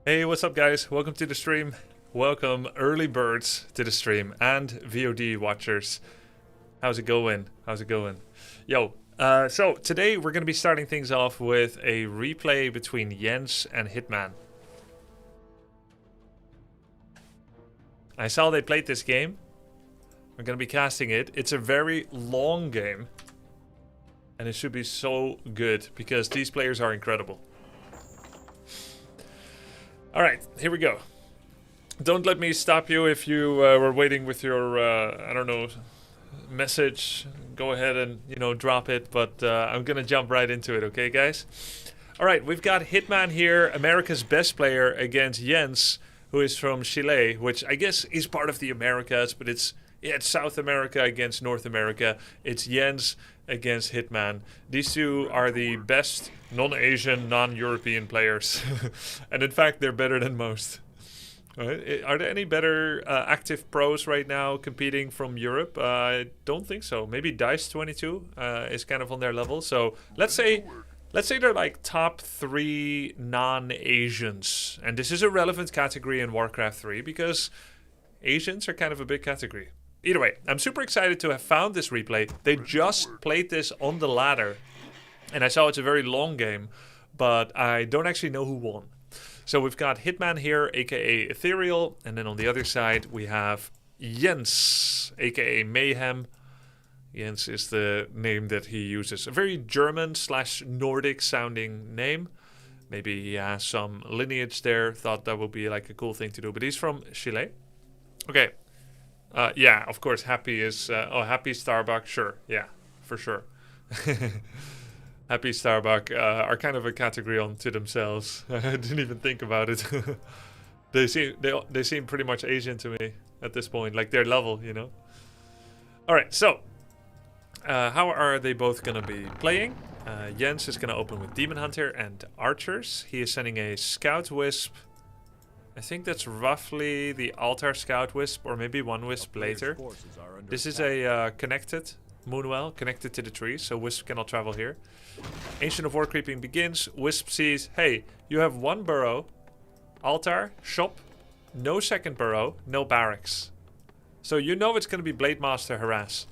Hey, what's up, guys? Welcome to the stream. Welcome, early birds, to the stream and VOD watchers. How's it going? How's it going? Yo, so today we're going to be starting things off with a replay between Jens and Hitman. I saw they played this game. We're going to be casting it. It's a very long game. And it should be so good because these players are incredible. Alright, here we go. Don't let me stop you if you were waiting with your, I don't know, message. Go ahead and, drop it. But I'm going to jump right into it, okay, guys? Alright, we've got Hitman here, America's best player, against Jens, who is from Chile, which I guess is part of the Americas, but it's South America against North America. It's Jens against Hitman. These two are the best non-Asian, non-European players. And in fact, they're better than most. Right? Are there any better active pros right now competing from Europe? I don't think so. Maybe Dice22 is kind of on their level. So let's say they're like top 3 non-Asians. And this is a relevant category in Warcraft 3 because Asians are kind of a big category. Either way, I'm super excited to have found this replay. They just played this on the ladder. And I saw it's a very long game, but I don't actually know who won. So we've got Hitman here, aka Ethereal. And then on the other side, we have Jens, aka Mayhem. Jens is the name that he uses. A very German/Nordic sounding name. Maybe he has some lineage there. Thought that would be like a cool thing to do. But he's from Chile. Okay. Yeah, of course, Happy is... Happy Starbuck, sure. Yeah, for sure. Happy Starbuck are kind of a category onto themselves. I didn't even think about it. They seem pretty much Asian to me at this point. Like their level, Alright, so... how are they both going to be playing? Jens is going to open with Demon Hunter and Archers. He is sending a Scout Wisp... I think that's roughly the Altar Scout Wisp, or maybe one Wisp later. This is a connected Moonwell, connected to the tree, so Wisp cannot travel here. Ancient of War Creeping begins. Wisp sees, hey, you have one burrow, Altar, Shop, no second burrow, no barracks. So you know it's going to be Blade Master Harass.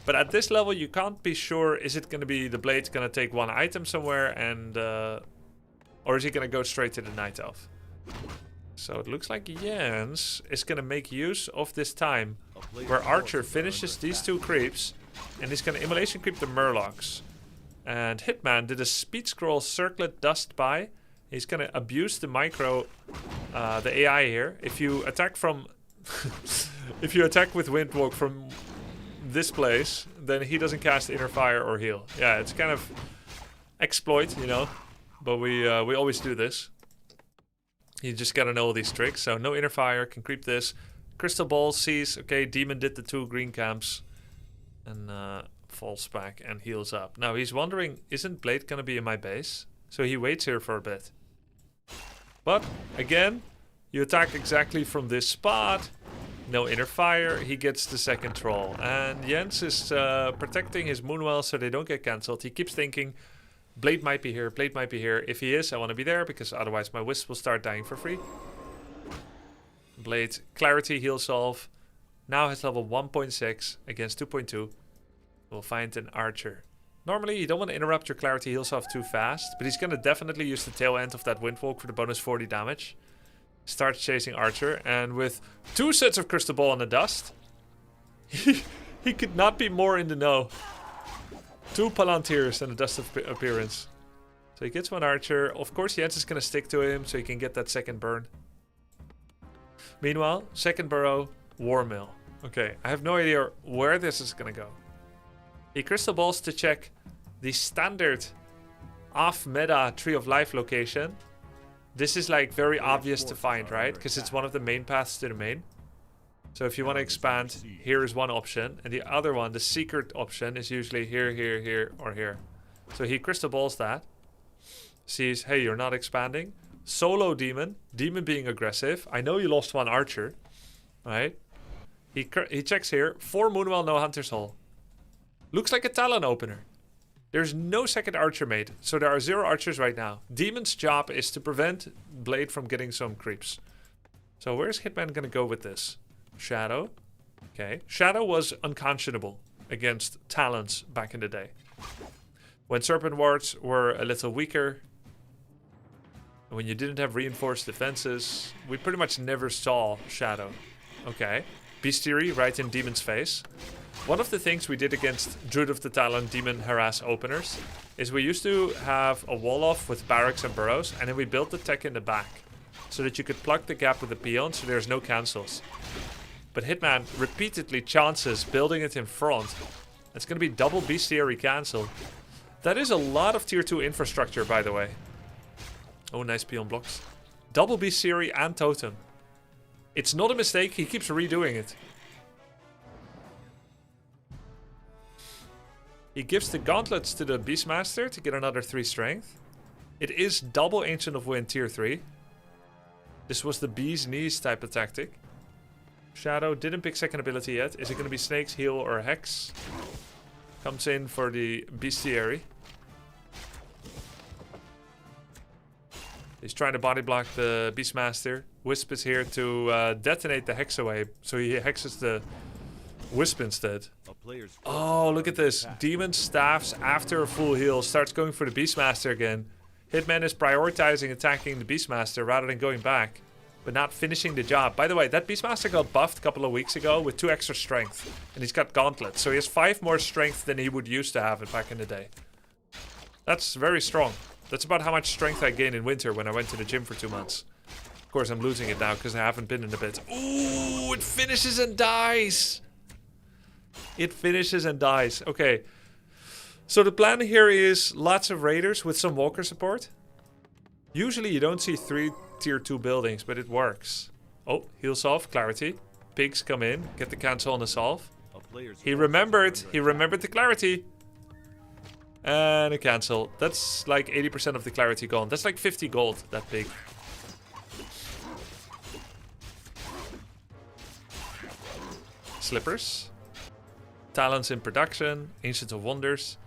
But at this level you can't be sure, is it going to be the Blade's going to take one item somewhere and... or is he going to go straight to the Night Elf? So it looks like Jens is going to make use of this time where Archer finishes these 2 creeps and he's going to Immolation Creep the Murlocs. And Hitman did a Speed Scroll Circlet Dust by. He's going to abuse the micro, the AI here. If you attack from... if you attack with Windwalk from this place, then he doesn't cast Inner Fire or heal. Yeah, it's kind of exploit, But we always do this. You just gotta know all these tricks. So no Inner Fire, can creep this. Crystal Ball sees, okay, Demon did the 2 green camps. And falls back and heals up. Now he's wondering, isn't Blade gonna be in my base? So he waits here for a bit. But, again, you attack exactly from this spot. No Inner Fire, he gets the second troll. And Jens is protecting his Moonwell so they don't get cancelled. He keeps thinking... Blade might be here, Blade might be here. If he is, I want to be there, because otherwise my Wisp will start dying for free. Blade, Clarity, Heal Solve. Now has level 1.6 against 2.2. We'll find an Archer. Normally, you don't want to interrupt your Clarity Heal Solve too fast, but he's going to definitely use the tail end of that Windwalk for the bonus 40 damage. Starts chasing Archer, and with 2 sets of Crystal Ball in the dust, he could not be more in the know. 2 Palantirs and a Dust of Appearance. So he gets 1 Archer. Of course, Jens is going to stick to him so he can get that second burn. Meanwhile, second burrow, War Mill. Okay, I have no idea where this is going to go. He Crystal Balls to check the standard off-meta Tree of Life location. This is like very obvious to find, right? Because it's one of the main paths to the main. So if you want to expand, here is one option. And the other one, the secret option, is usually here, here, here, or here. So he Crystal Balls that. Sees, hey, you're not expanding. Solo Demon. Demon being aggressive. I know you lost 1 Archer. Right? He checks here. 4 Moonwell, no Hunter's Hole. Looks like a Talon opener. There's no second archer made, so there are 0 archers right now. Demon's job is to prevent Blade from getting some creeps. So where's Hitman gonna go with this? Shadow. Okay. Shadow was unconscionable against Talons back in the day. When Serpent Wards were a little weaker, when you didn't have reinforced defenses, we pretty much never saw Shadow. Okay. Bestiary right in Demon's face. One of the things we did against Druid of the Talon Demon Harass openers is we used to have a wall off with barracks and burrows, and then we built the tech in the back so that you could plug the gap with the peon so there's no cancels. But Hitman repeatedly chances building it in front. It's going to be double bestiary cancel. That is a lot of tier 2 infrastructure, by the way. Oh, nice peon blocks. Double bestiary and totem. It's not a mistake, he keeps redoing it. He gives the gauntlets to the Beastmaster to get another 3 strength. It is double Ancient of Wind tier 3. This was the bee's knees type of tactic. Shadow didn't pick second ability yet. Is it going to be Snake's Heal or Hex? Comes in for the Bestiary. He's trying to body block the Beastmaster. Wisp is here to detonate the Hex away. So he hexes the Wisp instead. Oh, look at this. Demon staffs after a full heal. Starts going for the Beastmaster again. Hitman is prioritizing attacking the Beastmaster rather than going back. But not finishing the job. By the way, that Beastmaster got buffed a couple of weeks ago with 2 extra strength. And he's got gauntlets. So he has 5 more strength than he would used to have it back in the day. That's very strong. That's about how much strength I gained in winter when I went to the gym for 2 months. Of course, I'm losing it now because I haven't been in a bit. Ooh, it finishes and dies. It finishes and dies. Okay. So the plan here is lots of raiders with some walker support. Usually you don't see 3 tier 2 buildings, but it works. Oh, heal solve, clarity. Pigs come in, get the cancel on the solve. He remembered the clarity. And a cancel. That's like 80% of the clarity gone. That's like 50 gold, that pig. Slippers. Talents in production. Ancient of Wonders.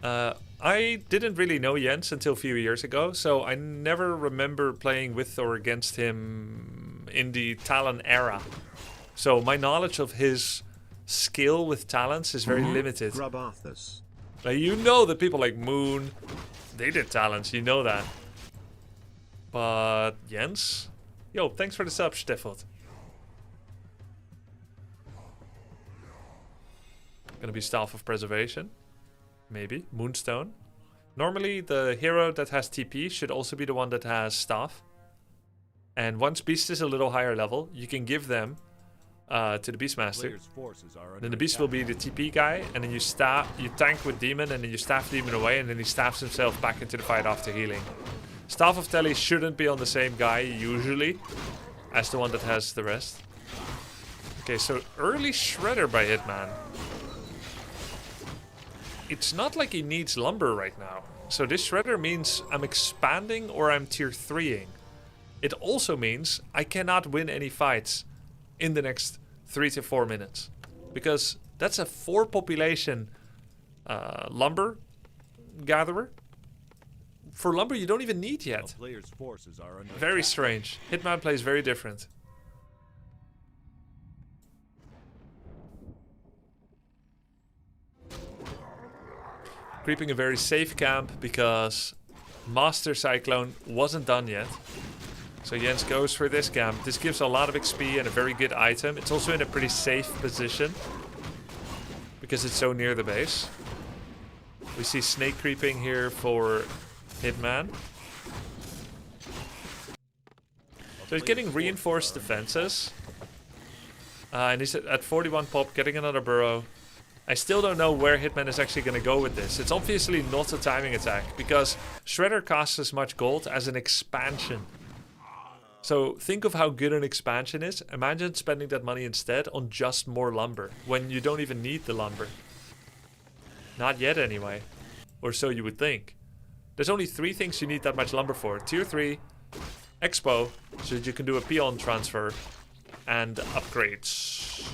I didn't really know Jens until a few years ago, so I never remember playing with or against him in the Talon era. So my knowledge of his skill with talents is very limited. Now you know that people like Moon, they did talents, you know that. But Jens? Yo, thanks for the sub, Steffelt. Gonna be Staff of Preservation. Maybe. Moonstone. Normally, the hero that has TP should also be the one that has Staff. And once Beast is a little higher level, you can give them to the Beastmaster. Then the Beast will be the TP guy, and then you tank with Demon, and then you staff Demon away, and then he staffs himself back into the fight after healing. Staff of Telly shouldn't be on the same guy, usually, as the one that has the rest. Okay, so early Shredder by Hitman. It's not like he needs lumber right now. So this Shredder means I'm expanding or I'm tier 3ing. It also means I cannot win any fights in the next 3 to 4 minutes. Because that's a 4 population lumber gatherer. For lumber you don't even need yet. Very strange. Hitman plays very different. Creeping a very safe camp because Master Cyclone wasn't done yet. So Jens goes for this camp. This gives a lot of XP and a very good item. It's also in a pretty safe position because it's so near the base. We see Snake creeping here for Hitman. So he's getting reinforced defenses. And he's at 41 pop, getting another burrow. I still don't know where Hitman is actually going to go with this. It's obviously not a timing attack, because Shredder costs as much gold as an expansion. So think of how good an expansion is. Imagine spending that money instead on just more lumber, when you don't even need the lumber. Not yet anyway. Or so you would think. There's only 3 things you need that much lumber for. Tier 3, Expo, so that you can do a peon transfer, and upgrades.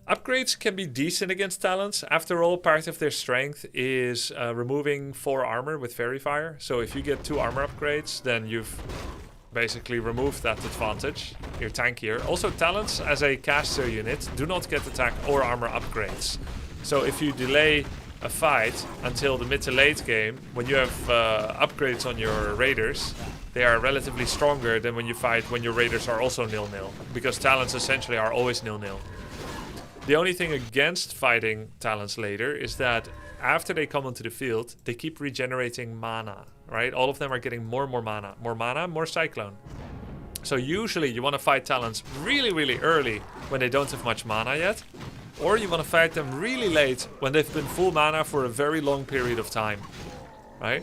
Upgrades can be decent against talents. After all, part of their strength is removing 4 armor with Fairy Fire. So if you get 2 armor upgrades, then you've basically removed that advantage. You're tankier. Also, talents as a caster unit do not get attack or armor upgrades. So if you delay a fight until the mid to late game, when you have upgrades on your raiders, they are relatively stronger than when you fight when your raiders are also nil-nil. Because talents essentially are always nil-nil. The only thing against fighting talents later is that after they come onto the field, they keep regenerating mana, right? All of them are getting more and more mana. More mana, more cyclone. So usually you want to fight talents really, really early when they don't have much mana yet. Or you want to fight them really late when they've been full mana for a very long period of time, right?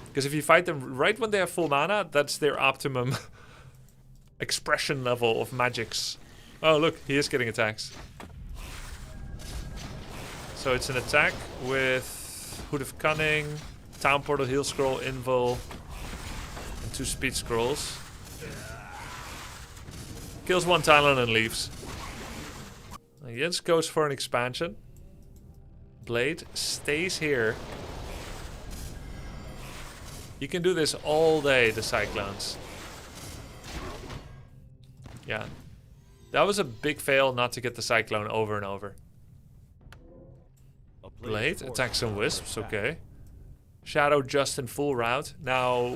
Because if you fight them right when they have full mana, that's their optimum expression level of magics. Oh, look, he is getting attacks. So it's an attack with Hood of Cunning, Town Portal, Heal Scroll, Invul, and 2 Speed Scrolls. Kills 1 Talon and leaves. Jens goes for an expansion. Blade stays here. You can do this all day, the Cyclones. Yeah. That was a big fail not to get the Cyclone over and over. Blade attacks some Wisps, okay. Shadow just in full route. Now,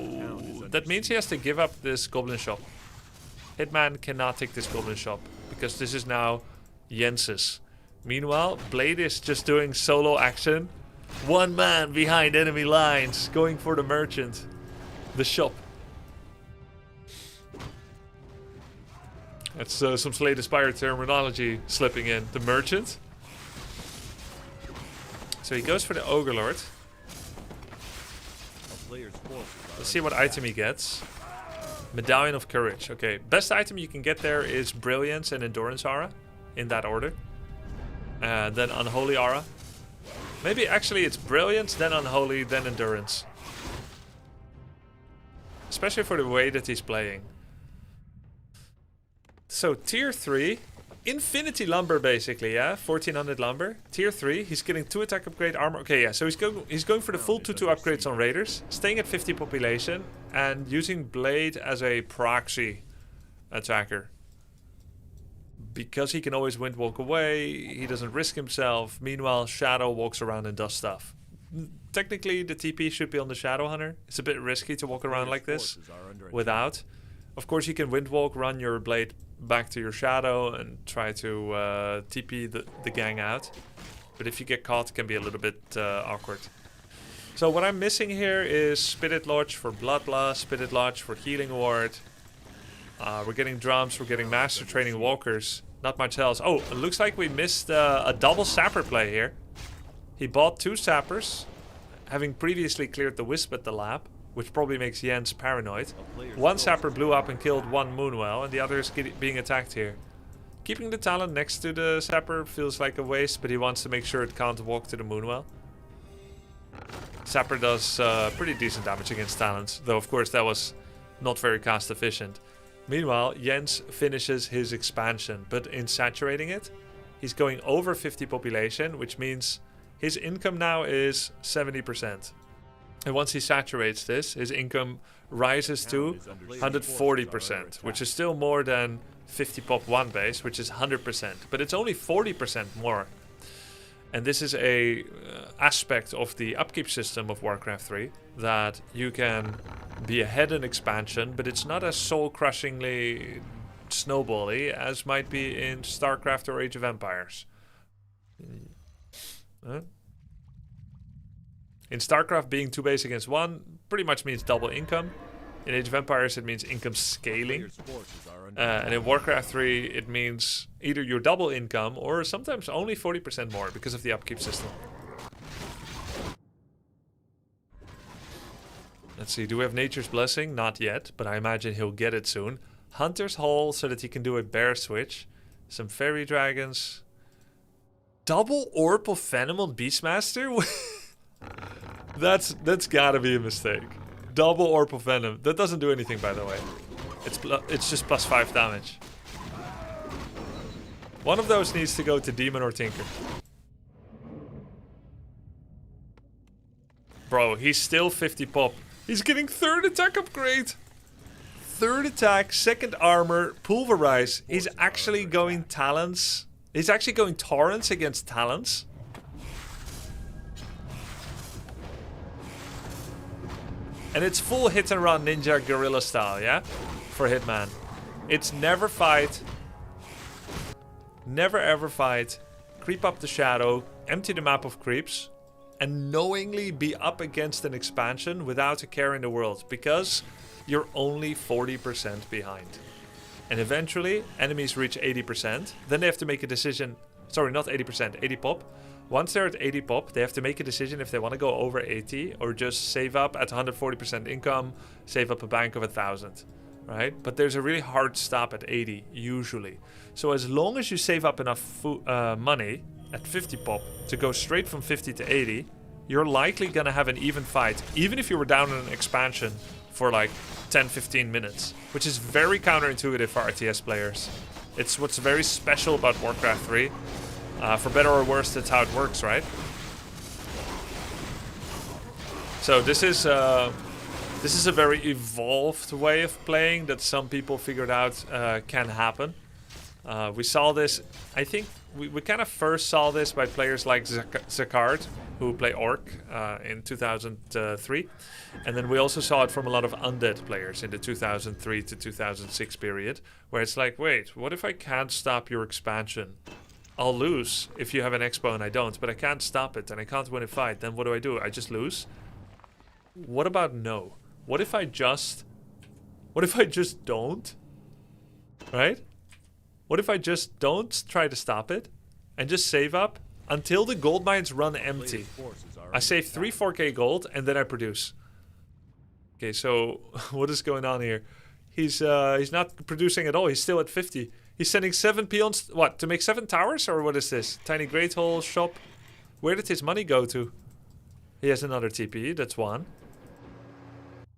that means he has to give up this Goblin Shop. Hitman cannot take this Goblin Shop, because this is now Jens's. Meanwhile, Blade is just doing solo action. 1 man behind enemy lines, going for the merchant. The shop. That's some Slay the Spire terminology slipping in. The merchant. So he goes for the Ogre Lord. Let's see what item he gets. Medallion of Courage. Okay, best item you can get there is Brilliance and Endurance Aura. In that order. Then Unholy Aura. Maybe actually it's Brilliance, then Unholy, then Endurance. Especially for the way that he's playing. So tier 3. Infinity Lumber basically, yeah? 1400 Lumber. Tier 3. He's getting 2 attack upgrade armor. Okay, yeah, so he's going for the full 2-2 upgrades on Raiders. Staying at 50 population. And using Blade as a proxy attacker. Because he can always wind walk away, he doesn't risk himself. Meanwhile, Shadow walks around and does stuff. Technically, the TP should be on the Shadow Hunter. It's a bit risky to walk around like this without. Of course, you can wind walk, run your Blade back to your Shadow and try to TP the gang out. But if you get caught, it can be a little bit awkward. So what I'm missing here is Spirit Lodge for Bloodlust, Spirit Lodge for Healing Ward. We're getting drums, we're getting Master Training Walkers. Not much else. Oh, it looks like we missed a double Sapper play here. He bought 2 Sappers, having previously cleared the Wisp at the lab, which probably makes Jens paranoid. 1 Sapper blew up and killed 1 Moonwell, and the other is being attacked here. Keeping the Talon next to the Sapper feels like a waste, but he wants to make sure it can't walk to the Moonwell. Sapper does pretty decent damage against Talons, though of course that was not very cost efficient. Meanwhile, Jens finishes his expansion, but in saturating it, he's going over 50 population, which means his income now is 70%. And once he saturates this, his income rises to 140%, which is still more than 50 pop 1 base, which is 100%, but it's only 40% more. And this is a aspect of the upkeep system of Warcraft 3, that you can be ahead in expansion, but it's not as soul-crushingly snowbally as might be in StarCraft or Age of Empires. In StarCraft, being 2 base against 1 pretty much means double income. In Age of Empires, it means income scaling. And in Warcraft 3, it means either your double income or sometimes only 40% more because of the upkeep system. Let's see, do we have Nature's Blessing? Not yet, but I imagine he'll get it soon. Hunter's Hall so that he can do a bear switch. Some fairy dragons. Double Orb of Venom on Beastmaster? That's gotta be a mistake. Double Orb of Venom. That doesn't do anything, by the way. It's just +5 damage. One of those needs to go to Demon or Tinker. Bro, he's still 50 pop. He's getting 3rd attack upgrade. 3rd attack, 2nd armor, pulverize. He's actually going talents. He's actually going torrents against talents. And it's full hit and run ninja guerrilla style, yeah? For Hitman. It's never fight. Never ever fight. Creep up the shadow. Empty the map of creeps. And knowingly be up against an expansion without a care in the world. Because you're only 40% behind. And eventually, enemies reach 80%. Then they have to make a decision. Sorry, not 80%, 80 pop. Once they're at 80 pop, they have to make a decision if they want to go over 80 or just save up at 140% income, save up a bank of 1,000, right? But there's a really hard stop at 80, usually. So as long as you save up enough money at 50 pop to go straight from 50 to 80, you're likely going to have an even fight, even if you were down in an expansion for like 10-15 minutes, which is very counterintuitive for RTS players. It's what's very special about Warcraft 3. For better or worse, that's how it works, right? So this is a very evolved way of playing that some people figured out can happen. We saw this, I think we kind of first saw this by players like Zakard, who play Orc in 2003. And then we also saw it from a lot of undead players in the 2003 to 2006 period, where it's like, wait, what if I can't stop your expansion? I'll lose if you have an expo and I don't, but I can't stop it and I can't win a fight. Then what do? I just lose? What about no? What if I just don't? Right? What if I just don't try to stop it and just save up until the gold mines run empty? I save 4K gold and then I produce. Okay, so what is going on here? He's not producing at all. He's still at 50. He's sending 7 peons, what, to make 7 towers? Or what is this? Tiny Great Hole, shop. Where did his money go to? He has another TP, that's 1.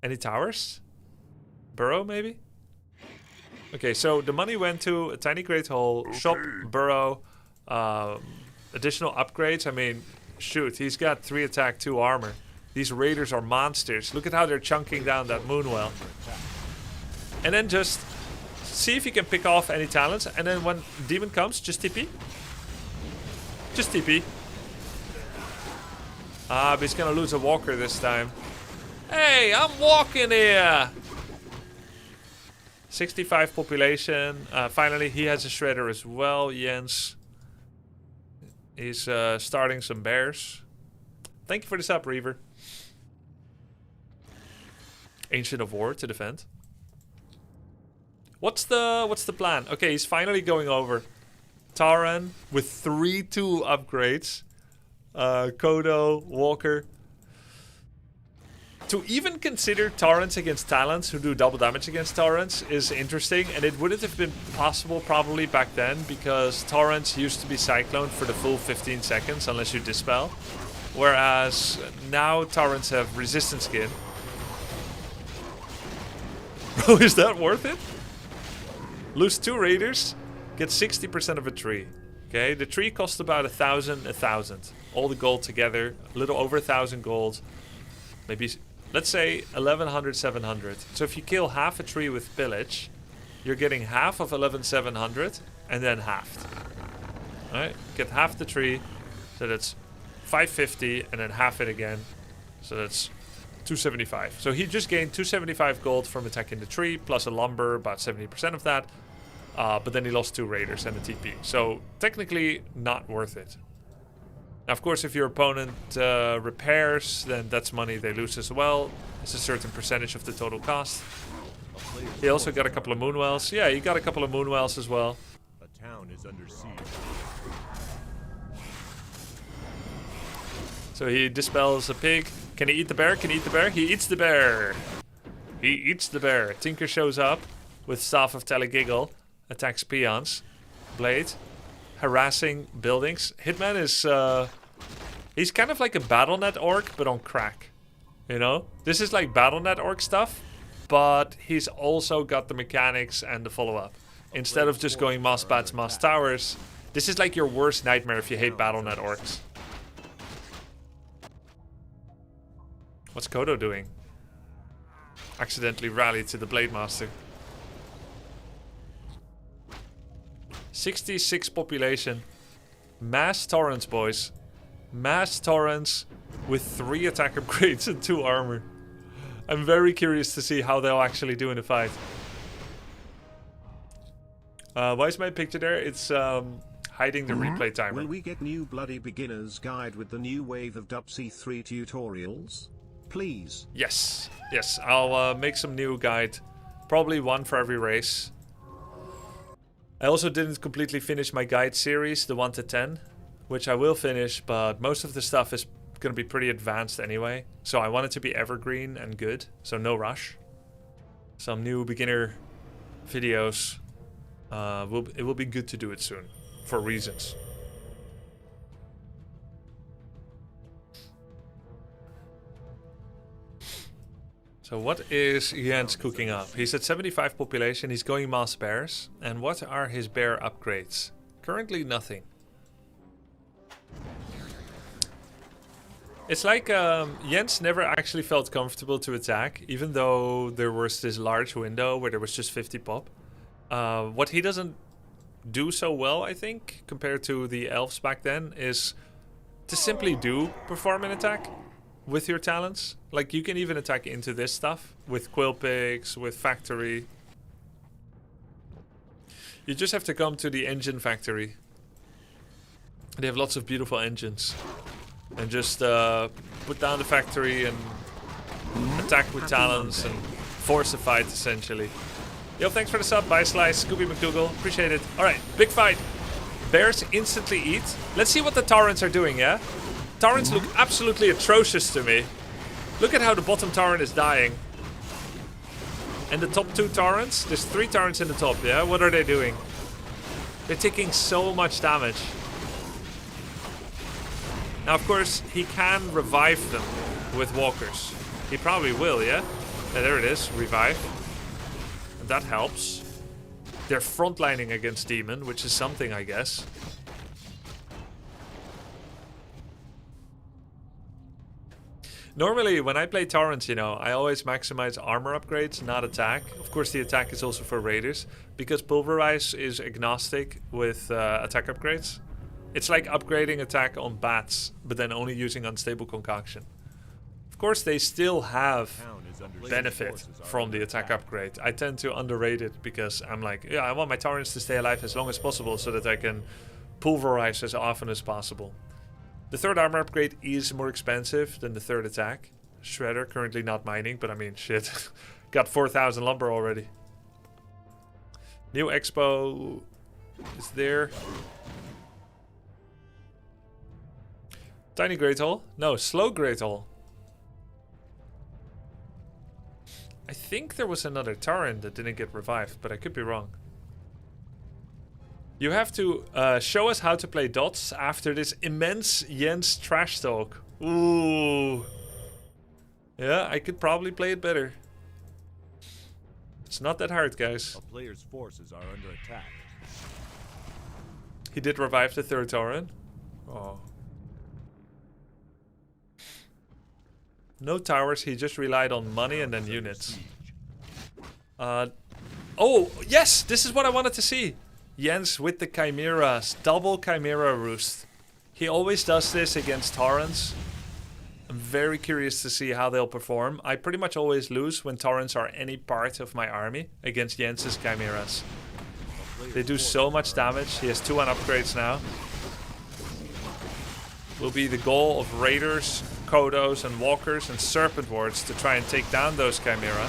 Any towers? Burrow, maybe? Okay, so the money went to a Tiny Great Hole, shop, burrow, additional upgrades. I mean, shoot, he's got 3 attack, 2 armor. These raiders are monsters. Look at how they're chunking down that Moonwell. And then just see if you can pick off any talents, and then when demon comes, just TP. Just TP. Ah, but he's gonna lose a walker this time. Hey, I'm walking here! 65 population. Finally, he has a shredder as well, Jens. He's starting some bears. Thank you for the sub, Reaver. Ancient of War to defend. What's the plan? Okay, he's finally going over. Taran with 3-2 upgrades. Kodo, Walker. To even consider Torrents against Talents who do double damage against Torrents is interesting, and it wouldn't have been possible probably back then because Torrents used to be Cyclone for the full 15 seconds unless you Dispel. Whereas now Torrents have Resistance Skin. Bro, is that worth it? Lose 2 raiders, get 60% of a tree. Okay, the tree costs about 1,000. All the gold together, a little over 1,000 gold. Maybe, let's say 1,100, 700. So if you kill half a tree with pillage, you're getting half of 11,700 and then halved. Alright, get half the tree, so that's 550 and then half it again. So that's 275. So he just gained 275 gold from attacking the tree, plus a lumber, about 70% of that. But then he lost 2 raiders and a TP. So technically not worth it. Now, of course, if your opponent repairs, then that's money they lose as well. It's a certain percentage of the total cost. He also got a couple of Moonwells. Yeah, he got a couple of Moonwells as well. A town is under siege. So he dispels a pig. Can he eat the bear? Can he eat the bear? He eats the bear. He eats the bear. Tinker shows up with Staff of Telegiggle. Attacks peons. Blade. Harassing buildings. Hitman is... he's kind of like a BattleNet orc, but on crack. You know? This is like BattleNet orc stuff, but he's also got the mechanics and the follow-up. Instead of just going mass bats, mass towers, This is like your worst nightmare if you hate BattleNet orcs. What's Kodo doing? Accidentally rallied to the Blade Master. 66 population. Mass torrents, boys. Mass torrents with 3 attack upgrades and 2 armor. I'm very curious to see how they'll actually do in the fight. Why is my picture there? It's hiding the replay timer. Will we get new Bloody Beginner's Guide with the new wave of WC3 tutorials? Please. Yes. Yes, I'll make some new guide. Probably one for every race. I also didn't completely finish my guide series, the 1 to 10. Which I will finish, but most of the stuff is going to be pretty advanced anyway. So I want it to be evergreen and good, so no rush. Some new beginner videos. It will be good to do it soon, for reasons. So what is Jens cooking up? He's at 75 population, he's going mass bears. And what are his bear upgrades? Currently nothing. It's like Jens never actually felt comfortable to attack, even though there was this large window where there was just 50 pop. What he doesn't do so well, I think, compared to the elves back then, is to simply perform an attack with your talents. Like, you can even attack into this stuff with quill pigs, with factory. You just have to come to the engine factory. They have lots of beautiful engines. And just put down the factory and attack with talents and force a fight, essentially. Yo, thanks for the sub. Bye, Slice. Scooby McDougal. Appreciate it. Alright, big fight. Bears instantly eat. Let's see what the Taurens are doing, yeah? Taurens look absolutely atrocious to me. Look at how the bottom Tauren is dying. And the top 2 Taurens? There's 3 Taurens in the top, yeah? What are they doing? They're taking so much damage. Now, of course, he can revive them with walkers. He probably will, yeah? Yeah, there it is, revive. And that helps. They're frontlining against Demon, which is something, I guess. Normally, when I play Taurens, you know, I always maximize armor upgrades, not attack. Of course, the attack is also for raiders, because Pulverize is agnostic with attack upgrades. It's like upgrading attack on bats, but then only using unstable concoction. Of course, they still have benefit from the attack upgrade. I tend to underrate it because I'm like, yeah, I want my Taurens to stay alive as long as possible so that I can pulverize as often as possible. The 3rd armor upgrade is more expensive than the 3rd attack. Shredder, currently not mining, but I mean, shit. Got 4,000 lumber already. New expo is there. Tiny Great Hall? No, slow Great Hall. I think there was another Tauren that didn't get revived, but I could be wrong. You have to show us how to play dots after this immense Jens trash talk. Ooh. Yeah, I could probably play it better. It's not that hard, guys. A player's forces are under attack. He did revive the 3rd Tauren. Oh. No towers, he just relied on money and then units. Oh, yes! This is what I wanted to see! Jens with the Chimeras. Double Chimera Roost. He always does this against Taurens. I'm very curious to see how they'll perform. I pretty much always lose when Taurens are any part of my army against Jens's Chimeras. They do so much damage. He has 2 on upgrades now. Will be the goal of Raiders, Kodos and Walkers and Serpent Wards to try and take down those Chimera.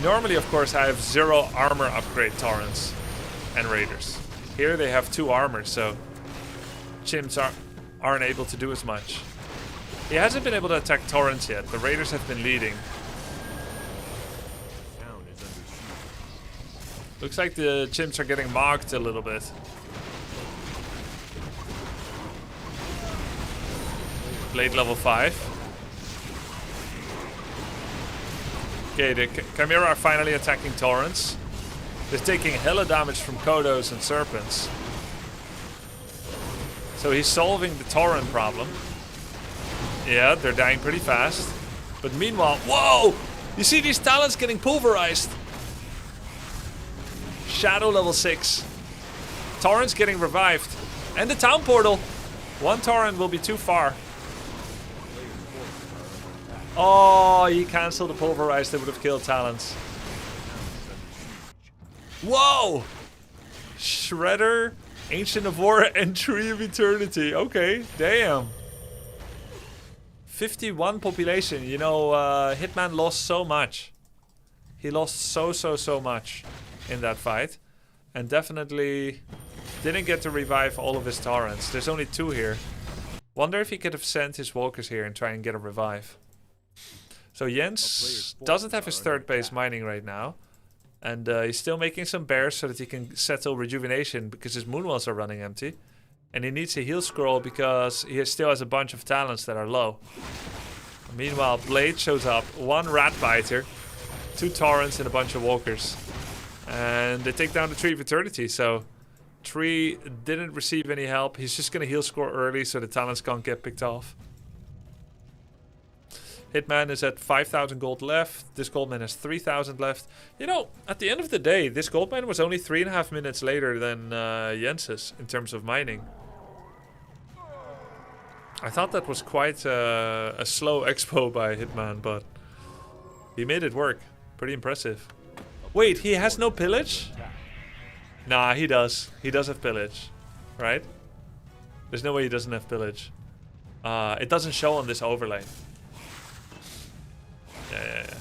Normally, of course, I have 0 armor upgrade Taurens and Raiders. Here they have 2 armor, so Chimps aren't able to do as much. He hasn't been able to attack Taurens yet. The Raiders have been leading. Looks like the Chimps are getting mocked a little bit. Blade level 5. Okay, the Chimera are finally attacking Taurens. They're taking hella damage from Kodos and Serpents. So he's solving the Tauren problem. Yeah, they're dying pretty fast. But meanwhile, whoa! You see these talents getting pulverized. Shadow level 6. Tauren's getting revived. And the town portal. One Tauren will be too far. Oh, he cancelled the pulverize. They would have killed talents. Whoa! Shredder, Ancient of War, and Tree of Eternity. Okay, damn. 51 population. You know, Hitman lost so much. He lost so much in that fight. And definitely didn't get to revive all of his Taurens. There's only 2 here. Wonder if he could have sent his Walkers here and try and get a revive. So Jens doesn't have his 3rd base mining right now. And he's still making some bears so that he can settle rejuvenation because his moonwells are running empty. And he needs a heal scroll because he still has a bunch of talents that are low. Meanwhile, Blade shows up. 1 rat biter, 2 Taurens and a bunch of walkers. And they take down the Tree of Eternity. So Tree didn't receive any help. He's just going to heal score early so the talents can't get picked off. Hitman is at 5,000 gold left. This goldman has 3,000 left. You know, at the end of the day, this goldman was only 3.5 minutes later than Jens's in terms of mining. I thought that was quite a slow expo by Hitman, but he made it work. Pretty impressive. Wait, he has no pillage? Nah, he does. He does have pillage, right? There's no way he doesn't have pillage. It doesn't show on this overlay. Yeah.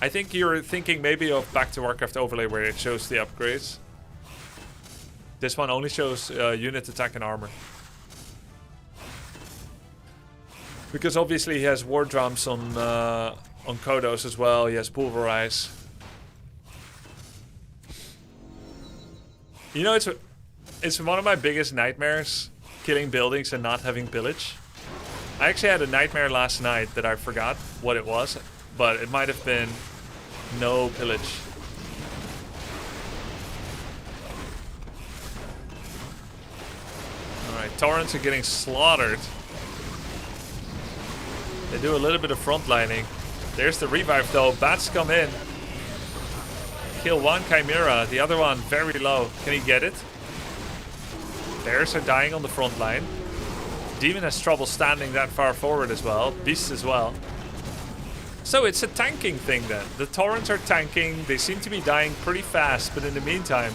I think you're thinking maybe of Back to Warcraft overlay where it shows the upgrades. This one only shows unit attack and armor. Because obviously he has war drums on Kodos as well. He has pulverize. You know, it's one of my biggest nightmares, killing buildings and not having pillage. I actually had a nightmare last night that I forgot what it was, but it might have been no pillage. Alright, Taurens are getting slaughtered. They do a little bit of frontlining. There's the revive though. Bats come in. Kill 1 Chimera, the other one very low. Can he get it? Bears are dying on the front line. Demon has trouble standing that far forward as well. Beast as well. So it's a tanking thing then. The Taurens are tanking. They seem to be dying pretty fast. But in the meantime,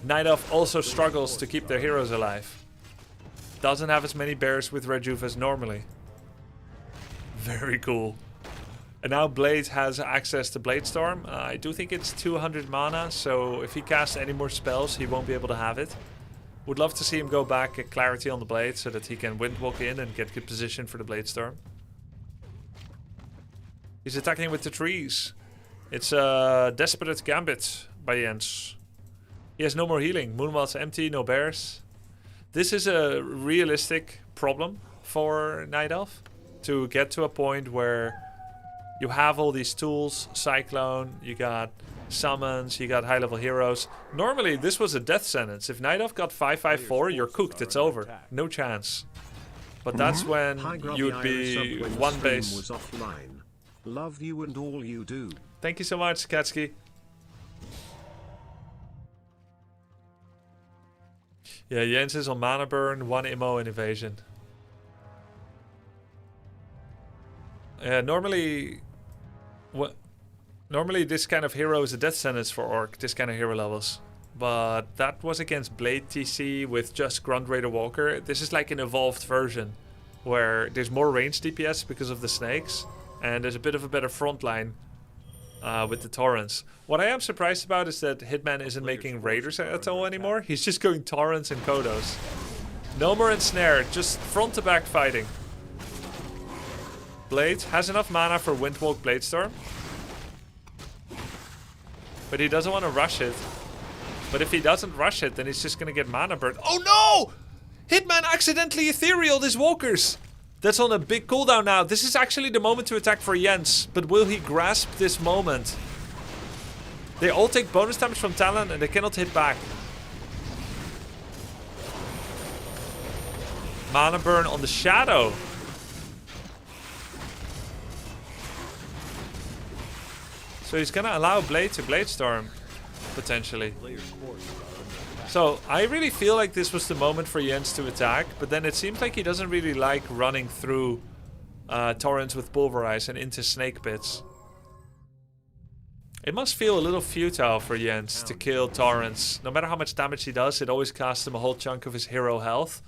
Night Elf also struggles to keep their heroes alive. Doesn't have as many bears with Rejuve as normally. Very cool. And now Blade has access to Bladestorm. I do think it's 200 mana. So if he casts any more spells, he won't be able to have it. Would love to see him go back, get clarity on the blade so that he can windwalk in and get good position for the Bladestorm. He's attacking with the trees. It's a desperate gambit by Jens. He has no more healing. Moonwell's empty, no bears. This is a realistic problem for Night Elf. To get to a point where you have all these tools, Cyclone, you got summons, you got high level heroes. Normally this was a death sentence. If Night Elf got 554, you're cooked, it's over. No chance. But that's when you'd be 1 base. Love you and all you do. Thank you so much, Katsuki. Yeah, Jens is on mana burn, 1 immo and evasion. Yeah, normally this kind of hero is a death sentence for Orc, this kind of hero levels. But that was against Blade TC with just Grunt Raider Walker. This is like an evolved version where there's more range DPS because of the snakes. And there's a bit of a better front line with the Taurens. What I am surprised about is that Hitman isn't making Raiders at all anymore. He's just going Taurens and Kodos. No more Ensnare, just front to back fighting. Blade has enough mana for Windwalk Bladestorm. But he doesn't want to rush it. But if he doesn't rush it, then he's just going to get mana burn. Oh no! Hitman accidentally etherealed his walkers. That's on a big cooldown now. This is actually the moment to attack for Jens. But will he grasp this moment? They all take bonus damage from Talon and they cannot hit back. Mana burn on the Shadow. So he's gonna allow Blade to Blade Storm, potentially. So I really feel like this was the moment for Jens to attack, but then it seems like he doesn't really like running through Torrents with Pulverize and into Snake Pits. It must feel a little futile for Jens to kill Torrents. No matter how much damage he does, it always costs him a whole chunk of his hero health.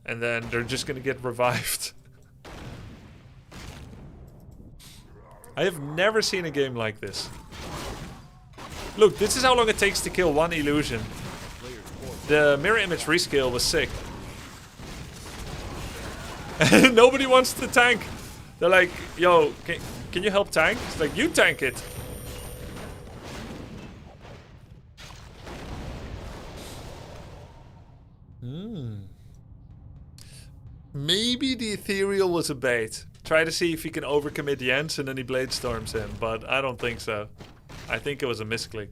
And then they're just gonna get revived. I have never seen a game like this. Look, this is how long it takes to kill one illusion. The mirror image rescale was sick. Nobody wants to tank. They're like, yo, can you help tank? It's like, you tank it. Maybe the Ethereal was a bait. Try to see if he can overcommit Jens and then he Blade Storms him, but I don't think so. I think it was a misclick.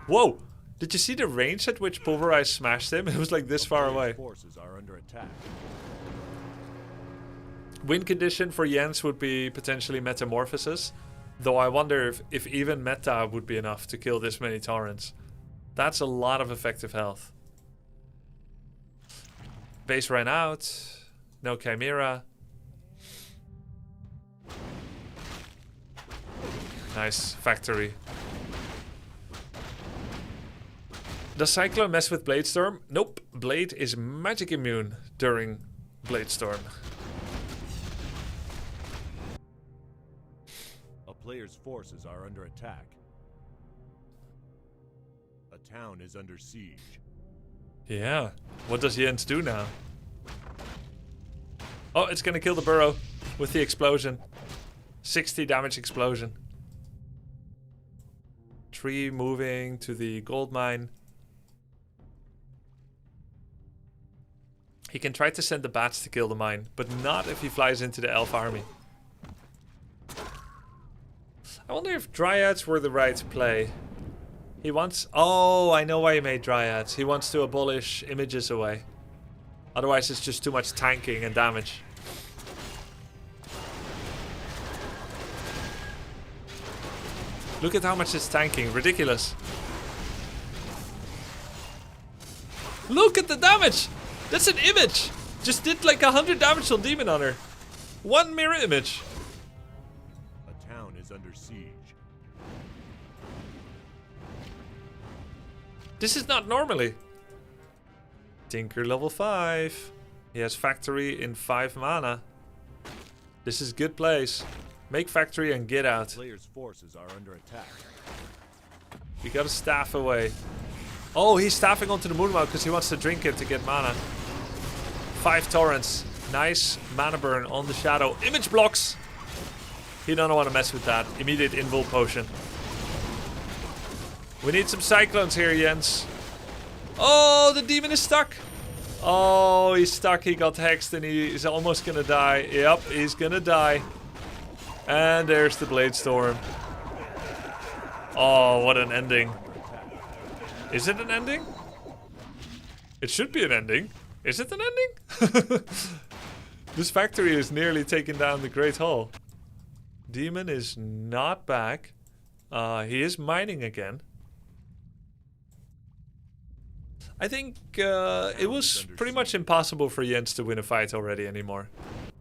Whoa! Did you see the range at which Pulverize smashed him? It was like this far away. Forces are under attack. Win condition for Jens would be potentially Metamorphosis. Though I wonder if even Meta would be enough to kill this many Torrents. That's a lot of effective health. Base ran out. No Chimera. Nice. Factory. Does Cyclone mess with Blade Storm? Nope. Blade is magic immune during Blade Storm. A player's forces are under attack. A town is under siege. Yeah. What does Jens do now? Oh, it's gonna kill the burrow with the explosion. 60 damage explosion. Tree moving to the gold mine. He can try to send the bats to kill the mine, but not if he flies into the elf army. I wonder if Dryads were the right play. He wants... Oh, I know why he made Dryads. He wants to abolish images away. Otherwise it's just too much tanking and damage. Look at how much it's tanking. Ridiculous. Look at the damage! That's an image! Just did like 100 damage on Demon Hunter. One mirror image. A town is under siege. This is not normally. Tinker level 5. He has Factory in 5 mana. This is good place. Make Factory and get out. Player's forces are under attack. You gotta staff away. Oh, he's staffing onto the Moonmouth because he wants to drink it to get mana. 5 Torrents. Nice mana burn on the Shadow. Image blocks! He don't want to mess with that. Immediate invul potion. We need some Cyclones here, Jens. Oh, the demon is stuck. Oh, he's stuck. He got hexed and he's almost gonna die. Yep, he's gonna die. And there's the Blade Storm. Oh, what an ending. Is it an ending? It should be an ending. Is it an ending? This factory is nearly taking down the Great Hall. Demon is not back. He is mining again. I think it was pretty much impossible for Jens to win a fight already anymore.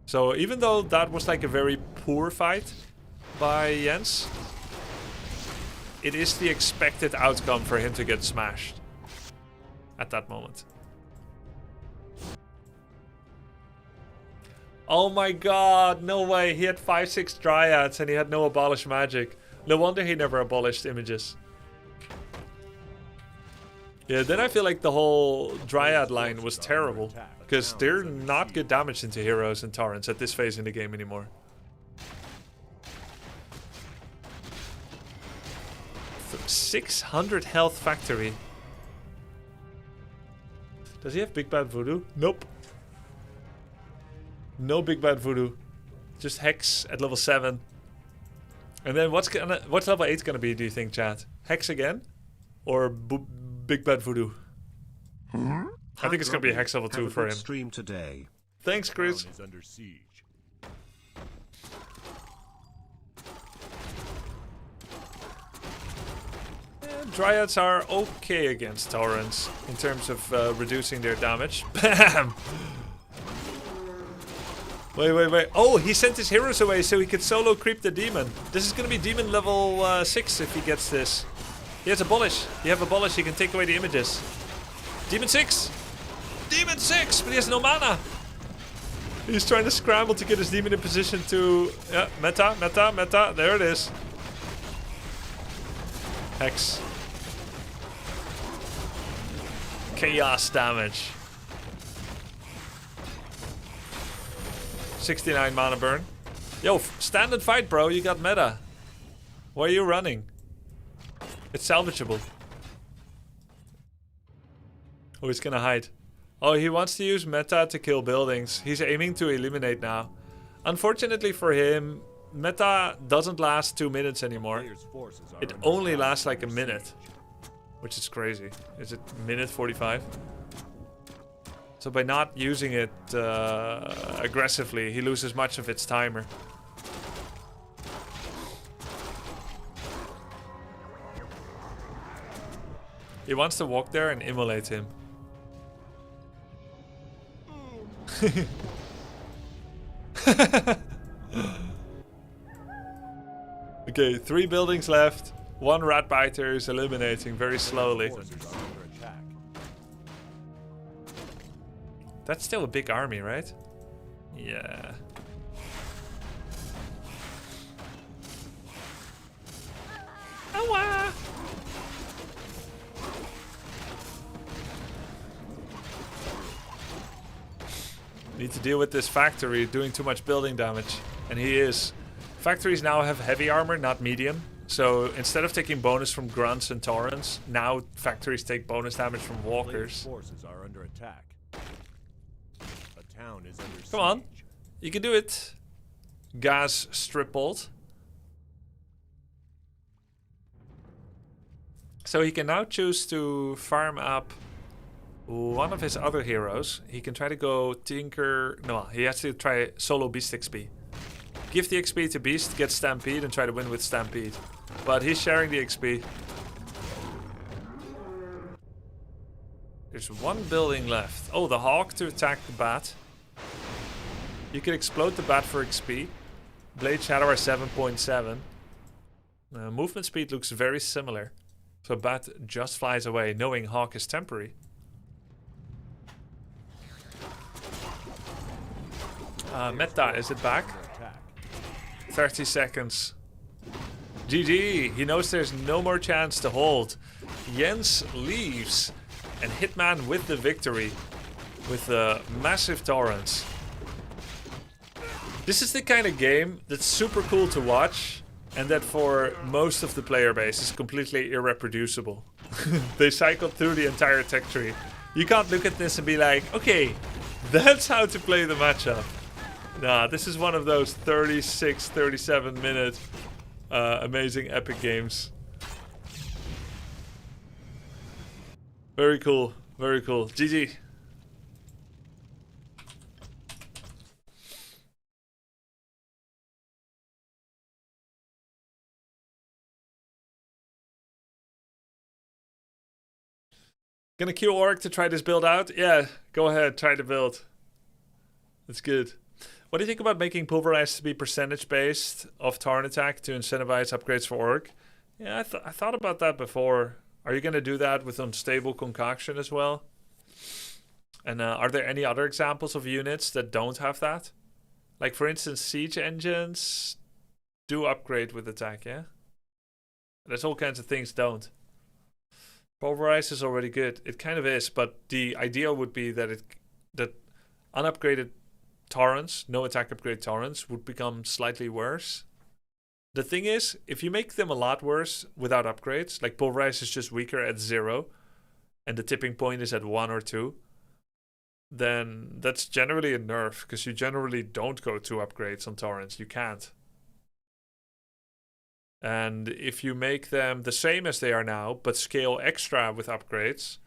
So even though that was like a very poor fight by Jens, it is the expected outcome for him to get smashed at that moment. Oh my god, no way. He had 5-6 Dryads and he had no abolish magic. No wonder he never abolished images. Yeah, then I feel like the whole Dryad line was terrible. Because they're not good damage into heroes and torrents at this phase in the game anymore. So 600 health factory. Does he have Big Bad Voodoo? Nope. No Big Bad Voodoo. Just Hex at level 7. And then what's level 8 gonna be, do you think, chat? Hex again? Or Big Bad Voodoo? I think it's gonna be Hex level 2 for him. Stream today. Thanks, Chris. Town is under siege. Dryads are okay against Taurens in terms of reducing their damage. Bam! Wait. Oh, he sent his heroes away so he could solo creep the demon. This is gonna be demon level 6 if he gets this. He has abolish. You have abolish, he can take away the images. Demon 6! Demon 6! But he has no mana! He's trying to scramble to get his demon in position to... Yeah, meta. There it is. Hex. Chaos damage. 69 mana burn. Yo, stand and fight, bro. You got meta. Why are you running? It's salvageable. Oh, he's gonna hide. Oh, he wants to use meta to kill buildings. He's aiming to eliminate now. Unfortunately for him, meta doesn't last 2 minutes anymore. Players' forces are It under only attack. lasts like a minute. Which is crazy. Is it minute 45? So by not using it aggressively, he loses much of its timer. He wants to walk there and immolate him. Okay, 3 buildings left. 1 rat biter is eliminating very slowly. Forces are under attack. That's still a big army, right? Yeah. Owa! Need to deal with this factory doing too much building damage. And he is. Factories now have heavy armor, not medium. So instead of taking bonus from grunts and torrents, now factories take bonus damage from Players' walkers. forces are under attack. A town is under siege. Come on. You can do it. Gas strip bolt. So he can now choose to farm up one of his other heroes. He can try to go Tinker. No, he has to try solo Beast XP. Give the XP to Beast, get Stampede, and try to win with Stampede. But he's sharing the XP. There's 1 building left. Oh, the Hawk to attack the Bat. You can explode the Bat for XP. Blade Shadow are 7.7. Movement speed looks very similar. So Bat just flies away, knowing Hawk is temporary. Meta, is it back? Under attack. 30 seconds. GG. He knows there's no more chance to hold. Jens leaves. And Hitman with the victory. With the massive torrents. This is the kind of game that's super cool to watch. And that for most of the player base is completely irreproducible. They cycled through the entire tech tree. You can't look at this and be like, okay, that's how to play the matchup. Nah, this is one of those 36, 37 minute amazing epic games. Very cool. Very cool. GG. Gonna queue Orc to try this build out? Yeah, go ahead, try the build. That's good. What do you think about making Pulverize to be percentage based of Tarn attack to incentivize upgrades for Orc? Yeah, I thought about that before. Are you gonna do that with Unstable Concoction as well? And are there any other examples of units that don't have that? Like for instance, Siege Engines do upgrade with attack, yeah? There's all kinds of things don't. Pulverize is already good. It kind of is, but the idea would be that unupgraded torrents, no attack upgrade torrents, would become slightly worse. The thing is, if you make them a lot worse without upgrades, like Pulverize is just weaker at 0, and the tipping point is at 1 or 2, then that's generally a nerf, because you generally don't go 2 upgrades on torrents. You can't. And if you make them the same as they are now, but scale extra with upgrades,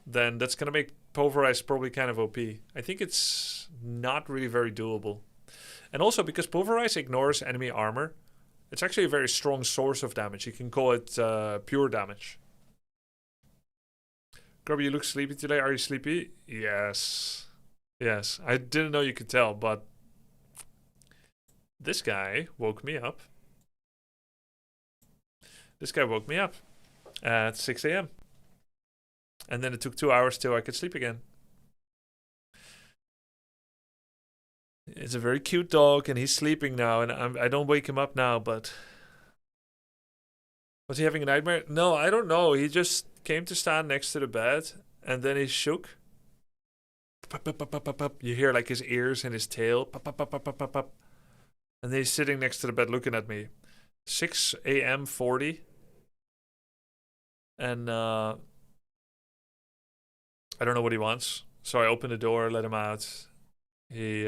then that's going to make Pulverize probably kind of OP. I think it's not really very doable. And also because Pulverize ignores enemy armor, it's actually a very strong source of damage. You can call it pure damage. Grubby, you look sleepy today. Are you sleepy? Yes. Yes. I didn't know you could tell, but this guy woke me up. This guy woke me up at 6 a.m. And then it took 2 hours till I could sleep again. It's a very cute dog, and he's sleeping now, and I don't wake him up now, but... Was he having a nightmare? No, I don't know. He just came to stand next to the bed, and then he shook. You hear like his ears and his tail. And then he's sitting next to the bed looking at me. 6 a.m. 40. And I don't know what he wants. So I open the door, let him out. He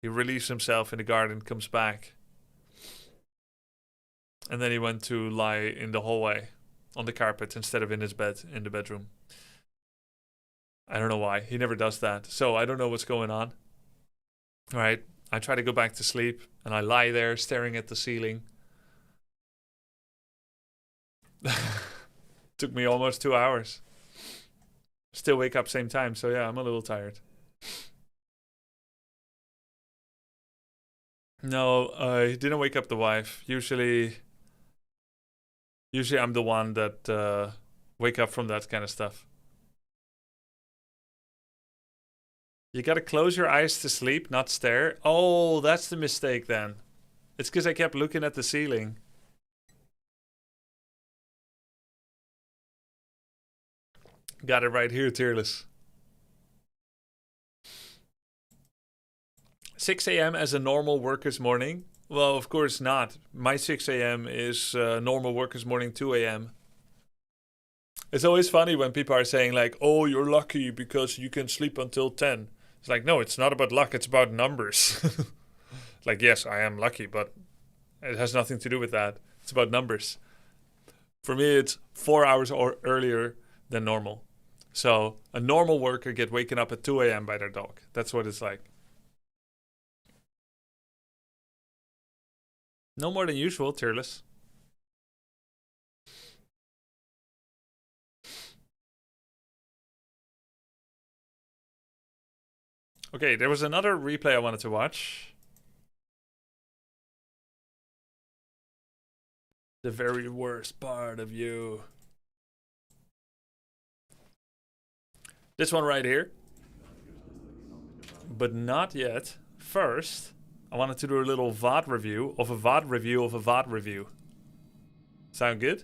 relieves himself in the garden, comes back. And then he went to lie in the hallway on the carpet instead of in his bed in the bedroom. I don't know why. He never does that. So I don't know what's going on. All right. I try to go back to sleep and I lie there staring at the ceiling. Took me almost 2 hours. Still wake up same time. So yeah, I'm a little tired. No, I didn't wake up the wife. Usually I'm the one that wake up from that kind of stuff. You gotta close your eyes to sleep, not stare. Oh, that's the mistake then. It's because I kept looking at the ceiling. Got it right here, Tearless. 6 a.m. as a normal worker's morning? Well, of course not. My 6 a.m. is normal worker's morning 2 a.m. It's always funny when people are saying like, oh, you're lucky because you can sleep until 10. It's like, no, it's not about luck. It's about numbers. Like, yes, I am lucky, but it has nothing to do with that. It's about numbers. For me, it's 4 hours or earlier than normal. So a normal worker get waken up at 2 a.m. by their dog. That's what it's like. No more than usual, Tearless. Okay, there was another replay I wanted to watch. The very worst part of you. This one right here. But not yet. First, I wanted to do a little VOD review of a VOD review of a VOD review. Sound good?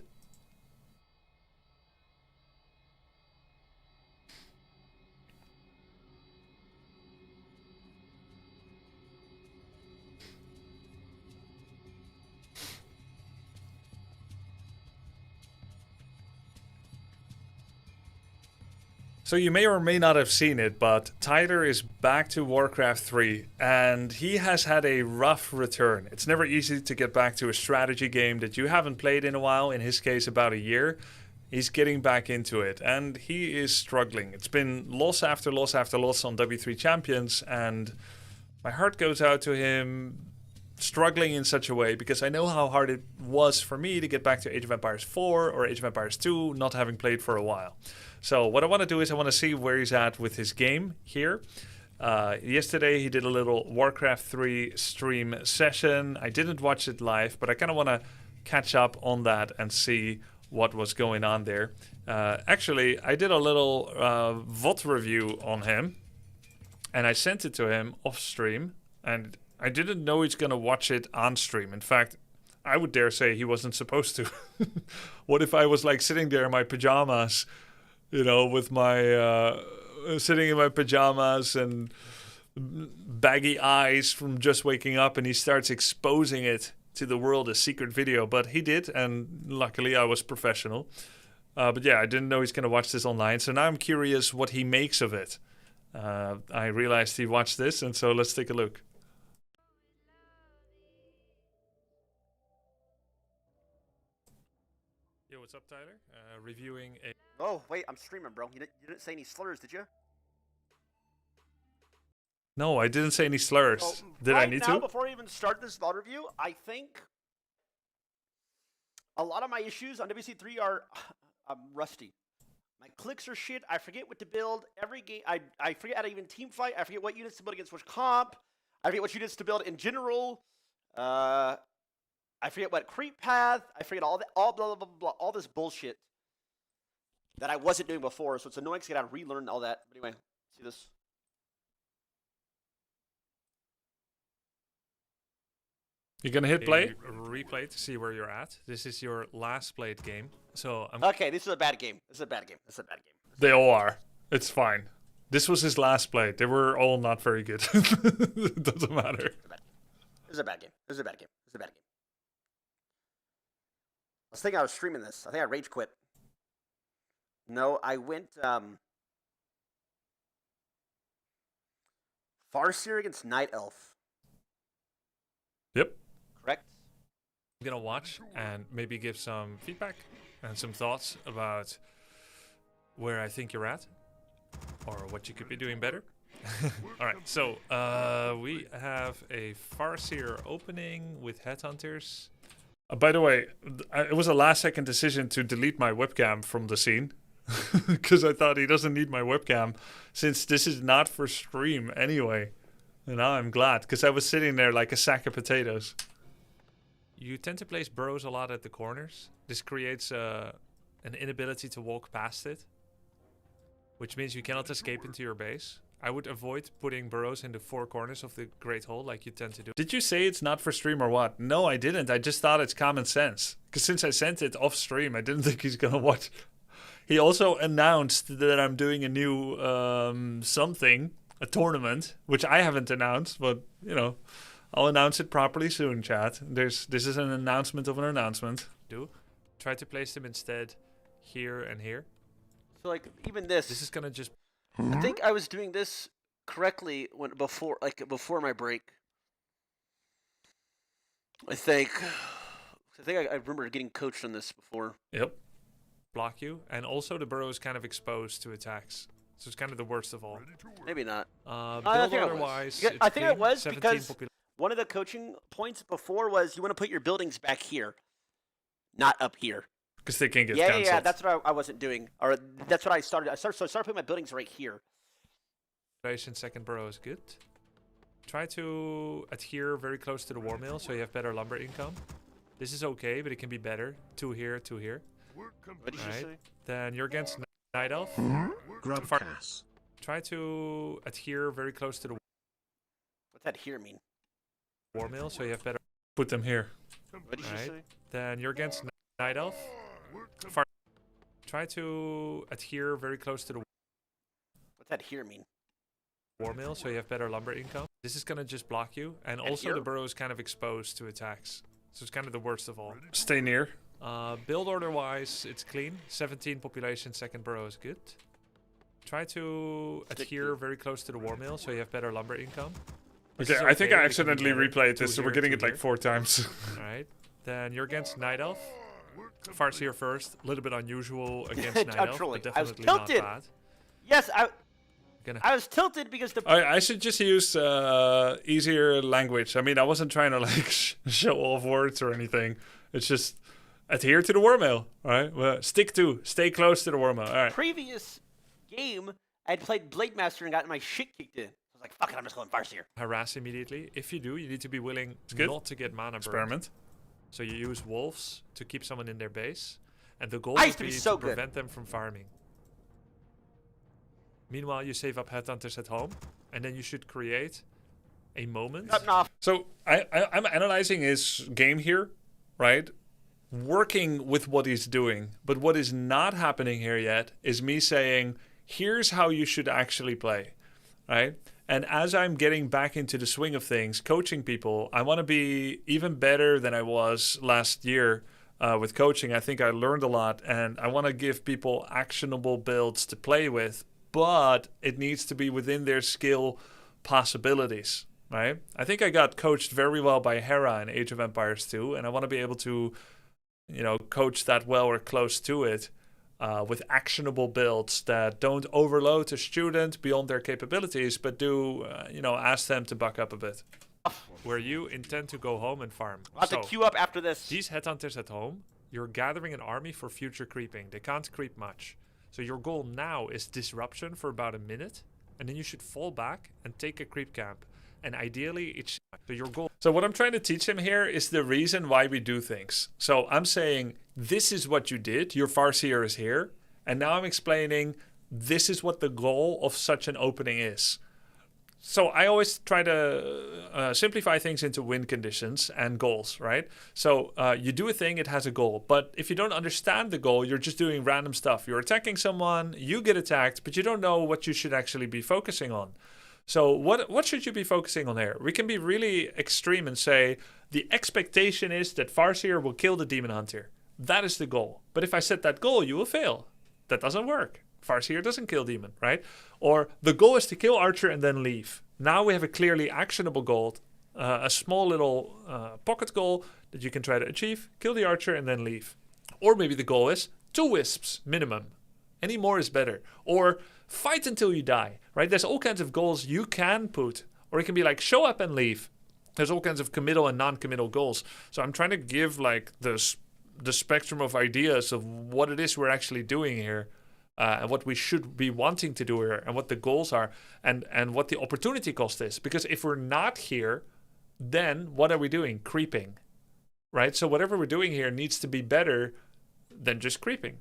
So you may or may not have seen it, but Tyler is back to Warcraft 3, and he has had a rough return. It's never easy to get back to a strategy game that you haven't played in a while, in his case about a year. He's getting back into it, and he is struggling. It's been loss after loss after loss on W3 Champions, and my heart goes out to him struggling in such a way, because I know how hard it was for me to get back to Age of Empires 4 or Age of Empires 2, not having played for a while. So what I want to do is I want to see where he's at with his game here. Yesterday he did a little Warcraft 3 stream session. I didn't watch it live, but I kind of want to catch up on that and see what was going on there. Actually, I did a little VOD review on him, and I sent it to him off stream, and I didn't know he's going to watch it on stream. In fact, I would dare say he wasn't supposed to. What if I was like sitting there in my pajamas, you know, with my sitting in my pajamas and baggy eyes from just waking up, and he starts exposing it to the world as secret video. But he did, and luckily I was professional. But yeah, I didn't know he's going to watch this online, so now I'm curious what he makes of it. I realized he watched this, and so let's take a look. what's up, Tyler? Reviewing a... Oh, wait, I'm streaming, bro. You didn't say any slurs, did you? No, I didn't say any slurs. So, Did I right need now, to? before I even start this VOD review, I think a lot of my issues on WC3 are I'm rusty. My clicks are shit. I forget what to build. Every game, I forget how to even team fight. I forget what units to build against which comp. I forget what units to build in general. I forget what creep path. I forget all that, all blah, blah, blah, blah, all this bullshit that I wasn't doing before. So it's annoying to get out relearn all that. But anyway, see this. You're gonna hit play, replay to see where you're at. This is your last played game, so I'm... Okay, this is a bad game. This is a bad game. This is a bad game. They all are. It's fine. This was his last play. They were all not very good. It doesn't matter. This is a bad game. This is a bad game. This is a bad game. I was thinking I was streaming this. I think I rage quit. No, I went Farseer against Night Elf. Yep. Correct? I'm gonna watch and maybe give some feedback and some thoughts about where I think you're at or what you could be doing better. Alright, so we have a Farseer opening with Headhunters. By the way, it was a last second decision to delete my webcam from the scene because I thought he doesn't need my webcam since this is not for stream anyway. And now I'm glad, because I was sitting there like a sack of potatoes. You tend to place burrows a lot at the corners. This creates an inability to walk past it, which means you cannot escape into your base. I would avoid putting burrows in the four corners of the Great Hall like you tend to do. Did you say it's not for stream or what? No, I didn't. I just thought it's common sense. Because since I sent it off stream, I didn't think he's going to watch. He also announced that I'm doing a new something. A tournament, which I haven't announced, but, you know, I'll announce it properly soon, chat. This is an announcement of an announcement. Try to place them instead here and here. So, like, even this. This is going to just... I think I was doing this correctly before my break. I think I remember getting coached on this before. Yep. Block you. And also the burrow is kind of exposed to attacks. So it's kind of the worst of all. Maybe not. Build order-wise, I think it was because one of the coaching points before was you want to put your buildings back here, not up here. Because they can get cancelled. Yeah, that's what I wasn't doing. Or that's what I started. So I started putting my buildings right here. Second burrow is good. Try to adhere very close to the war mill so you have better lumber income. This is okay, but it can be better. 2 here, 2 here. What did you say? Then you're against Night Elf. Grubby. Try to adhere very close to the What's adhere mean? war mill so you have better... Put them here. What did you say? Then you're against Night Elf. Try to adhere very close to the What's adhere mean? war mill so you have better lumber income. This is going to just block you. And also the burrow is kind of exposed to attacks. So it's kind of the worst of all. Stay near. Build order wise, it's clean. 17 population, second burrow is good. Try to adhere very close to the war mill so you have better lumber income. Okay, I think I accidentally replayed this, so we're getting it like 4 times. Alright, then you're against Night Elf. Farseer first, a little bit unusual against Night Elf, but definitely not bad. Yes, I was tilted because the... I should just use easier language. I mean, I wasn't trying to like show off words or anything. It's just adhere to the war mill, alright? Well, stay close to the war mill, alright. Previous game, I had played Blade Master and gotten my shit kicked in. I was like, fuck it, I'm just going Farseer. Harass immediately. If you do, you need to be willing not to get mana burn. Experiment. So you use wolves to keep someone in their base. And the goal would be to prevent them from farming. Meanwhile, you save up headhunters at home. And then you should create a moment. So I'm analyzing his game here, right? Working with what he's doing. But what is not happening here yet is me saying, here's how you should actually play, right? And as I'm getting back into the swing of things, coaching people, I want to be even better than I was last year with coaching. I think I learned a lot, and I want to give people actionable builds to play with, but it needs to be within their skill possibilities, right? I think I got coached very well by Hera in Age of Empires 2, and I want to be able to you know, coach that well or close to it with actionable builds that don't overload a student beyond their capabilities, but do, you know, ask them to buck up a bit. Where you intend to go home and farm. I'll have to queue up after this. These headhunters at home, you're gathering an army for future creeping. They can't creep much. So your goal now is disruption for about a minute, and then you should fall back and take a creep camp. And ideally, it's so your goal. So what I'm trying to teach him here is the reason why we do things. So I'm saying, this is what you did. Your Farseer is here. And now I'm explaining, this is what the goal of such an opening is. So I always try to simplify things into win conditions and goals, right? So you do a thing, it has a goal. But if you don't understand the goal, you're just doing random stuff. You're attacking someone, you get attacked, but you don't know what you should actually be focusing on. So what should you be focusing on here? We can be really extreme and say, the expectation is that Farseer will kill the Demon Hunter. That is the goal. But if I set that goal, you will fail. That doesn't work. Farseer doesn't kill Demon, right? Or the goal is to kill Archer and then leave. Now we have a clearly actionable goal, a small little pocket goal that you can try to achieve, kill the Archer and then leave. Or maybe the goal is 2 wisps minimum. Any more is better. Or fight until you die, right? There's all kinds of goals you can put. Or it can be like show up and leave. There's all kinds of committal and non-committal goals. So I'm trying to give like the spectrum of ideas of what it is we're actually doing here. And what we should be wanting to do here, and what the goals are, and what the opportunity cost is. Because if we're not here, then what are we doing? Creeping, right? So whatever we're doing here needs to be better than just creeping.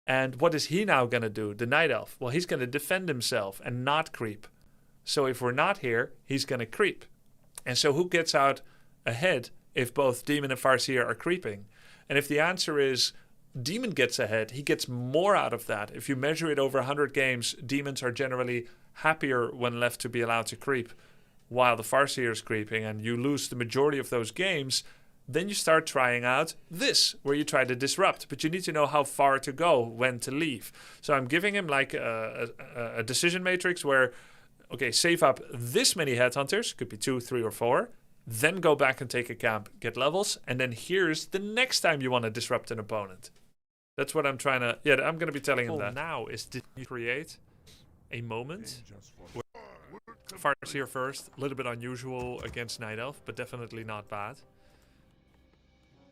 And what is he now going to do, the Night Elf? Well, he's going to defend himself and not creep. So if we're not here, he's going to creep. And so who gets out ahead if both Demon and Farseer are creeping? And if the answer is Demon gets ahead, he gets more out of that. If you measure it over 100 games, Demons are generally happier when left to be allowed to creep, while the Farseer is creeping, and you lose the majority of those games. Then you start trying out this, where you try to disrupt, but you need to know how far to go, when to leave. So I'm giving him like a decision matrix where, okay, save up this many headhunters, could be 2, 3, or 4, then go back and take a camp, get levels, and then here's the next time you want to disrupt an opponent. That's what I'm trying to, yeah, I'm going to be telling him that. Now is to create a moment where Farseer first, a little bit unusual against Night Elf, but definitely not bad.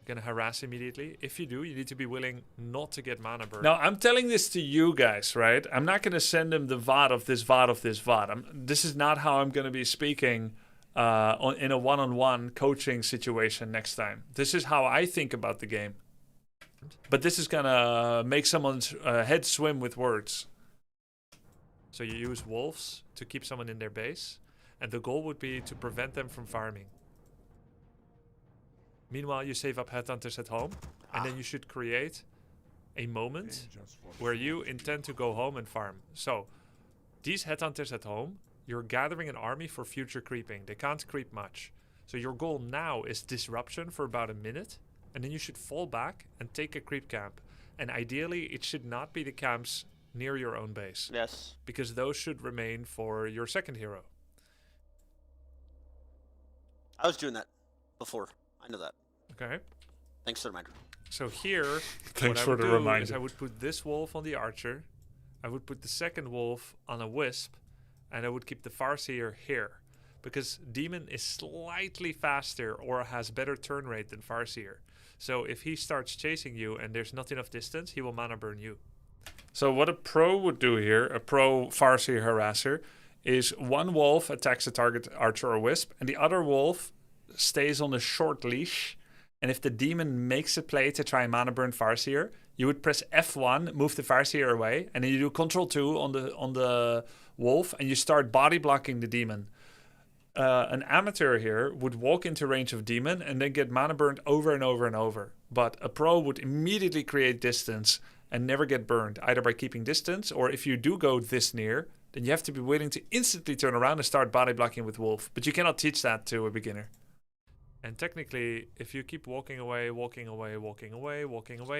Gonna harass immediately. If you do, you need to be willing not to get mana burn. Now, I'm telling this to you guys, right? I'm not gonna send him the VOD of this VOD of this VOD. This is not how I'm gonna be speaking in a one-on-one coaching situation next time. This is how I think about the game. But this is gonna make someone's head swim with words. So you use wolves to keep someone in their base, and the goal would be to prevent them from farming. Meanwhile, you save up headhunters at home, and then you should create a moment where you intend to go home and farm. So, these headhunters at home, you're gathering an army for future creeping. They can't creep much. So your goal now is disruption for about a minute, and then you should fall back and take a creep camp. And ideally, it should not be the camps near your own base. Yes. Because those should remain for your second hero. I was doing that before. I know that. Okay. Thanks for the reminder. So here, Thanks what for I would the do reminder. is I would put this wolf on the archer, I would put the second wolf on a wisp, and I would keep the Farseer here. Because Demon is slightly faster or has better turn rate than Farseer. So if he starts chasing you and there's not enough distance, he will mana burn you. So what a pro would do here, a pro Farseer harasser, is one wolf attacks a target archer or wisp, and the other wolf stays on a short leash. And if the Demon makes a play to try and mana burn Farseer, you would press F1, move the Farseer away, and then you do Control 2 on the wolf, and you start body blocking the Demon. An amateur here would walk into range of Demon and then get mana burned over and over and over. But a pro would immediately create distance and never get burned, either by keeping distance, or if you do go this near, then you have to be willing to instantly turn around and start body blocking with wolf. But you cannot teach that to a beginner. And technically, if you keep walking away,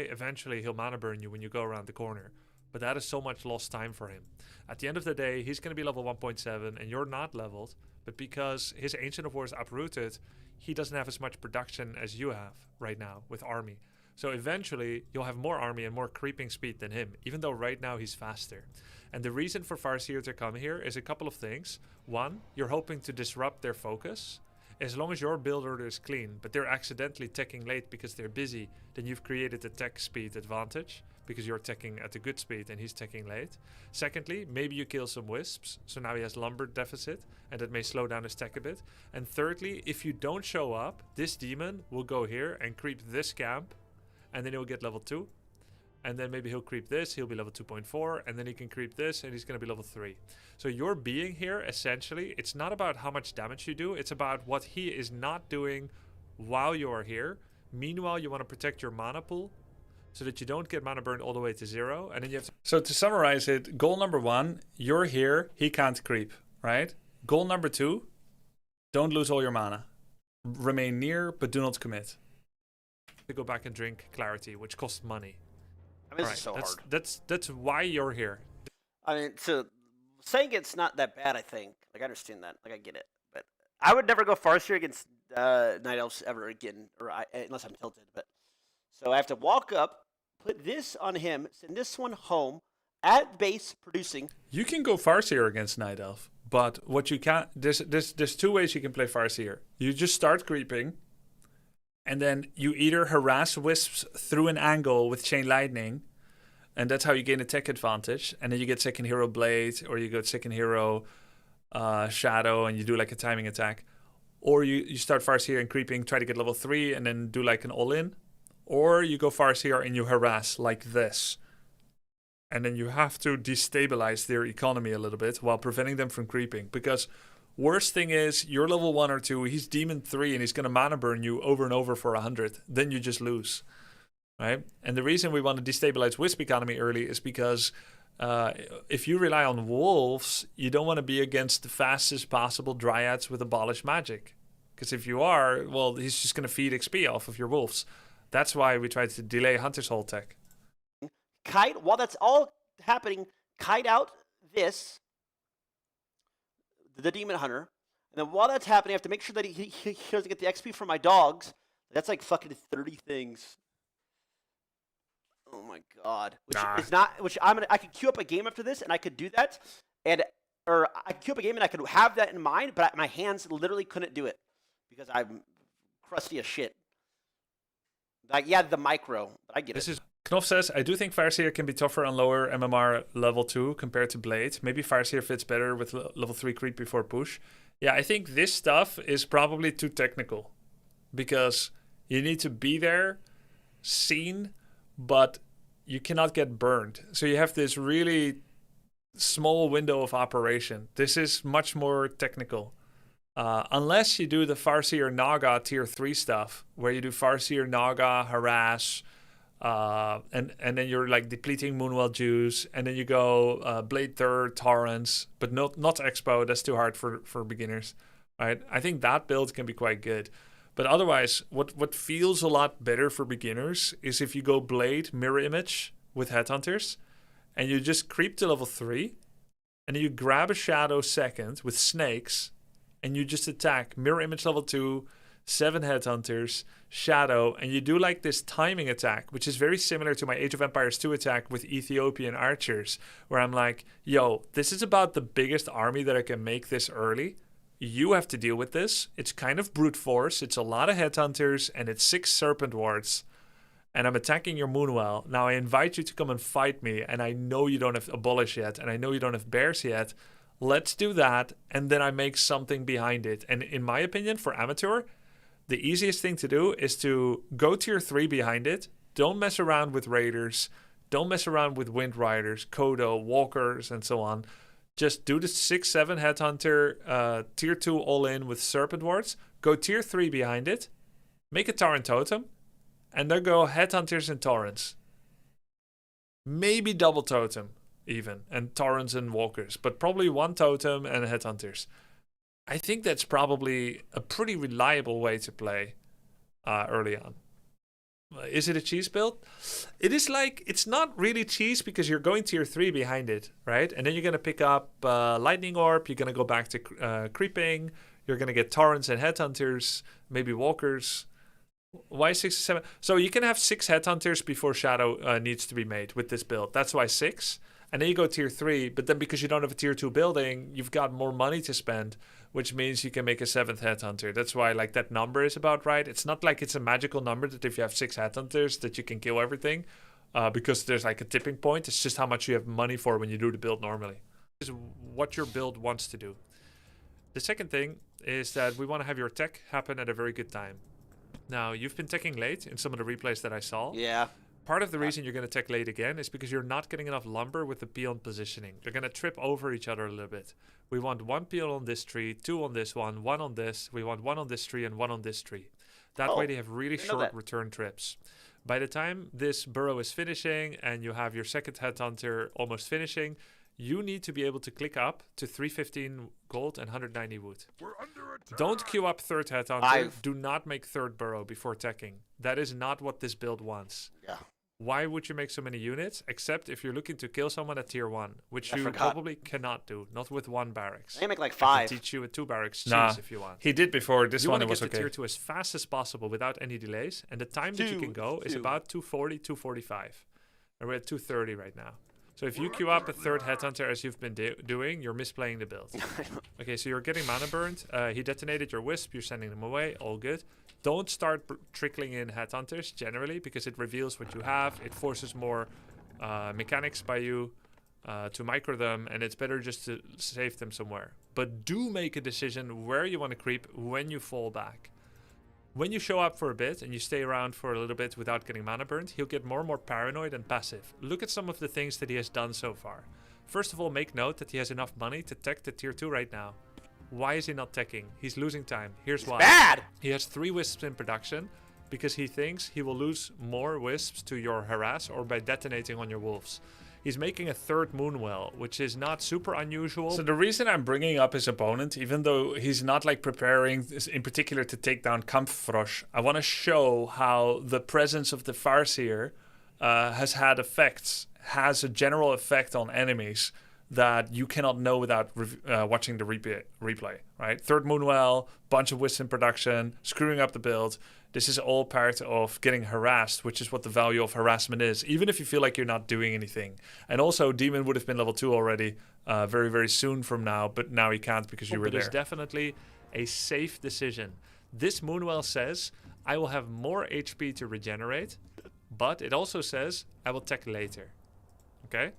eventually he'll mana burn you when you go around the corner. But that is so much lost time for him. At the end of the day, he's going to be level 1.7 and you're not leveled. But because his Ancient of War is uprooted, he doesn't have as much production as you have right now with army. So eventually, you'll have more army and more creeping speed than him, even though right now he's faster. And the reason for Farseer to come here is a couple of things. One, you're hoping to disrupt their focus. As long as your build order is clean, but they're accidentally teching late because they're busy, then you've created a tech speed advantage because you're teching at a good speed and he's teching late. Secondly, maybe you kill some wisps, so now he has lumber deficit, and that may slow down his tech a bit. And thirdly, if you don't show up, this demon will go here and creep this camp, and then he'll get level 2. And then maybe he'll creep this, he'll be level 2.4, and then he can creep this, and he's going to be level 3. So your being here, essentially, it's not about how much damage you do, it's about what he is not doing while you are here. Meanwhile, you want to protect your mana pool, so that you don't get mana burn all the way to 0, and then you have to... So to summarize it, goal number 1, you're here, he can't creep, right? Goal number 2, don't lose all your mana. Remain near, but do not commit. To go back and drink clarity, which costs money. I mean, this is so hard. That's why you're here. I mean, so saying it's not that bad, I think. Like, I understand that. Like, I get it. But I would never go Farseer against Night Elves ever again, unless I'm tilted. But so I have to walk up, put this on him, send this one home, at base producing. You can go Farseer against Night Elf, but what you can't... There's two ways you can play Farseer. You just start creeping, and then you either harass wisps through an angle with Chain Lightning, and that's how you gain a tech advantage. And then you get second hero Blade, or you go second hero Shadow, and you do like a timing attack. Or you start Farseer and creeping, try to get level 3, and then do like an all-in. Or you go Farseer and you harass like this. And then you have to destabilize their economy a little bit while preventing them from creeping. Because... worst thing is, you're level 1 or 2, he's Demon 3, and he's going to mana burn you over and over for 100. Then you just lose, right? And the reason we want to destabilize Wisp economy early is because if you rely on wolves, you don't want to be against the fastest possible dryads with abolish magic. Because if you are, well, he's just going to feed XP off of your wolves. That's why we try to delay Hunter's Hold tech. Kite, while that's all happening, kite out this... the Demon Hunter, and then while that's happening, I have to make sure that he doesn't get the XP from my dogs. That's like fucking 30 things. Oh my god! Which is not. Which I could queue up a game after this, and I could do that, or I could queue up a game and I could have that in mind, but my hands literally couldn't do it because I'm crusty as shit. Like, yeah, the micro, but I get it. Knopf says, I do think Farseer can be tougher on lower MMR level 2 compared to Blade. Maybe Farseer fits better with level 3 creep before push. Yeah, I think this stuff is probably too technical. Because you need to be there, seen, but you cannot get burned. So you have this really small window of operation. This is much more technical. Unless you do the Farseer Naga tier 3 stuff, where you do Farseer Naga, harass... and then you're like depleting Moonwell juice, and then you go Blade Third, Torrents, but not Expo. That's too hard for beginners, right? I think that build can be quite good, but otherwise, what feels a lot better for beginners is if you go Blade Mirror Image with Headhunters, and you just creep to level 3, and then you grab a Shadow second with Snakes, and you just attack Mirror Image level 2. 7 Headhunters, Shadow, and you do like this timing attack, which is very similar to my Age of Empires 2 attack with Ethiopian archers, where I'm like, yo, this is about the biggest army that I can make this early. You have to deal with this. It's kind of brute force. It's a lot of Headhunters, and it's 6 Serpent Wards. And I'm attacking your Moonwell. Now I invite you to come and fight me, and I know you don't have Abolish yet, and I know you don't have Bears yet. Let's do that, and then I make something behind it. And in my opinion, for Amateur... the easiest thing to do is to go tier 3 behind it. Don't mess around with Raiders. Don't mess around with Wind Riders, Kodo, Walkers, and so on. Just do the 6-7 Headhunter, tier 2 all-in with Serpent Wards. Go tier 3 behind it. Make a Torrent Totem. And then go Headhunters and Torrents. Maybe double Totem, even. And Torrents and Walkers. But probably 1 Totem and Headhunters. I think that's probably a pretty reliable way to play early on. Is it a cheese build? It is like, it's not really cheese because you're going tier 3 behind it, right? And then you're going to pick up Lightning Orb, you're going to go back to Creeping, you're going to get Torrents and Headhunters, maybe Walkers. Why 6 or 7? So you can have 6 headhunters before Shadow needs to be made with this build. That's why 6. And then you go tier 3, but then because you don't have a tier 2 building, you've got more money to spend, which means you can make a 7th headhunter. That's why like that number is about right. It's not like it's a magical number that if you have 6 headhunters that you can kill everything, because there's like a tipping point. It's just how much you have money for when you do the build normally. This is what your build wants to do. The second thing is that we want to have your tech happen at a very good time. Now, you've been teching late in some of the replays that I saw. Yeah. Part of the reason you're going to tech late again is because you're not getting enough lumber with the peon positioning. They're going to trip over each other a little bit. We want 1 peon on this tree, 2 on this one on this. We want 1 on this tree and 1 on this tree. That way they have really short return trips. By the time this burrow is finishing and you have your second headhunter almost finishing, you need to be able to click up to 315 gold and 190 wood. Don't queue up third headhunter. Do not make third burrow before teching. That is not what this build wants. Yeah. Why would you make so many units? Except if you're looking to kill someone at tier 1, which you probably cannot do. Not with 1 barracks. They make like 5. I can teach you with 2 barracks if you want. He did before. This one was okay. You want to get to tier 2 as fast as possible without any delays. And the time that you can go is about 240, 245. And we're at 230 right now. So if you queue up a third headhunter as you've been doing, you're misplaying the build. Okay, so you're getting mana burned. He detonated your wisp. You're sending them away. All good. Don't start trickling in headhunters generally because it reveals what you have. It forces more mechanics by you to micro them, and it's better just to save them somewhere. But do make a decision where you want to creep when you fall back. When you show up for a bit and you stay around for a little bit without getting mana burned, he'll get more and more paranoid and passive. Look at some of the things that he has done so far. First of all, make note that he has enough money to tech the tier 2 right now. Why is he not teching? He's losing time. Here's why. Bad! He has 3 wisps in production because he thinks he will lose more wisps to your harass or by detonating on your wolves. He's making a 3rd Moonwell, which is not super unusual. So the reason I'm bringing up his opponent, even though he's not like preparing in particular to take down Kampffrosch, I want to show how the presence of the Farseer has had effects, has a general effect on enemies that you cannot know without watching the replay, right? 3rd Moonwell, bunch of wisps in production, screwing up the build. This is all part of getting harassed, which is what the value of harassment is, even if you feel like you're not doing anything. And also, Demon would have been level 2 already very, very soon from now, but now he can't because you were there. It's definitely a safe decision. This Moonwell says, I will have more HP to regenerate, but it also says, I will tech later. Okay?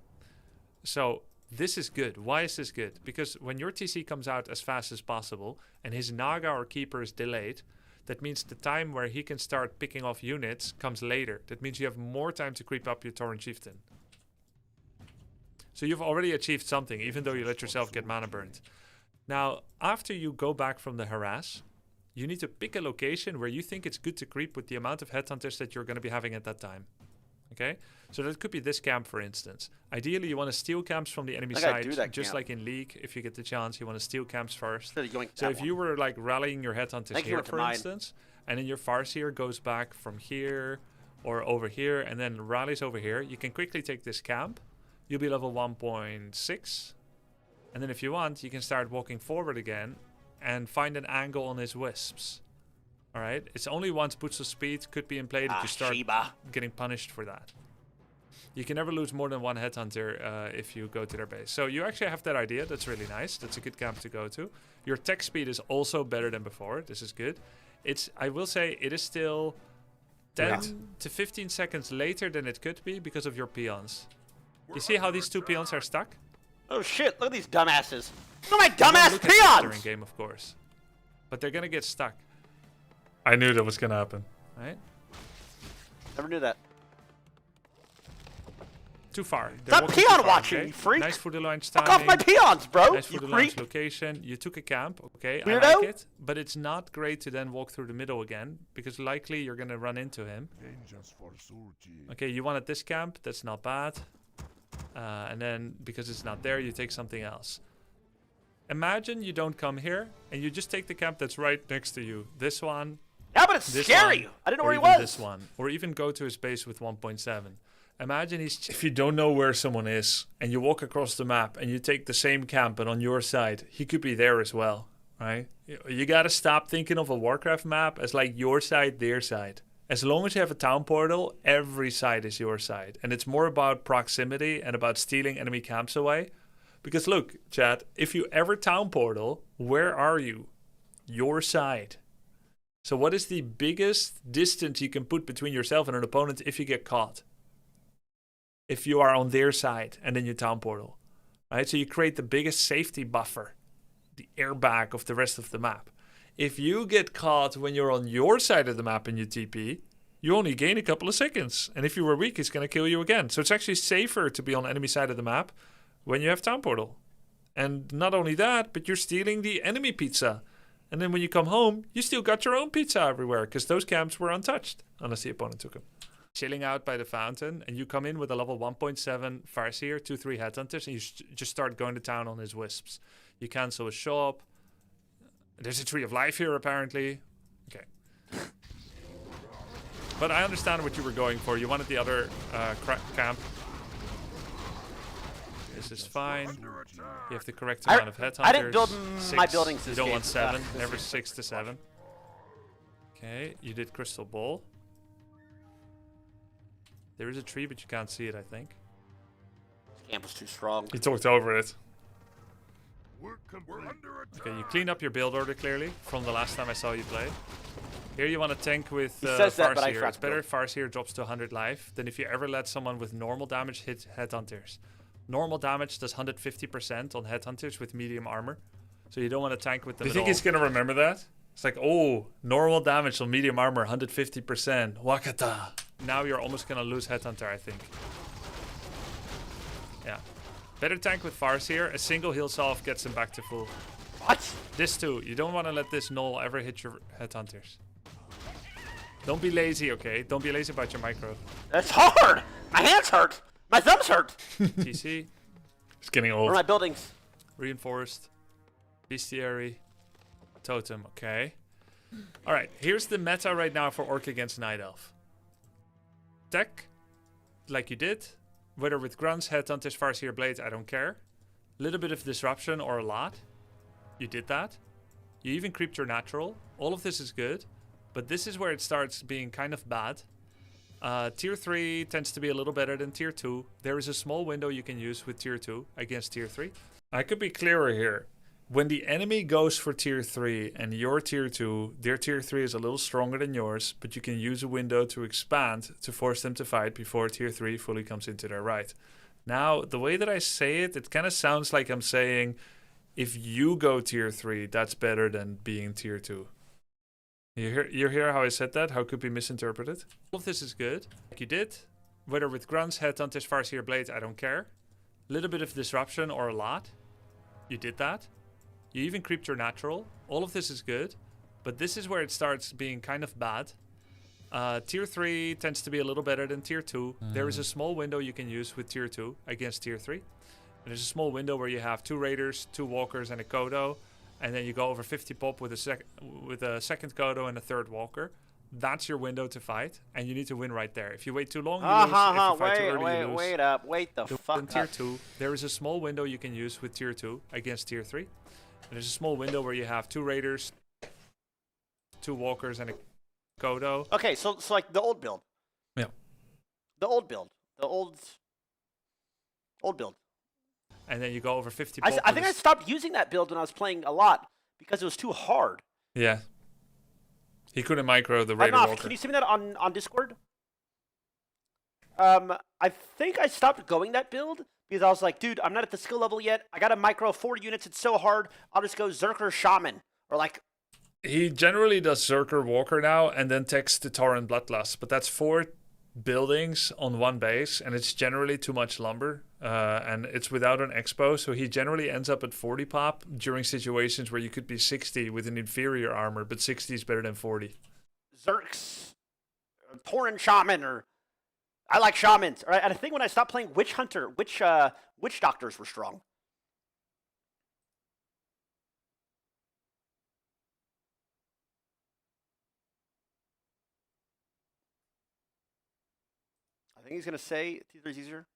So this is good. Why is this good? Because when your TC comes out as fast as possible and his Naga or Keeper is delayed, that means the time where he can start picking off units comes later. That means you have more time to creep up your Tauren Chieftain. So you've already achieved something, even though you let yourself get mana burned. Now, after you go back from the harass, you need to pick a location where you think it's good to creep with the amount of headhunters that you're going to be having at that time. Okay? So that could be this camp, for instance. Ideally, you want to steal camps from the enemy side, just like in League. If you get the chance, you want to steal camps first. So if you were like rallying your headhunters here, for instance, and then your Farseer goes back from here or over here and then rallies over here, you can quickly take this camp. You'll be level 1.6. And then if you want, you can start walking forward again and find an angle on his wisps. Alright? It's only once boots of speed could be in play that you start getting punished for that. You can never lose more than 1 headhunter if you go to their base. So you actually have that idea. That's really nice. That's a good camp to go to. Your tech speed is also better than before. This is good. I will say it is still 10 to 15 seconds later than it could be because of your peons. You see how these 2 peons are stuck? Oh shit, look at these dumbasses. Look at my dumbass peons! During game, of course. But they're gonna get stuck. I knew that was gonna happen. Right? Never knew that. Too far. Stop peon watching, you freak! Nice for the launch timing. timing. Fuck off my peons, bro! Nice for the launch location. You took a camp, okay, Weirdo? I like it. But it's not great to then walk through the middle again, because likely you're gonna run into him. Okay, you wanted this camp, that's not bad. And then, because it's not there, you take something else. Imagine you don't come here, and you just take the camp that's right next to you. This one. Yeah, but it's scary! I didn't know where he was! This one. Or even go to his base with 1.7. Imagine if you don't know where someone is, and you walk across the map, and you take the same camp, and on your side, he could be there as well. right? You gotta stop thinking of a Warcraft map as like your side, their side. As long as you have a town portal, every side is your side. And it's more about proximity and about stealing enemy camps away. Because look, chat, if you ever town portal, where are you? Your side. So what is the biggest distance you can put between yourself and an opponent if you get caught? If you are on their side and then you town portal. Right? So you create the biggest safety buffer. The airbag of the rest of the map. If you get caught when you're on your side of the map and you TP, you only gain a couple of seconds. And if you were weak, it's going to kill you again. So it's actually safer to be on enemy side of the map when you have town portal. And not only that, but you're stealing the enemy pizza. And then when you come home, you still got your own pizza everywhere because those camps were untouched unless the opponent took them. Chilling out by the fountain, and you come in with a level 1.7 Farseer, 2-3 Headhunters, and you just start going to town on his wisps. You cancel a shop. There's a Tree of Life here, apparently. Okay. But I understand what you were going for. You wanted the other camp. This is fine. You have the correct amount of headhunters. I didn't build my buildings this You don't game. want 7. Never 6 to 7. Okay, you did Crystal Ball. There is a tree, but you can't see it, I think. This camp was too strong. You talked over it. Okay, you clean up your build order clearly from the last time I saw you play. Here you want to tank with Farseer. It's better if Farseer drops to 100 life than if you ever let someone with normal damage hit Headhunters. Normal damage does 150% on Headhunters with medium armor. So you don't want to tank with them Do you think he's going to remember that? It's like, oh, normal damage on medium armor, 150%. Wakata. Now you're almost going to lose Headhunter, I think. Yeah. Better tank with Farseer. A single heal salve gets him back to full. What? This too. You don't want to let this null ever hit your Headhunters. Don't be lazy, okay? Don't be lazy about your micro. That's hard! My hands hurt! My thumbs hurt! TC. It's getting Where old. are my buildings? Reinforced. Bestiary. Totem, okay. Alright, here's the meta right now for Orc against Night Elf. Tech, like you did. Whether with Grunts, Headhunters, Farseer, Blades, I don't care. Little bit of disruption or a lot. You did that. You even creeped your natural. All of this is good. But this is where it starts being kind of bad. Tier 3 tends to be a little better than Tier 2. There is a small window you can use with Tier 2 against Tier 3. I could be clearer here. When the enemy goes for Tier 3 and you're Tier 2, their Tier 3 is a little stronger than yours, but you can use a window to expand to force them to fight before Tier 3 fully comes into their right. Now, the way that I say it, it kind of sounds like I'm saying, if you go Tier 3, that's better than being Tier 2. You hear how I said that? How it could be misinterpreted? All of this is good, like you did. Whether with Grunts, Headhunters, Farseer, Blades, I don't care. Little bit of disruption or a lot. You did that. You even creeped your natural. All of this is good. But this is where it starts being kind of bad. Tier 3 tends to be a little better than Tier 2. There is a small window you can use with Tier 2 against Tier 3. And there's a small window where you have 2 Raiders, 2 Walkers, and a Kodo. And then you go over 50 pop with a second Kodo and a 3rd Walker. That's your window to fight. And you need to win right there. If you wait too long, you lose. If you fight too early, you lose. Wait up. Wait the fuck up. Tier 2, there is a small window you can use with Tier 2 against Tier 3. And there's a small window where you have 2 Raiders, 2 Walkers, and a Kodo. Okay, so like the old build. Yeah. The old build. The old build. And then you go over 50 I pop think I stopped using that build when I was playing a lot because it was too hard. Yeah. He couldn't micro the Raider Ragnoff, Walker. can you send me that on Discord? I think I stopped going that build because I was like, dude, I'm not at the skill level yet. I got to micro 4 units. It's so hard. I'll just go Zerker Shaman. Or like... He generally does Zerker Walker now and then takes the Torrent Bloodlust. But that's 4 buildings on 1 base. And it's generally too much lumber. And it's without an expo. So he generally ends up at 40 pop during situations where you could be 60 with an inferior armor. But 60 is better than 40. Zerks. Torrent Shaman or... I like shamans. All right, and I think when I stopped playing Witch Hunter, witch doctors were strong. I think he's gonna say T3 is easier.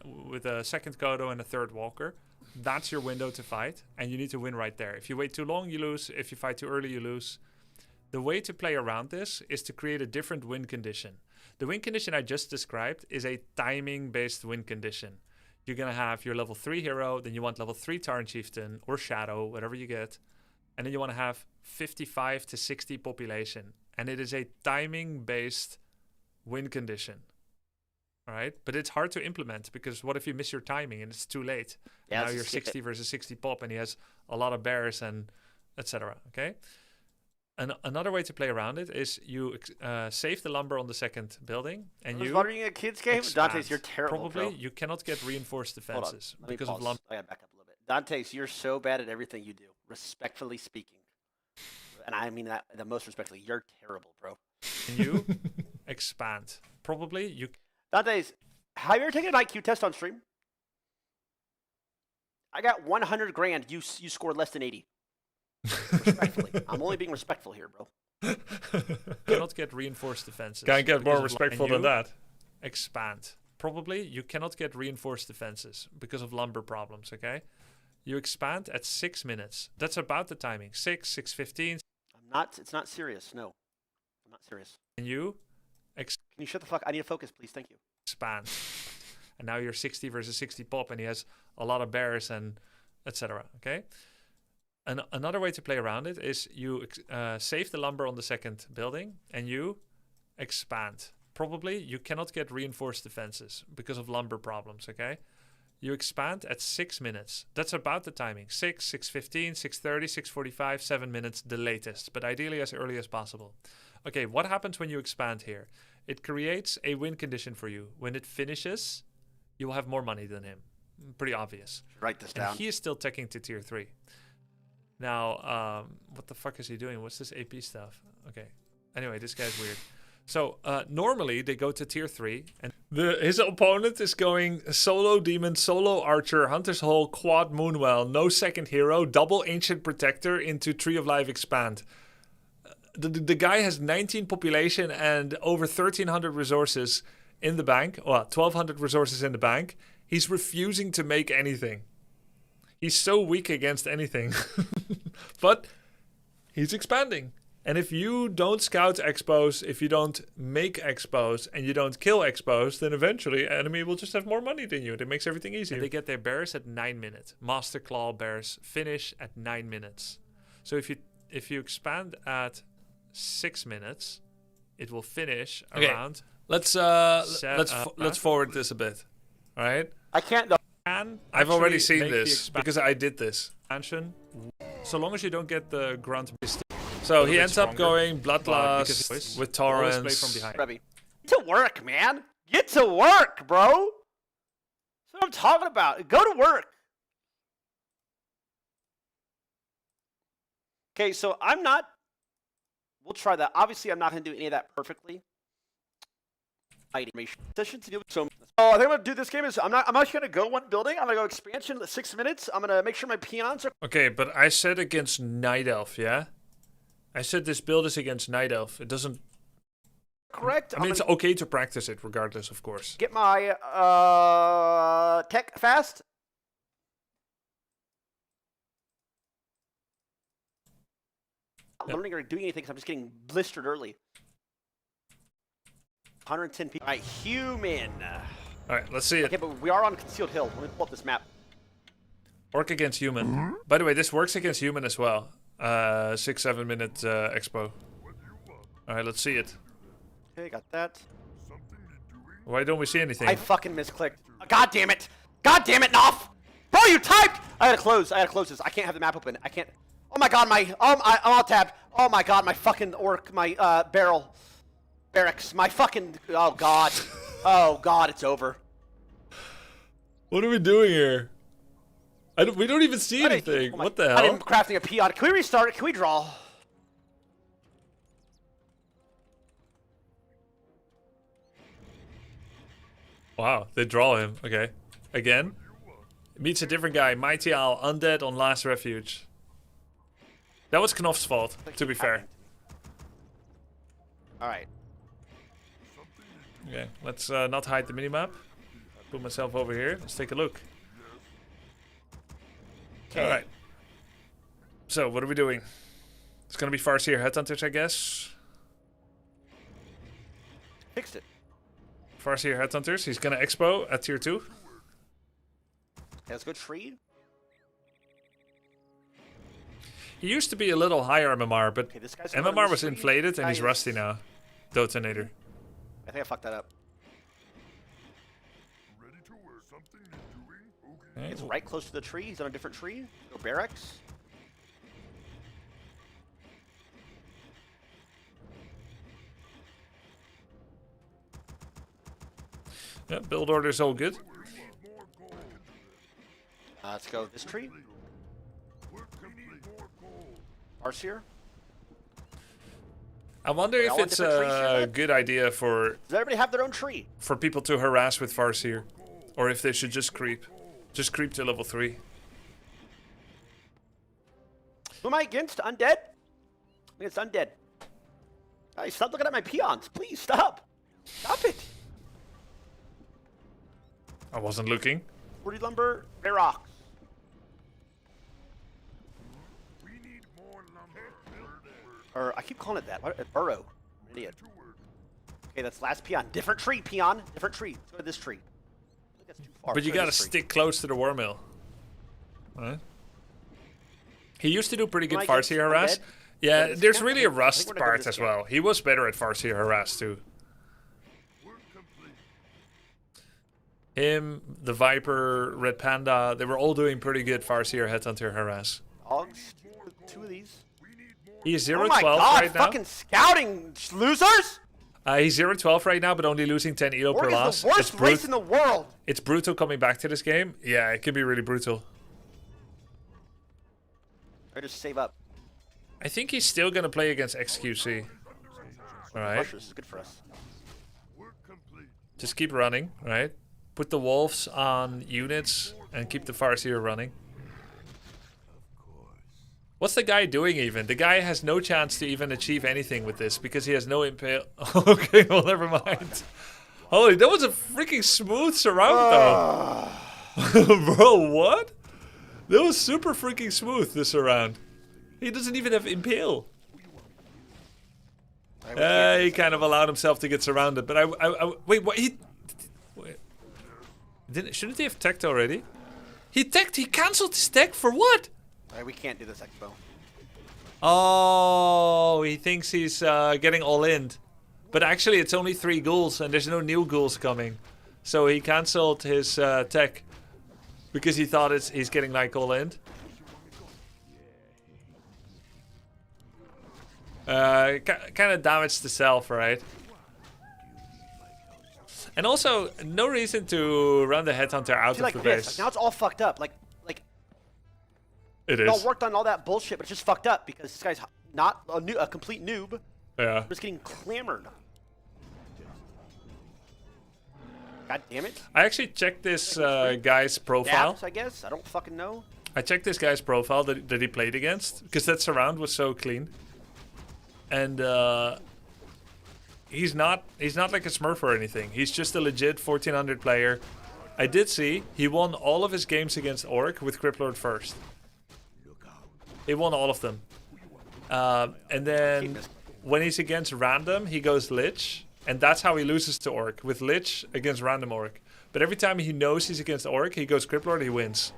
with a second Kodo and a 3rd Walker. That's your window to fight, and you need to win right there. If you wait too long, you lose. If you fight too early, you lose. The way to play around this is to create a different win condition. The win condition I just described is a timing-based win condition. You're going to have your level 3 hero, then you want level 3 Tarn Chieftain or Shadow, whatever you get. And then you want to have 55 to 60 population. And it is a timing-based win condition. All right? But it's hard to implement because what if you miss your timing and it's too late? Yeah, And now you're 60 versus 60 pop and he has a lot of bears and etc. Okay? And another way to play around it is you save the lumber on the second building and you wondering a kid's game? expand. Dante's, you're terrible, Probably bro. you cannot get reinforced Hold on, defenses let me because of pause. lumber. I gotta back up a little bit. Dante's, you're so bad at everything you do. Respectfully speaking. And I mean that the most respectfully. You're terrible, bro. And you expand. Probably you. Dante's, have you ever taken an IQ test on stream? I got 100 grand. You scored less than 80. Respectfully. I'm only being respectful here, bro. Cannot get reinforced defenses. Can't get more because of respectful and than you that. Expand. Probably you cannot get reinforced defenses because of lumber problems, okay? You expand at 6 minutes. That's about the timing. 6, 6:15. It's not serious. No. I'm not serious. And you Can you shut the fuck? I need to focus, please. Thank you. expand. And now you're 60 versus 60 pop and he has a lot of bears and etc. Okay? And another way to play around it is you save the lumber on the second building and you expand. Probably you cannot get reinforced defenses because of lumber problems, okay? You expand at 6 minutes. That's about the timing. 6, 6:15, 6:30, 6:45, 7 minutes, the latest. But ideally as early as possible. Okay, what happens when you expand here? It creates a win condition for you. When it finishes, you will have more money than him. Pretty obvious. Write this down. And he is still teching to tier 3. Now, what the fuck is he doing? What's this AP stuff? Okay. Anyway, this guy's weird. So, normally they go to tier 3. And His opponent is going solo demon, solo archer, hunter's hole, quad moonwell, no second hero, double ancient protector into tree of life expand. The guy has 19 population and over 1,300 resources in the bank. Well, 1,200 resources in the bank. He's refusing to make anything. He's so weak against anything. But he's expanding. And if you don't scout expos, if you don't make expos, and you don't kill expos, then eventually enemy will just have more money than you. That makes everything easier. they get their bears at 9 minutes. Master Claw bears finish at 9 minutes. So if you expand at 6 minutes, it will finish Okay. around. Let's forward this a bit. All right? I can't. No. I've already Actually seen make the this because I did this. expansion, so long as you don't get the grunt. So he bit ends up stronger, going because Bloodlust with always play torrents. from behind. Grubby. Get to work, man. Get to work, bro. That's what I'm talking about. Go to work. Okay, so I'm not. We'll try that. Obviously, I'm not going to do any of that perfectly. Session to do so. I think I'm gonna do this game is I'm not gonna go one building. I'm gonna go expansion at 6 minutes. I'm gonna make sure my peons are. Okay, but I said against Night Elf, yeah? I said this build is against Night Elf. It doesn't... Correct. I mean, it's okay to practice it regardless, of course. Get my tech fast. I'm not learning or doing anything because I'm just getting blistered early. 110 people. All right, human. All right, let's see it. Okay, but we are on Concealed Hill. Let me pull up this map. Orc against human. By the way, this works against human as well. 6-7 minute expo. All right, let's see it. Okay, got that. Why don't we see anything? I fucking misclicked. God damn it! God damn it, Noff! Bro, you typed! I gotta close this. I can't have the map open. I can't. Oh my god, I'm all tabbed. Oh my god, my fucking orc, my barracks, my fucking. Oh god. Oh god, it's over. What are we doing here? We don't even see anything. What the hell? I'm crafting a peon. Can we restart it? Can we draw? Wow, they draw him. Okay. Again. Meets a different guy. Mighty Owl, undead on last refuge. That was Knopf's fault, to be fair. Alright. Okay, let's not hide the minimap. Put myself over here. Let's take a look. Okay. All right. So what are we doing? It's gonna be Farseer Headhunters, I guess. Fixed it. Farseer Headhunters. He's gonna expo at tier 2. Okay, let's go tree. He used to be a little higher MMR, but Okay, this guy's gonna go MMR to was tree. inflated and Guy he's is- rusty now. Detonator. I think I fucked that up. Okay. It's right close to the tree. He's on a different tree. Go barracks. Yeah, build order's all good. Let's go this tree. Farseer. I wonder They if all want it's different trees here, a bud? good idea for Does everybody have their own tree? people to harass with Farseer, or if they should just creep to level 3. Who am I against? Undead? It's undead. Guys, stop looking at my peons. Please stop. Stop it. I wasn't looking. Woody lumber, rare rocks. Or I keep calling it that. What? Burrow. I'm an idiot. Okay, that's last peon. Different tree, peon. Different tree. Let's go to this tree. I think that's too far. But you Let's go gotta this tree. stick close to the war mill. Right? He used to do pretty good Am I against Farseer harass. undead? Yeah, it's there's camp. really a I think rust we're gonna go part this as camp. well. He was better at Farseer harass too. Him, the Viper, Red Panda, they were all doing pretty good Farseer Headhunter harass. Dogs. Two of these. He's Oh 0-12 my god, right now. fucking scouting losers! He's 0-12 right now, but only losing 10 elo per Orc loss. is the worst race in the world. It's brutal coming back to this game. Yeah, it can be really brutal. Or just save up. I think he's still gonna play against XQC. Alright. Rushers is good for us. Just keep running, right? Put the wolves on units and keep the Farseer running. What's the guy doing even? The guy has no chance to even achieve anything with this because he has no impale. Okay, well, never mind. Holy, that was a freaking smooth surround though. Bro, what? That was super freaking smooth, this surround. He doesn't even have impale. He kind of allowed himself to get surrounded, but wait, what? Wait. Shouldn't he have teched already? He teched. He cancelled his tech for what? Alright, we can't do this expo. Oh, he thinks he's getting all in, but actually it's only 3 ghouls and there's no new ghouls coming, so he cancelled his tech because he thought he's getting like all in. Kind of damaged the self, right? And also, no reason to run the headhunter out See, of like the this. base. Like, now it's all fucked up. Like It we all is. worked on all that bullshit, but it's just fucked up because this guy's not a complete noob. Yeah. I'm just getting clamored. God damn it. I actually checked this guy's profile. Daps, I guess. I don't fucking know. I checked this guy's profile that he played against because that surround was so clean, and he's not like a Smurf or anything. He's just a legit 1400 player. I did see he won all of his games against Orc with Criplord first. He won all of them, and then when he's against random, he goes Lich, and that's how he loses to Orc, with Lich against random Orc. But every time he knows he's against Orc, he goes Criplord, he wins.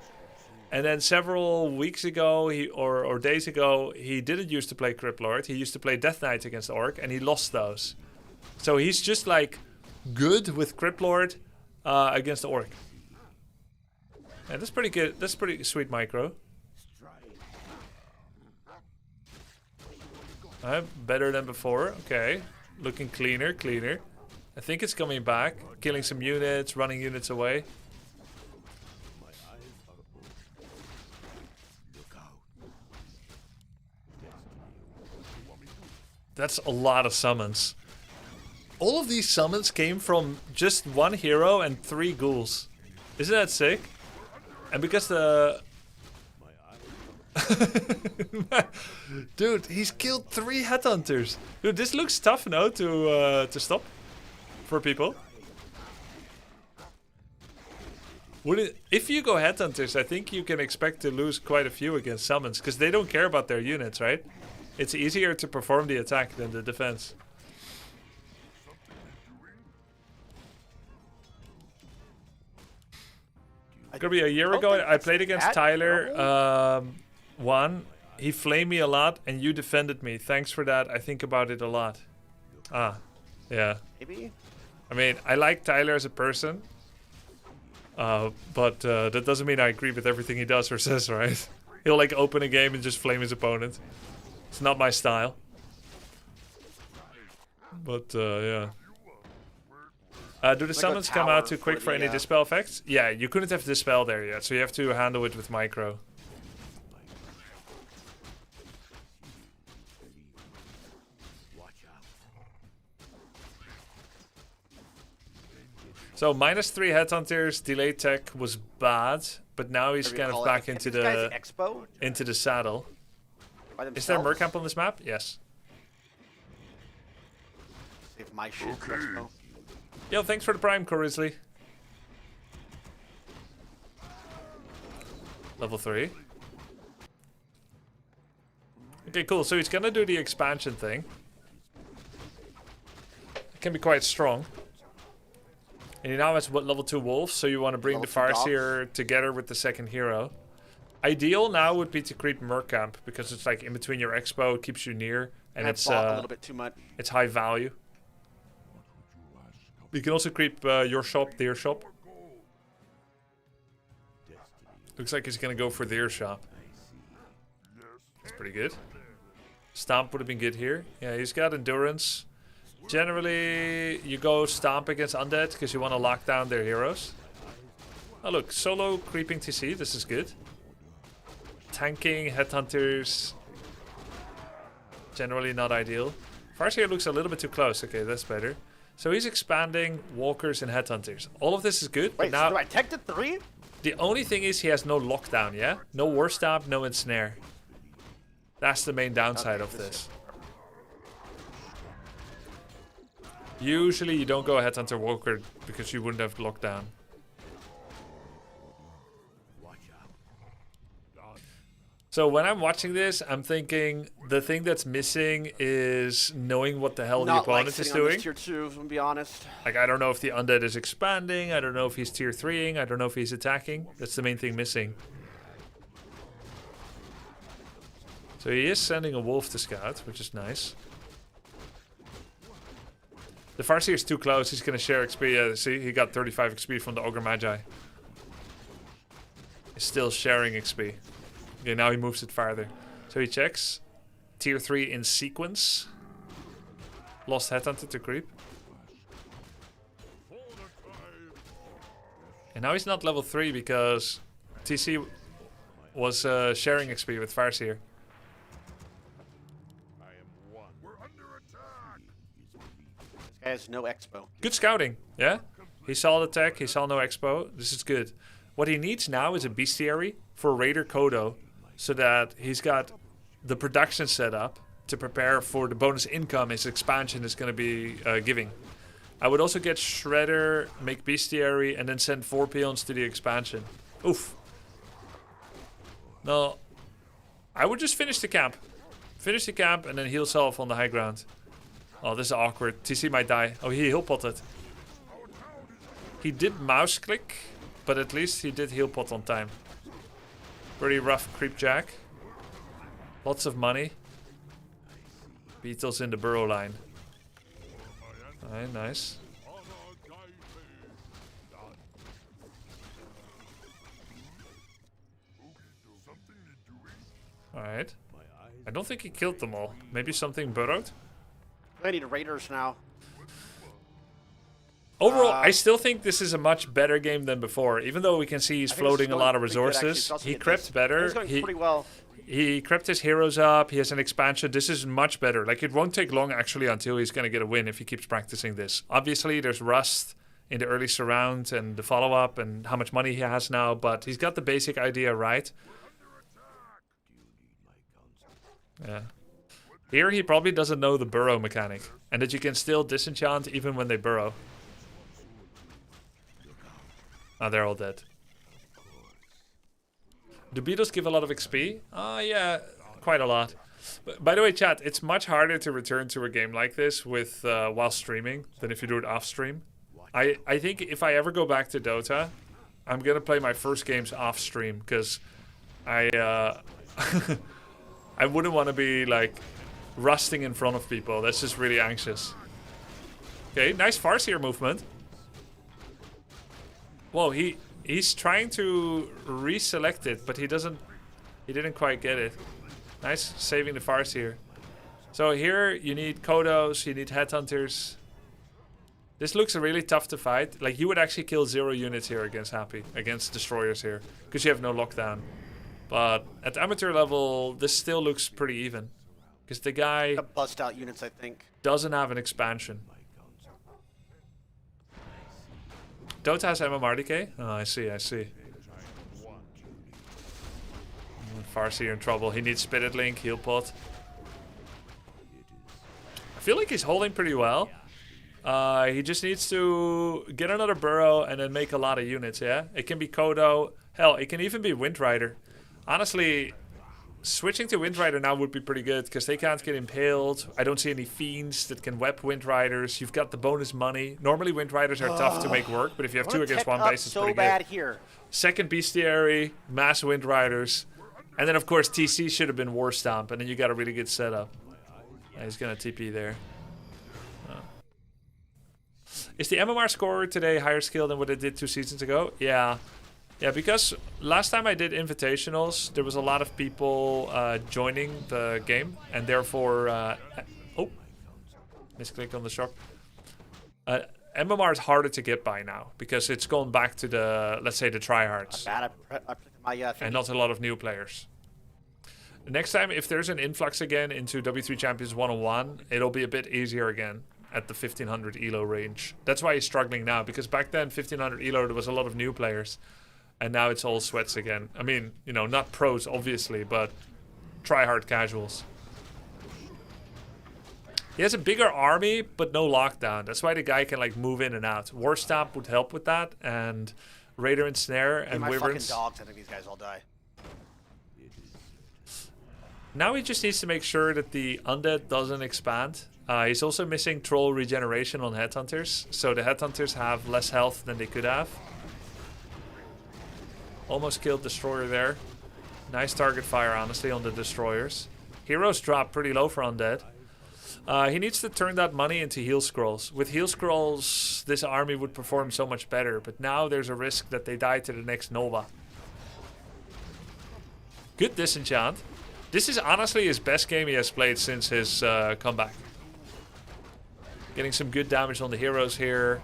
And then several weeks ago, or days ago, he didn't used to play Criplord. He used to play Death Knight against Orc, and he lost those. So he's just like good with Criplord against Orc. And that's pretty good. That's pretty sweet micro. Better than before. Okay. Looking cleaner. I think it's coming back. Killing some units, running units away. That's a lot of summons. All of these summons came from just 1 hero and 3 ghouls. Isn't that sick? And because the... Dude, he's killed 3 headhunters. Dude, this looks tough now to stop for people. If you go headhunters, I think you can expect to lose quite a few against summons, because they don't care about their units, right? It's easier to perform the attack than the defense. Grubby, a year ago, I played against Tyler. He flamed me a lot, and you defended me. Thanks for that. I think about it a lot. Ah, yeah. Maybe. I mean, I like Tyler as a person, but that doesn't mean I agree with everything he does or says, right? He'll like open a game and just flame his opponent. It's not my style. But yeah. Do the summons come out too quick for any dispel effects? Yeah, you couldn't have dispel there yet, so you have to handle it with micro. So -3 headhunters, delay tech was bad, but now he's kind of back into the saddle. Is there a Mercamp on this map? Yes. If my shit Expo. Yo, thanks for the prime, Corisley. Level 3. Okay, cool. So he's gonna do the expansion thing. It can be quite strong. And he now has what, level 2 wolves, so you want to bring the Farseer together with the second hero. Ideal now would be to creep Mercamp, because it's like in between your expo, it keeps you near, and it's a little bit too much. It's high value. You can also creep your shop, their shop. Looks like he's gonna go for their shop. That's pretty good. Stomp would have been good here. Yeah, he's got endurance. Generally, you go stomp against undead because you want to lock down their heroes. Oh look, solo creeping TC, this is good. Tanking, headhunters. Generally not ideal. Farseer looks a little bit too close. Okay, that's better. So he's expanding walkers and headhunters. All of this is good. Wait, but now so do I tech the 3? The only thing is he has no lockdown, yeah? No war stomp, no ensnare. That's the main downside of this. Usually you don't go headhunter walker because you wouldn't have lockdown. So when I'm watching this, I'm thinking the thing that's missing is knowing what the hell the opponent is doing. Tier 2, to be honest. Like, I don't know if the undead is expanding. I don't know if he's tier 3ing. I don't know if he's attacking. That's the main thing missing. So he is sending a wolf to scout, which is nice. The Farseer is too close. He's going to share XP. Yeah, see, he got 35 XP from the Ogre Magi. He's still sharing XP. Okay, now he moves it farther. So he checks. Tier 3 in sequence. Lost Headhunter to creep. And now he's not level 3 because TC was sharing XP with Farseer. Has no expo. Good scouting, yeah? He saw the tech, he saw no expo. This is good. What he needs now is a bestiary for Raider Kodo, so that he's got the production set up to prepare for the bonus income his expansion is going to be giving. I would also get Shredder, make bestiary, and then send 4 peons to the expansion. Oof. No, I would just finish the camp. Finish the camp and then heal self on the high ground. Oh, this is awkward. TC might die. Oh, he heal potted. He did mouse click, but at least he did heal pot on time. Pretty rough creep jack. Lots of money. Beetles in the burrow line. Alright, nice. Alright. I don't think he killed them all. Maybe something burrowed? I need raiders now. Overall, I still think this is a much better game than before. Even though we can see he's floating a lot of resources, he crept better. He crept his heroes up. He has an expansion. This is much better. Like, it won't take long actually until he's going to get a win if he keeps practicing this. Obviously, there's rust in the early surround and the follow-up and how much money he has now, but he's got the basic idea right. Yeah. Here, he probably doesn't know the burrow mechanic, and that you can still disenchant even when they burrow. Oh, they're all dead. The beetles give a lot of XP. Yeah, quite a lot. By the way, chat, it's much harder to return to a game like this with while streaming than if you do it off stream. I think if I ever go back to Dota, I'm gonna play my first games off stream because I I wouldn't want to be like rusting in front of people. That's just really anxious. Okay, nice Farseer movement. Whoa, he's trying to reselect it, but he didn't quite get it. Nice saving the Farseer. So here you need Kodos, you need Headhunters. This looks really tough to fight. Like you would actually kill 0 units here against Destroyers here, because you have no lockdown. But at amateur level, this still looks pretty even. Because the guy bust out units, I think. Doesn't have an expansion. Dota has MMRDK? Oh, I see. Farseer in trouble. He needs Spirit Link, Heal Pot. I feel like he's holding pretty well. He just needs to get another burrow and then make a lot of units, yeah? It can be Kodo. Hell, it can even be Windrider. Honestly, switching to Windrider now would be pretty good because they can't get impaled. I don't see any fiends that can web Windriders. You've got the bonus money. Normally Windriders are tough to make work, but if you have 2 against 1 base, it's pretty good. Bad here. Second Bestiary, mass Windriders. And then, of course, TC should have been War Stomp, and then you got a really good setup. Yeah, he's going to TP there. Oh. Is the MMR score today higher skill than what it did 2 seasons ago? Yeah. Yeah, because last time I did invitationals, there was a lot of people joining the game, and therefore... oh! Misclicked on the shock. MMR is harder to get by now, because it's gone back to the, let's say, the tryhards. And not a lot of new players. Next time, if there's an influx again into W3 Champions 1-on-1, it'll be a bit easier again at the 1500 elo range. That's why he's struggling now, because back then, 1500 elo, there was a lot of new players. And now it's all sweats again. I mean, you know, not pros, obviously, but try-hard casuals. He has a bigger army, but no lockdown. That's why the guy can, like, move in and out. War Stomp would help with that, and Raider and Snare and Wyverns. My fucking dogs, I think these guys all die. Now he just needs to make sure that the Undead doesn't expand. He's also missing Troll Regeneration on Headhunters, so the Headhunters have less health than they could have. Almost killed Destroyer there. Nice target fire, honestly, on the Destroyers. Heroes drop pretty low for Undead. He needs to turn that money into heal scrolls. With heal scrolls, this army would perform so much better, but now there's a risk that they die to the next Nova. Good disenchant. This is honestly his best game he has played since his comeback. Getting some good damage on the heroes here.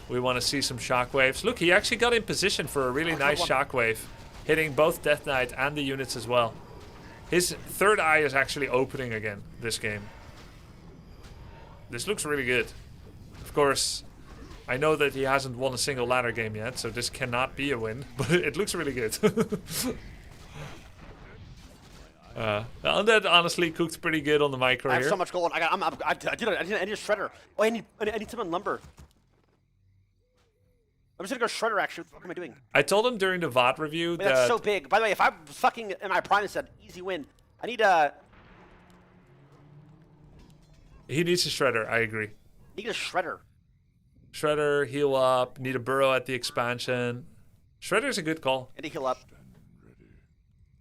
We want to see some shockwaves. Look, he actually got in position for a really nice shockwave, hitting both Death Knight and the units as well. His third eye is actually opening again this game. This looks really good. Of course, I know that he hasn't won a single ladder game yet, so this cannot be a win, but it looks really good. The Undead honestly cooked pretty good on the micro I here. have so much gold. I need a shredder. Oh, I need some on lumber. I'm just gonna go shredder. Actually, what am I doing? I told him during the VOD review that that's so big. By the way, if I'm fucking in my prime, said easy win. I need a. He needs a shredder. I agree. Need a shredder. Shredder, heal up. Need a burrow at the expansion. Shredder's a good call. And to heal up.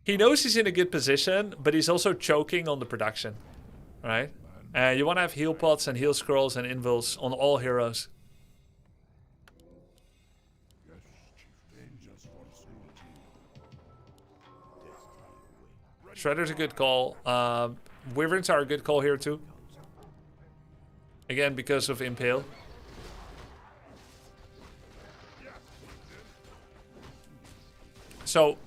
He knows he's in a good position, but he's also choking on the production, right? You want to have heal pots and heal scrolls and invils on all heroes. Shredder's a good call. Wyverns are a good call here too. Again, because of Impale. So,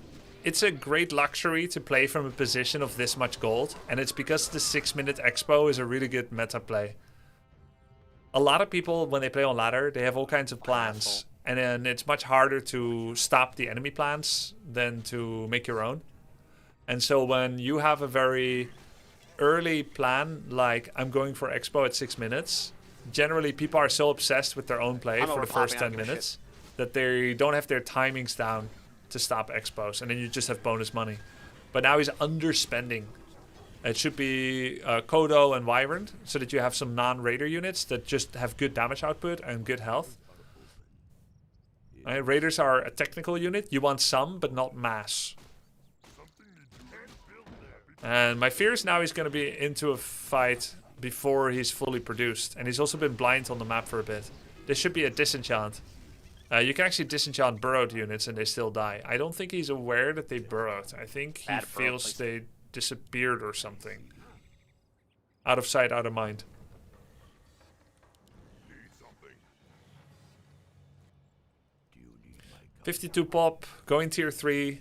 it's a great luxury to play from a position of this much gold, and it's because the 6-minute expo is a really good meta play. A lot of people, when they play on ladder, they have all kinds of plans, and then it's much harder to stop the enemy plans than to make your own. And so when you have a very early plan, like I'm going for expo at 6 minutes, generally people are so obsessed with their own play for the first 10 minutes that they don't have their timings down to stop expos, and then you just have bonus money. But now he's underspending. It should be Kodo and Wyvern, so that you have some non-Raider units that just have good damage output and good health. Right, Raiders are a technical unit. You want some, but not mass. And my fear is now he's going to be into a fight before he's fully produced. And he's also been blind on the map for a bit. This should be a disenchant. You can actually disenchant burrowed units and they still die. I don't think he's aware that they burrowed. I think he feels they disappeared or something. Out of sight, out of mind. $52 pop, going tier 3.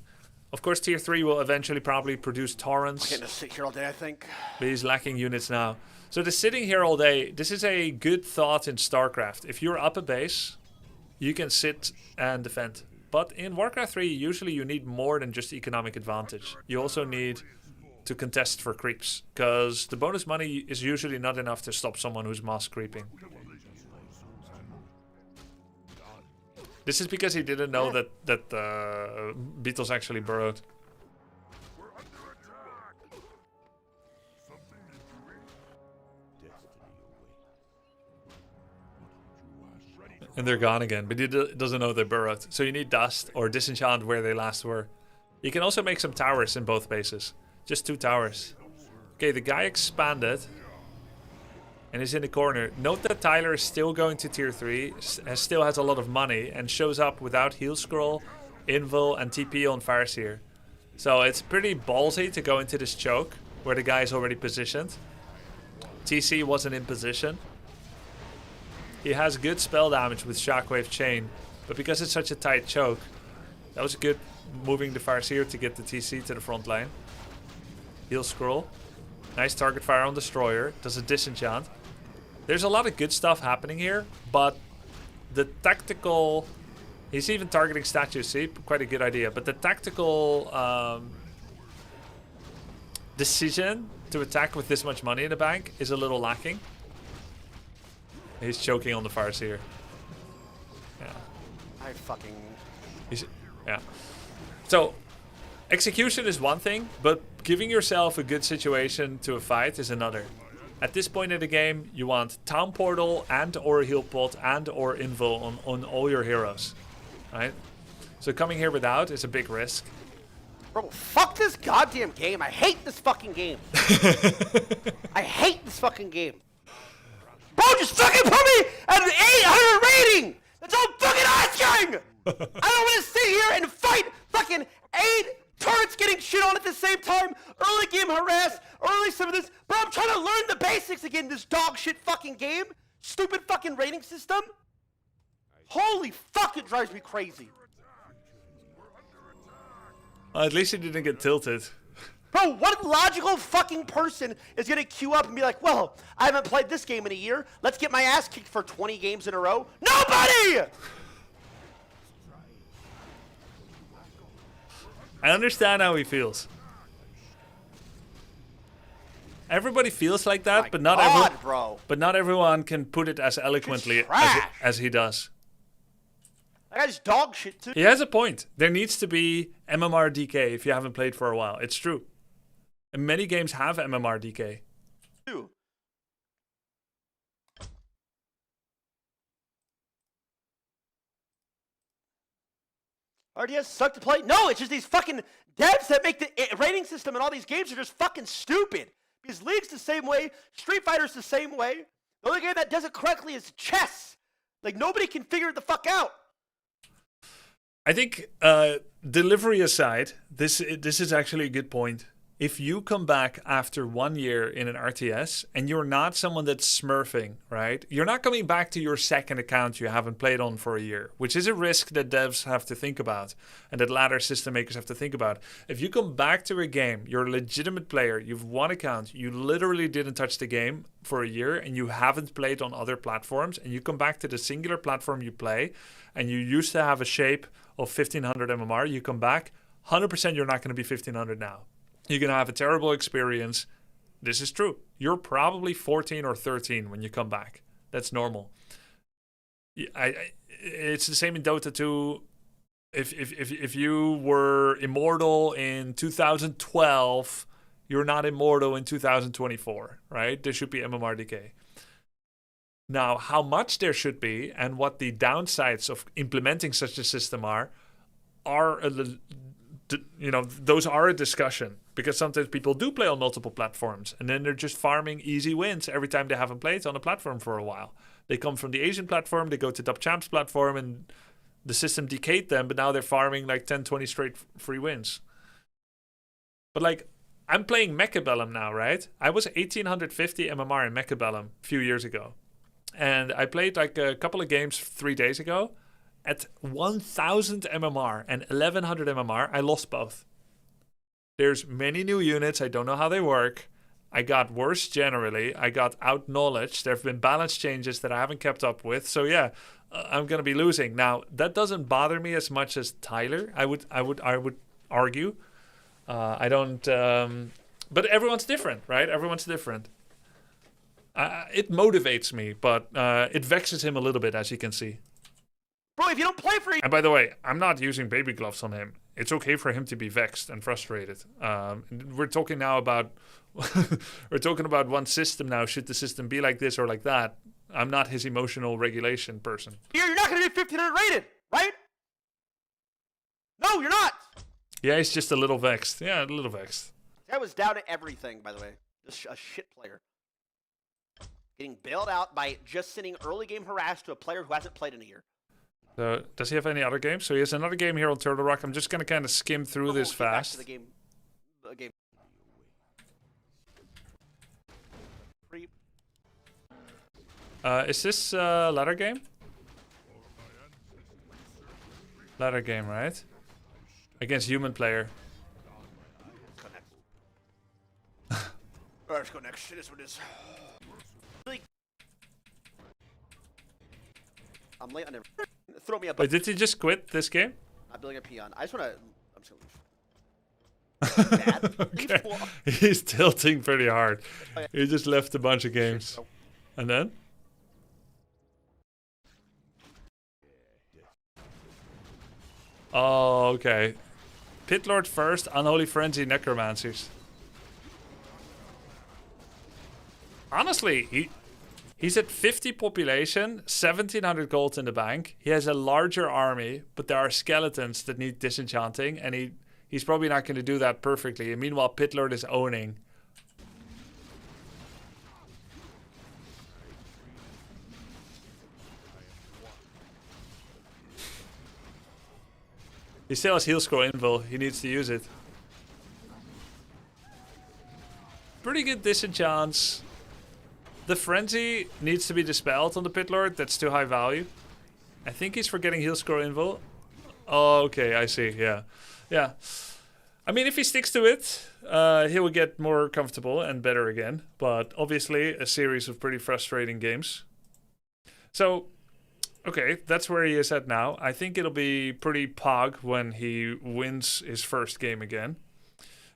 Of course, tier 3 will eventually probably produce torrents. I'm gonna sit here all day, I think. But he's lacking units now. So the sitting here all day, this is a good thought in StarCraft. If you're up a base, you can sit and defend. But in Warcraft 3, usually you need more than just economic advantage. You also need to contest for creeps, because the bonus money is usually not enough to stop someone who's mass creeping. This is because he didn't know that beetles actually burrowed. And they're gone again, but he doesn't know they burrowed. So you need dust or disenchant where they last were. You can also make some towers in both bases. Just 2 towers. Okay, the guy expanded. And is in the corner. Note that Tyler is still going to tier 3. Still has a lot of money. And shows up without heal scroll, invul, and TP on Farseer. So it's pretty ballsy to go into this choke. Where the guy is already positioned. TC wasn't in position. He has good spell damage with Shockwave Chain. But because it's such a tight choke. That was good moving the Farseer to get the TC to the front line. Heal scroll. Nice target fire on Destroyer. Does a disenchant. There's a lot of good stuff happening here, but the tactical... He's even targeting statues, see? Quite a good idea. But the tactical decision to attack with this much money in the bank is a little lacking. He's choking on the Farseer. Yeah. I fucking... Yeah. So, execution is one thing, but giving yourself a good situation to a fight is another. At this point in the game, you want Town Portal and or Heal Pot and or Invul on all your heroes. Right? So coming here without is a big risk. Bro, fuck this goddamn game. I hate this fucking game. I hate this fucking game. Bro, just fucking put me at an 800 rating! That's all I'm fucking asking! I don't want to sit here and fight fucking 8 turrets getting shit on at the same time, early game harass, early some of this, but I'm trying to learn the basics again, this dog shit fucking game. Stupid fucking rating system. Holy fuck, it drives me crazy. At least he didn't get tilted. Bro, what logical fucking person is gonna queue up and be like, well, I haven't played this game in a year, let's get my ass kicked for 20 games in a row? Nobody! I understand how he feels. Everybody feels like that, but not but not everyone can put it as eloquently as he does. That guy's dog shit too. He has a point. There needs to be MMR DK if you haven't played for a while. It's true. And many games have MMR DK. RDS suck to play? No, it's just these fucking devs that make the rating system and all these games are just fucking stupid. Because League's the same way, Street Fighter's the same way. The only game that does it correctly is chess. Like, nobody can figure it the fuck out. I think, delivery aside, this is actually a good point. If you come back after 1 year in an RTS and you're not someone that's smurfing, right? You're not coming back to your second account you haven't played on for a year, which is a risk that devs have to think about and that ladder system makers have to think about. If you come back to a game, you're a legitimate player, you've one account, you literally didn't touch the game for a year and you haven't played on other platforms, and you come back to the singular platform you play and you used to have a shape of 1500 MMR, you come back, 100% you're not going to be 1500 now. You're going to have a terrible experience. This is true. You're probably 14 or 13 when you come back. That's normal. It's the same in Dota 2. if you were immortal in 2012, you're not immortal in 2024, right? There should be MMR decay. Now, how much there should be and what the downsides of implementing such a system are those are a discussion, because sometimes people do play on multiple platforms and then they're just farming easy wins every time they haven't played on a platform for a while. They come from the Asian platform, they go to Dub Champs platform, and the system decayed them, but now they're farming like 10, 20 straight free wins. But like, I'm playing Mechabellum now, right? I was 1850 MMR in Mechabellum a few years ago. And I played like a couple of games 3 days ago. At 1000 MMR and 1100 MMR, I lost both. There's many new units. I don't know how they work. I got worse generally. I got out-knowledged. There have been balance changes that I haven't kept up with. So yeah, I'm going to be losing. Now, that doesn't bother me as much as Tyler, I would argue. I don't... but everyone's different, right? Everyone's different. It motivates me, but it vexes him a little bit, as you can see. Bro, if you don't play for... And by the way, I'm not using baby gloves on him. It's okay for him to be vexed and frustrated. We're talking now about... we're talking about one system now. Should the system be like this or like that? I'm not his emotional regulation person. You're not going to be 1500 rated, right? No, you're not. Yeah, he's just a little vexed. Yeah, a little vexed. That was down to everything, by the way. Just a shit player. Getting bailed out by just sending early game harass to a player who hasn't played in a year. So, does he have any other games? So he has another game here on Turtle Rock. I'm just going to kind of skim through this fast. Back to the game. Is this ladder game? Ladder game, right? Against human player. Alright, let's go next. It is what it is. I'm late on everything. Throw me up. Wait, did he just quit this game? I'm building a peon. I just want to... I'm just going to leave. Bad. Okay. He's tilting pretty hard. He just left a bunch of games. And then? Oh, okay. Pit Lord first, Unholy Frenzy, Necromancers. Honestly, he's at 50 population, 1700 gold in the bank. He has a larger army, but there are skeletons that need disenchanting, and he's probably not going to do that perfectly. And meanwhile, Pit Lord is owning. He still has heal scroll invul. He needs to use it. Pretty good disenchants. The frenzy needs to be dispelled on the Pit Lord. That's too high value. I think he's forgetting heal scroll invul. Oh, okay, I see. Yeah, yeah. I mean, if he sticks to it, he will get more comfortable and better again. But obviously, a series of pretty frustrating games. So, okay, that's where he is at now. I think it'll be pretty pog when he wins his first game again.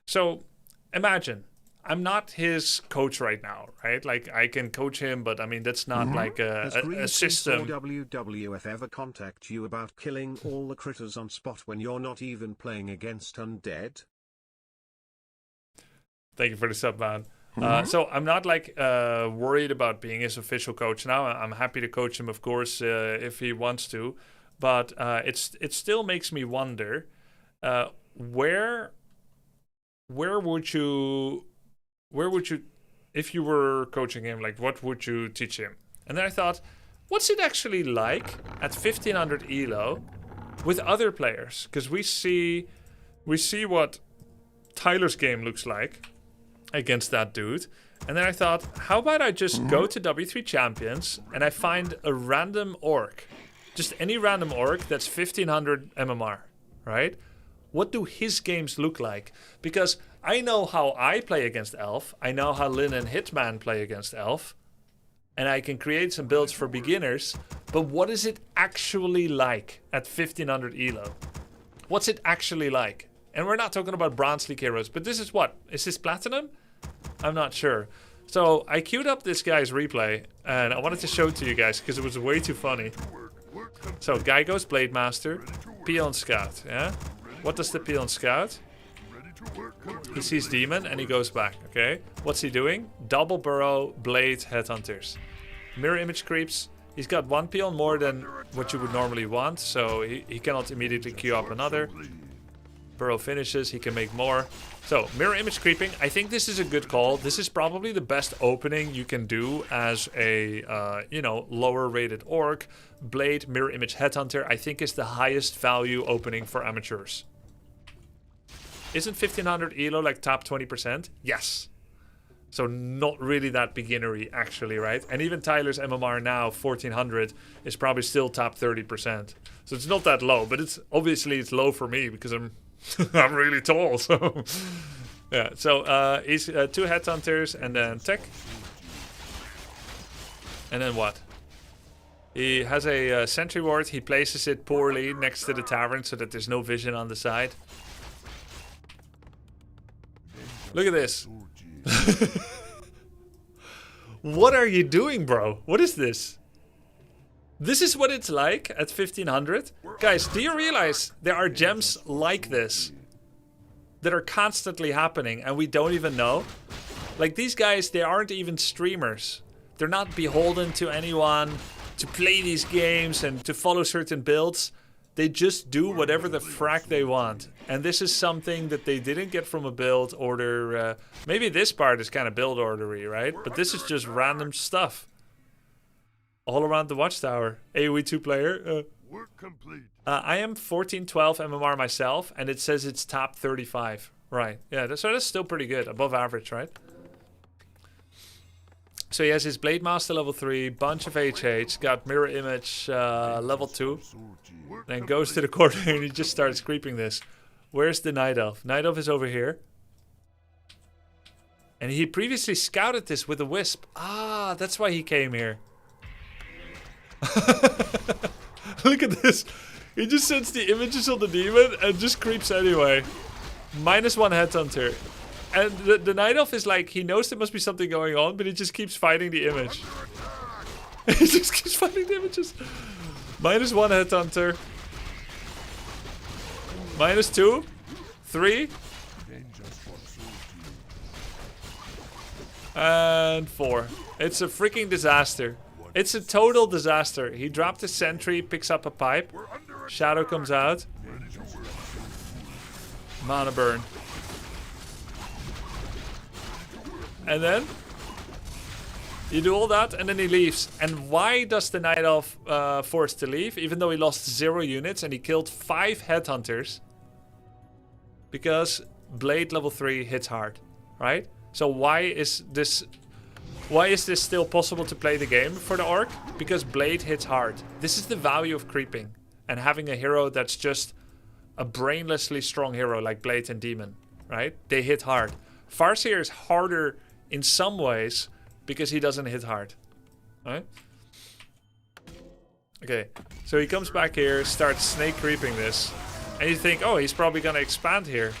So, imagine. I'm not his coach right now, right? Like, I can coach him, but I mean, that's not like a system. Does WWF ever contact you about killing all the critters on spot when you're not even playing against undead? Thank you for the sub, man. So I'm not like worried about being his official coach now. I'm happy to coach him, of course, if he wants to. But it still makes me wonder, where would you, if you were coaching him, like what would you teach him? And then I thought, what's it actually like at 1500 elo with other players? Because we see what Tyler's game looks like against that dude. And then I thought, how about I just go to W3 Champions and I find a random orc. Just any random orc that's 1500 MMR, right? What do his games look like? Because I know how I play against Elf. I know how Lin and Hitman play against Elf. And I can create some builds for beginners. But what is it actually like at 1500 elo? What's it actually like? And we're not talking about Bronze League heroes, but this is what? Is this Platinum? I'm not sure. So I queued up this guy's replay, and I wanted to show it to you guys because it was way too funny. So guy goes Blade Master, Peon Scout, yeah? What does the Peon Scout? He sees Demon and he goes back, okay? What's he doing? Double Burrow, Blade, Headhunters. Mirror Image creeps. He's got one Peon more than what you would normally want, so he cannot immediately queue up another. Burrow finishes, he can make more. So, Mirror Image creeping, I think this is a good call. This is probably the best opening you can do as a, you know, lower rated orc. Blade, Mirror Image Headhunter, I think is the highest value opening for amateurs. Isn't 1500 elo like top 20%? Yes. So not really that beginnery actually, right? And even Tyler's MMR now, 1400, is probably still top 30%. So it's not that low, but it's obviously it's low for me because I'm I'm really tall. So yeah. So he's 2 Headhunters and then tech. And then what? He has a sentry ward. He places it poorly next to the tavern so that there's no vision on the side. Look at this. What are you doing, bro? What is this? This is what it's like at 1500. Guys, do you realize there are gems like this that are constantly happening and we don't even know? Like these guys, they aren't even streamers. They're not beholden to anyone to play these games and to follow certain builds. They just do whatever the frack they want. And this is something that they didn't get from a build order. Maybe this part is kind of build ordery, right? But this is just random stuff. All around the watchtower. AoE 2-player. Work complete. I am 1412 MMR myself, and it says it's top 35. Right. Yeah, so that's still pretty good. Above average, right? So he has his Blade Master level 3, bunch of HH, got Mirror Image level 2. Then goes to the corner and he just starts creeping this. Where's the Night Elf? Night Elf is over here. And he previously scouted this with a Wisp. Ah, that's why he came here. Look at this. He just sends the images on the demon and just creeps anyway. -1 Headhunter. And the Night Elf is like, he knows there must be something going on, but he just keeps fighting the image. He just keeps fighting the images. -1 Headhunter. -2. 3. And 4. It's a freaking disaster. It's a total disaster. He dropped a sentry, picks up a pipe. Shadow comes out. Mana burn. And then you do all that and then he leaves. And why does the Night Elf force to leave? Even though he lost 0 units and he killed 5 Headhunters. Because Blade level 3 hits hard, right? So why is this still possible to play the game for the orc? Because Blade hits hard. This is the value of creeping. And having a hero that's just a brainlessly strong hero like Blade and Demon, right? They hit hard. Farseer is harder in some ways because he doesn't hit hard, right? Okay, so he comes back here, starts snake creeping this. And you think, oh, he's probably gonna expand here.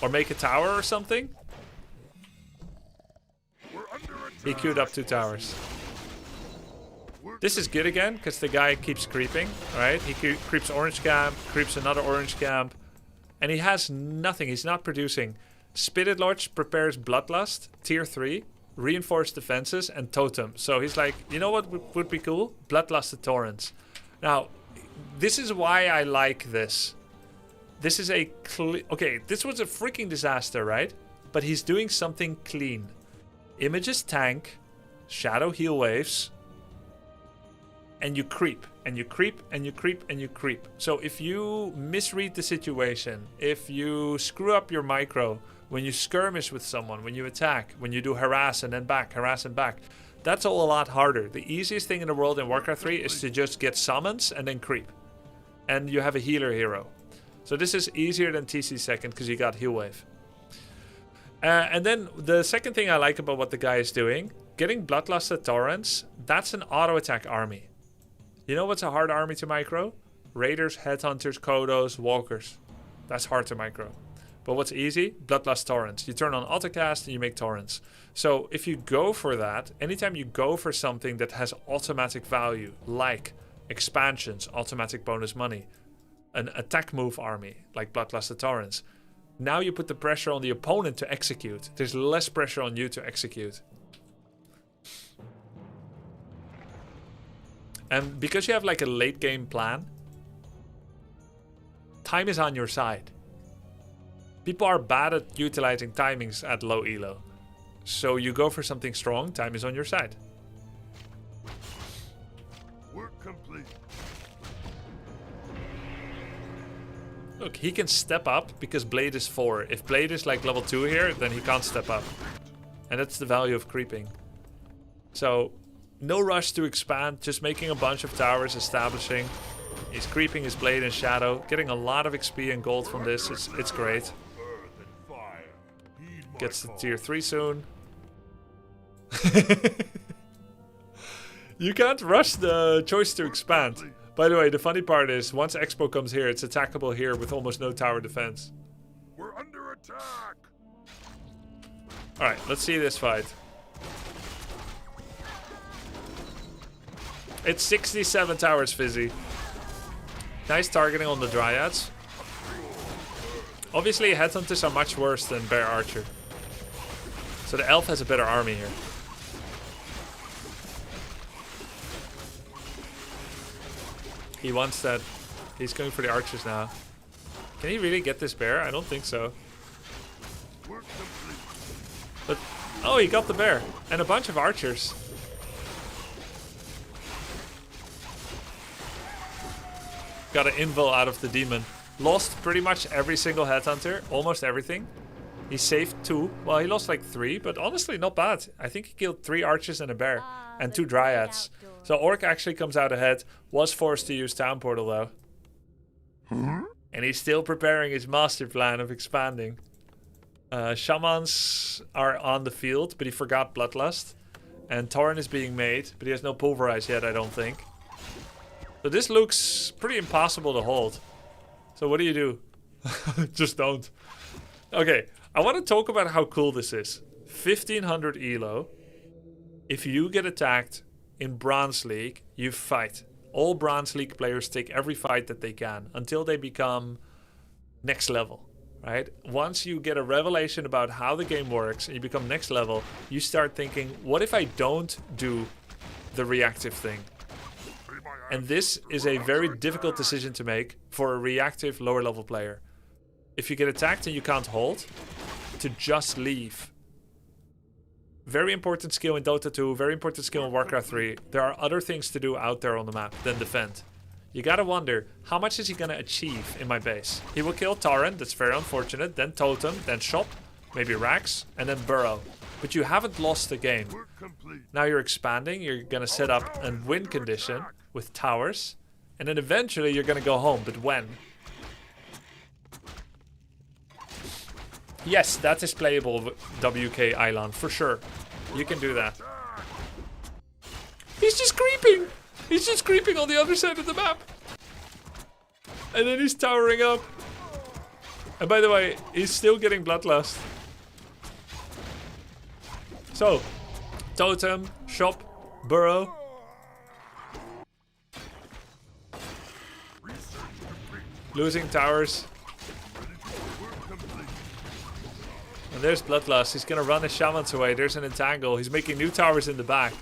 Or make a tower or something. He queued up 2 towers. This is good again, because the guy keeps creeping, right? He creeps orange camp, creeps another orange camp. And he has nothing, he's not producing. Spirit Lodge prepares Bloodlust, tier 3, reinforced defenses, and Totem. So he's like, you know what would be cool? Bloodlusted Torrents. Now, this is why I like this. This is a okay, this was a freaking disaster, right? But he's doing something clean. Images tank, shadow heal waves, and you creep, and you creep, and you creep, and you creep. So if you misread the situation, if you screw up your micro, when you skirmish with someone, when you attack, when you do harass and then back, harass and back, that's all a lot harder. The easiest thing in the world in Warcraft 3 is to just get summons and then creep. And you have a healer hero. So this is easier than TC second because you got heal wave. And then the second thing I like about what the guy is doing, getting Bloodlusted Torrents, that's an auto attack army. You know what's a hard army to micro? Raiders, Headhunters, Kodos, Walkers. That's hard to micro. But what's easy? Bloodlust Torrents. You turn on autocast and you make Torrents. So if you go for that, anytime you go for something that has automatic value, like expansions, automatic bonus money, an attack move army like Bloodlust Torrents. Now you put the pressure on the opponent to execute. There's less pressure on you to execute. And because you have like a late game plan, time is on your side. People are bad at utilizing timings at low elo. So you go for something strong, time is on your side. Work complete. Look, he can step up because Blade is 4. If Blade is like level 2 here, then he can't step up. And that's the value of creeping. So, no rush to expand, just making a bunch of towers, establishing. He's creeping his Blade and Shadow, getting a lot of XP and gold from this. It's great. Earth and fire. Heed my Gets to call. tier 3 soon. You can't rush the choice to expand. By the way, the funny part is, once Expo comes here, it's attackable here with almost no tower defense. We're under attack. Alright, let's see this fight. It's 67 towers, Fizzy. Nice targeting on the Dryads. Obviously, Headhunters are much worse than Bear Archer. So the Elf has a better army here. He wants that. He's going for the Archers now. Can he really get this Bear? I don't think so. Work complete. But, oh, he got the Bear. And a bunch of Archers. Got an invul out of the Demon. Lost pretty much every single Headhunter. Almost everything. He saved 2. Well, he lost like 3, but honestly, not bad. I think he killed 3 Archers and a Bear. And 2 Dryads. So Orc actually comes out ahead. Was forced to use Town Portal though. And he's still preparing his master plan of expanding. Shamans are on the field, but he forgot Bloodlust. And Torrent is being made, but he has no Pulverize yet, I don't think. So this looks pretty impossible to hold. So what do you do? Just don't. Okay, I want to talk about how cool this is. 1500 elo. If you get attacked in Bronze League, you fight. All Bronze League players take every fight that they can until they become next level, right? Once you get a revelation about how the game works and you become next level, you start thinking, what if I don't do the reactive thing? And this is a very difficult decision to make for a reactive lower level player. If you get attacked and you can't hold, to just leave. Very important skill in Dota 2, very important skill in Warcraft 3. There are other things to do out there on the map than defend. You gotta wonder, how much is he gonna achieve in my base? He will kill Torrent, that's very unfortunate, then Totem, then Shop, maybe Rax, and then Burrow. But you haven't lost the game. Work complete. Now you're expanding, you're gonna set up a win condition with towers, and then eventually you're gonna go home, but when? Yes, that is playable WK Island, for sure. You can do that. He's just creeping! He's just creeping on the other side of the map. And then he's towering up. And by the way, he's still getting Bloodlust. So, Totem, Shop, Burrow. Losing towers. And there's Bloodlust. He's gonna run his Shamans away. There's an Entangle. He's making new towers in the back.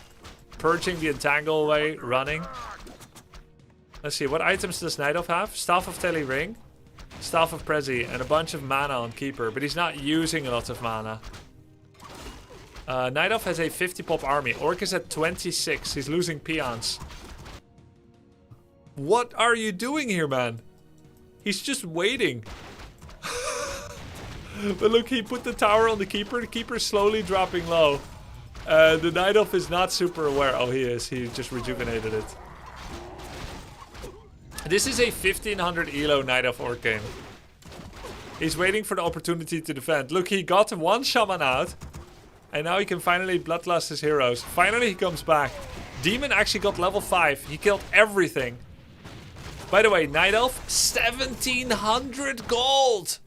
Purging the Entangle away, running. Let's see, what items does Night Elf have? Staff of Tele Ring, Staff of Prezi, and a bunch of mana on Keeper, but he's not using a lot of mana. Night Elf has a 50 pop army. Orc is at 26. He's losing peons. What are you doing here, man? He's just waiting. But look, he put the tower on the Keeper. The Keeper's slowly dropping low. The Night Elf is not super aware. Oh, he is. He just rejuvenated it. This is a 1500 elo Night Elf Orc game. He's waiting for the opportunity to defend. Look, he got one Shaman out. And now he can finally Bloodlust his heroes. Finally, he comes back. Demon actually got level 5. He killed everything. By the way, Night Elf, 1700 gold!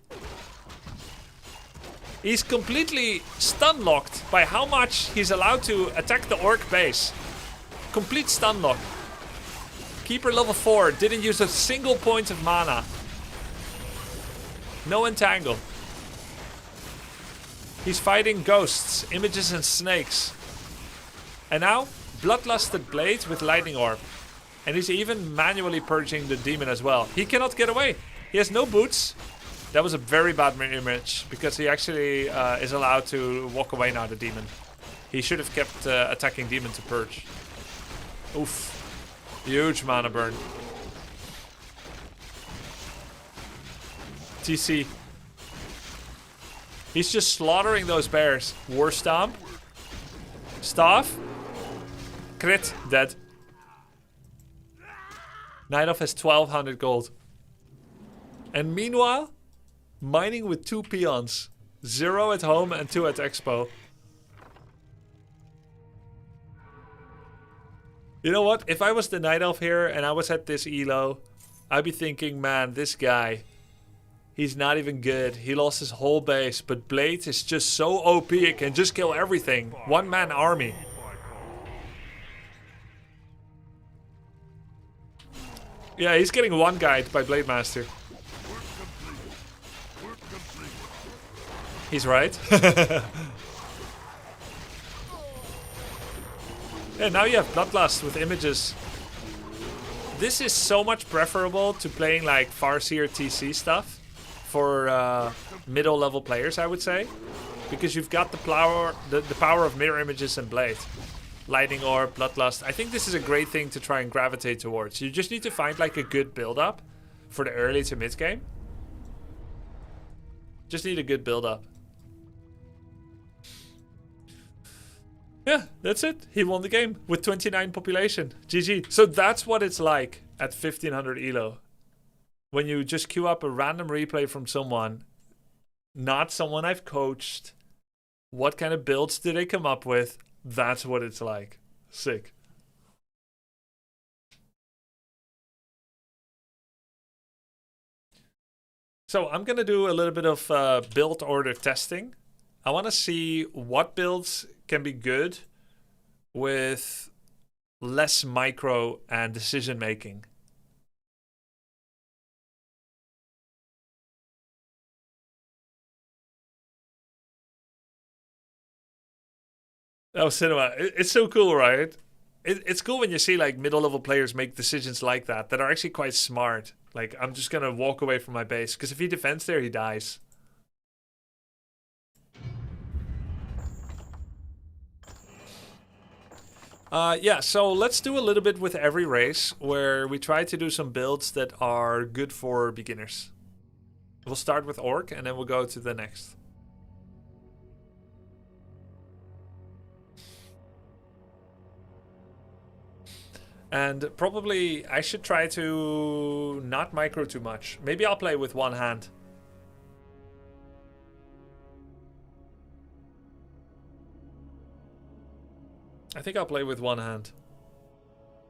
He's completely stun locked by how much he's allowed to attack the Orc base. Complete stun lock. Keeper level 4 didn't use a single point of mana. No entangle. He's fighting ghosts, images and snakes. And now, Bloodlusted Blade with Lightning Orb. And he's even manually purging the demon as well. He cannot get away. He has no boots. That was a very bad image, because he actually is allowed to walk away now, the demon. He should have kept attacking demon to purge. Oof. Huge mana burn. TC. He's just slaughtering those bears. War Stomp. Staff. Crit. Dead. Night Elf has 1200 gold. And meanwhile, mining with 2 peons. 0 at home and 2 at Expo. You know what? If I was the Night Elf here and I was at this elo, I'd be thinking, man, this guy, he's not even good. He lost his whole base, but Blade is just so OP, it can just kill everything. One-man army. Yeah, he's getting one-guyed by Blade Master. He's right. Yeah, now you have Bloodlust with images. This is so much preferable to playing like Farseer TC stuff for middle level players, I would say, because you've got the power of mirror images and Blade. Lightning Orb, Bloodlust. I think this is a great thing to try and gravitate towards. You just need to find like a good build up for the early to mid game. Just need a good build up. Yeah, that's it. He won the game with 29 population. GG. So that's what it's like at 1500 elo. When you just queue up a random replay from someone, not someone I've coached. What kind of builds did they come up with? That's what it's like. Sick. So I'm going to do a little bit of build order testing. I want to see what builds can be good with less micro and decision making. Oh, cinema. It's so cool, right? It's cool when you see like middle level players make decisions like that are actually quite smart. Like, I'm just going to walk away from my base, because if he defends there, he dies. Yeah, so let's do a little bit with every race where we try to do some builds that are good for beginners. We'll start with Orc and then we'll go to the next. And probably I should try to not micro too much. Maybe I'll play with one hand. I think I'll play with one hand.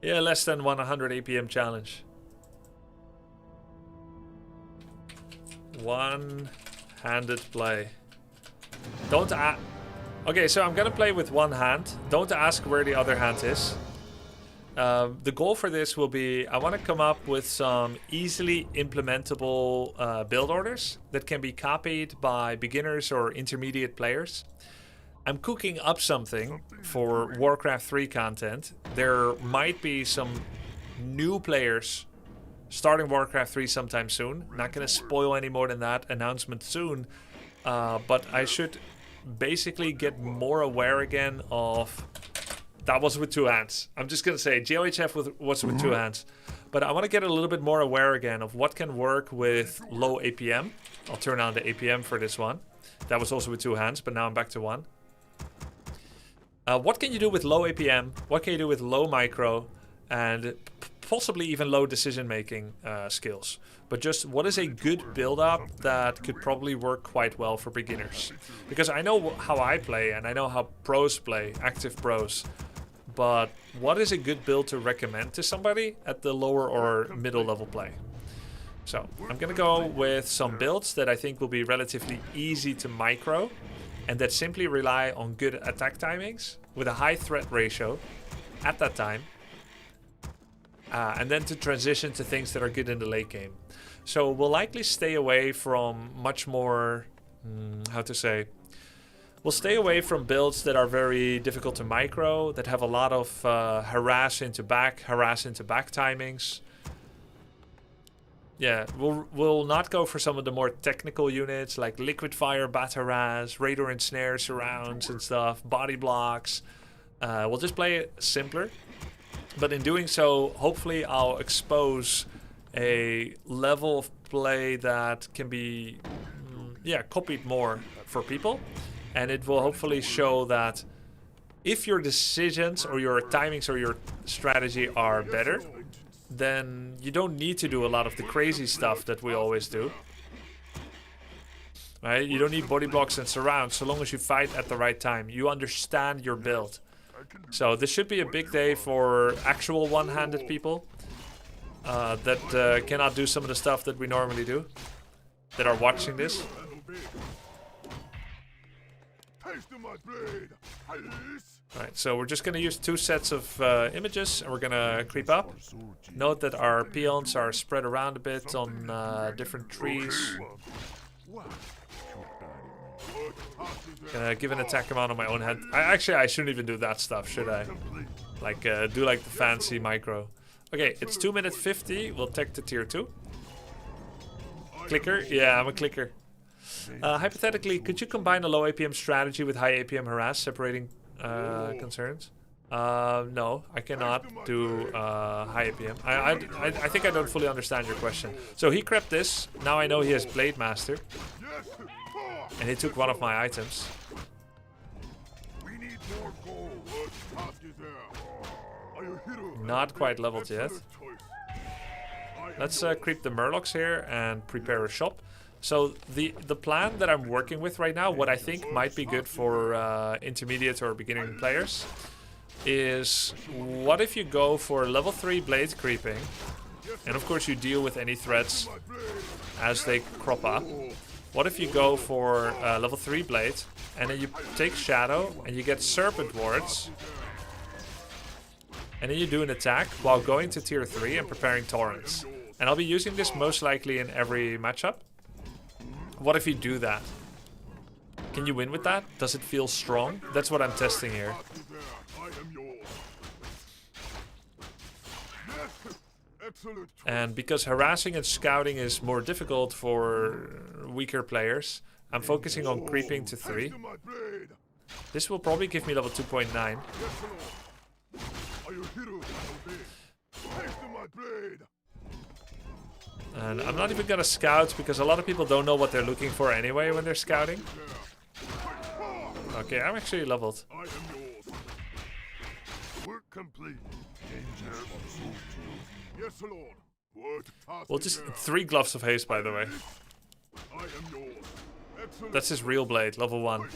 Yeah, less than 100 APM challenge. One-handed play. Don't okay, so I'm gonna play with one hand. Don't ask where the other hand is. The goal for this will be, I want to come up with some easily implementable build orders that can be copied by beginners or intermediate players. I'm cooking up something for Warcraft 3 content. There might be some new players starting Warcraft 3 sometime soon. Not going to spoil any more than that. Announcement soon. But I should basically get more aware again of... That was with two hands. I'm just going to say GOHF was with two hands. But I want to get a little bit more aware again of what can work with low APM. I'll turn on the APM for this one. That was also with two hands, but now I'm back to one. What can you do with low APM? What can you do with low micro? And possibly even low decision-making skills. But just what is a good build-up that could probably work quite well for beginners? Because I know how I play and I know how pros play, active pros. But what is a good build to recommend to somebody at the lower or middle level play? So I'm going to go with some builds that I think will be relatively easy to micro and that simply rely on good attack timings with a high threat ratio at that time. and then to transition to things that are good in the late game. So we'll likely stay away from much more, how to say, we'll stay away from builds that are very difficult to micro, that have a lot of harass into back timings. Yeah, we'll not go for some of the more technical units like liquid fire, bat harass, radar and snare surrounds and stuff, body blocks. We'll just play it simpler. But in doing so, hopefully I'll expose a level of play that can be copied more for people. And it will hopefully show that if your decisions or your timings or your strategy are better, then you don't need to do a lot of the crazy stuff that we always do. Right? You don't need body blocks and surrounds so long as you fight at the right time. You understand your build. So this should be a big day for actual one-handed people that cannot do some of the stuff that we normally do, that are watching this. Alright, so we're just going to use 2 sets of images and we're going to creep up. Note that our peons are spread around a bit on different trees. Gonna give an attack command on my own head. I shouldn't even do that stuff, should I? Like, do like the fancy micro. Okay, it's 2 minutes 50. We'll take to tier 2. Clicker? Yeah, I'm a clicker. Hypothetically, could you combine a low APM strategy with high APM harass, separating concerns? No, I cannot do high APM. I think I don't fully understand your question. So he crept this. Now I know he has Blade Master. And he took one of my items. Not quite leveled yet. Let's creep the Murlocs here and prepare a shop. So the plan that I'm working with right now, what I think might be good for intermediate or beginning players, is what if you go for level 3 blade creeping, and of course you deal with any threats as they crop up. What if you go for level 3 blade, and then you take shadow and you get serpent wards, and then you do an attack while going to tier 3 and preparing torrents. And I'll be using this most likely in every matchup. What if you do that? Can you win with that? Does it feel strong? That's what I'm testing here. And because harassing and scouting is more difficult for weaker players, I'm focusing on creeping to 3. This will probably give me level 2.9. And I'm not even gonna scout because a lot of people don't know what they're looking for anyway when they're scouting. Okay, I'm actually leveled. Work complete. Yes, Lord. Well, just 3 gloves of haste, by the way. That's his real blade, level 1.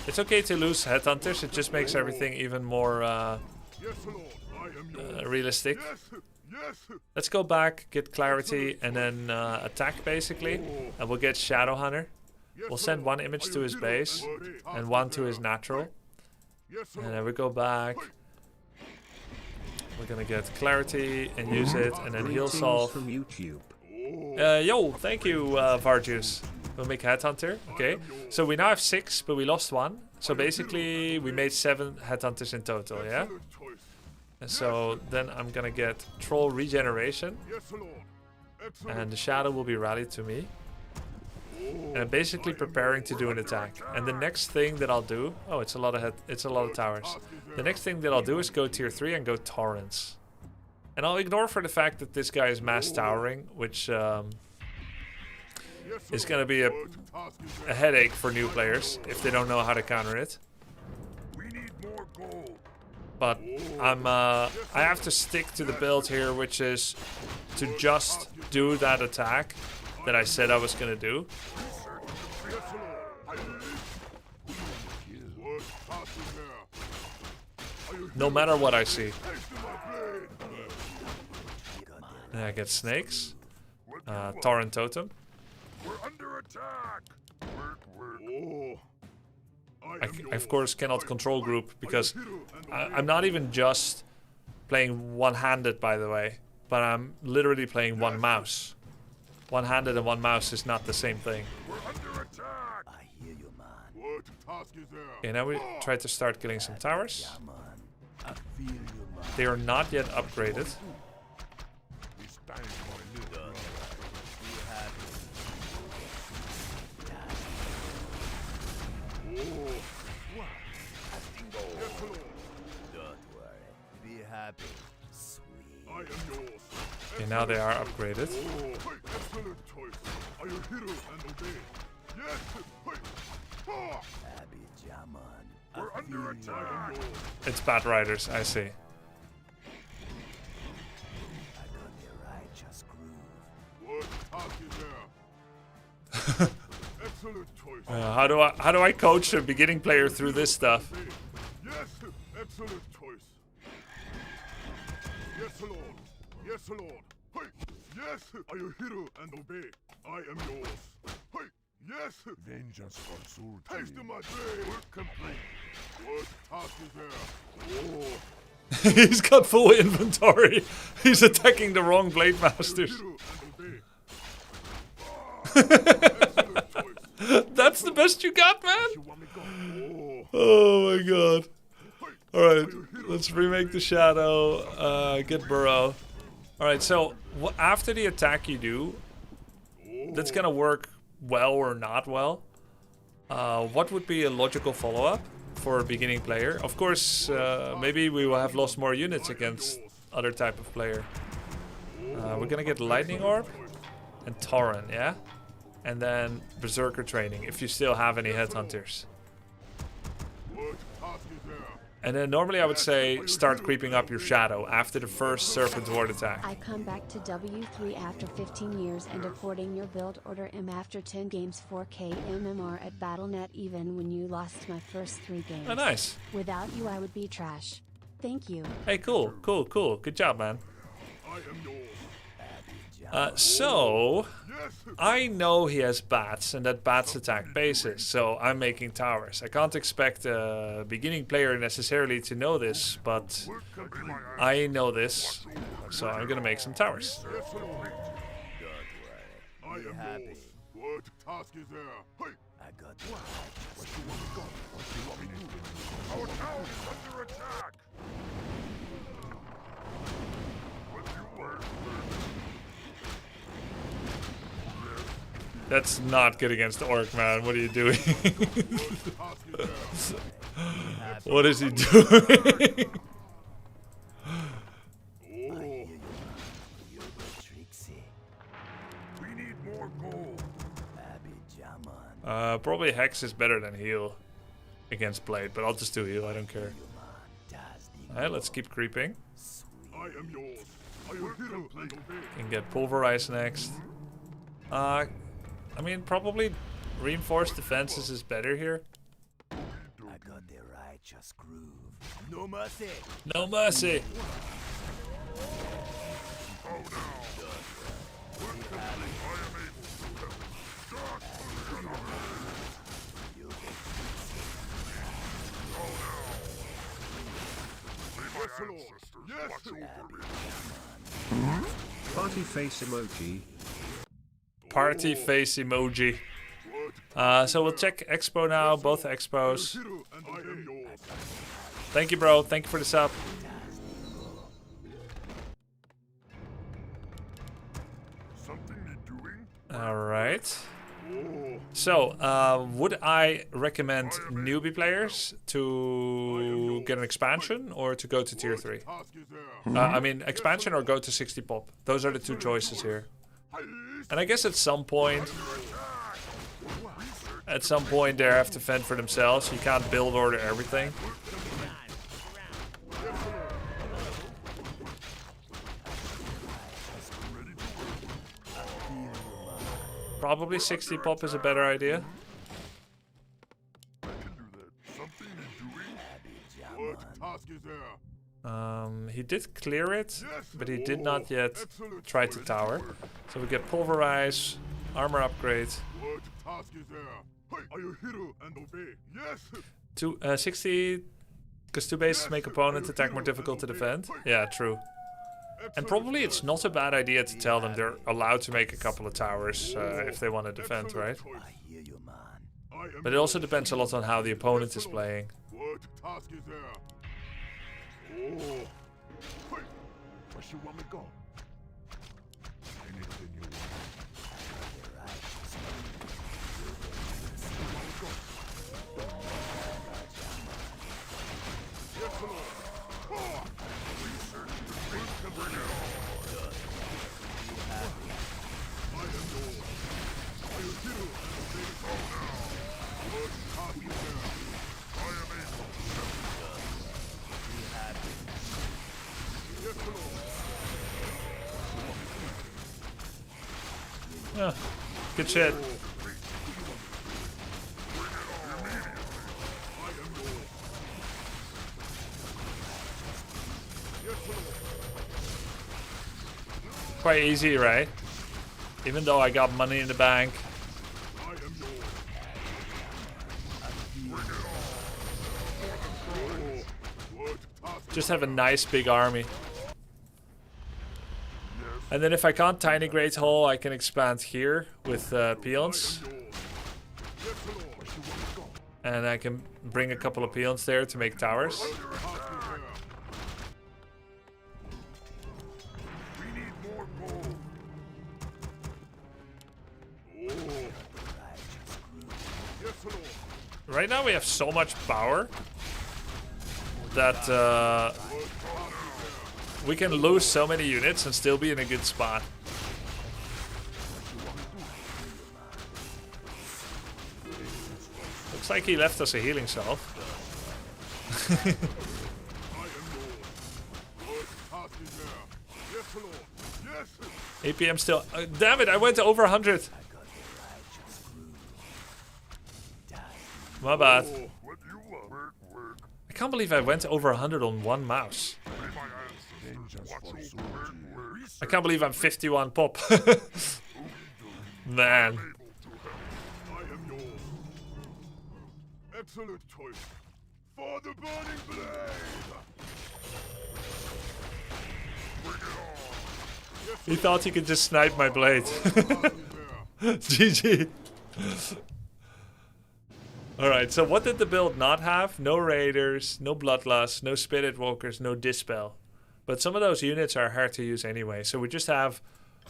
It's okay to lose headhunters, it just makes everything even more realistic. Let's go back, get clarity, and then attack basically. And we'll get Shadow Hunter. We'll send 1 image to his base and 1 to his natural. And then we go back. We're gonna get clarity and use it, and then heal solve. From YouTube. Yo, thank you, Varjuice. We'll make Headhunter. Okay, so we now have 6, but we lost 1. So basically, we made 7 Headhunters in total, yeah? And so then I'm gonna get Troll Regeneration. And the Shadow will be rallied to me. And I'm basically preparing to do an attack. And the next thing that I'll do... Oh, it's a lot of towers. The next thing that I'll do is go tier 3 and go Torrents. And I'll ignore for the fact that this guy is mass towering, which is going to be a headache for new players if they don't know how to counter it. But I have to stick to the build here, which is to just do that attack that I said I was going to do. No matter what I see. And I get snakes. Torrent Totem. We're under attack. I of course cannot control group because I'm not even just playing one-handed, by the way, but I'm literally playing one mouse. One-handed and one mouse is not the same thing. I hear you, man. Okay, now we try to start killing some towers. I feel you, man. They are not yet upgraded. Don't worry. Be happy. Sweet. I am yours. Okay, now they are upgraded. Excellent choice. I will hero and obey. Yes. Happy Jaman. We're under attack. It's bad riders, I see. I got the righteous groove. What task is there? Excellent choice. How do I coach a beginning player through this stuff? Yes. Excellent choice. Yes, Lord. Yes, Lord. Hey. Yes. I will hero and obey. I am yours. Hey. Yes. Vengeance for Haste Sultan. my day. Work complete. What task is there? Oh. He's got full inventory. He's attacking the wrong blade masters. Hero and obey. Excellent choice. That's the best you got, man. You want me gone? Oh my god. Alright, let's remake the shadow, get burrow. Alright, so after the attack you do, that's gonna work well or not well. What would be a logical follow-up for a beginning player? Of course, maybe we will have lost more units against other type of player. We're gonna get Lightning Orb and Tauren, yeah? And then Berserker training, if you still have any headhunters. What task is there? And then normally I would say start creeping up your shadow after the first Serpent Horde attack. I come back to W3 after 15 years and importing your build order M after 10 games 4K MMR at Battle.net even when you lost my first 3 games. Oh, nice. Without you I would be trash. Thank you. Hey, cool. Good job, man. I am yours. So, Yes. I know he has bats and that bats attack bases, so I'm making towers. I can't expect a beginning player necessarily to know this, but I know this, so I'm gonna make some towers. Yes, Lord. Don't worry. I am happy. yours. What task is there? Hey. I got the righteous groove. Our town is under attack. That's not good against the orc, man. What are you doing? What is he doing? You're the tricksy. We need more gold. Happy Jaman. Probably Hex is better than heal against Blade, but I'll just do heal. I don't care. Alright, let's keep creeping. I am yours. I will hero and obey. Can get Pulverize next. I mean, probably Reinforced Defenses is better here. I got the righteous groove. No mercy. No mercy. Yes, Lord. Yes. Party face emoji. Party face emoji. So we'll check Expo now, both Expos. Hero and I am yours. Thank you, bro. Thank you for the sub. Something need doing? Alright. So, would I recommend newbie players to get an expansion or to go to tier 3? Task is there. I mean, expansion or go to 60 pop. Those are the two choices here. And I guess at some point they have to fend for themselves. You can't build order everything. Probably 60 pop is a better idea. I can do that. Something need doing? What task is there? He did clear it, but he did not yet try to tower. So we get Pulverize, Armor Upgrade, What task is there? Hey, are you hero and obey? Yes. 60, because 2 bases make opponent attack more difficult to defend. Yeah, true. And probably it's not a bad idea to tell them they're allowed to make a couple of towers if they want to defend, right? I hear you, man. But it also depends a lot on how the opponent is playing. What task is there? Oh. Hey. Where you want me to go? Anything you want. Yes, Lord. Oh. Research the base to bring it on. I am yours. I am hero and obey. Oh no. What task is there? I am able. Yes, Lord. Yeah, good shit. Quite easy, right? Even though I got money in the bank. Just have a nice big army. And then if I can't tiny great hole, I can expand here with peons. And I can bring a couple of peons there to make towers. Right now we have so much power that we can lose so many units and still be in a good spot. Looks like he left us a healing salve. APM still... damn it, I went to over 100. My bad. I can't believe I went over 100 on one mouse. I can't believe I'm 51 pop. Man. Excellent choice for the burning blade. He thought he could just snipe my blade. GG. Alright, so what did the build not have? No raiders, no bloodlust, no spirit walkers, no dispel. But some of those units are hard to use anyway. So we just have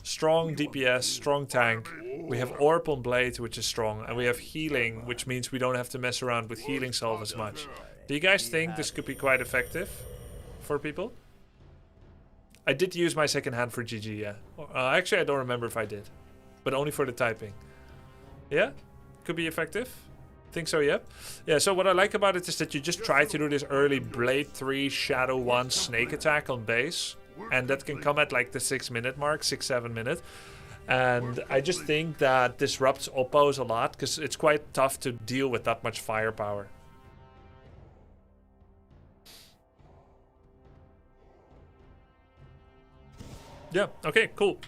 strong DPS, strong tank. We have orb on blade, which is strong. And we have healing, which means we don't have to mess around with healing salve as much. Do you guys think this could be quite effective for people? I did use my second hand for GG, yeah. Actually, I don't remember if I did. But only for the typing. Yeah? Could be effective? Think so, yep. Yeah, so what I like about it is that you just try to do this early Blade 3, Shadow 1 snake attack on base. And that can come at like the 6-minute mark, 6-7 minute. And I just think that disrupts oppos a lot, because it's quite tough to deal with that much firepower. Yeah, okay, cool.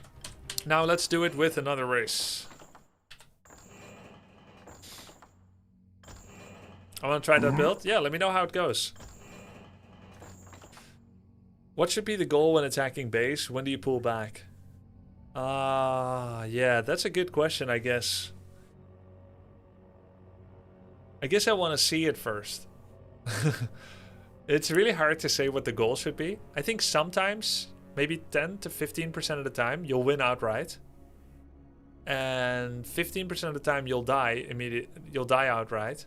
Now let's do it with another race. I want to try that build. Yeah, let me know how it goes. What should be the goal when attacking base? When do you pull back? Yeah, that's a good question, I guess. I guess I want to see it first. It's really hard to say what the goal should be. I think sometimes, maybe 10 to 15% of the time, you'll win outright. And 15% of the time, you'll die outright.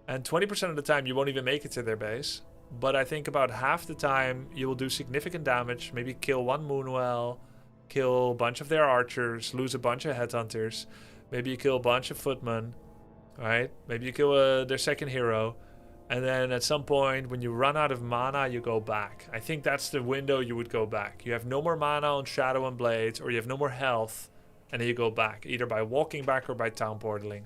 And 20% of the time, you won't even make it to their base. But I think about half the time, you will do significant damage. Maybe kill one Moonwell, kill a bunch of their archers, lose a bunch of headhunters. Maybe you kill a bunch of footmen, right? Maybe you kill their second hero. And then at some point, when you run out of mana, you go back. I think that's the window you would go back. You have no more mana on Shadow and Blades, or you have no more health. And then you go back, either by walking back or by town portaling.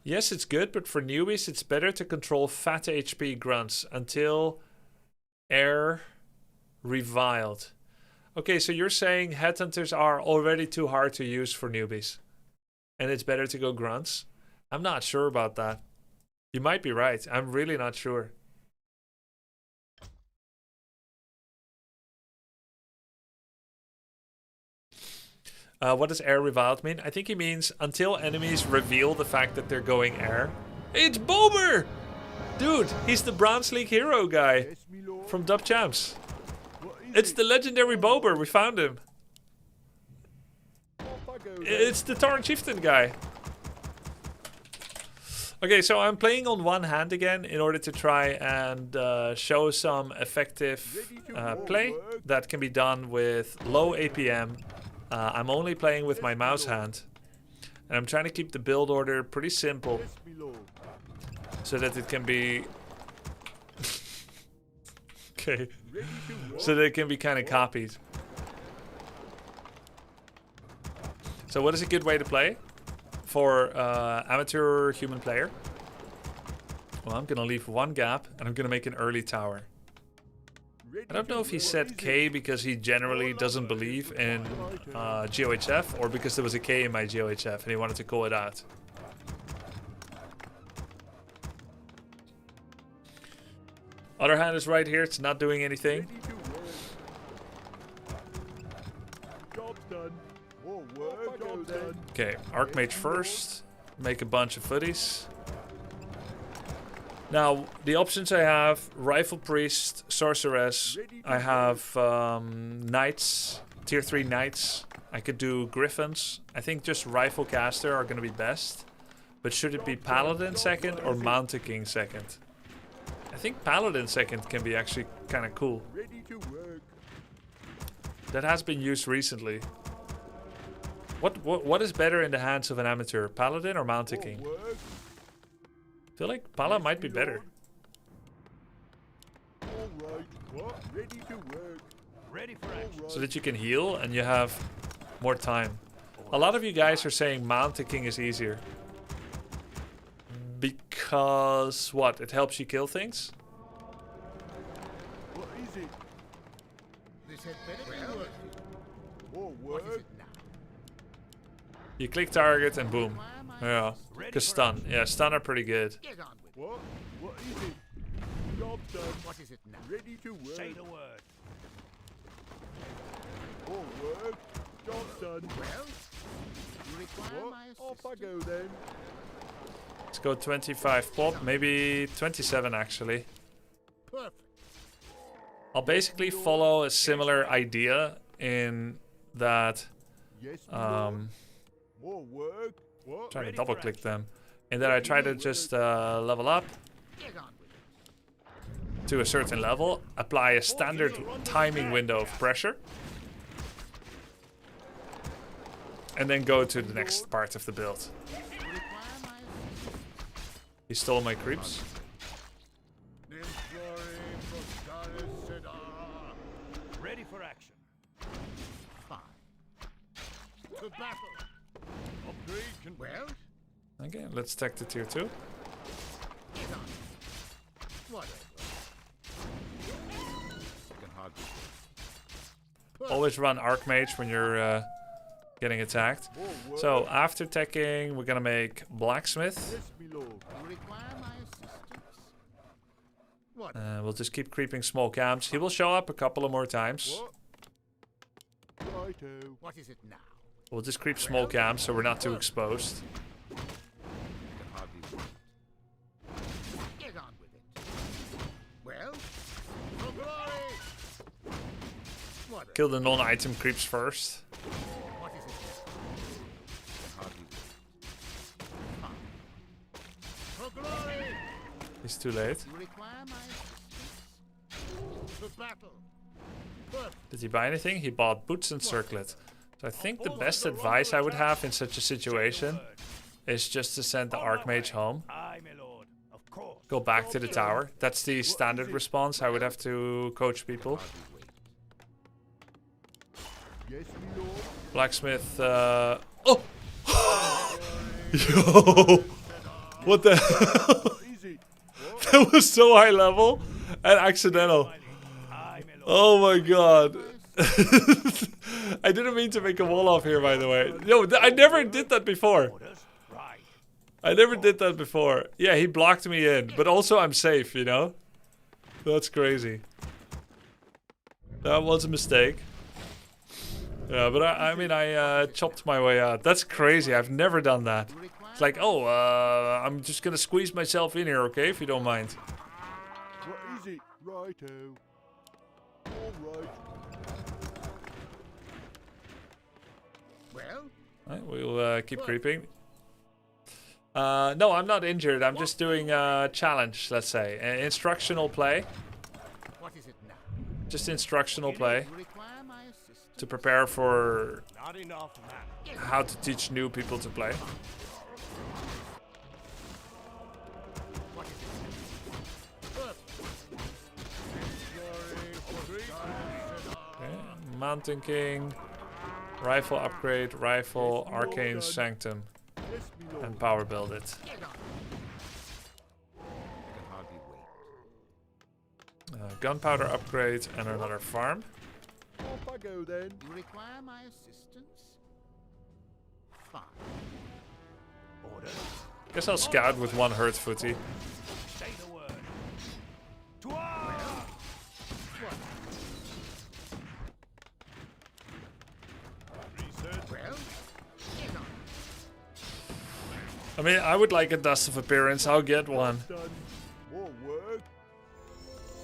Yes, it's good, but for newbies, it's better to control fat HP grunts until air Reviled. Okay, so you're saying headhunters are already too hard to use for newbies. And it's better to go grunts? I'm not sure about that. You might be right. I'm really not sure. What does air reviled mean? I think he means until enemies reveal the fact that they're going air. It's Bober! Dude, he's the Bronze League hero guy from Dub Champs. It's the legendary Bober. We found him. It's the Tauren Chieftain guy. Okay, so I'm playing on one hand again in order to try and show some effective play that can be done with low APM. I'm only playing with my mouse hand. And I'm trying to keep the build order pretty simple. So that it can be... okay. So that it can be kind of copied. So what is a good way to play for amateur human player? Well, I'm gonna leave one gap and I'm gonna make an early tower. I don't know if he said K because he generally doesn't believe in GOHF or because there was a K in my GOHF and he wanted to call it out. Other hand is right here, it's not doing anything. Okay, Archmage first. Make a bunch of footies. Now, the options I have, Rifle Priest, Sorceress. I have Knights, Tier 3 Knights. I could do Griffins. I think just Rifle Caster are going to be best. But should it be Paladin second or Mountain King second? I think Paladin second can be actually kind of cool. That has been used recently. What is better in the hands of an amateur, Paladin or Mountain King? I feel like Pala might be better. So that you can heal and you have more time. A lot of you guys are saying Mountain King is easier. Because what? It helps you kill things? What is it? This had better be working. What is it now? You click target and boom. Yeah. Because stun. Yeah, stun are pretty good. What? What is it? Job done. What is it now? Ready to work. Say the word. All work. Job done. Well, you require my assistance. Off I go then. Let's go 25 pop, maybe 27 actually. Perfect. I'll basically follow a similar idea in that More work. What? trying to double click them. And then I try to just level up to a certain level, apply a standard timing window of pressure, and then go to the next part of the build. He stole my creeps. Ready for action. Fine. To battle. Upgrade can well. Okay, let's tech the tier 2. Whatever. Always run Archmage when you're getting attacked. So after teching, we're gonna make Blacksmith. We'll just keep creeping small camps. He will show up a couple of more times. What is it now? We'll just creep small camps so we're not too exposed. Get on with it. Well, for glory. What? Kill the non-item creeps first. What is it? For glory. It's too late. You require my assistance. To battle. Did he buy anything? He bought boots and circlet. So I think the best advice I would have in such a situation is just to send the Archmage home. Go back to the tower. That's the standard response I would have to coach people. Blacksmith, oh! Yo! What the hell? That was so high level and accidental. Oh my god. I didn't mean to make a wall off here, by the way. Yo, I never did that before. I never did that before. Yeah, he blocked me in, but also I'm safe, you know? That's crazy. That was a mistake. Yeah, but I mean, I chopped my way out. That's crazy. I've never done that. It's like, oh, I'm just gonna squeeze myself in here, okay, if you don't mind. What is it? Righto. Alright. Right, we'll keep creeping. No, I'm not injured. I'm just doing a challenge, let's say. Instructional play. What is it now? Just instructional play. To prepare for Not enough, man. how to teach new people to play. Okay. Mountain King. Rifle upgrade, rifle, arcane sanctum. And power build it. Gunpowder upgrade and another farm. Off I go then. You require my assistance? Fine. Orders. Guess I'll scout with one hurt footy. Say the word. Twa! Well, I mean, I would like a dust of appearance. I'll get one. done. More work.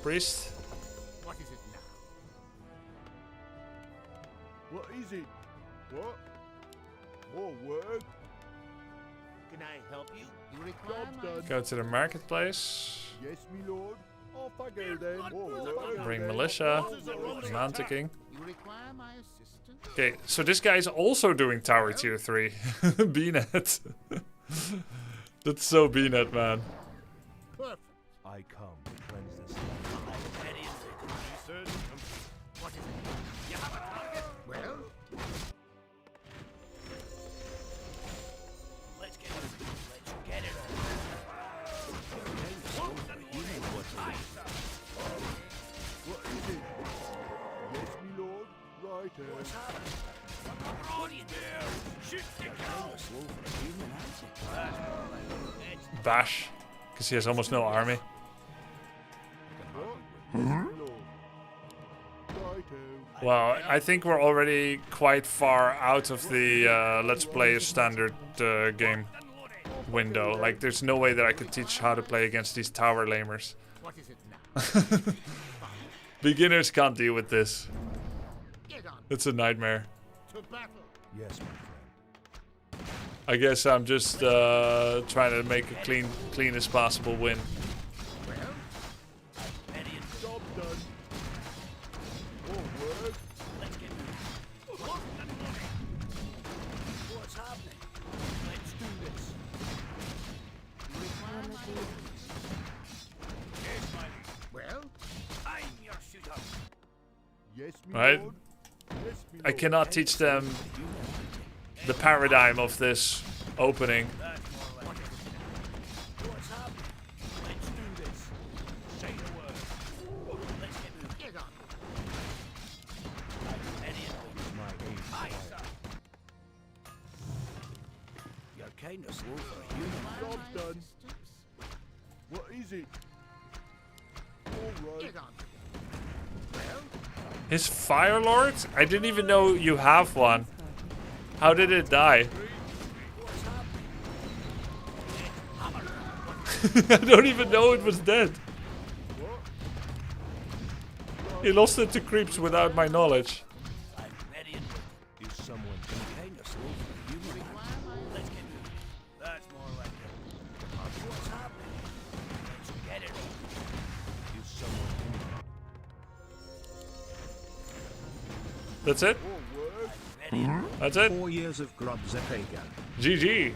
Priest. What is it now? What is it? What? More work. Can I help you? You require Job's my done. Go to the marketplace. Yes, me lord. Off I go then. More work. Bring militia. Mountain King. You require my assistance? Okay, so this guy's also doing tower tier 3. B-net. That's so B-net, man. Perfect. I come to cleanse this. What is it? You have a target? Well? Let's get it. Let's get it. What is it? Yes, me lord. Righto. Bash. Because he has almost no army. What? Yes, me lord. Righto. Well, I think we're already quite far out of the let's play a standard game window. Like, there's no way that I could teach how to play against these tower lamers. What is it now? Beginners can't deal with this. Get on It's a nightmare. to battle. Yes, my friend. I guess I'm just trying to make a clean as possible win. Well? Job done. More work. Let's get What's happening? Let's do this. You require my Yes, my liege. Well? I'm your shooter. Yes, me Right. lord. Yes, me I lord. cannot teach them the paradigm of this opening. That's more like it. What's happening? Let's do this. Say the word. Let's get moving. Get on. My aim. Aye, sir. You're kind of slow for a human. Job done. What is it? All right. Get on. Well? His Fire Lord? I didn't even know you have one. How did it die? What's happening? I don't even know it was dead. He lost it to creeps without my knowledge. I'm ready and Is someone kind of slow for a human. Let's get moving. That's more like it. What's happening? Let's get it. is someone That's it? more work? Ready and That's it? 4 years of Grub Zepega. GG.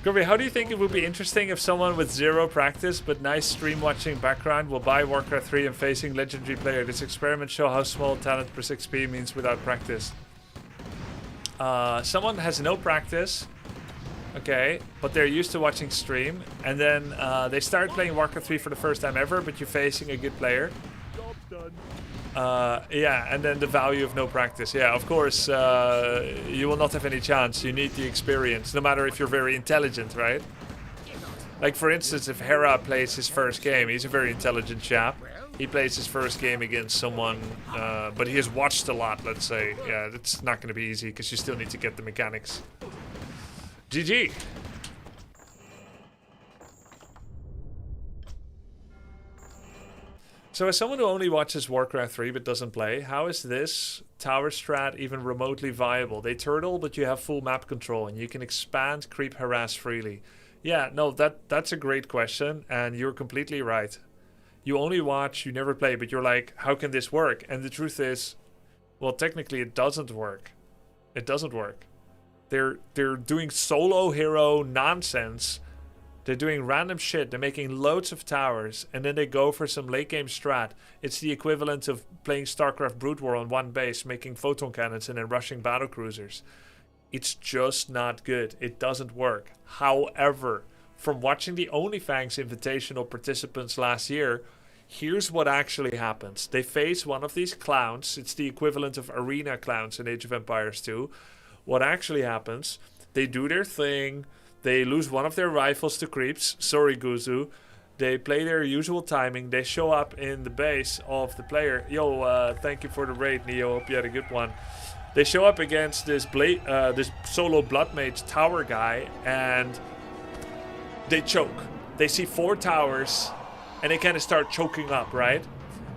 Grubby, how do you think it would be interesting if someone with zero practice but nice stream watching background will buy Warcraft 3 and facing legendary player? This experiment show how small talent per 6p means without practice. Someone has no practice Okay, but they're used to watching stream, and then they start playing Warcraft 3 for the first time ever, but you're facing a good player. Job done. Yeah, and then the value of no practice. Yeah, of course, you will not have any chance. You need the experience, no matter if you're very intelligent, right? Like, for instance, if Hera plays his first game, he's a very intelligent chap. He plays his first game against someone, but he has watched a lot, let's say. Yeah, that's not going to be easy, because you still need to get the mechanics. GG. So as someone who only watches Warcraft 3 but doesn't play, how is this tower strat even remotely viable? They turtle, but you have full map control, and you can expand, creep, harass freely. Yeah, no, that's a great question, and you're completely right. You only watch, you never play, but you're like, how can this work? And the truth is, well, technically it doesn't work. It doesn't work. They're doing solo hero nonsense. They're doing random shit. They're making loads of towers, and then they go for some late game strat. It's the equivalent of playing StarCraft Brood War on one base, making photon cannons, and then rushing battle cruisers. It's just not good. It doesn't work. However, from watching the OnlyFans Invitational participants last year, here's what actually happens. They face one of these clowns. It's the equivalent of arena clowns in Age of Empires 2. What actually happens, they do their thing. They lose one of their rifles to creeps. Sorry, Guzu. They play their usual timing. They show up in the base of the player. Yo, thank you for the raid, Neo. Hope you had a good one. They show up against this solo Blood Mage tower guy, and they choke. They see 4 towers, and they kind of start choking up, right?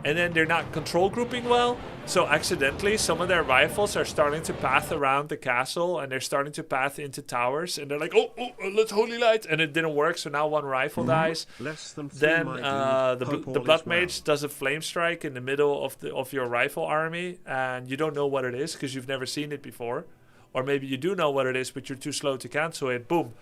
And then they're not control grouping well, so accidentally some of their rifles are starting to path around the castle, and they're starting to path into towers, and they're like, oh, let's holy light, and it didn't work, so now one rifle dies. Less than 3, Then my dude. Hope the all Blood is well. Mage does a flame strike in the middle of your rifle army, and you don't know what it is because you've never seen it before. Or maybe you do know what it is, but you're too slow to cancel it. Boom.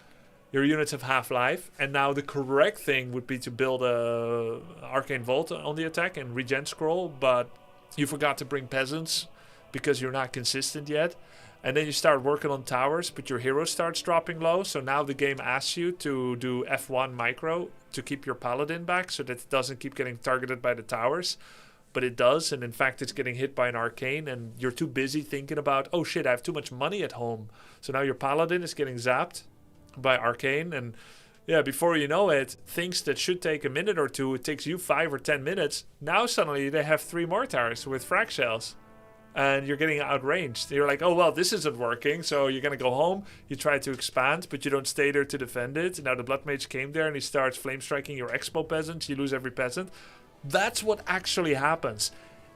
Your units have half-life, and now the correct thing would be to build a Arcane Vault on the attack and regen scroll, but you forgot to bring peasants because you're not consistent yet. And then you start working on towers, but your hero starts dropping low, so now the game asks you to do F1 micro to keep your paladin back so that it doesn't keep getting targeted by the towers. But it does, and in fact it's getting hit by an arcane, and you're too busy thinking about, oh shit, I have too much money at home. So now your paladin is getting zapped by arcane, and yeah, before you know it, things that should take a minute or two, it takes you 5 or 10 minutes. Now suddenly they have 3 more towers with frag shells, and you're getting outranged. You're like, oh well, this isn't working, so you're gonna go home. You try to expand, but you don't stay there to defend it. And now the Blood Mage came there and he starts flame striking your expo peasants. You lose every peasant. That's what actually happens.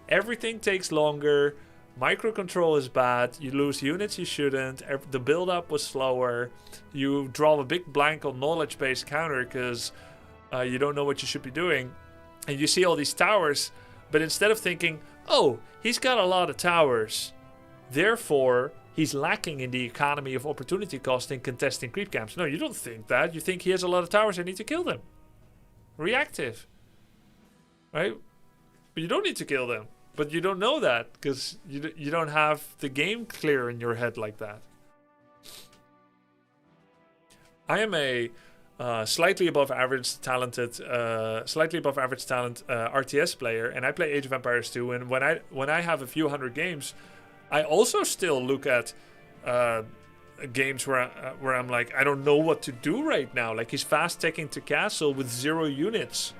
Everything takes longer. Microcontrol is bad. You lose units you shouldn't. The build-up was slower. You draw a big blank on knowledge-based counter because you don't know what you should be doing. And you see all these towers, but instead of thinking, oh, he's got a lot of towers, therefore he's lacking in the economy of opportunity cost in contesting creep camps. No, you don't think that. You think he has a lot of towers, I need to kill them. Reactive. Right? But you don't need to kill them. But you don't know that because you don't have the game clear in your head like that. I am a slightly above average talent RTS player, and I play Age of Empires 2. And when I have a few hundred games, I also still look at games where I'm like, I don't know what to do right now. Like, he's fast taking to castle with 0 units.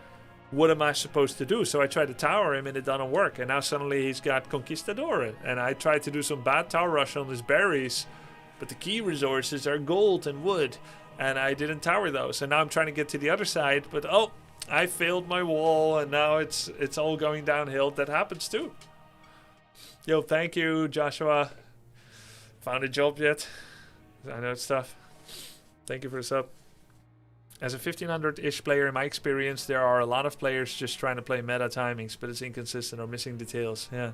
What am I supposed to do? So I tried to tower him and it doesn't work. And now suddenly he's got Conquistador. And I tried to do some bad tower rush on his berries. But the key resources are gold and wood. And I didn't tower those. And now I'm trying to get to the other side. But oh, I failed my wall. And now it's all going downhill. That happens too. Yo, thank you, Joshua. Found a job yet? I know it's tough. Thank you for the sub. As a 1500-ish player, in my experience, there are a lot of players just trying to play meta timings, but it's inconsistent or missing details. Yeah.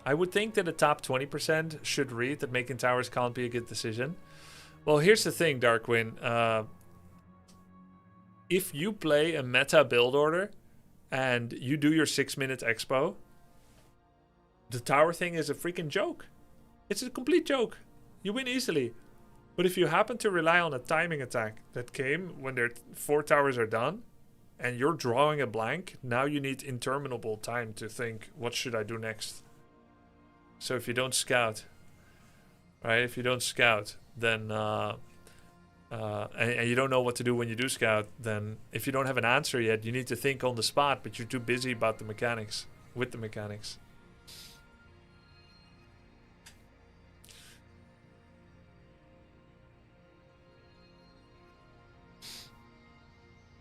I would think that the top 20% should read that making towers can't be a good decision. Well, here's the thing, Darkwing. If you play a meta build order and you do your 6-minute expo, the tower thing is a freaking joke. It's a complete joke. You win easily. But if you happen to rely on a timing attack that came when their 4 towers are done, and you're drawing a blank, now you need interminable time to think, what should I do next? So if you don't scout, right? If you don't scout, then and you don't know what to do when you do scout, then if you don't have an answer yet, you need to think on the spot, but you're too busy about the mechanics, with the mechanics.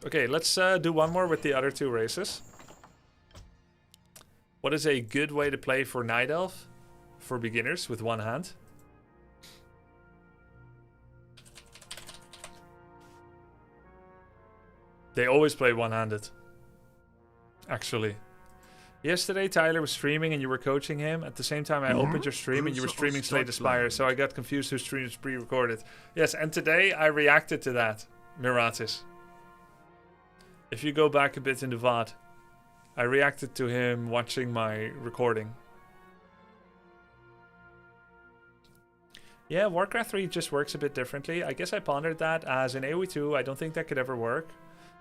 Okay, let's do one more with the other 2 races. What is a good way to play for Night Elf for beginners with one hand? They always play one-handed, actually. Yesterday, Tyler was streaming and you were coaching him. At the same time, I opened your stream and you were streaming Slay the Spire, so I got confused whose stream was pre-recorded. Yes, and today I reacted to that, Miratis. If you go back a bit in the VOD, I reacted to him watching my recording. Yeah, Warcraft 3 just works a bit differently. I guess I pondered that as in AoE 2, I don't think that could ever work.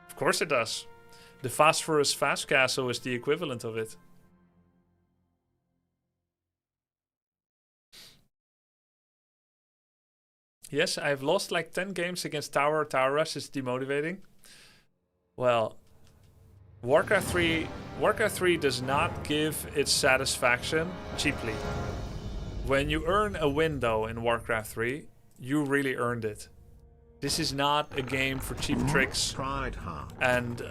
Of course it does. The Phosphorus Fast Castle is the equivalent of it. Yes, I've lost like 10 games against Tower or Tower Rush. It's demotivating. Well, Warcraft 3 does not give its satisfaction cheaply. When you earn a win though in Warcraft 3, you really earned it. This is not a game for cheap tricks and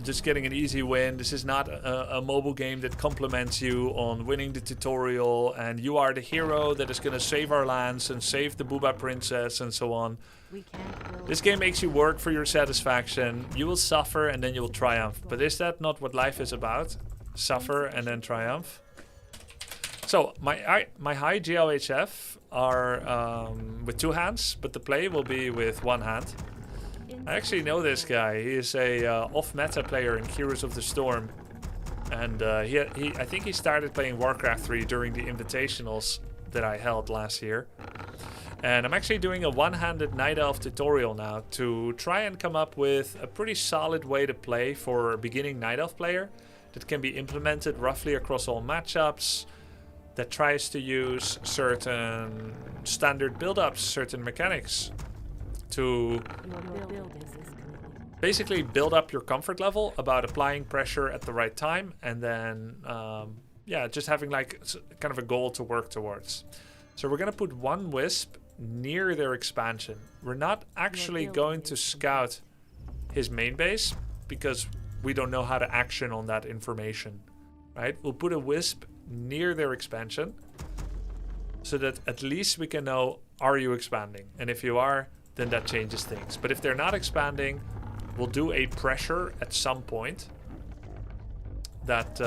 just getting an easy win. This is not a mobile game that compliments you on winning the tutorial and you are the hero that is going to save our lands and save the Booba princess and so on. This game makes you work for your satisfaction. You will suffer and then you will triumph. But is that not what life is about? Suffer and then triumph? So my high GLHF are with 2 hands, but the play will be with 1 hand. I actually know this guy. He is a off-meta player in Heroes of the Storm. And I think he started playing Warcraft 3 during the invitationals that I held last year. And I'm actually doing a one-handed Night Elf tutorial now to try and come up with a pretty solid way to play for a beginning Night Elf player that can be implemented roughly across all matchups, that tries to use certain standard build-ups, certain mechanics to basically build up your comfort level about applying pressure at the right time and then yeah, just having like kind of a goal to work towards. So we're gonna put 1 wisp near their expansion. We're not actually going to scout his main base because we don't know how to action on that information, right? We'll put a wisp near their expansion so that at least we can know, are you expanding? And if you are, then that changes things. But if they're not expanding, we'll do a pressure at some point that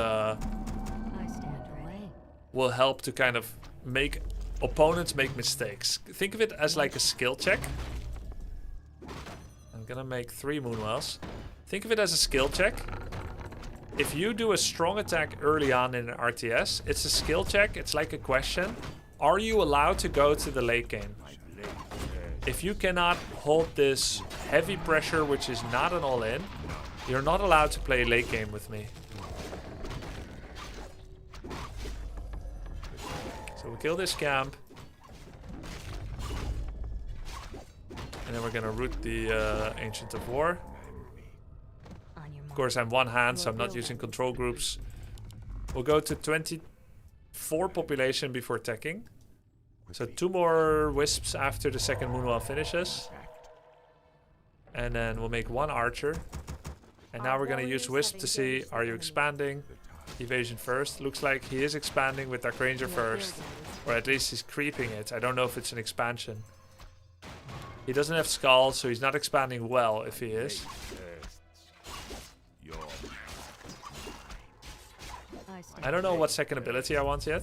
will help to kind of make opponents make mistakes. Think of it as like a skill check. I'm gonna make 3 Moonwells. Think of it as a skill check. If you do a strong attack early on in an RTS, it's a skill check, it's like a question. Are you allowed to go to the late game? If you cannot hold this heavy pressure, which is not an all-in, you're not allowed to play late game with me. So we'll kill this camp. And then we're gonna root the Ancient of War. Of course, I'm one hand, so I'm not using control groups. We'll go to 24 population before teching. So 2 more wisps after the second Moonwell finishes. And then we'll make 1 archer. And now we're going to use wisp to see, are you expanding? Evasion first. Looks like he is expanding with Dark Ranger first. Or at least he's creeping it. I don't know if it's an expansion. He doesn't have Skull, so he's not expanding well if he is. I don't know what second ability I want yet.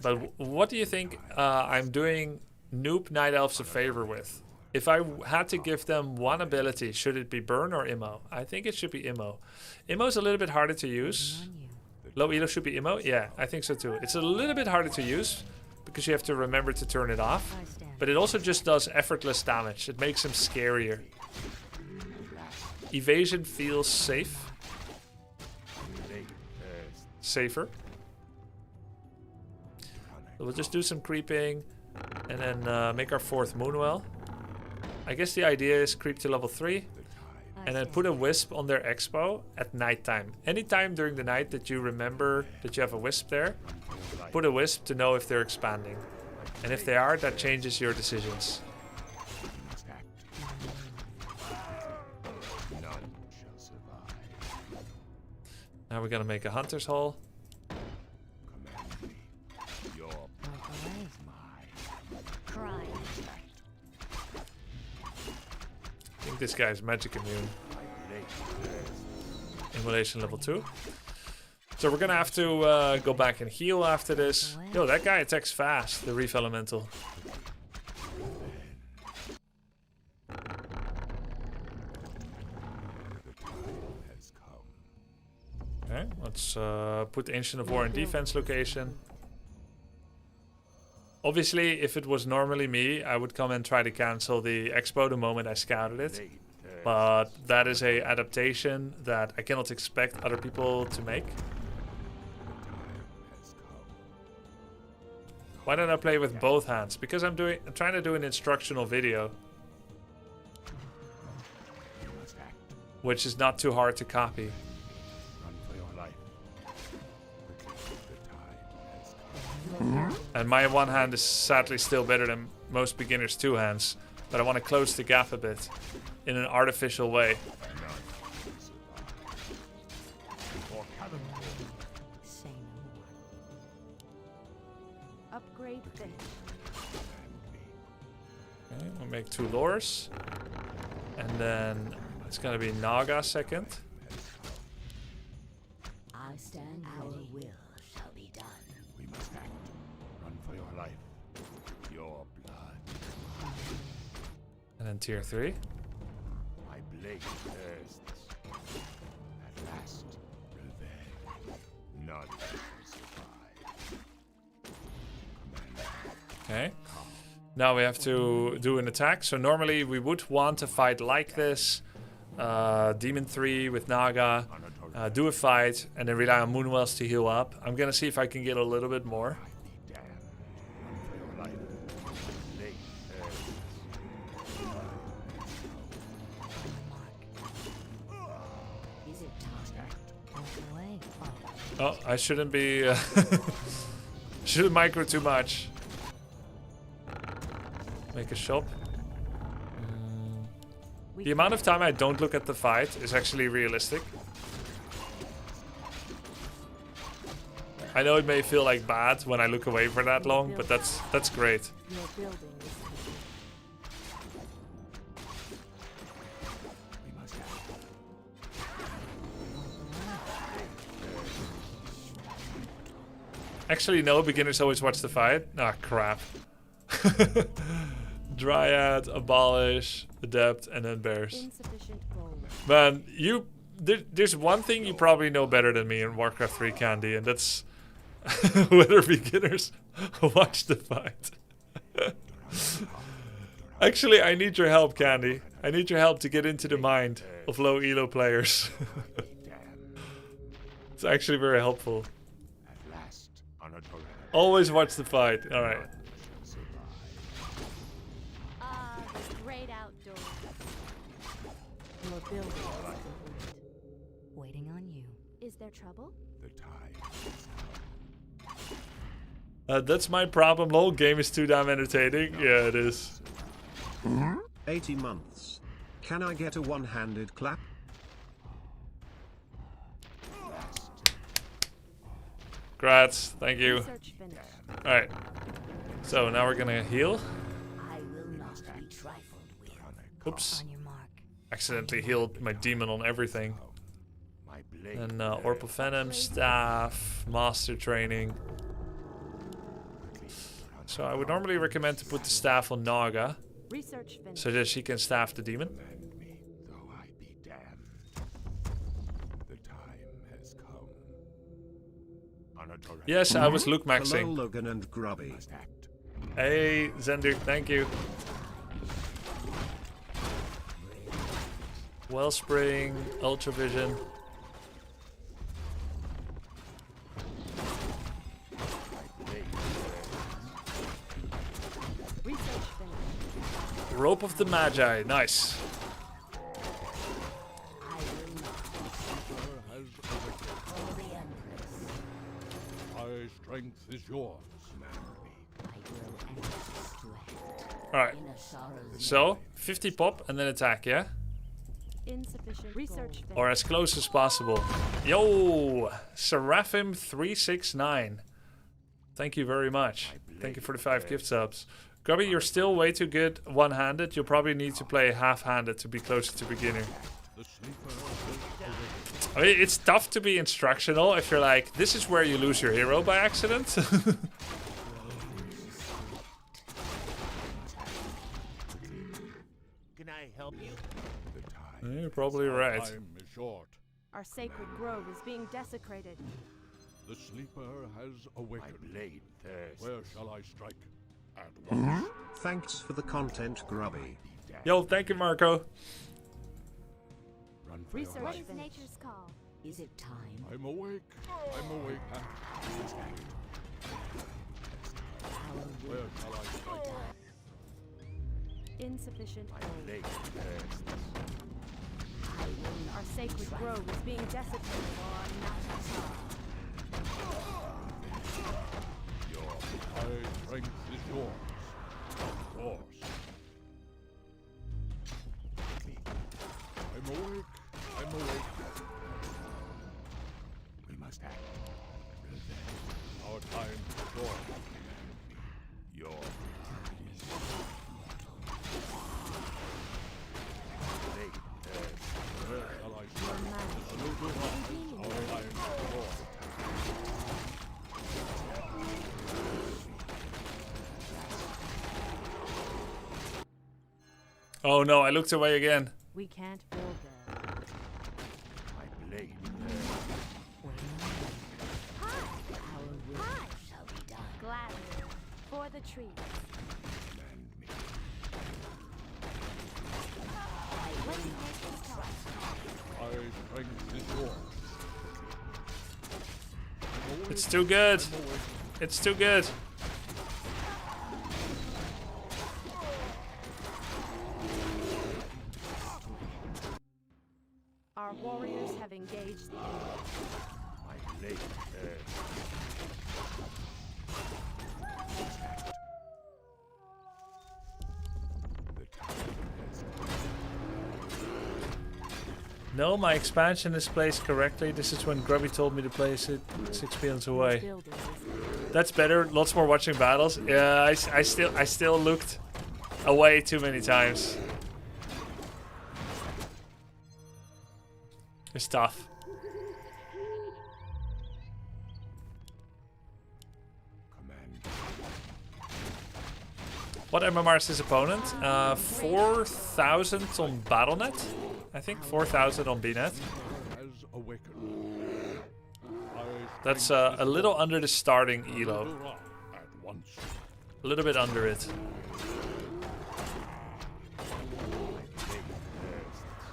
But what do you think I'm doing Noob Night Elves a favor with? If I had to give them one ability, should it be burn or immo? I think it should be immo. Immo is a little bit harder to use. Low elo should be immo? Yeah, I think so too. It's a little bit harder to use because you have to remember to turn it off. But it also just does effortless damage. It makes him scarier. Evasion feels safe. Safer. So we'll just do some creeping and then make our 4th Moonwell. I guess the idea is creep to level 3 and then put a wisp on their expo at nighttime. Anytime during the night that you remember that you have a wisp there, put a wisp to know if they're expanding. And if they are, that changes your decisions. Now we're gonna make a hunter's hole. I think this guy's magic immune. Immolation level 2. So we're gonna have to go back and heal after this. Yo, that guy attacks fast, the Reef Elemental. Okay, let's put Ancient of War in defense location. Obviously, if it was normally me, I would come and try to cancel the expo the moment I scouted it. But that is a adaptation that I cannot expect other people to make. Why don't I play with both hands? Because I'm trying to do an instructional video, which is not too hard to copy. And my one hand is sadly still better than most beginners' 2 hands, but I want to close the gap a bit in an artificial way. Upgrade finished. Okay, we'll make 2 lures. And then it's gonna be Naga second. I stand Our ready. will shall be done. We must act. Run for your life. Your blood. And then tier 3. My blade thirsts. At last, revenge. None shall survive. Okay. Now we have to do an attack. So normally we would want to fight like this. Demon 3 with Naga. Do a fight and then rely on Moonwells to heal up. I'm gonna see if I can get a little bit more. Damn. Run for your life. My blade thirsts. Is it time? Away. Oh, I shouldn't be... shouldn't micro too much. Make a shop. The amount of time I don't look at the fight is actually realistic. I know it may feel like bad when I look away for that long, but that's great. Your building is We must act. Actually, no, beginners always watch the fight. Ah, crap. Dryad, Abolish, Adept, and then Bears. insufficient gold. Man, there's one thing you probably know better than me in Warcraft 3, Candy, and that's whether beginners watch the fight. Actually, I need your help, Candy. I need your help to get into the mind of low elo players. It's actually very helpful. At last, unadulterated. Always watch the fight. All right. Ah, the great outdoors. Your building is complete. Waiting on you. Is there trouble? The tide. That's my problem. The whole game is too damn entertaining. Yeah, it is. 80 months. Can I get a one-handed clap? Congrats. Thank you. Research finished. All right. So now we're gonna heal. I will not be trifled with. Oops. On your mark. Accidentally healed my demon on everything. My blade. And Orb of Venom, Staff, Master Training. So I would normally recommend to put the Staff on Naga. Research finished. so that she can staff the demon. Command me, though I be damned. The time has come. On a direct Yes, I was Luke Hello maxing. Logan and Grubby. must act. Hey, Zender, thank you. Wellspring, Ultravision. Research finished. Rope of the Magi, nice. My strength is yours. Alright, so 50 pop and then attack, yeah? Insufficient research finished. Or as close as possible. Yo, Seraphim 369. Thank you very much. Thank you for the 5 gift subs. Grubby, you're still way too good one-handed. You'll probably need to play half-handed to be closer to beginner. The sleeper is I mean, it's tough to be instructional if you're like, this is where you lose your hero by accident. Can I help you? the time. You're probably right. Time is short. Our sacred grove is being desecrated. The sleeper has awakened. My blade thirsts. Where shall I strike? At once. Thanks for the content, Grubby. Yo, thank you, Marco. Run for your Research life. finished. Nature's call. Is it time? I'm awake. I'm awake. Where shall I strike? Insufficient My gold. blade thirsts. Our sacred grove is being desecrated. My strength is yours. Of course. I'm awake. I'm awake. We must act. Our time is short. Your blade thirsts. Where shall I strike? Our time is short. Oh no, I looked away again. We can't build there. my blade thirsts. Shall be done. Gladly. For the trees. Command me. What's nature's call? My strength is yours. I'm awake. It's too good. I'm awake. It's too good. Our warriors have engaged the enemy. My blade thirsts. The time has come. No, my expansion is placed correctly. This is when Grubby told me to place it 6 fields away. Buildings. That's better. Lots more watching battles. Yeah, I still looked away too many times. It's tough. Command. What MMR is his opponent? 4,000 on BattleNet. I think 4,000 on BNet. Has awakened. My That's strength a is little yours. under the starting elo. Hurrah, at once. A little bit under it.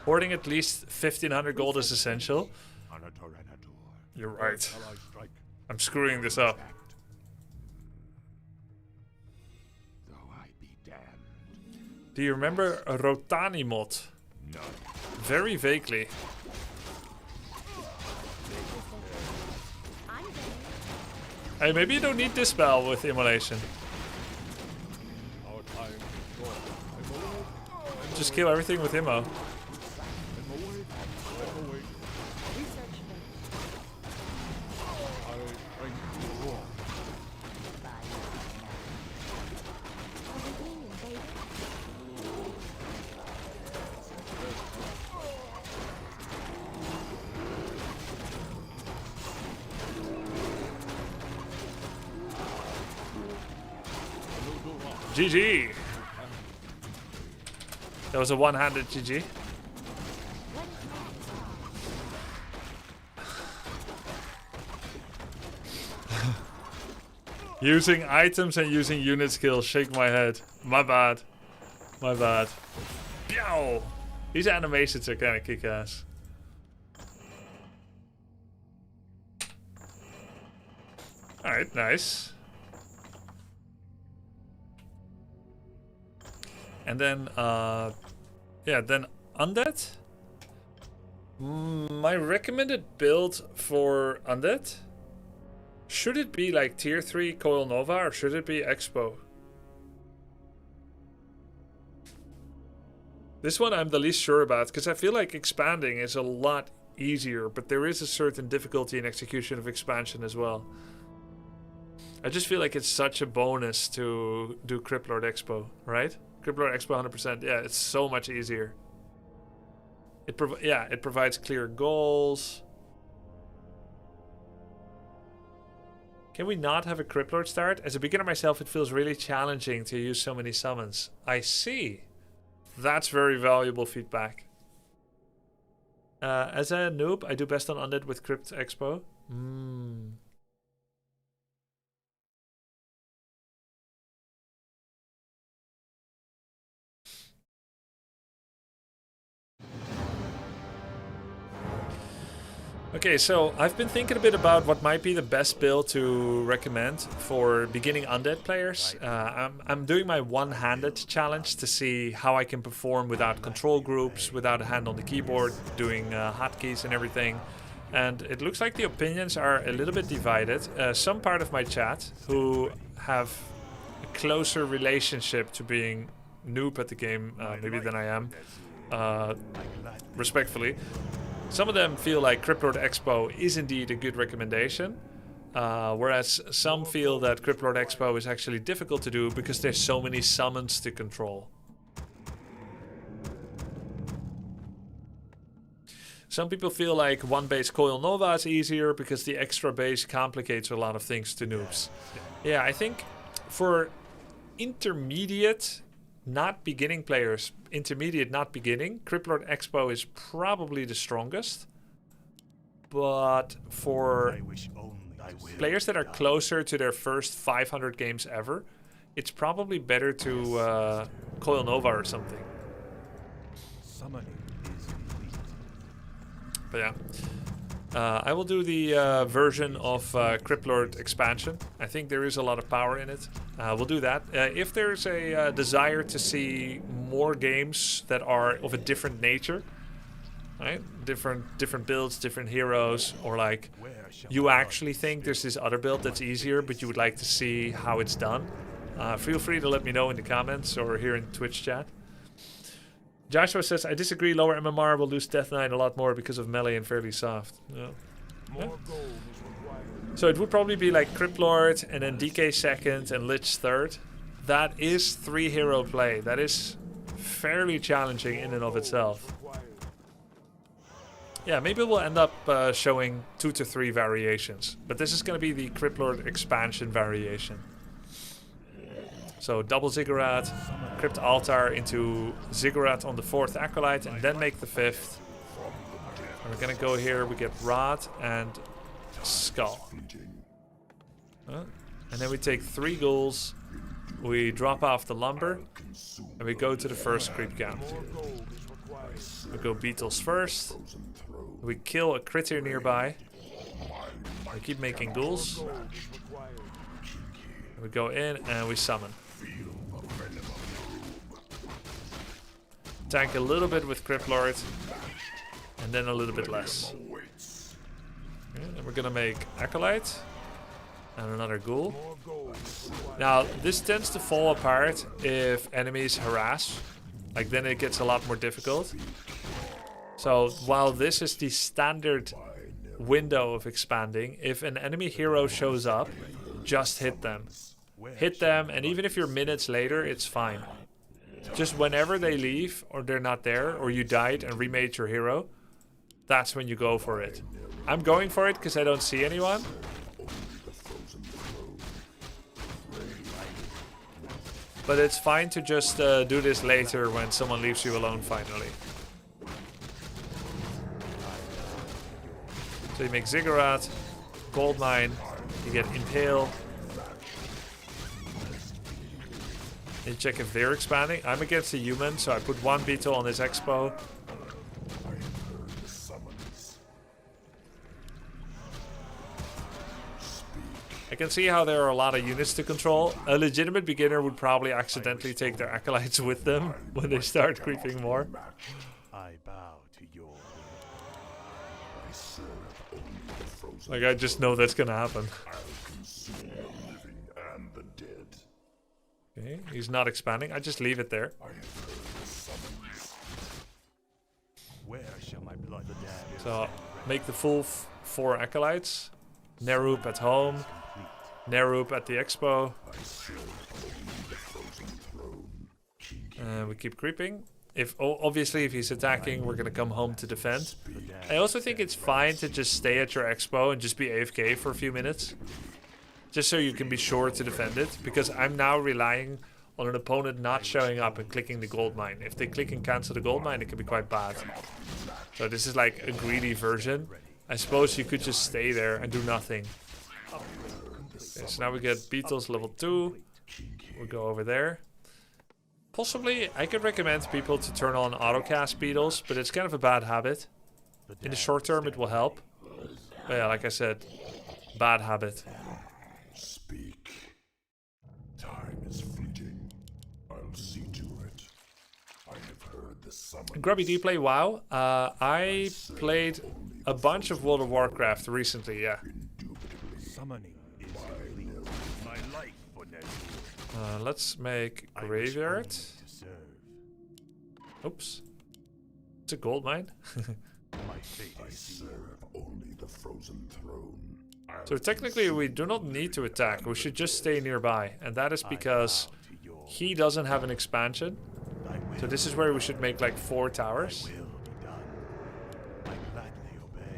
Hoarding at least 1,500 gold is essential. On a Tyranitor. You're Where right. shall I strike? I'm screwing this up. Act. Though I be damned. Do you remember a Rotani mod? None. Very vaguely. I'm ready. Hey, maybe you don't need this spell with Immolation. Our time is short. I'm awake. Just kill everything with Immo. I'm awake. I'm awake. Research finished. My strength is yours. Are we being invaded? GG. That was a one-handed GG. Using items and using unit skills. Shake my head. My bad. My bad. Pew! These animations are kind of kick-ass. Alright, nice. And then, yeah, then Undead. My recommended build for Undead? Should it be like tier 3 Coil Nova or should it be Expo? This one I'm the least sure about because I feel like expanding is a lot easier, but there is a certain difficulty in execution of expansion as well. I just feel like it's such a bonus to do Cryptlord Expo, right? Cryptlord Expo 100%. Yeah, it's so much easier. It provides clear goals. Can we not have a Cryptlord start? As a beginner myself, it feels really challenging to use so many summons. I see. That's very valuable feedback. As a noob, I do best on Undead with Crypt Expo. Okay, so I've been thinking a bit about what might be the best build to recommend for beginning Undead players. I'm doing my one-handed challenge to see how I can perform without control groups, without a hand on the keyboard, doing hotkeys and everything. And it looks like the opinions are a little bit divided. Some part of my chat who have a closer relationship to being noob at the game maybe than I am, respectfully. Some of them feel like Cryptlord Expo is indeed a good recommendation, whereas some feel that Cryptlord Expo is actually difficult to do because there's so many summons to control. Some people feel like one base Coil Nova is easier because the extra base complicates a lot of things to noobs. Yeah, I think for intermediate, not beginning players, intermediate, not beginning, Cryptlord Expo is probably the strongest. But for players that are closer to their first 500 games ever, it's probably better to Coil Nova or something. But yeah. I will do the version of Cryptlord expansion. I think there is a lot of power in it. We'll do that. If there's a desire to see more games that are of a different nature, right? Different builds, different heroes, or like you actually think there's this other build that's easier, but you would like to see how it's done, feel free to let me know in the comments or here in Twitch chat. Joshua says, I disagree, lower MMR will lose Death Knight a lot more because of melee and fairly soft. Yeah. Yeah. So it would probably be like Cryptlord and then DK second and Lich third. That is 3 hero play. That is fairly challenging in and of itself. Yeah, maybe we'll end up showing 2 to 3 variations. But this is going to be the Cryptlord expansion variation. So double Ziggurat, Crypt Altar into Ziggurat on the 4th Acolyte and then make the 5th. And we're gonna go here, we get Rod and Skull. And then we take 3 ghouls, we drop off the lumber, and we go to the first creep camp. We go beetles first, we kill a critter nearby, we keep making ghouls, we go in and we summon. Tank a little bit with Cryptlord, and then a little bit less. Okay, and we're gonna make Acolyte and another Ghoul. Now, this tends to fall apart if enemies harass. Like, then it gets a lot more difficult. So, while this is the standard window of expanding, if an enemy hero shows up, just hit them. Hit them, and even if you're minutes later, it's fine. Just whenever they leave, or they're not there, or you died and remade your hero, that's when you go for it. I'm going for it because I don't see anyone. But it's fine to just do this later when someone leaves you alone finally. So you make Ziggurat, Gold Mine, you get Impale. You check if they're expanding. I'm against the human, so I put one beetle on this expo. I can see how there are a lot of units to control. A legitimate beginner would probably accidentally take their acolytes with them when they start creeping more. I bow to your will. Like, I just know that's gonna happen. Okay, he's not expanding. I just leave it there. Where shall my blood dance? So, make the full 4 acolytes. Nerup at home. Nerup at the expo. We keep creeping. Obviously, if he's attacking, we're gonna come home to defend. I also think it's fine to just stay at your expo and just be AFK for a few minutes. Just so you can be sure to defend it. Because I'm now relying on an opponent not showing up and clicking the gold mine. If they click and cancel the gold mine, it can be quite bad. So this is like a greedy version. I suppose you could just stay there and do nothing. Okay, so now we get beetles level 2. We'll go over there. Possibly, I could recommend people to turn on autocast beetles, but it's kind of a bad habit. In the short term, it will help. But yeah, like I said, bad habit. Speak. Time is fleeting. I'll see to it. I have heard the summons. Grubby, do you play WoW? I played a bunch of World of Warcraft recently, yeah. Summoning is complete. My life for Let's make Graveyard. Oops. It's a gold mine. My fate I serve only the frozen throne. So technically we do not need to attack. We should just stay nearby. And that is because he doesn't have an expansion. So this is where we should make like 4 towers.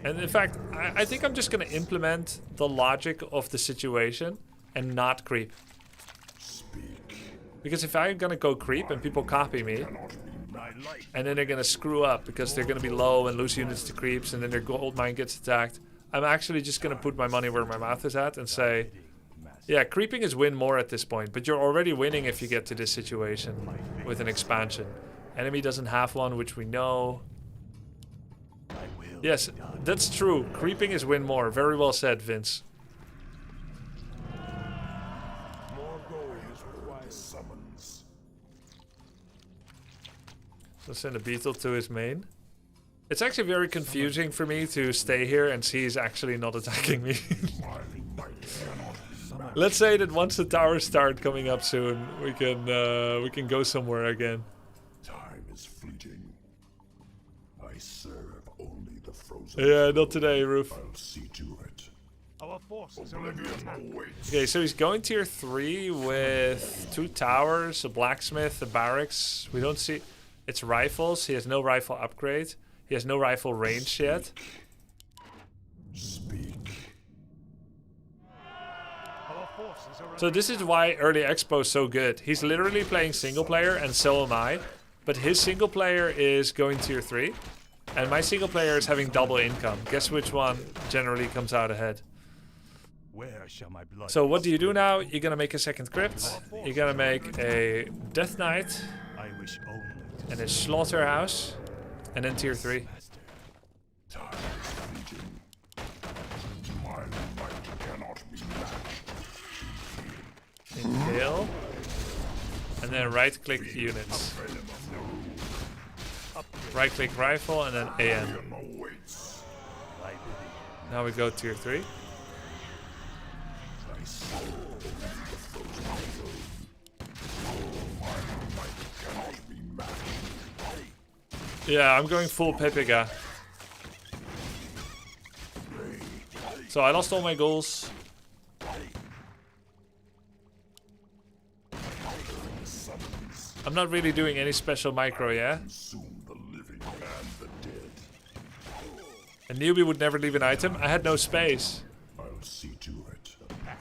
And in fact, I think I'm just going to implement the logic of the situation and not creep. Because if I'm going to go creep and people copy me, and then they're going to screw up because they're going to be low and lose units to creeps, and then their gold mine gets attacked, I'm actually just going to put my money where my mouth is at and say, yeah, creeping is win more at this point, but you're already winning if you get to this situation with an expansion. Enemy doesn't have one, which we know. Yes, that's true. Creeping is win more. Very well said, Vince. So send a beetle to his main. It's actually very confusing for me to stay here and see he's actually not attacking me. Let's say that once the towers start coming up soon, we can go somewhere again. Time is fleeting. I serve only the frozen. Yeah, not today, Roof. I'll see to it. Our forces are under attack. Okay, so he's going tier 3 with 2 towers, a blacksmith, a barracks. We don't see... It's rifles. He has no rifle upgrade. He has no rifle range yet. Speak. So this is why early expo is so good. He's literally playing single player, and so am I. But his single player is going tier 3. And my single player is having double income. Guess which one generally comes out ahead. Where shall my blood So what do you do now? You're gonna make a second crypt. You're gonna make a Death Knight. I wish only And a Slaughterhouse. And then tier 3. Time is fleeting. My might cannot be matched. Impale. And then right click units. Right click rifle and then AN. Now we go tier 3. Yeah, I'm going full Pepiga. So I lost all my goals. I'm not really doing any special micro, yeah? A newbie would never leave an item. I had no space. I'll see to it.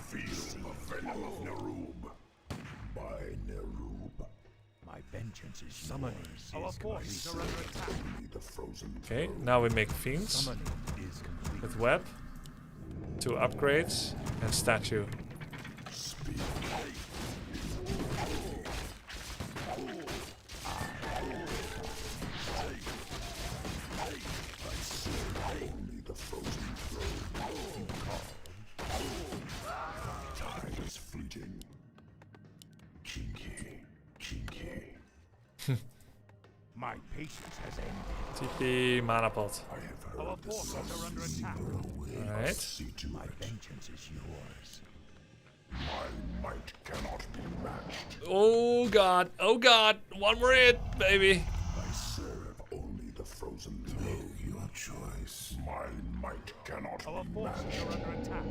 Feel the venom of Nerub. By Nerub. vengeance is yours. Our forces are under attack. Only the frozen Okay, now we make fiends Summoning is complete. with web, 2 upgrades, and statue. speak. Only the frozen throne. Time is fleeting. Kinky, kinky. My patience has ended. TP mana pot. I have heard Our the forces summons are under attack. away. Alright. See to My it. vengeance is yours. My might cannot be matched. Oh god, oh god, one more hit, baby. I serve only the frozen throne. Your choice. My might cannot Our be forces matched. are under attack.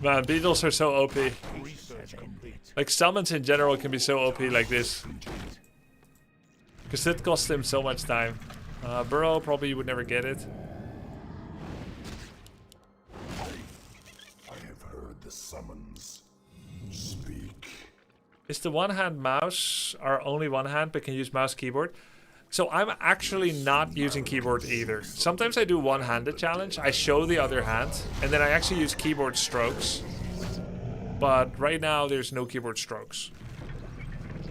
Man, beetles are so OP. Research complete. Like summons in general can be so OP like this. Because it costs him so much time. Burrow probably would never get it. I have heard the summons. Speak. Is the one-hand mouse our only one hand but can use mouse keyboard? So I'm actually not using keyboard either. Sometimes I do one-handed challenge. I show the other hand and then I actually use keyboard strokes. But right now there's no keyboard strokes.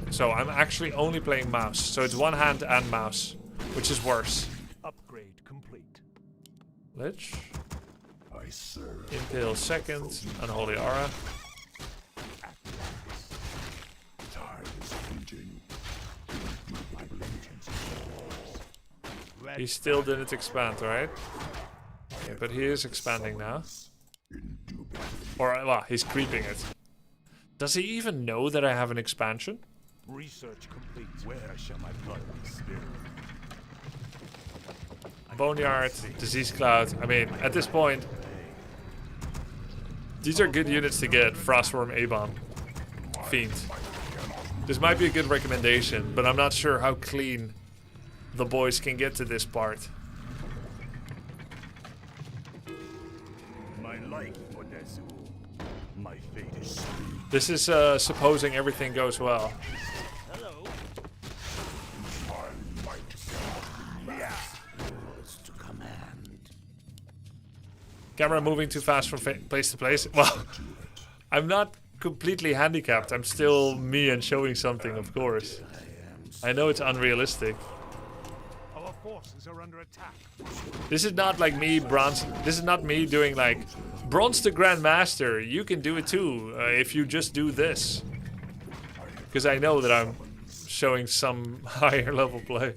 So I'm actually only playing mouse. So it's one hand and mouse, which is worse. Upgrade complete. Lich, I serve. Impale second, Unholy Aura. Time is fleeting. My vengeance is yours. Red He still didn't expand, right? Okay, but he is expanding now. Indubitably. Or, well, he's creeping it. Does he even know that I have an expansion? research complete. Where shall my blood be spilled? Boneyard, Disease Cloud. I mean, at this point, these are good units to get. Frostworm, A-Bomb, Fiend. This might be a good recommendation, but I'm not sure how clean the boys can get to this part. My life for Nezu. My fate is sealed. This is supposing everything goes well. Hello. To command. Camera moving too fast from place to place. Well, I'm not completely handicapped. I'm still me and showing something, of course. I know it's unrealistic. Our forces are under attack. This is not like me, Bronze. This is not me doing like Bronze to Grandmaster. You can do it too if you just do this. Because I know that I'm showing some higher level play.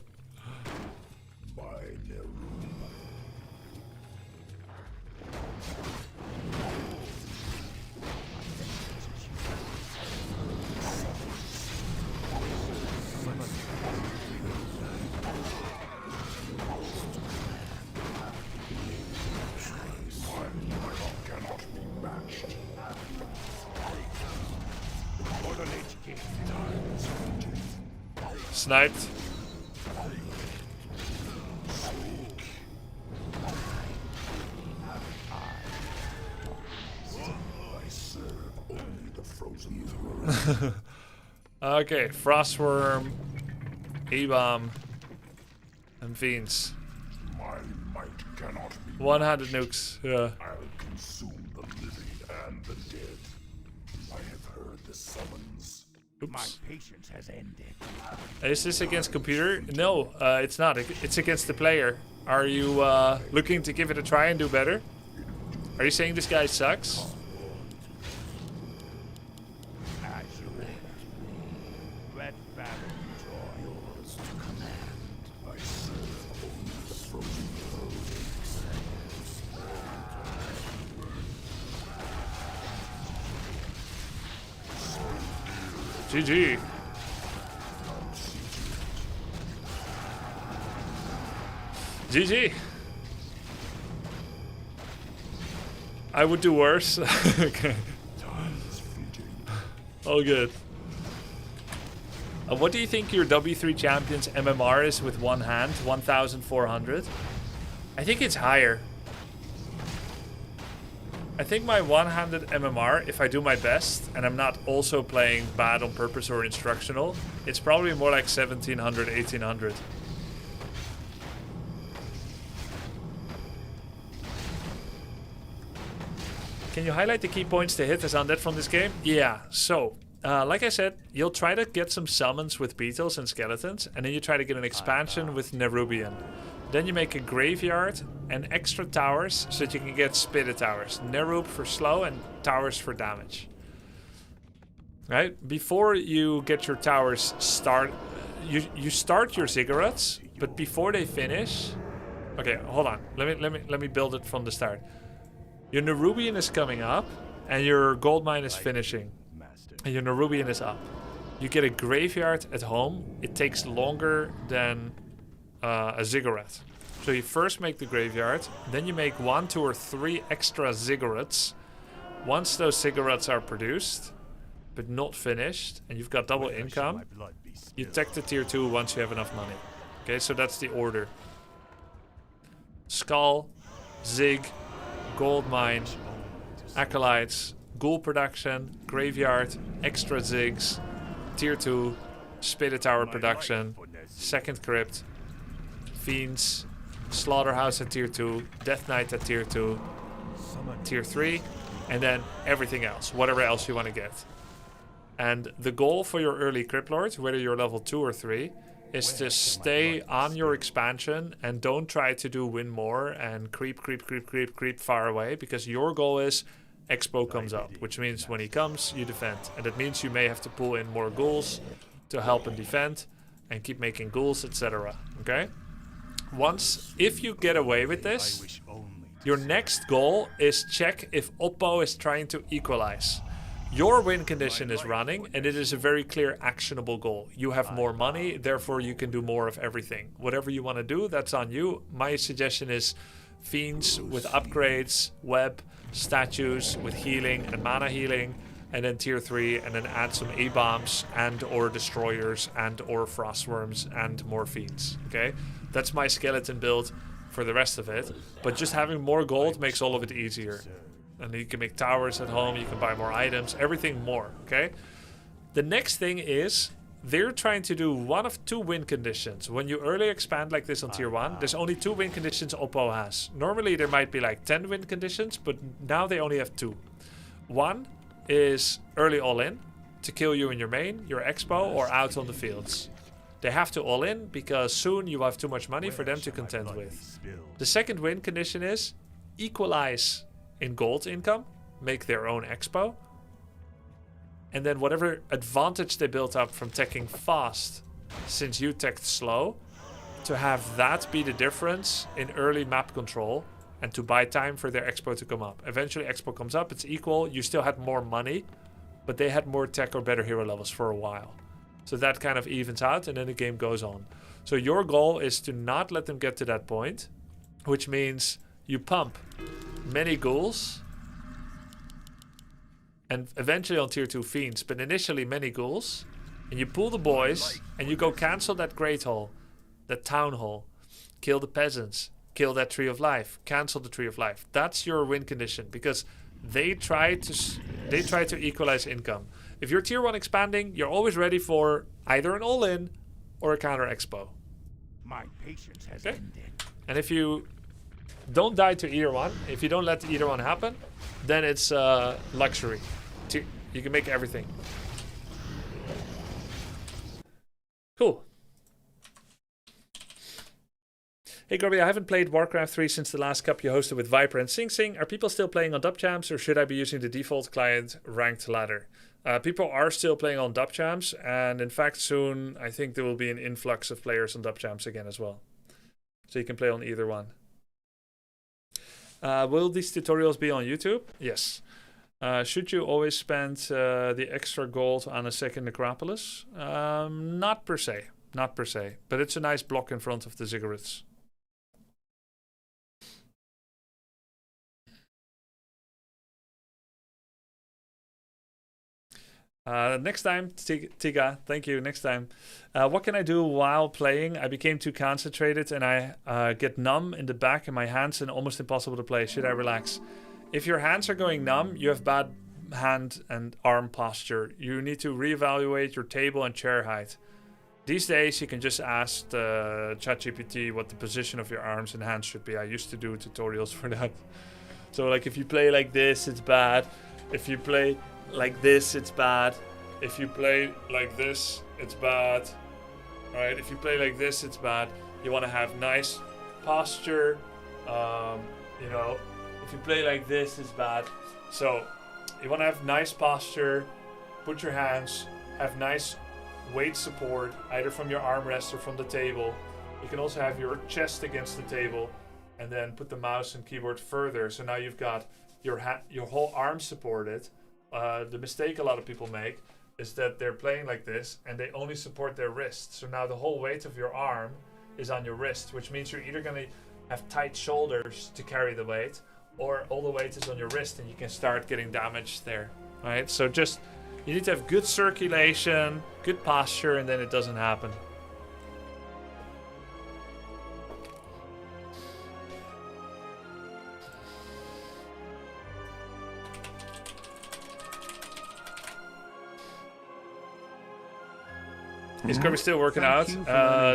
Sniped. Okay, Frostworm, A-Bomb, and Fiends. My might cannot be. One-handed nukes, yeah. I'll consume the living and the dead. I have heard the summons. My Oops. patience has ended. Is this against computer? No, it's not. It's against the player. Are you looking to give it a try and do better? Are you saying this guy sucks? As you wish. Red Baron joy. Yours to command. I serve only the frozen GG. GG. I would do worse. Okay. All good. What do you think your W3 Champions MMR is with one hand? 1,400? I think it's higher. I think my one-handed MMR, if I do my best, and I'm not also playing bad on purpose or instructional, it's probably more like 1700, 1800. Can you highlight the key points to hit as undead from this game? Yeah, so, like I said, you'll try to get some summons with beetles and skeletons, and then you try to get an expansion with Nerubian. Then you make a graveyard and extra towers so that you can get spitted towers. Nerub for slow and towers for damage. Right? Before you get your towers you start your ziggurats, but before they finish. Okay, hold on. Let me build it from the start. Your Nerubian is coming up and your gold mine is finishing. And your Nerubian is up. You get a graveyard at home. It takes longer than a ziggurat. So you first make the graveyard, then you make 1, 2, or 3 extra ziggurats. Once those ziggurats are produced, but not finished, and you've got double income, you tech the tier 2 once you have enough money. Okay, so that's the order. Skull, Zig, Gold Mine, Acolytes, Ghoul Production, Graveyard, Extra Zigs, Tier 2, Spitted Tower Production, Second Crypt, Fiends, Slaughterhouse at Tier 2, Death Knight at Tier 2, Tier 3, and then everything else, whatever else you want to get. And the goal for your early Crypt Lords, whether you're level 2 or 3, is to stay on your expansion and don't try to do win more and creep far away, because your goal is Expo comes up, which means when he comes, you defend. And that means you may have to pull in more ghouls to help him defend and keep making ghouls, etc. Okay? If you get away with this, your next goal is check if Oppo is trying to equalize. Your win condition is running, and it is a very clear actionable goal. You have more money, therefore you can do more of everything. Whatever you want to do, that's on you. My suggestion is Fiends with upgrades, web, statues with healing and mana healing, and then tier 3, and then add some A-bombs and or destroyers and or frostworms and more Fiends. Okay? That's my skeleton build for the rest of it. But just having more gold makes all of it easier. And you can make towers at home, you can buy more items, everything more, okay? The next thing is, they're trying to do one of 2 win conditions. When you early expand like this on tier 1, there's only 2 win conditions Oppo has. Normally there might be like 10 win conditions, but now they only have 2. One is early all-in, to kill you in your main, your expo, or out on the fields. They have to all-in, because soon you have too much money for them to contend with. The second win condition is, equalize in gold income, make their own expo, and then whatever advantage they built up from teching fast since you teched slow, to have that be the difference in early map control and to buy time for their expo to come up. Eventually expo comes up, it's equal, you still had more money, but they had more tech or better hero levels for a while. So that kind of evens out, and then the game goes on. So your goal is to not let them get to that point, which means you pump many ghouls, and eventually on tier 2 Fiends, but initially many ghouls, and you pull the boys, and you go cancel that Great Hall, that Town Hall, kill the peasants, kill that Tree of Life, cancel the Tree of Life. That's your win condition, because they try to equalize income. If you're tier 1 expanding, you're always ready for either an all-in or a counter expo. My patience has ended. And if you don't die to either one, if you don't let either one happen, then it's luxury. You can make everything. Cool. Hey Grubby, I haven't played Warcraft 3 since the last cup you hosted with Viper and Sing Sing. Are people still playing on dubchamps, or should I be using the default client ranked ladder? People are still playing on dubchamps, and in fact soon I think there will be an influx of players on dubchamps again as well. So you can play on either one. Will these tutorials be on YouTube? Yes. Should you always spend the extra gold on a second necropolis? Not per se. Not per se. But it's a nice block in front of the ziggurats. Next time, Tiga, thank you, next time. What can I do while playing? I became too concentrated and I get numb in the back of my hands and almost impossible to play. Should I relax? if your hands are going numb, you have bad hand and arm posture. You need to reevaluate your table and chair height. These days, you can just ask ChatGPT what the position of your arms and hands should be. I used to do tutorials for that. So like if you play like this, it's bad. If you play like this, it's bad. If you play like this, it's bad. Alright, if you play like this, it's bad. You want to have nice posture. You know, if you play like this, it's bad. So you want to have nice posture. Put your hands, have nice weight support, either from your armrest or from the table. You can also have your chest against the table, and then put the mouse and keyboard further. So now you've got your whole arm supported. The mistake a lot of people make is that they're playing like this and they only support their wrist. So now the whole weight of your arm is on your wrist, which means you're either going to have tight shoulders to carry the weight, or all the weight is on your wrist and you can start getting damaged there. Right? So just, you need to have good circulation, good posture, and then it doesn't happen. Is Grubby still working out?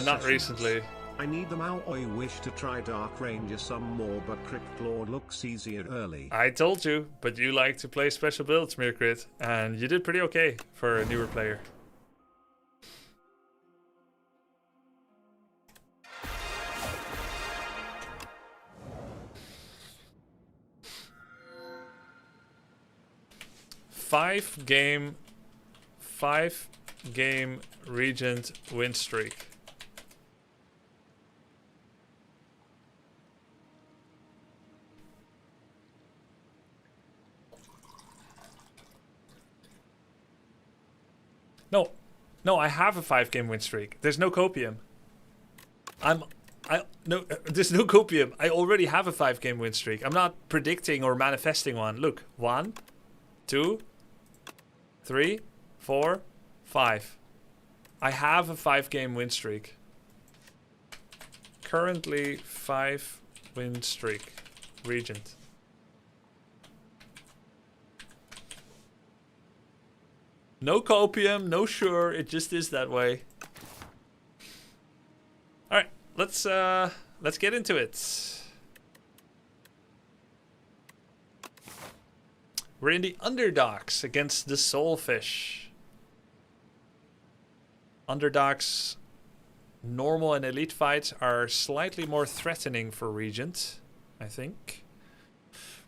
Not recently. I need them out. I wish to try Dark Ranger some more, but Crypt Lord looks easier early. I told you, but you like to play special builds, Mircrit, and you did pretty okay for a newer player. Five game Regent win streak. No, I have a 5-game win streak. There's no copium. There's no copium. I already have a 5-game win streak. I'm not predicting or manifesting one. Look, 1, 2, 3, 4, 5. I have a 5-game win streak. Currently 5 win streak. Regent. No copium, no sure, it just is that way. Alright, let's get into it. We're in the underdogs against the Soulfish. Underdogs normal and elite fights are slightly more threatening for Regent, I think.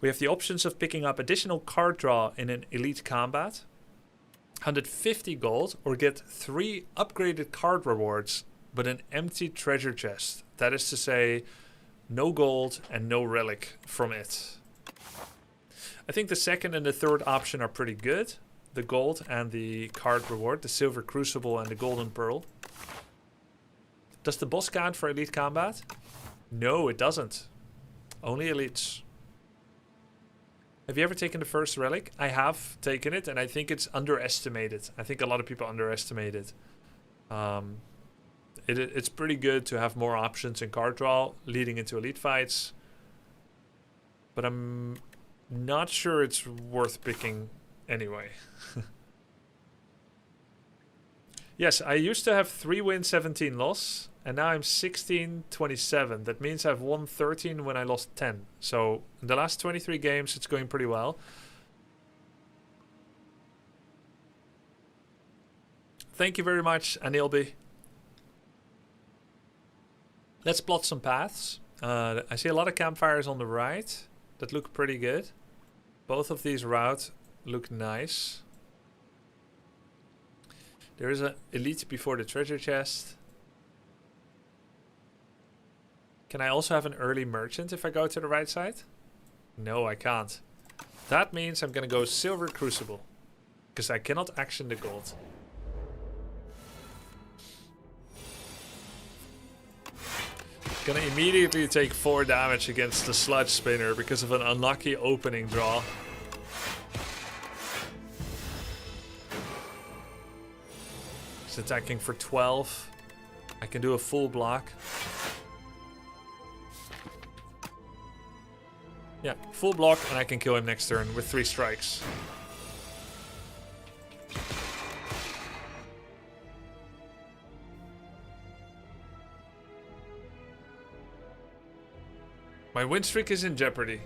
We have the options of picking up additional card draw in an elite combat, 150 gold, or get 3 upgraded card rewards, but an empty treasure chest. That is to say, no gold and no relic from it. I think the second and the third option are pretty good. The gold and the card reward, the silver crucible and the golden pearl. Does the boss count for elite combat? No, it doesn't. Only elites. Have you ever taken the first relic? I have taken it, and I think it's underestimated. I think a lot of people underestimate it. It's pretty good to have more options in card draw leading into elite fights. But I'm not sure it's worth picking anyway. Yes, I used to have 3 wins, 17 loss. And now I'm 16-27. That means I've won 13 when I lost 10. So in the last 23 games, it's going pretty well. Thank you very much, Anilby. Let's plot some paths. I see a lot of campfires on the right that look pretty good. Both of these routes look nice. There is an elite before the treasure chest. Can I also have an early merchant if I go to the right side? No, I can't. That means I'm gonna go silver crucible, because I cannot action the gold. Gonna immediately take 4 damage against the sludge spinner because of an unlucky opening draw. He's attacking for 12. I can do a full block. Yeah, full block, and I can kill him next turn with 3 strikes. My win streak is in jeopardy.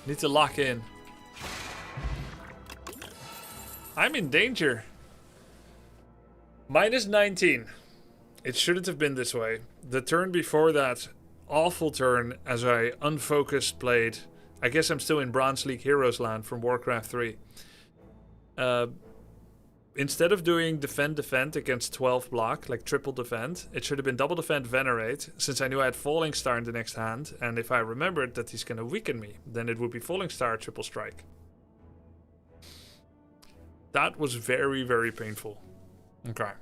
Need to lock in. I'm in danger. Minus 19. It shouldn't have been this way. The turn before that, awful turn as I unfocused played. I guess I'm still in Bronze League Heroes land from Warcraft 3. Instead of doing defend against 12 block, like triple defend, it should have been double defend venerate, since I knew I had Falling Star in the next hand, and if I remembered that he's gonna weaken me, then it would be Falling Star triple strike. That was very, very painful. Okay.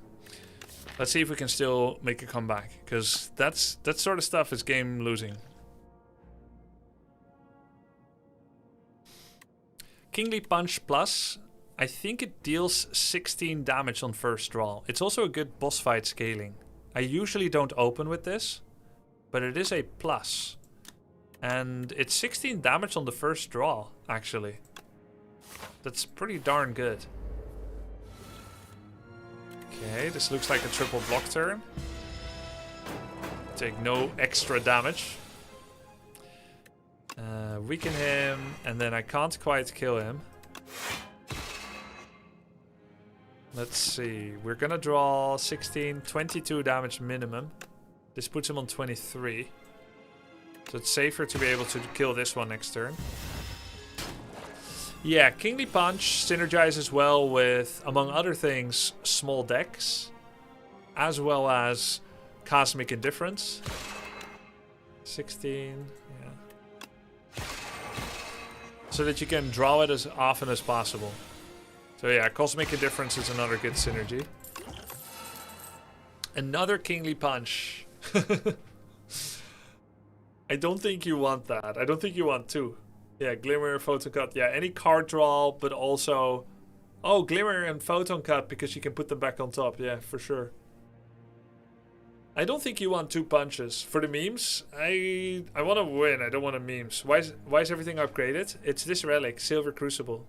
Let's see if we can still make a comeback, because that sort of stuff is game losing. Kingly Punch Plus. I think it deals 16 damage on first draw. It's also a good boss fight scaling. I usually don't open with this, but it is a plus. And it's 16 damage on the first draw, actually. That's pretty darn good. Okay, this looks like a triple block turn. Take no extra damage. Weaken him, and then I can't quite kill him. Let's see, we're gonna draw 16, 22 damage minimum. This puts him on 23. So it's safer to be able to kill this one next turn. Yeah, Kingly Punch synergizes well with, among other things, small decks, as well as Cosmic Indifference. 16, yeah. So that you can draw it as often as possible. So yeah, Cosmic Indifference is another good synergy. Another Kingly Punch. I don't think you want that. I don't think you want 2. Yeah, Glimmer, Photon Cut. Yeah, any card draw, but also... Oh, Glimmer and Photon Cut, because you can put them back on top. Yeah, for sure. I don't think you want 2 punches. For the memes, I want to win. I don't want to memes. Why is everything upgraded? It's this relic, Silver Crucible.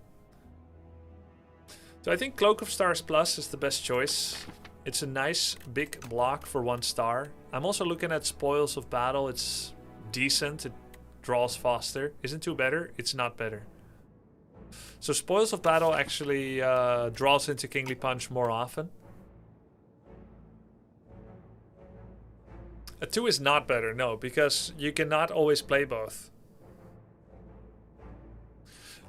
So I think Cloak of Stars Plus is the best choice. It's a nice big block for 1 star. I'm also looking at Spoils of Battle. It's decent. It draws faster. Isn't too better? It's not better. So Spoils of Battle actually draws into Kingly Punch more often. A 2 is not better, no, because you cannot always play both.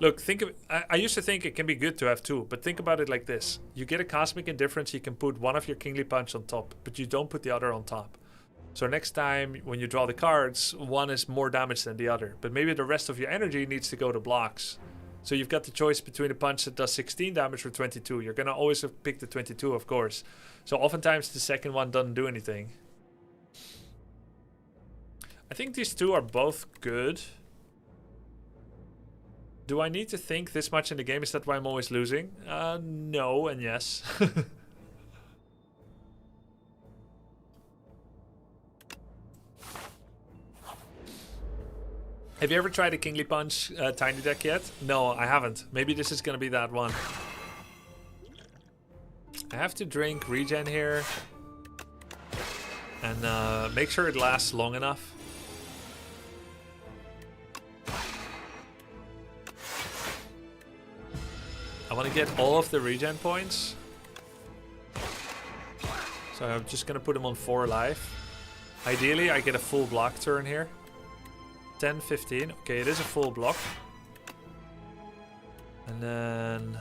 Look, think of I used to think it can be good to have 2, but think about it like this. You get a Cosmic Indifference, you can put one of your Kingly Punch on top, but you don't put the other on top. So next time when you draw the cards, one is more damage than the other, but maybe the rest of your energy needs to go to blocks. So you've got the choice between a punch that does 16 damage or 22. You're gonna always pick the 22, of course. So oftentimes the second one doesn't do anything. I think these 2 are both good. Do I need to think this much in the game? Is that why I'm always losing? No and yes. Have you ever tried a Kingly Punch tiny deck yet? No, I haven't. Maybe this is gonna be that one. I have to drink regen here. And make sure it lasts long enough. I want to get all of the regen points. So I'm just going to put him on 4 life. Ideally, I get a full block turn here. 10, 15. Okay, it is a full block. And then...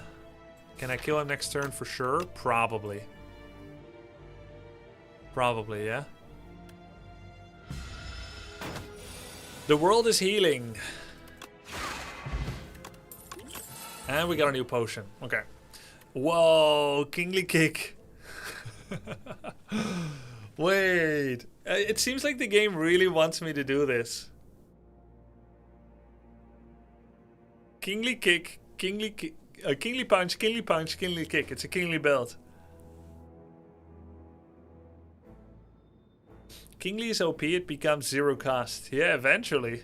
Can I kill him next turn for sure? Probably. Probably, yeah. The world is healing. And we got a new potion. Okay. Whoa, Kingly Kick. Wait. It seems like the game really wants me to do this. Kingly Kick, Kingly Kick, Kingly Punch, Kingly Punch, Kingly Kick. It's a Kingly belt. Kingly is OP, it becomes 0 cost. Yeah, eventually.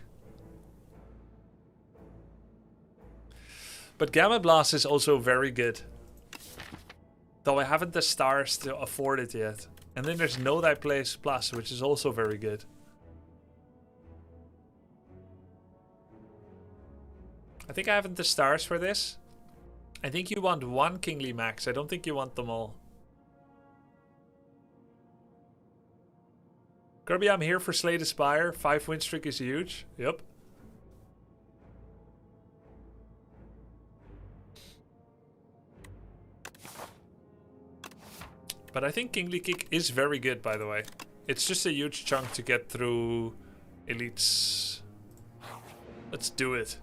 But Gamma Blast is also very good. Though I haven't the stars to afford it yet. And then there's No Thy Place Plus, which is also very good. I think I haven't the stars for this. I think you want 1 Kingly Max. I don't think you want them all. Grubby, I'm here for Slay the Spire. 5 win streak is huge. Yep. But I think Kingly Kick is very good, by the way. It's just a huge chunk to get through elites. Let's do it.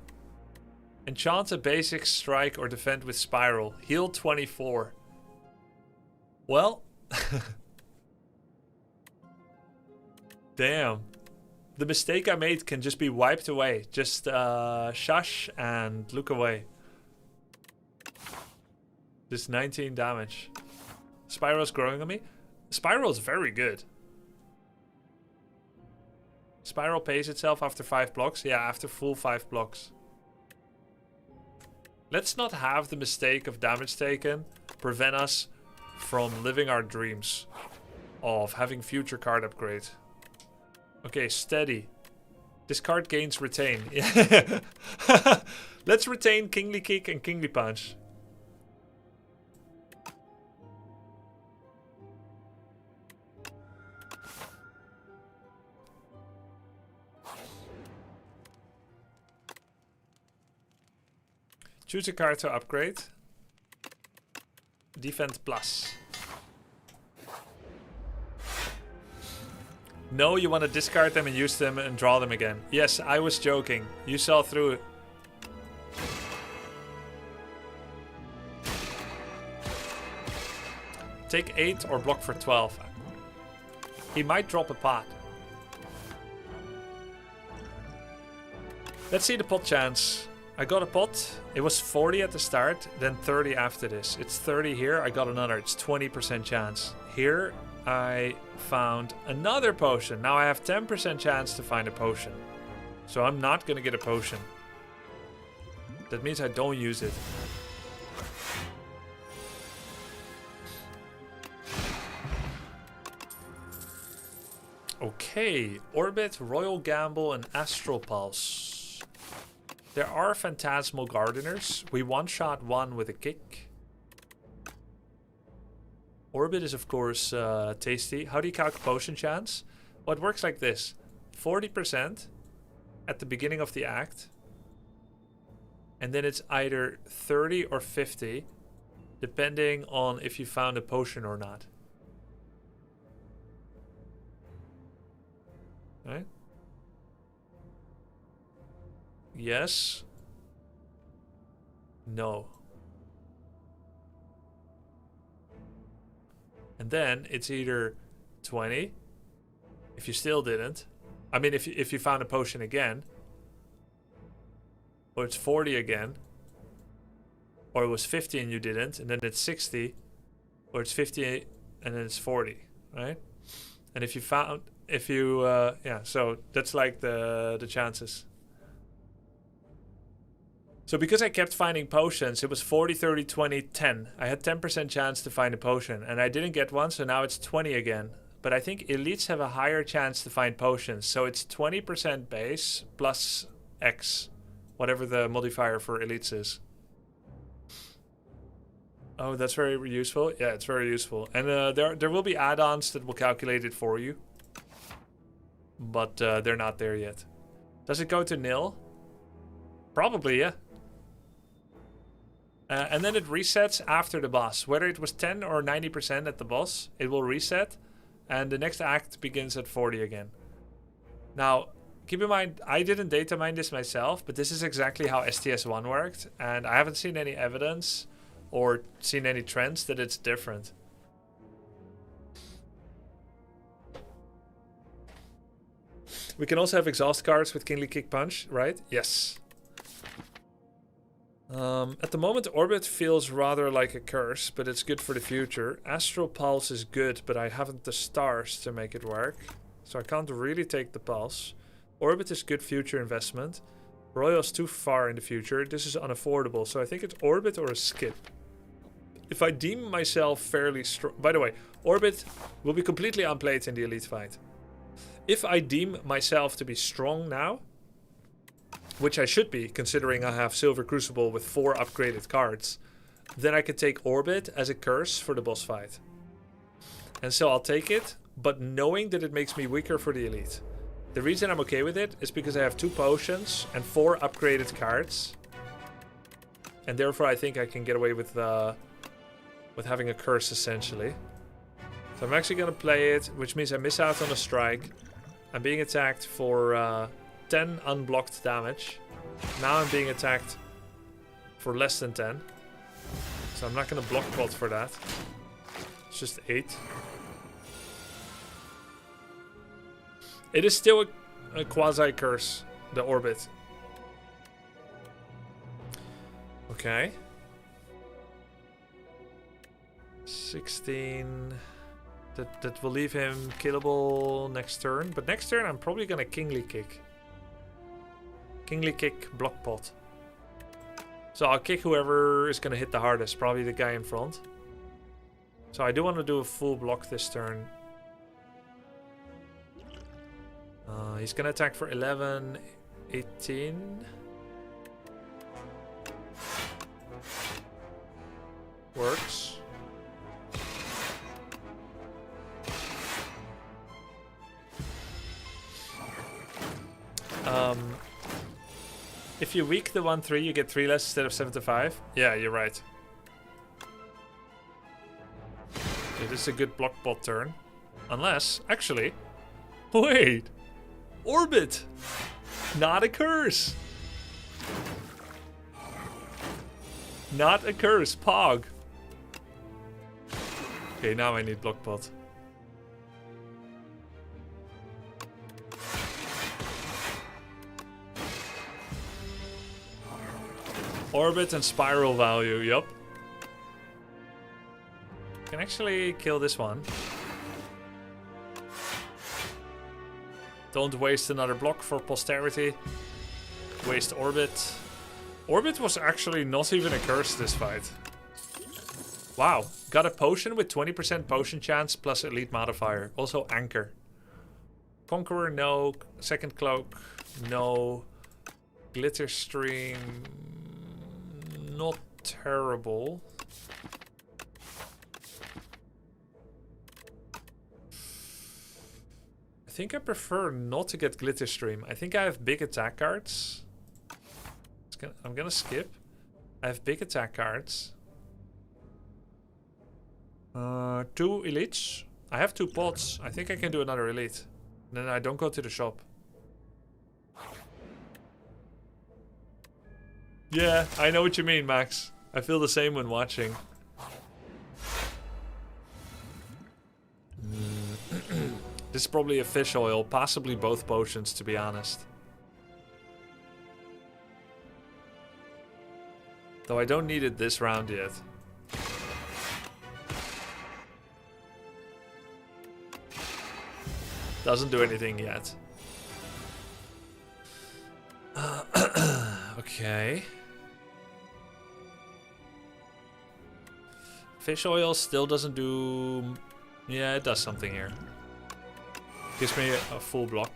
Enchant a basic strike or defend with spiral. Heal 24. Well. Damn. The mistake I made can just be wiped away. Just shush and look away. Just 19 damage. Spiral's growing on me. Spiral's very good. Spiral pays itself after 5 blocks. Yeah, after full 5 blocks. Let's not have the mistake of damage taken prevent us from living our dreams of having future card upgrade. Okay, steady. Discard gains retain. Let's retain Kingly Kick and Kingly Punch. Choose a card to upgrade. Defend plus. No, you want to discard them and use them and draw them again. Yes, I was joking. You saw through it. Take 8 or block for 12. He might drop a pot. Let's see the pot chance. I got a pot. It was 40 at the start, then 30 after this. It's 30 here. I got another. It's 20% chance. Here, I found another potion. Now I have 10% chance to find a potion. So I'm not going to get a potion. That means I don't use it. Okay. Orbit, Royal Gamble, and Astral Pulse. There are Phantasmal Gardeners. We one-shot one with a kick. Orbit is, of course, tasty. How do you calculate potion chance? Well, it works like this. 40% at the beginning of the act. And then it's either 30 or 50, depending on if you found a potion or not. Right? Yes. No. And then it's either 20 if you still didn't. I mean, if you found a potion again. Or it's 40 again. Or it was 50 and you didn't. And then it's 60. Or it's 50 and then it's 40. Right? And if you found... yeah, so that's like the chances. So because I kept finding potions, it was 40, 30, 20, 10. I had 10% chance to find a potion. And I didn't get one, so now it's 20 again. But I think elites have a higher chance to find potions. So it's 20% base plus X. Whatever the modifier for elites is. Oh, that's very useful. Yeah, it's very useful. And there will be add-ons that will calculate it for you. But they're not there yet. Does it go to nil? Probably, yeah. And then it resets after the boss. Whether it was 10 or 90% at the boss, it will reset. And the next act begins at 40 again. Now, keep in mind, I didn't data mine this myself, but this is exactly how STS1 worked. And I haven't seen any evidence or seen any trends that it's different. We can also have exhaust cards with Kingly Kick Punch, right? Yes. At the moment, Orbit feels rather like a curse, but it's good for the future. Astral Pulse is good, but I haven't the stars to make it work. So I can't really take the pulse. Orbit is good future investment. Royal's too far in the future. This is unaffordable. So I think it's Orbit or a skip. If I deem myself fairly strong... By the way, Orbit will be completely unplayed in the Elite fight. If I deem myself to be strong now, which I should be, considering I have Silver Crucible with 4 upgraded cards, then I could take Orbit as a curse for the boss fight. And so I'll take it, but knowing that it makes me weaker for the Elite. The reason I'm okay with it is because I have 2 potions and 4 upgraded cards. And therefore I think I can get away with having a curse, essentially. So I'm actually going to play it, which means I miss out on a strike. I'm being attacked for 10 unblocked damage. Now I'm being attacked for less than 10. So I'm not going to block pot for that. It's just 8. It is still a quasi-curse, the Orbit. Okay. 16. That will leave him killable next turn. But next turn I'm probably going to Kingly Kick. Kingly Kick, block pot. So I'll kick whoever is going to hit the hardest. Probably the guy in front. So I do want to do a full block this turn. He's going to attack for 11, 18. Works. If you weak the 1-3, you get 3 less instead of 7 to 5. Yeah, you're right. It is a good block pot turn. Unless, actually... Wait! Orbit! Not a curse! Not a curse, Pog! Okay, now I need block pot. Orbit and spiral value, yup. Can actually kill this one. Don't waste another block for posterity. Waste Orbit. Orbit was actually not even a curse this fight. Wow. Got a potion with 20% potion chance plus elite modifier. Also Anchor. Conqueror, no. Second Cloak, no. Glitter Stream, not terrible. I think I prefer not to get Glitter Stream. I think I have big attack cards. I'm gonna skip. I have big attack cards. 2 elites. I have 2 pots. I think I can do another elite. Then I don't go to the shop. Yeah, I know what you mean, Max. I feel the same when watching. This is probably a fish oil, possibly both potions, to be honest. Though I don't need it this round yet. Doesn't do anything yet. Okay. Fish oil still doesn't do... Yeah, it does something here. Gives me a full block.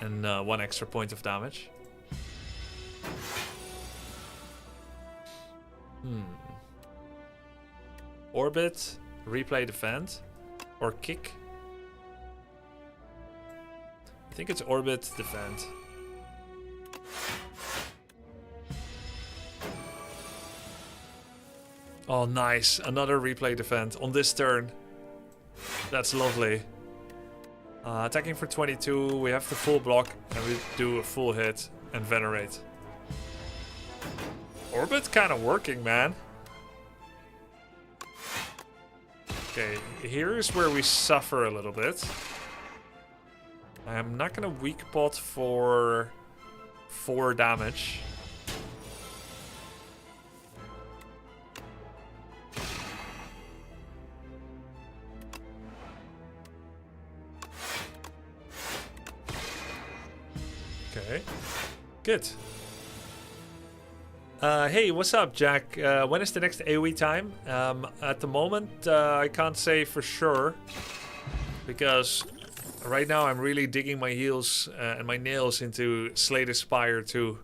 And 1 extra point of damage. Orbit, replay defend, or kick. I think it's orbit defend. Oh, nice. Another replay defend on this turn. That's lovely. Attacking for 22, we have the full block, and we do a full hit and venerate. Orbit kind of working, man. Okay, here's where we suffer a little bit. I'm not gonna weak pot for 4 damage. Okay. Good. Hey, what's up, Jack? When is the next AoE time? At the moment, I can't say for sure. Because right now I'm really digging my heels and my nails into Spire 2.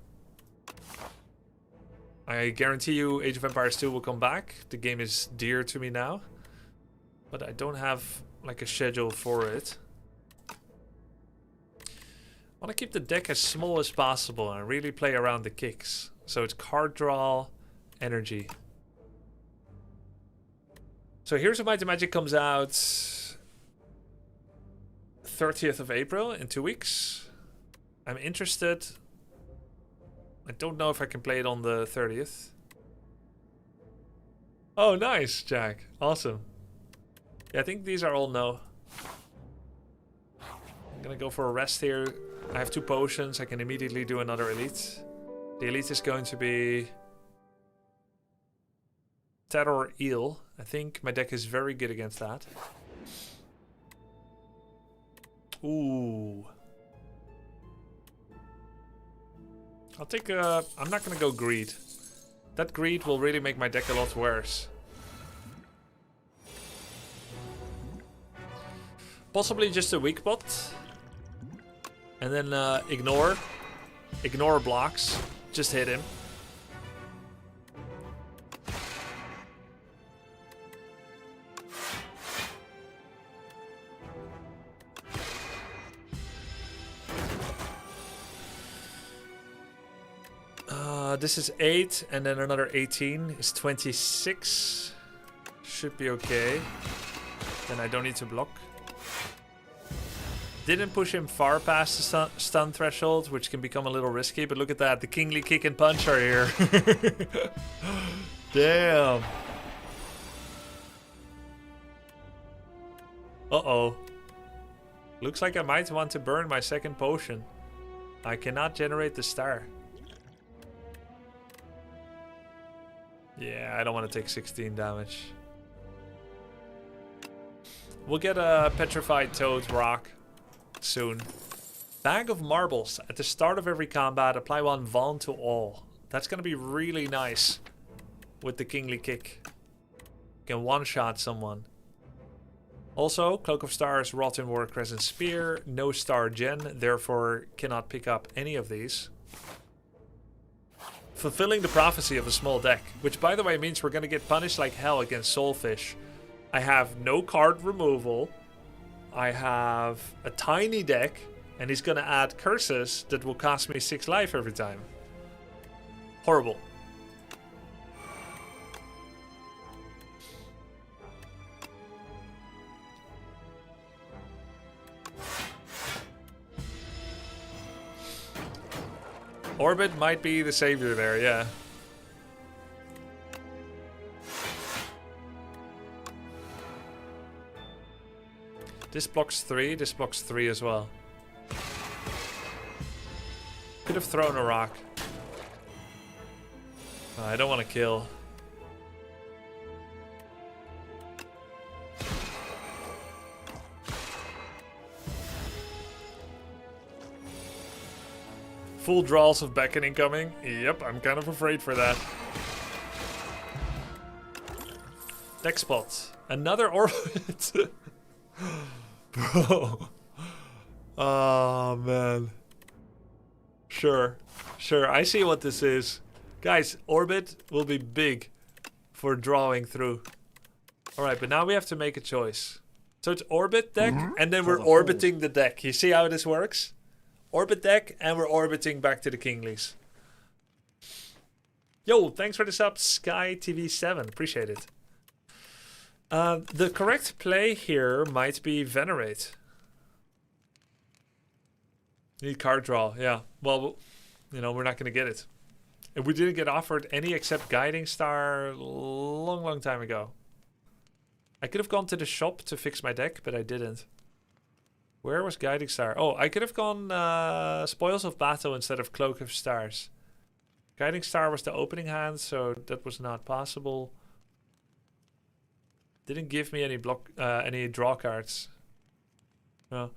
I guarantee you Age of Empires 2 will come back. The game is dear to me now. But I don't have like a schedule for it. I want to keep the deck as small as possible and really play around the kicks. So it's card draw, energy. So Heroes of Might and Magic comes out 30th of April in 2 weeks. I'm interested. I don't know if I can play it on the 30th. Oh, nice, Jack. Awesome. Yeah, I think these are all no. I'm gonna go for a rest here. I have 2 potions. I can immediately do another elite. The elite is going to be Terror Eel. I think my deck is very good against that. Ooh. I'll take a... I'm not gonna go Greed. That Greed will really make my deck a lot worse. Possibly just a weak bot. And then ignore. Ignore blocks. Just hit him. This is 8, and then another 18 is 26. Should be okay. Then I don't need to block. Didn't push him far past the stun threshold, which can become a little risky, but look at that. The Kingly Kick and Punch are here. Damn. Uh-oh. Looks like I might want to burn my second potion. I cannot generate the star. Yeah, I don't want to take 16 damage. We'll get a Petrified Toad Rock soon. Bag of Marbles. At the start of every combat, apply 1 Vaughn to all. That's going to be really nice with the Kingly Kick. You can one-shot someone. Also, Cloak of Stars, Rotten War Crescent Spear, no star gen, therefore cannot pick up any of these. Fulfilling the prophecy of a small deck, which by the way means we're going to get punished like hell against Soulfish. I have no card removal. I have a tiny deck, and he's going to add curses that will cost me 6 life every time. Horrible. Orbit might be the savior there, yeah. This blocks 3, this blocks 3 as well. Could have thrown a rock. Oh, I don't want to kill. Full draws of Beckoning coming. Yep, I'm kind of afraid for that. Deck spot. Another orbit. Bro. Oh, man. Sure. Sure, I see what this is. Guys, orbit will be big for drawing through. Alright, but now we have to make a choice. So it's orbit deck, and then we're orbiting the deck. You see how this works? Orbit deck, and we're orbiting back to the Kinglies. Yo, thanks for the sub, Sky TV7. Appreciate it. The correct play here might be Venerate. Need card draw, yeah. Well, you know, we're not going to get it. And we didn't get offered any except Guiding Star long time ago. I could have gone to the shop to fix my deck, but I didn't. Where was Guiding Star? Oh, I could have gone Spoils of Battle instead of Cloak of Stars. Guiding Star was the opening hand, so that was not possible. Didn't give me any draw cards. No.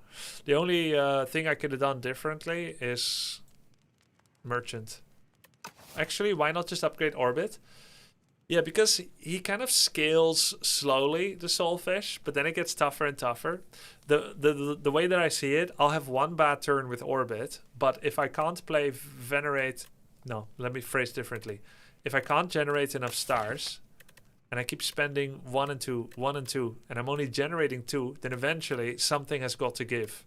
The only thing I could have done differently is merchant. Actually, why not just upgrade orbit? Yeah, because he kind of scales slowly, the soulfish, but then it gets tougher and tougher. The way that I see it, I'll have one bad turn with orbit, but if I can't play venerate... No, let me phrase differently. If I can't generate enough stars, and I keep spending 1 and 2, 1 and 2, and I'm only generating 2, then eventually something has got to give.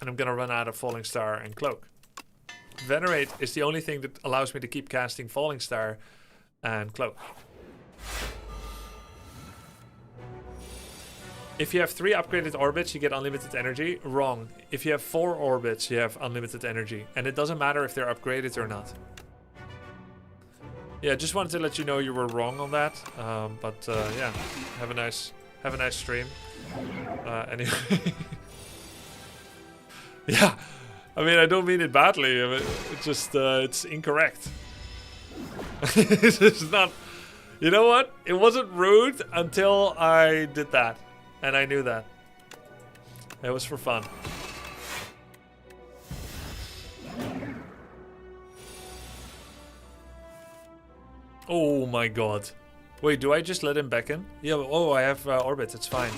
And I'm going to run out of Falling Star and Cloak. Venerate is the only thing that allows me to keep casting Falling Star and Cloak. If you have 3 upgraded orbits, you get unlimited energy. Wrong. If you have 4 orbits, you have unlimited energy. And it doesn't matter if they're upgraded or not. Yeah, just wanted to let you know you were wrong on that. Yeah, have a nice stream. Anyway. Yeah, I mean, I don't mean it badly. I mean, it's just, it's incorrect. It's just not... You know what? It wasn't rude until I did that. And I knew that. It was for fun. Oh my god. Wait, do I just let him back in? Yeah, oh, I have orbit. It's fine.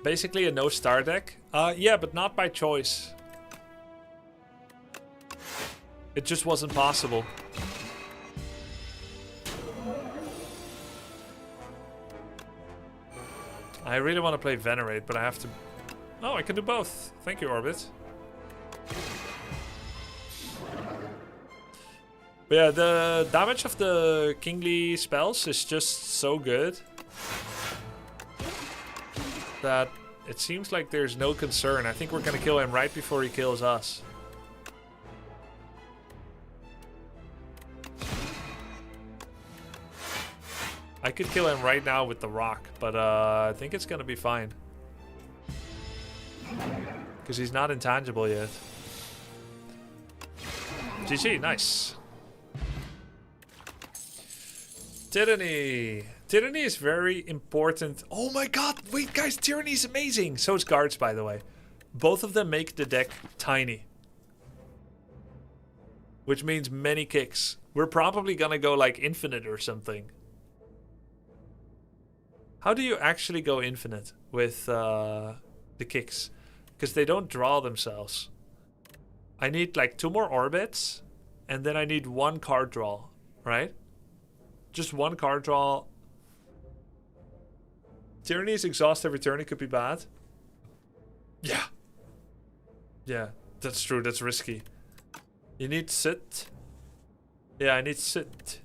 Basically a no star deck. Yeah, but not by choice. It just wasn't possible. I really want to play Venerate, but I have to... Oh, I can do both. Thank you, Orbit. But yeah, the damage of the kingly spells is just so good that it seems like there's no concern. I think we're gonna kill him right before he kills us. I could kill him right now with the rock, but I think it's gonna be fine. Because he's not intangible yet. GG, nice. Tyranny. Tyranny is very important. Oh my god, wait guys, Tyranny is amazing. So is Guards, by the way. Both of them make the deck tiny. Which means many kicks. We're probably gonna go like infinite or something. How do you actually go infinite with the kicks? Because they don't draw themselves. I need like 2 more orbits, and then I need 1 card draw, right? Just 1 card draw. Tyranny's exhaust every turn, it could be bad. Yeah. Yeah, that's true, that's risky. You need sit. Yeah, I need sit.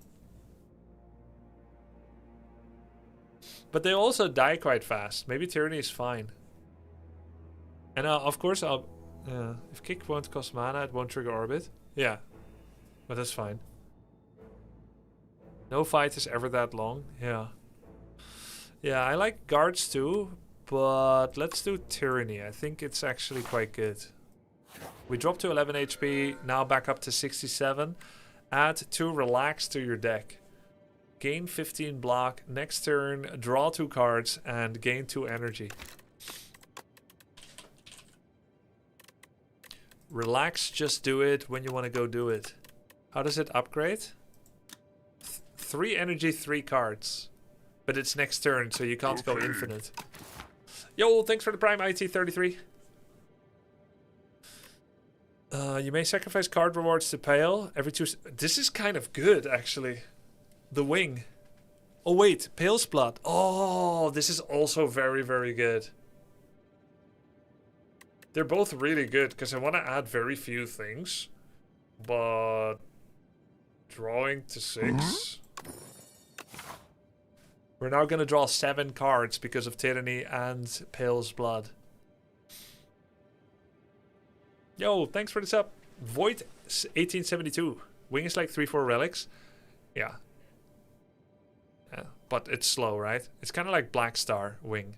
But they also die quite fast. Maybe Tyranny is fine. And of course, if kick won't cost mana, it won't trigger orbit. Yeah, but that's fine. No fight is ever that long. Yeah. Yeah, I like Guards too, but let's do Tyranny. I think it's actually quite good. We dropped to 11 HP, now back up to 67. Add 2 Relax to your deck. Gain 15 block, next turn, draw 2 cards, and gain 2 energy. Relax, just do it when you want to go do it. How does it upgrade? 3 energy, 3 cards. But it's next turn, so you can't go infinite. Yo, thanks for the Prime IT33. You may sacrifice card rewards to Pale every 2... This is kind of good, actually. The wing. Oh wait, Pale's Blood. Oh, this is also very, very good. They're both really good because I want to add very few things. But drawing to 6. We're now going to draw 7 cards because of Tyranny and Pale's Blood. Yo, thanks for the sub. Void 1872. Wing is like 3-4 relics. Yeah. Yeah, but it's slow, right? It's kind of like Black Star Wing.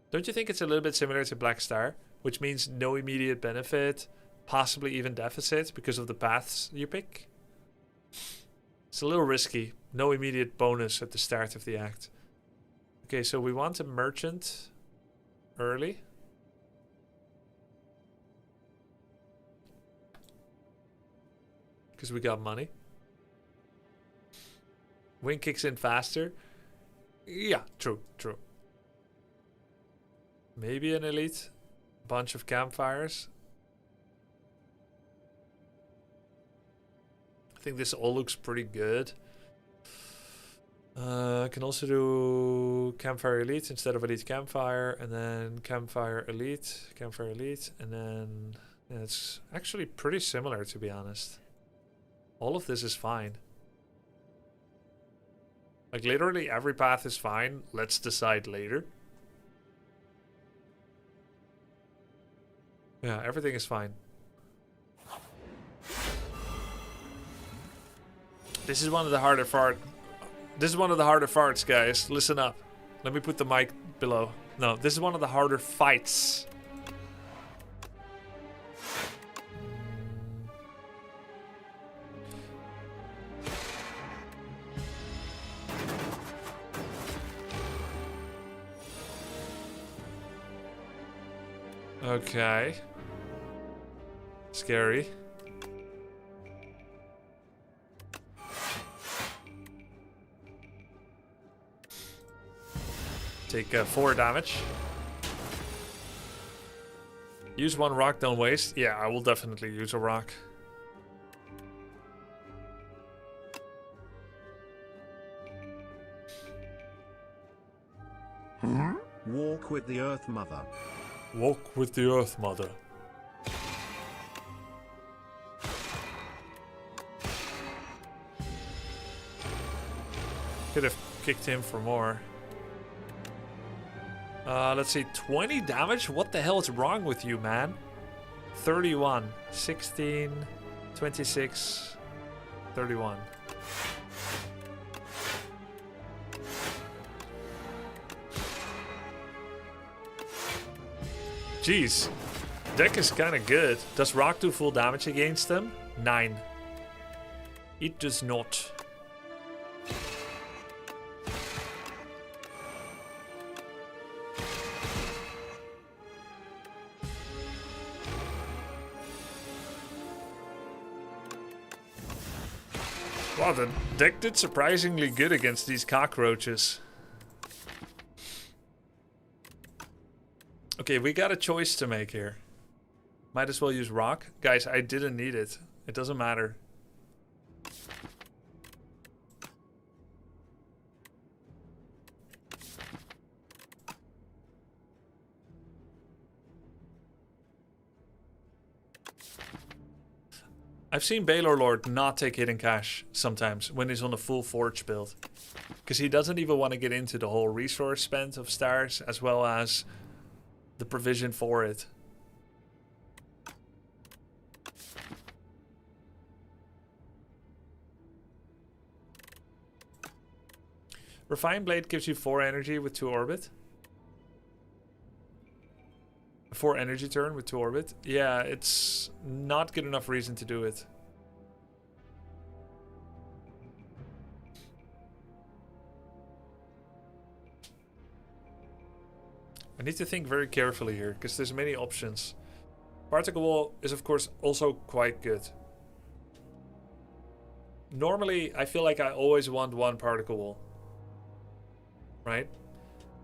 Don't you think it's a little bit similar to Black Star? Which means no immediate benefit, possibly even deficit because of the paths you pick. It's a little risky. No immediate bonus at the start of the act. Okay, so we want a merchant early. because we got money. Wind kicks in faster. Yeah, true. Maybe an elite. Bunch of campfires. I think this all looks pretty good. I can also do campfire elite instead of elite campfire, and then campfire elite, and then yeah, it's actually pretty similar, to be honest. All of this is fine. Like literally every path is fine. Let's decide later. Yeah, everything is fine. This is one of the harder farts, guys. Listen up. Let me put the mic below. No, this is one of the harder fights. Okay. Scary. Take 4 damage. Use 1 rock, don't waste. Yeah, I will definitely use a rock. Walk with the Earth Mother. Walk with the Earth Mother. Could have kicked him for more. Let's see, 20 damage? What the hell is wrong with you, man? 31, 16, 26, 31. Jeez, deck is kind of good. Does rock do full damage against them? 9. It does not. Wow, the deck did surprisingly good against these cockroaches. Okay, we got a choice to make here. Might as well use rock. Guys, I didn't need it. It doesn't matter. I've seen Baylor Lord not take hidden cash sometimes when he's on a full forge build. Because he doesn't even want to get into the whole resource spend of stars as well as the provision for it. Refine Blade gives you 4 energy with 2 orbit. 4 energy turn with 2 orbit. Yeah, it's not good enough reason to do it. I need to think very carefully here, because there's many options. Particle Wall is of course also quite good. Normally, I feel like I always want 1 Particle Wall. Right?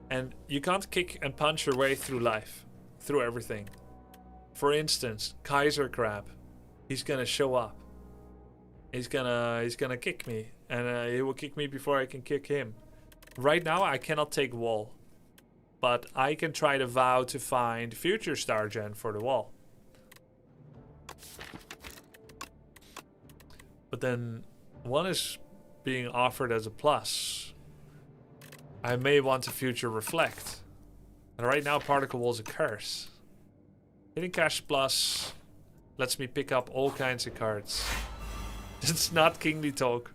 And you can't kick and punch your way through life. Through everything. For instance, Kaiser Crab. He's gonna show up. He's gonna kick me. And he will kick me before I can kick him. Right now, I cannot take wall. But I can try to vow to find future Star Gen for the wall. But then 1 is being offered as a plus. I may want to future reflect. And right now Particle Wall is a curse. Hidden Cash Plus lets me pick up all kinds of cards. It's not kingly talk.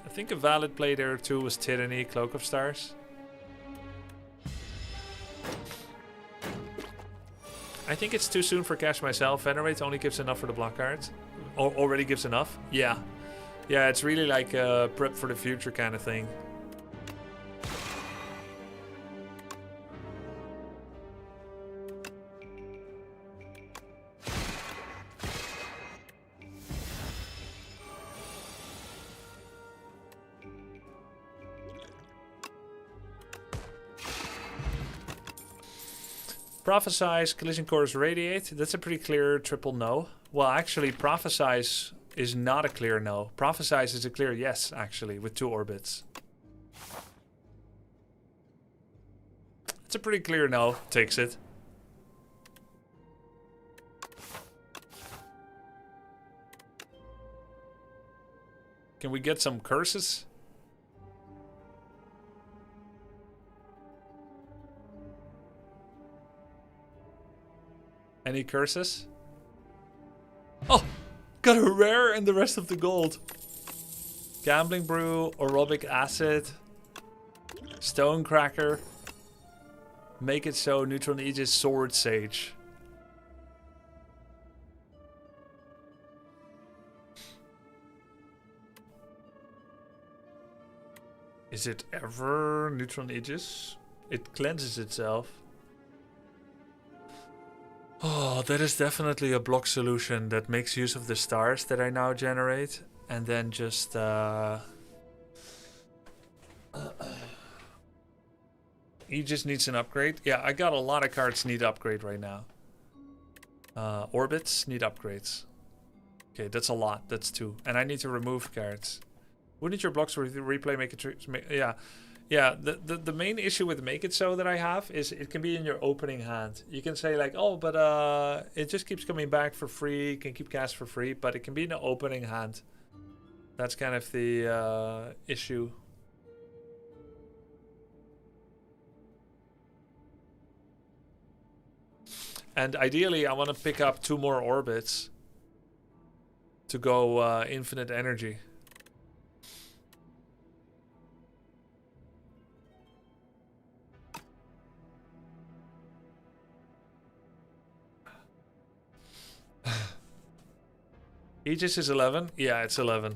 I think a valid play there too was Tyranny, Cloak of Stars. I think it's too soon for cash myself. Venerate only gives enough for the block cards. Already gives enough? Yeah. Yeah, it's really like a prep for the future kind of thing. Prophesize, collision course, radiate. That's a pretty clear triple no. Well, actually, prophesize is not a clear no. Prophesize is a clear yes, actually, with 2 orbits. It's a pretty clear no. Takes it. Can we get some curses? Any curses? Oh! Got a rare and the rest of the gold. Gambling brew, aerobic acid, stone cracker, make it so, neutron aegis, sword sage. Is it ever neutron aegis? It cleanses itself. Oh, that is definitely a block solution that makes use of the stars that I now generate. And then just... Aegis needs an upgrade. Yeah, I got a lot of cards need upgrade right now. Orbits need upgrades. Okay, that's a lot. That's 2. And I need to remove cards. Wouldn't your blocks replay make it... Yeah. Yeah, the main issue with Make It So that I have is it can be in your opening hand. You can say like, oh, but it just keeps coming back for free, can keep cast for free, but it can be in the opening hand. That's kind of the issue. And ideally, I want to pick up 2 more orbits to go infinite energy. Aegis is 11? Yeah, it's 11.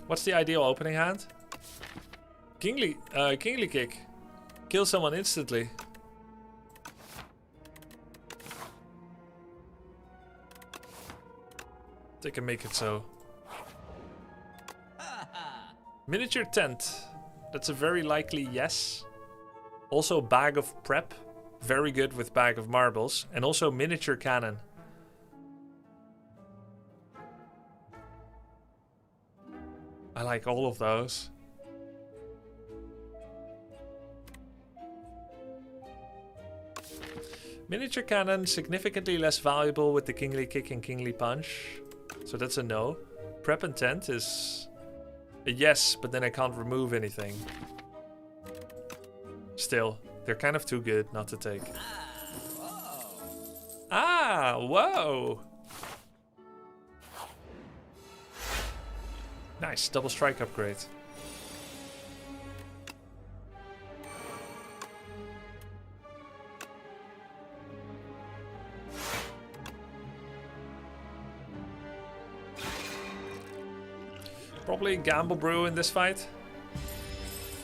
What's the ideal opening hand? Kingly kick. Kill someone instantly. They can make it so. Miniature tent. That's a very likely yes. Also bag of prep. Very good with bag of marbles. And also miniature cannon. I like all of those. Miniature cannon, significantly less valuable with the kingly kick and kingly punch. So that's a no. Prep and tent is a yes, but then I can't remove anything. Still, they're kind of too good not to take. Ah, whoa! Nice, double strike upgrade. Probably gamble brew in this fight.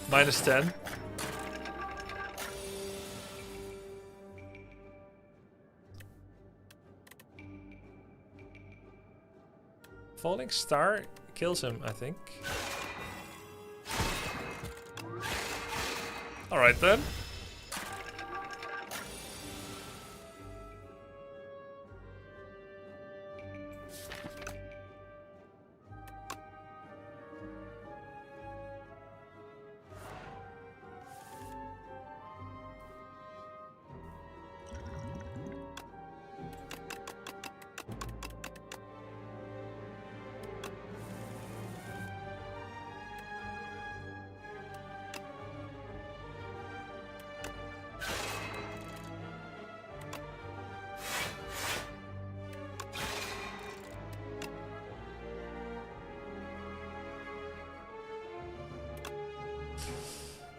-10. Falling star kills him, I think. Alright then.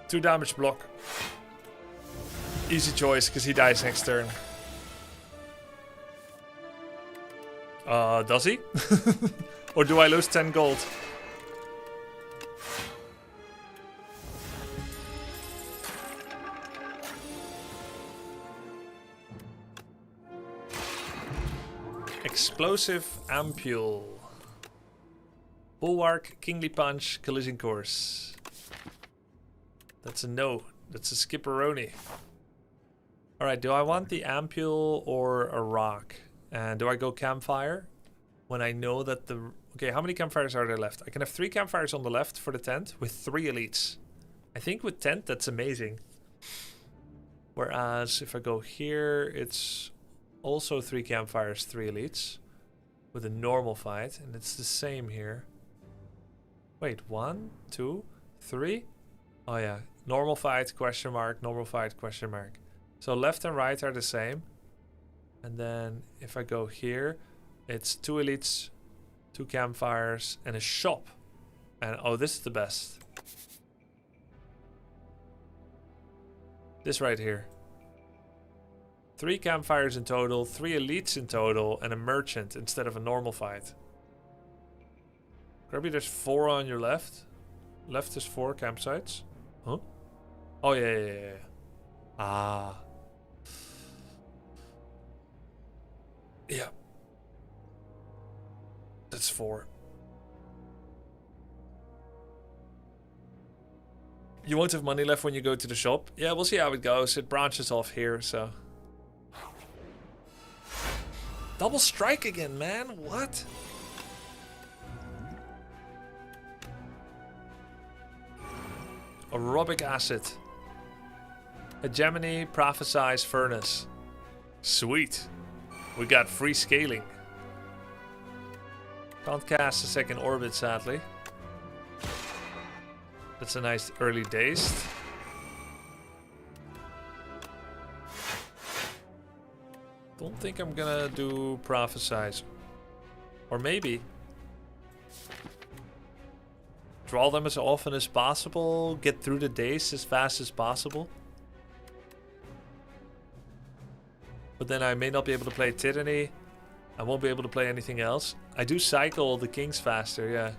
Two damage block. Easy choice, because he dies next turn. Does he? Or do I lose 10 gold? Explosive Ampule. Bulwark, Kingly Punch, Collision Course. That's a no. That's a skipperoni. Alright, do I want the ampule or a rock? And do I go campfire? When I know that the... Okay, how many campfires are there left? I can have 3 campfires on the left for the tent with 3 elites. I think with tent, that's amazing. Whereas if I go here, it's also 3 campfires, 3 elites. With a normal fight. And it's the same here. Wait, 1, 2, 3? Oh yeah, normal fight, question mark, normal fight, question mark. So left and right are the same. And then if I go here, it's 2 elites, 2 campfires, and a shop. And oh, this is the best. This right here. 3 campfires in total, 3 elites in total, and a merchant instead of a normal fight. Grubby, there's 4 on your left. Left is 4 campsites. Huh? Oh, yeah. Ah. Yeah. That's 4. You won't have money left when you go to the shop. Yeah, we'll see how it goes. It branches off here, so... Double strike again, man. What? Aerobic acid. Hegemony, prophesize, furnace. Sweet. We got free scaling. Can't cast a second orbit, sadly. That's a nice early daze. Don't think I'm gonna do prophesize. Or maybe. Draw them as often as possible. Get through the days as fast as possible. But then I may not be able to play Tyranny. I won't be able to play anything else. I do cycle the kings faster, yeah.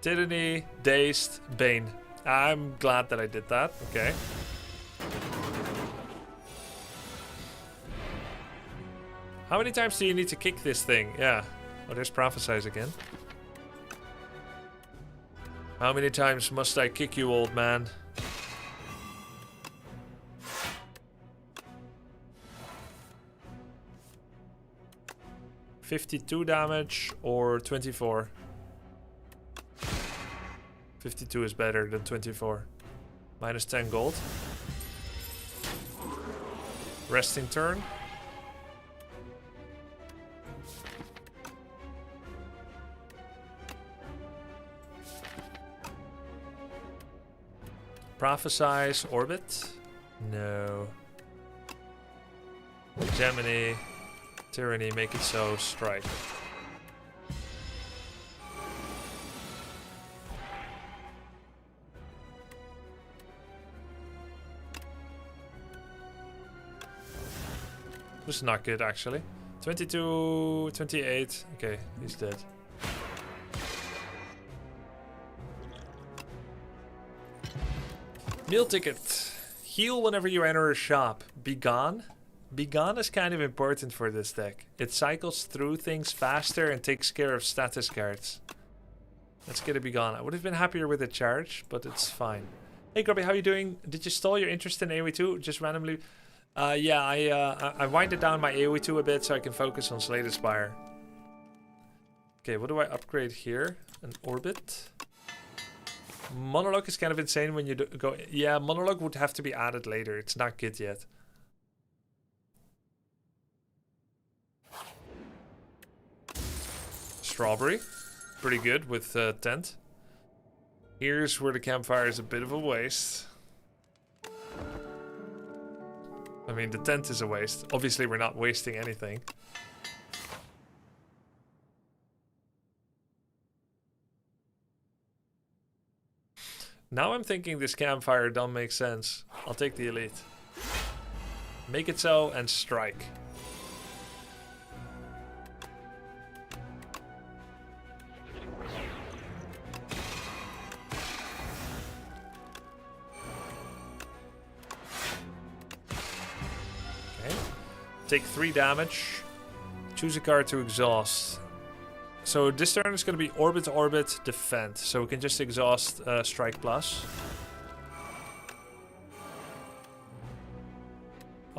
Tyranny, Dazed, Bane. I'm glad that I did that. Okay. How many times do you need to kick this thing? Yeah. Oh, there's prophesize again. How many times must I kick you, old man? $52 damage or 24? 52 is better than 24. Minus 10 gold. Resting turn. Prophesize, orbit? No. Gemini, Tyranny, make it so, strike. This is not good, actually. 22, 28. Okay, he's dead. Meal ticket. Heal whenever you enter a shop. Be gone. Be gone is kind of important for this deck. It cycles through things faster and takes care of status cards. Let's get a Be Gone. I would have been happier with a charge, but it's fine. Hey Grubby, how are you doing? Did you stall your interest in AoE 2 just randomly? Yeah, I winded down my AoE 2 a bit so I can focus on Slated Spire. Okay, what do I upgrade here? An orbit. Monologue is kind of insane when you go... Yeah, Monologue would have to be added later. It's not good yet. Strawberry. Pretty good with tent. Here's where the campfire is a bit of a waste. I mean, the tent is a waste. Obviously, we're not wasting anything. Now I'm thinking this campfire don't make sense. I'll take the elite. Make it so and strike. Okay. Take 3 damage. Choose a card to exhaust. So this turn is going to be orbit, orbit, defend. So we can just exhaust Strike Plus.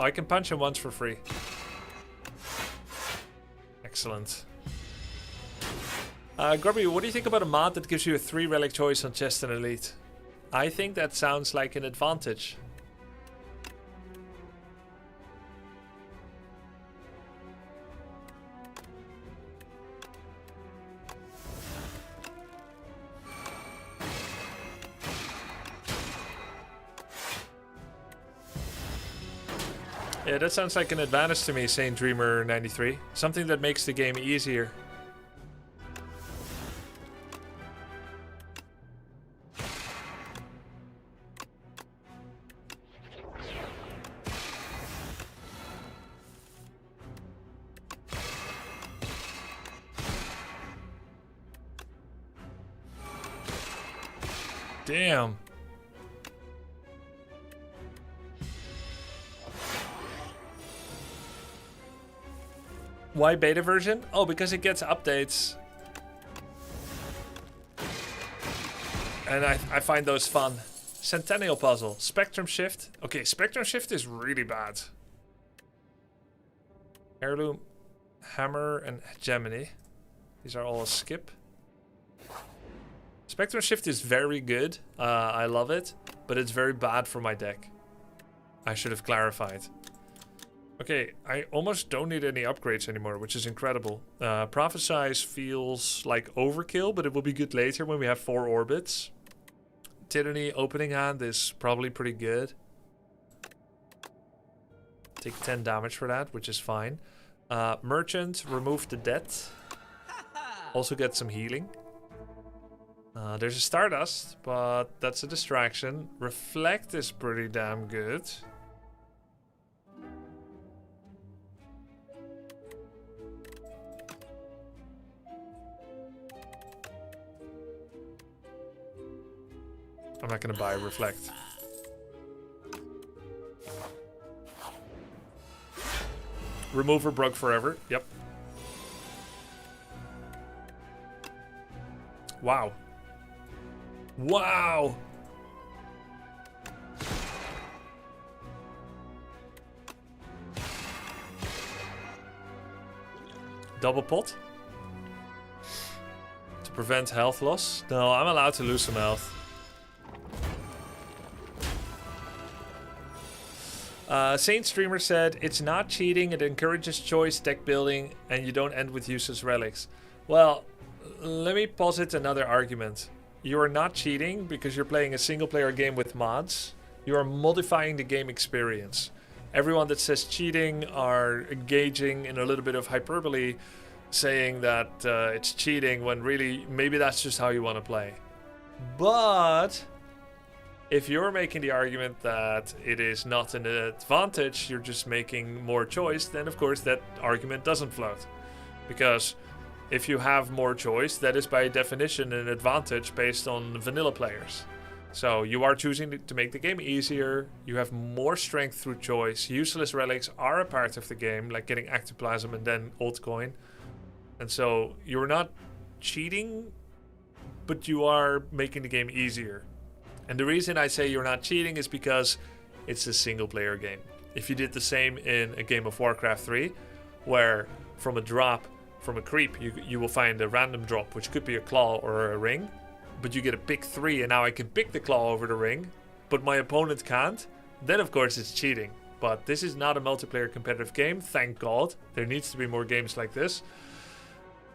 I can punch him once for free. Excellent. Grubby, what do you think about a mod that gives you a 3 relic choice on chest and elite? I think that sounds like an advantage. Yeah, that sounds like an advantage to me, Saint Dreamer 93. Something that makes the game easier. Damn. Why beta version? Oh, because it gets updates. And I find those fun. Centennial Puzzle. Spectrum Shift. Okay, Spectrum Shift is really bad. Heirloom, Hammer, and Hegemony. These are all a skip. Spectrum Shift is very good. I love it. But it's very bad for my deck. I should have clarified. Okay, I almost don't need any upgrades anymore, which is incredible. Prophesize feels like overkill, but it will be good later when we have 4 orbits. Tyranny opening hand is probably pretty good. Take 10 damage for that, which is fine. Merchant, remove the debt. Also get some healing. There's a Stardust, but that's a distraction. Reflect is pretty damn good. I'm not gonna buy Reflect. Remover broke forever. Yep. Wow. Wow. Double pot. To prevent health loss. No, I'm allowed to lose some health. Saint Streamer said, it's not cheating, it encourages choice, deck building, and you don't end with useless relics. Well, let me posit another argument. You are not cheating because you're playing a single player game with mods. You are modifying the game experience. Everyone that says cheating are engaging in a little bit of hyperbole, saying that it's cheating when really maybe that's just how you want to play. But if you're making the argument that it is not an advantage, you're just making more choice, then of course that argument doesn't float. Because if you have more choice, that is by definition an advantage based on vanilla players. So you are choosing to make the game easier, you have more strength through choice, useless relics are a part of the game, like getting Ectoplasm and then Altcoin. And so you're not cheating, but you are making the game easier. And the reason I say you're not cheating is because it's a single player game. If you did the same in a game of Warcraft 3, where from a drop, from a creep, you will find a random drop, which could be a claw or a ring, but you get a pick 3 and now I can pick the claw over the ring, but my opponent can't, then of course it's cheating. But this is not a multiplayer competitive game, thank God. There needs to be more games like this.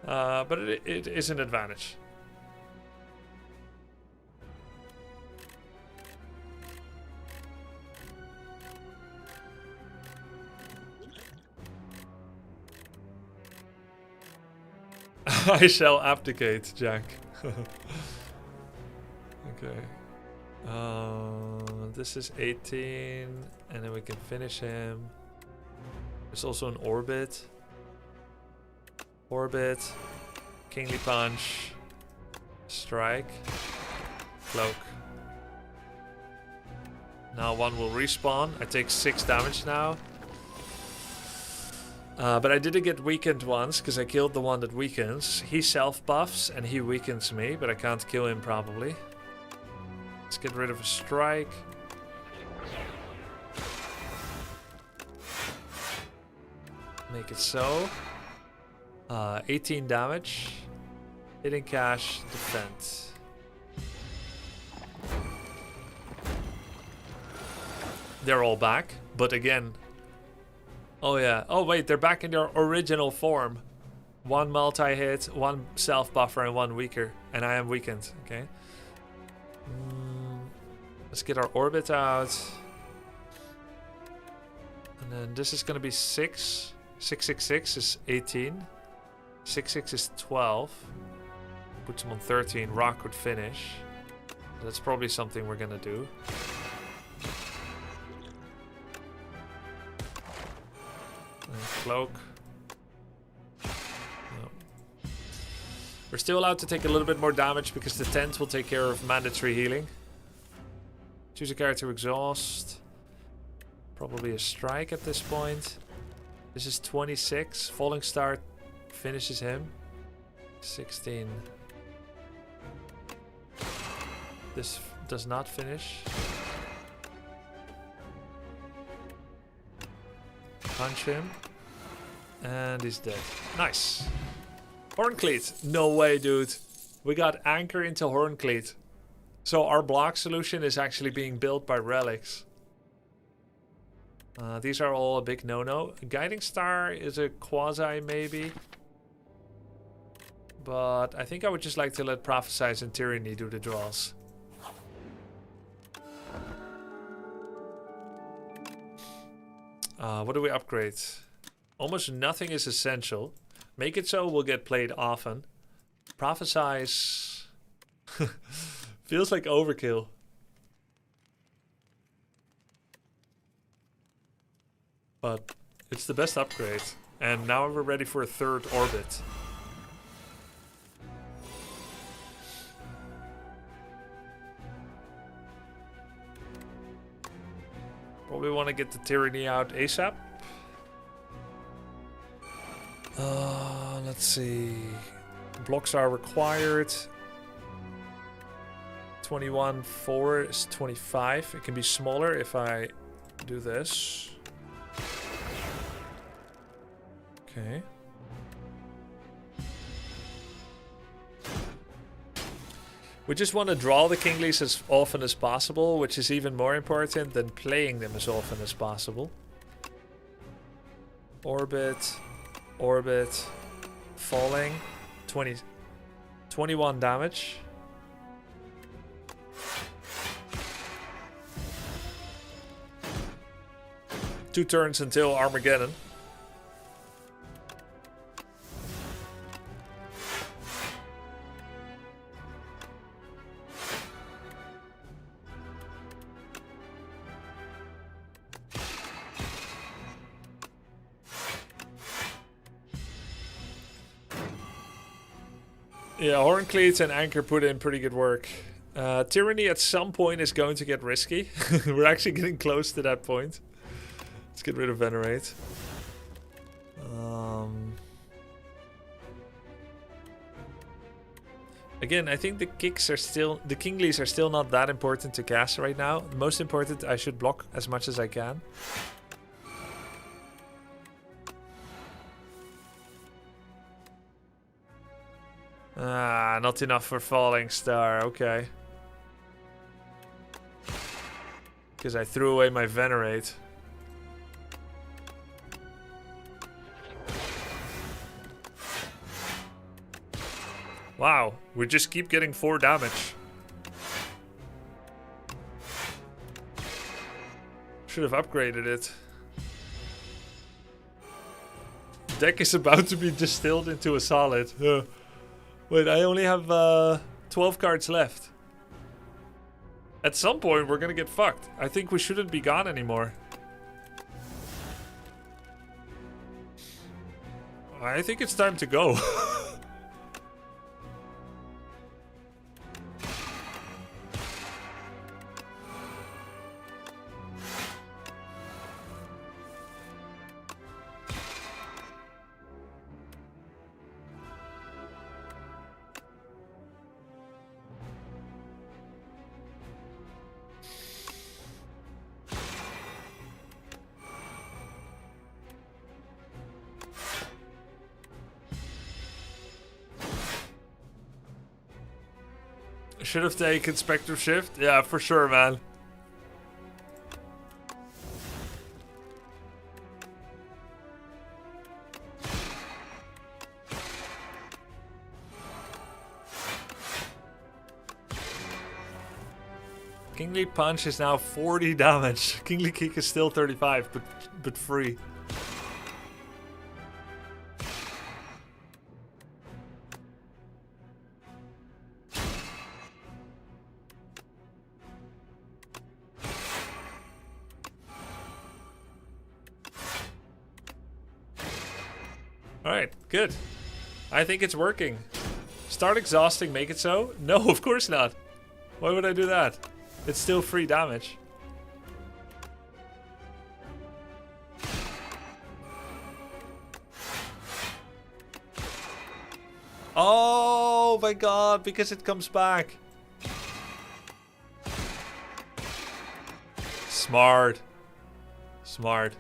But it is an advantage. I shall abdicate, Jack. Okay. This is 18, and then we can finish him. There's also an orbit. Orbit. Kingly Punch. Strike. Cloak. Now one will respawn. I take 6 damage now. But I didn't get weakened once, because I killed the one that weakens. He self-buffs, and he weakens me, but I can't kill him probably. Let's get rid of a strike. Make it so. 18 damage. Hitting cash, defense. They're all back, but again... Oh yeah, oh wait, they're back in their original form. 1 multi-hit, 1 self-buffer, and 1 weaker. And I am weakened, okay? Let's get our orbit out. And then this is gonna be 6. 666 is 18. 66 is 12. Puts him on 13. Rock would finish. That's probably something we're gonna do. And cloak. No. We're still allowed to take a little bit more damage because the tent will take care of mandatory healing. Choose a character exhaust. Probably a strike at this point. This is 26. Falling Star finishes him. 16. This does not finish. Punch him. And he's dead. Nice. Horncleat. No way, dude. We got Anchor into Horncleat. So our block solution is actually being built by relics. These are all a big no-no. Guiding Star is a quasi maybe. But I think I would just like to let Prophesize and Tyranny do the draws. What do we upgrade? Almost nothing is essential. Make it so will get played often. Prophesize feels like overkill. But it's the best upgrade. And now we're ready for a 3rd orbit. Probably want to get the Tyranny out ASAP. Let's see. Blocks are required. 21.4 is 25. It can be smaller if I do this. Okay. We just want to draw the Kinglies as often as possible, which is even more important than playing them as often as possible. Orbit, orbit, falling, 21 damage. Two turns until Armageddon. Yeah, Horncleats and Anchor put in pretty good work. Tyranny at some point is going to get risky. We're actually getting close to that point. Let's get rid of Venerate. Again, I think the Kinglies are still not that important to cast right now. The most important, I should block as much as I can. Not enough for Falling Star, okay. Because I threw away my Venerate. Wow, we just keep getting 4 damage. Should have upgraded it. Deck is about to be distilled into a solid. Wait, I only have 12 cards left. At some point, we're gonna get fucked. I think we shouldn't be gone anymore. I think it's time to go. Should have taken Spectre Shift. Yeah, for sure, man. Kingly Punch is now 40 damage. Kingly Kick is still 35, but free. Alright, good. I think it's working. Start exhausting, make it so? No, of course not. Why would I do that? It's still free damage. Oh my god, because it comes back. Smart. Smart.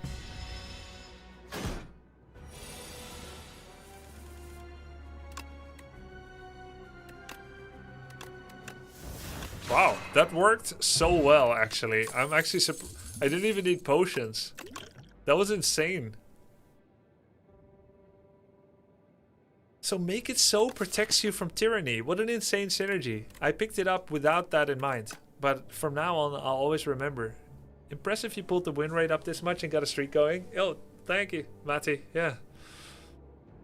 Wow, that worked so well, actually. I'm actually I didn't even need potions. That was insane. So Make It So protects you from tyranny. What an insane synergy. I picked it up without that in mind. But from now on, I'll always remember. Impressive you pulled the win rate up this much and got a streak going. Oh, thank you, Matty. Yeah.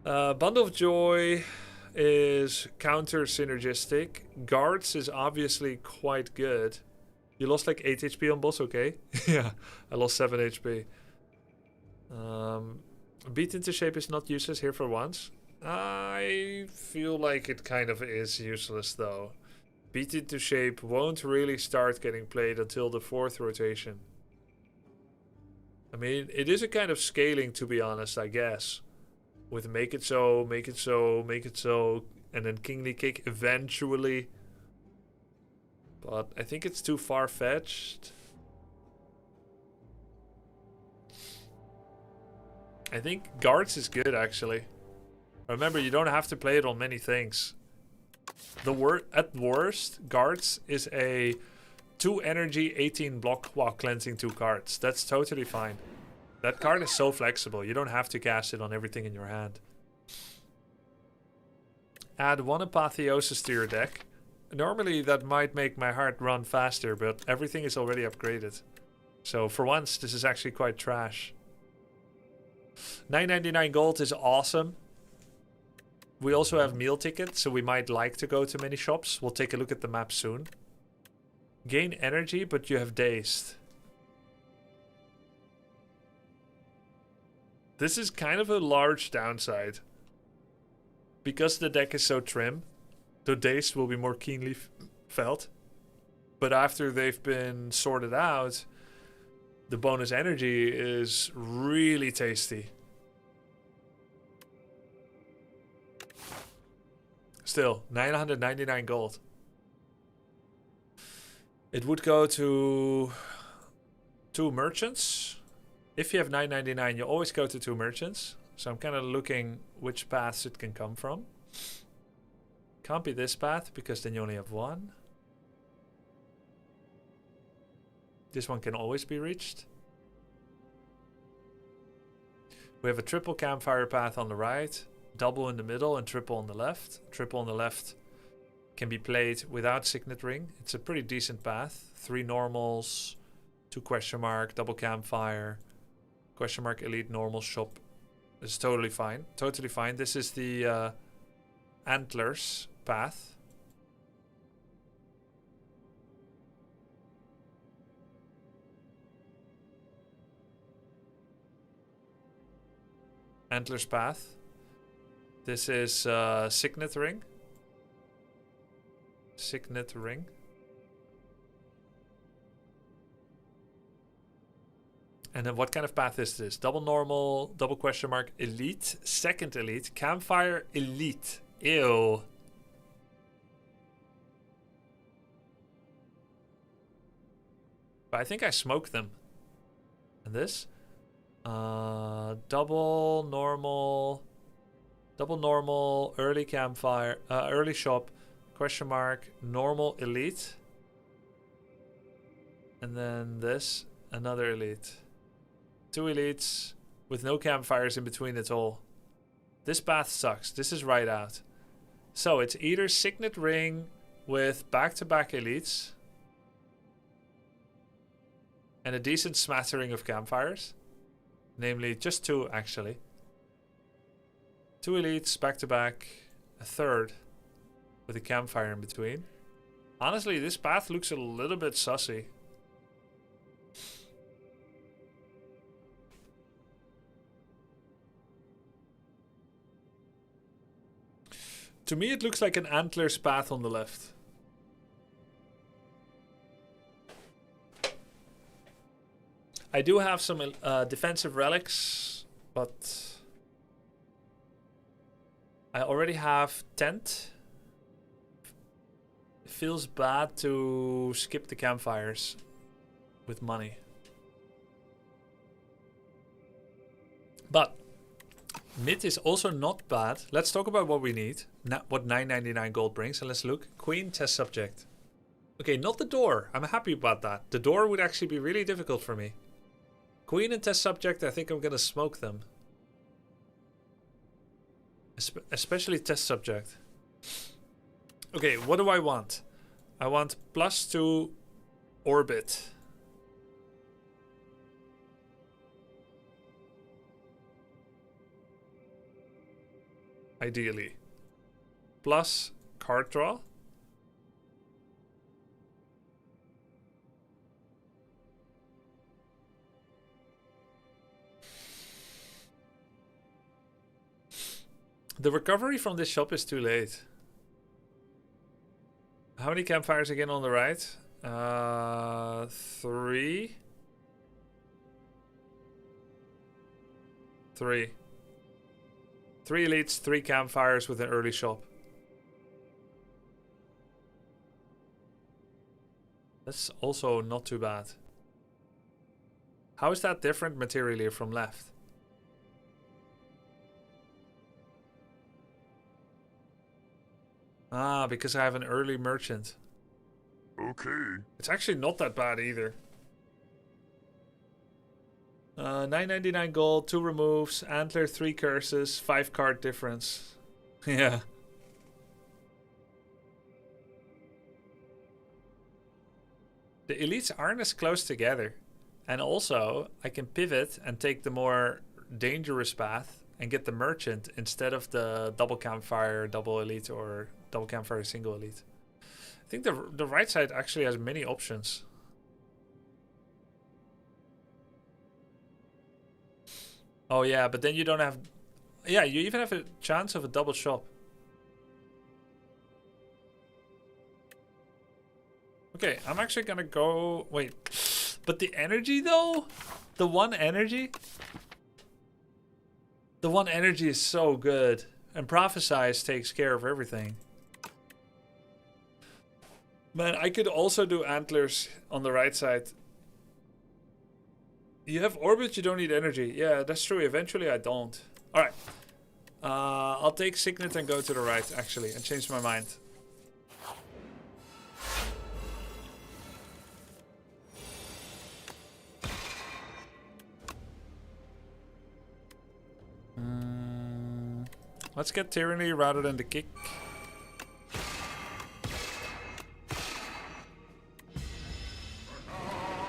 Bundle of Joy is counter synergistic. Guards is obviously quite good. You lost like 8 HP on boss, okay? Yeah, I lost 7 HP. Beat into shape is not useless here for once. I feel like it kind of is useless though. Beat into shape won't really start getting played until the 4th rotation. I mean, it is a kind of scaling, to be honest, I guess. With Make It So, Make It So, Make It So, and then Kingly Kick eventually. But I think it's too far-fetched. I think Guards is good, actually. Remember, you don't have to play it on many things. At worst, Guards is a 2 energy, 18 block while cleansing 2 cards. That's totally fine. That card is so flexible. You don't have to cast it on everything in your hand. Add 1 Apotheosis to your deck. Normally that might make my heart run faster, but everything is already upgraded. So for once, this is actually quite trash. 9.99 gold is awesome. We also have meal tickets, so we might like to go to many shops. We'll take a look at the map soon. Gain energy, but you have dazed. This is kind of a large downside. Because the deck is so trim, the dazed will be more keenly felt. But after they've been sorted out, the bonus energy is really tasty. Still, 999 gold. It would go to 2 merchants. If you have 999, you always go to 2 merchants. So I'm kind of looking which paths it can come from. Can't be this path because then you only have 1. This one can always be reached. We have a triple campfire path on the right, double in the middle and triple on the left. Triple on the left can be played without Signet Ring. It's a pretty decent path. 3 normals, 2 question mark, double campfire, question mark elite normal shop. It's totally fine. Totally fine. This is the Antlers path. Antlers path. This is Signet Ring. Signet Ring. And then what kind of path is this? Double normal, double question mark, elite, second elite, campfire, elite. Ew. But I think I smoked them. And this? Double normal, early campfire, early shop, question mark, normal, elite. And then this, another elite. 2 elites with no campfires in between at all. This path sucks. This is right out. So it's either Signet Ring with back-to-back elites and a decent smattering of campfires. Namely, just 2 actually. 2 elites back-to-back, a third with a campfire in between. Honestly, this path looks a little bit sussy. To me, it looks like an antlers path on the left. I do have some defensive relics, but I already have tent. It feels bad to skip the campfires with money. But mid is also not bad. Let's talk about what we need. What 9.99 gold brings. And let's look. Queen, test subject. Okay, not the door. I'm happy about that. The door would actually be really difficult for me. Queen and test subject, I think I'm gonna smoke them. Especially test subject. Okay, what do I want? I want +2 orbit. Ideally. Plus card draw. The recovery from this shop is too late. How many campfires again on the right? 3. 3. 3 elites, 3 campfires with an early shop. That's also not too bad. How is that different materially from left? Ah, because I have an early merchant. Okay. It's actually not that bad either. 9.99 gold, 2 removes, antler, 3 curses, 5 card difference. Yeah. The elites aren't as close together. And also, I can pivot and take the more dangerous path and get the merchant instead of the double campfire, double elite, or double campfire, single elite. I think the right side actually has many options. Oh yeah, but then you don't have... Yeah, you even have a chance of a double shop. Okay, I'm actually gonna go... Wait. But the energy though? The one energy? The one energy is so good. And Prophesize takes care of everything. Man, I could also do antlers on the right side. You have orbit, you don't need energy. Yeah, that's true. Eventually I don't. Alright. I'll take Signet and go to the right, actually. And change my mind. Let's get Tyranny rather than the kick.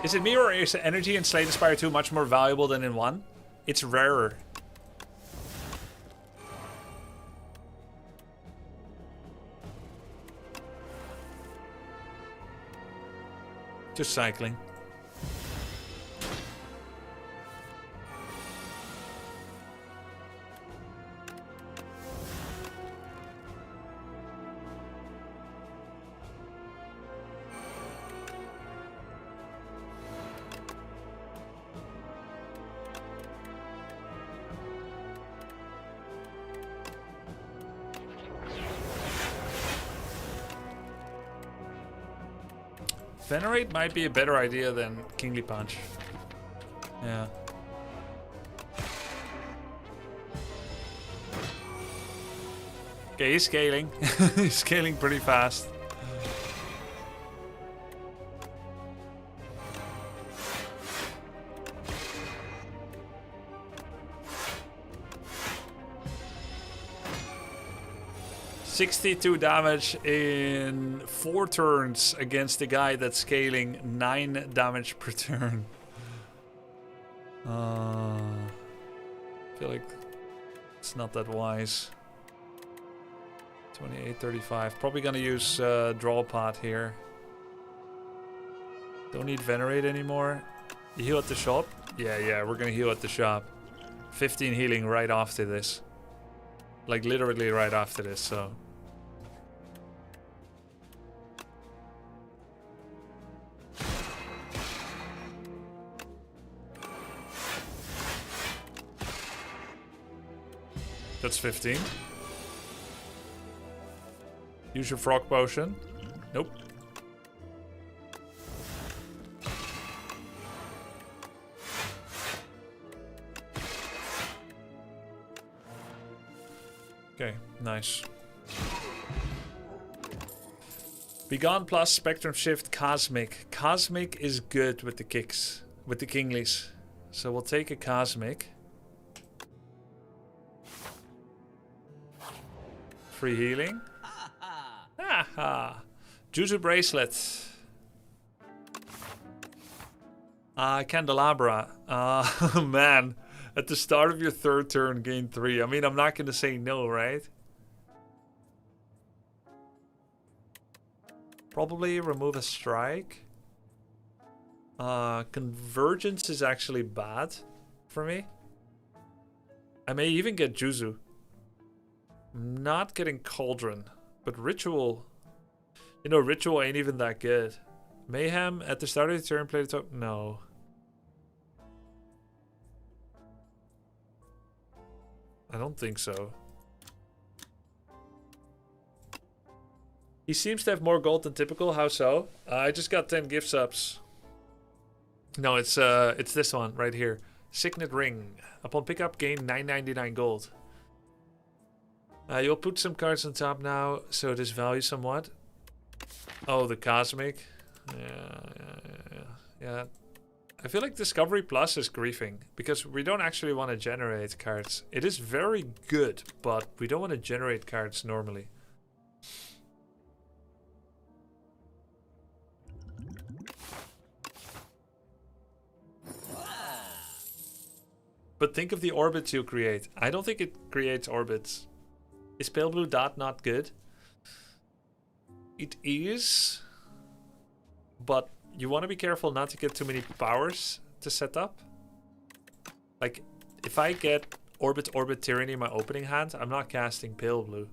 Is it me or is the energy in Slay the Spire 2 much more valuable than in 1? It's rarer. Just cycling. Venerate might be a better idea than Kingly Punch. Yeah. Okay, he's scaling. He's scaling pretty fast. $62 damage in 4 turns against the guy that's scaling 9 damage per turn. I feel like it's not that wise. 28.35. Probably gonna use draw pot here. Don't need venerate anymore. You heal at the shop? Yeah, we're gonna heal at the shop. 15 healing right after this. Like literally right after this, so. That's 15. Use your frog potion. Nope. Okay, nice. Begone plus Spectrum Shift Cosmic. Cosmic is good with the kicks, with the Kinglies. So we'll take a Cosmic. Free healing. Haha. Juju Bracelet. Candelabra. Man. At the start of your 3rd turn, gain 3. I mean, I'm not going to say no, right? Probably remove a strike. Convergence is actually bad for me. I may even get Juzu. I'm not getting Cauldron. But Ritual... You know, Ritual ain't even that good. Mayhem at the start of the turn, play the top... No. I don't think so. He seems to have more gold than typical. How so? I just got 10 gift subs. No, it's this one right here. Signet Ring. Upon pickup, gain 9.99 gold. You'll put some cards on top now, so this value somewhat. Oh, the Cosmic. Yeah. I feel like Discovery Plus is griefing, because we don't actually want to generate cards. It is very good, but we don't want to generate cards normally. But think of the orbits you create. I don't think it creates orbits. Is Pale Blue Dot not good? It is, but you want to be careful not to get too many powers to set up. Like, if I get Orbit Tyranny in my opening hand, I'm not casting Pale Blue.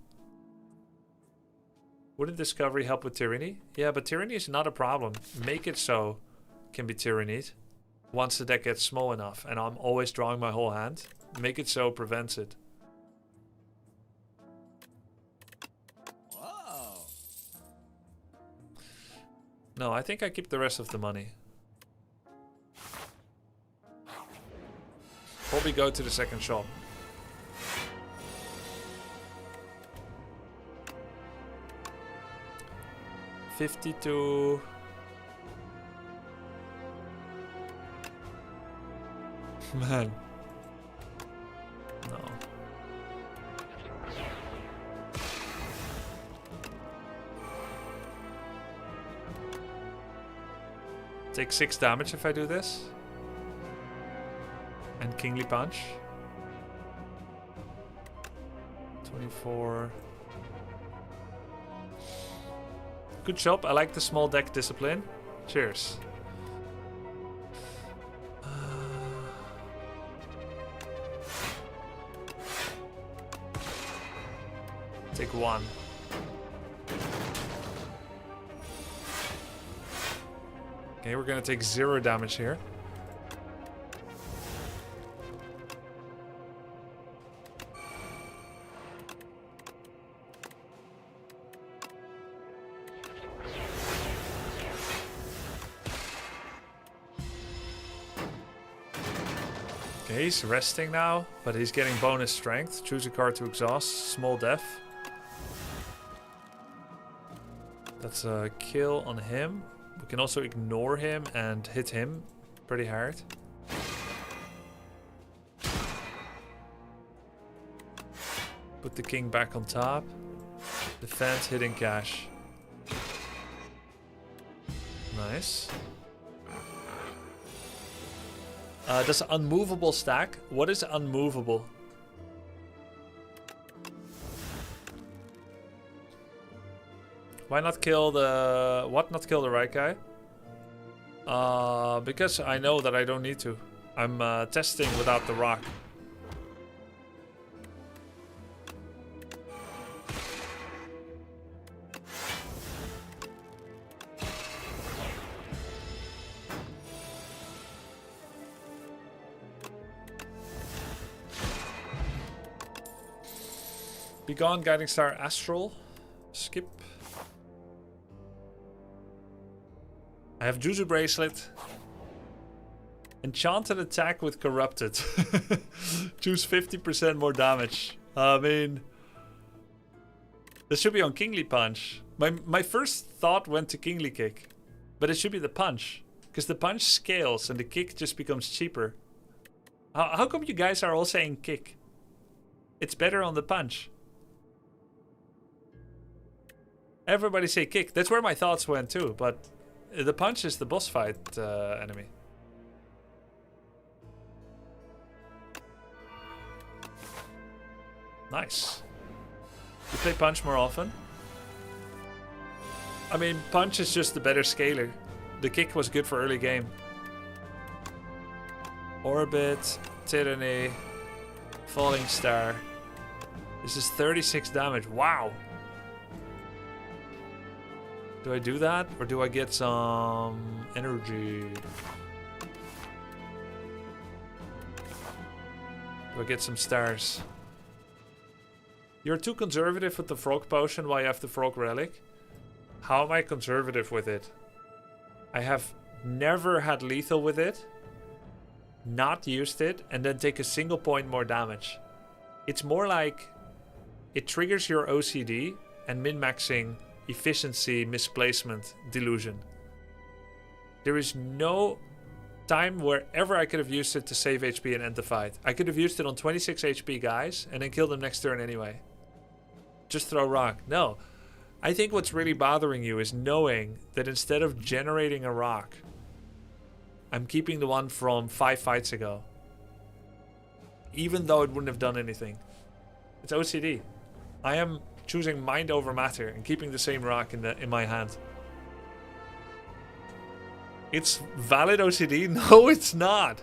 Wouldn't Discovery help with Tyranny? Yeah, but Tyranny is not a problem. Make it so can be Tyrannied once the deck gets small enough, and I'm always drawing my whole hand. Make it so prevents it. No, I think I keep the rest of the money. Probably go to the second shop. $52. Man. No. Take 6 damage if I do this. And Kingly Punch. 24. Good job. I like the small deck discipline. Cheers. Take 1. Okay, we're gonna take 0 damage here. Okay, he's resting now, but he's getting bonus strength. Choose a card to exhaust. Small def. That's a kill on him. We can also ignore him and hit him pretty hard. Put the king back on top. Defense, hitting cash. Nice. Does unmovable stack? What is unmovable? Why not kill the... What? Not kill the right guy? Because I know that I don't need to. I'm testing without the rock. Be gone, Guiding Star Astral. Skip. I have Juzu Bracelet. Enchanted Attack with Corrupted. Choose 50% more damage. I mean... This should be on Kingly Punch. My first thought went to Kingly Kick. But it should be the Punch. Because the Punch scales and the Kick just becomes cheaper. How come you guys are all saying Kick? It's better on the Punch. Everybody say Kick. That's where my thoughts went too, but the Punch is the boss fight enemy. Nice. You play Punch more often? I mean, Punch is just the better scaler. The Kick was good for early game. Orbit, Tyranny, Falling Star. This is 36 damage. Wow. Do I do that? Or do I get some energy? Do I get some stars? You're too conservative with the frog potion while you have the frog relic. How am I conservative with it? I have never had lethal with it, not used it, and then take a single point more damage. It's more like it triggers your OCD and min-maxing efficiency misplacement delusion. There is no time wherever I could have used it to save HP and end the fight. I could have used it on 26 HP guys and then kill them next turn anyway. Just throw rock. No. I think what's really bothering you is knowing that instead of generating a rock, I'm keeping the one from 5 fights ago. Even though it wouldn't have done anything. It's OCD. I am choosing mind over matter and keeping the same rock in my hand. It's valid OCD? No, it's not.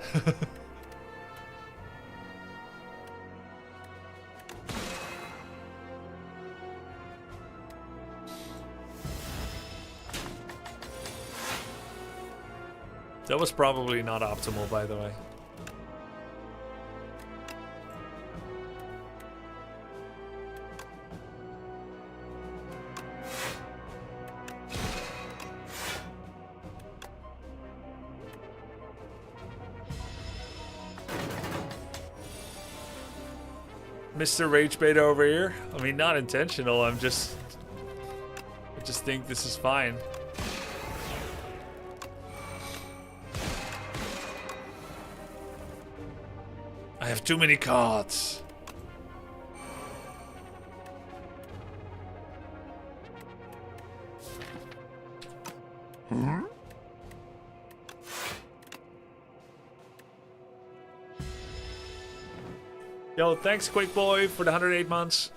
That was probably not optimal, by the way. Mr. Rage Beta over here. I mean, not intentional. I just think this is fine. I have too many cards. Yo, thanks, Quick Boy, for the 108 months.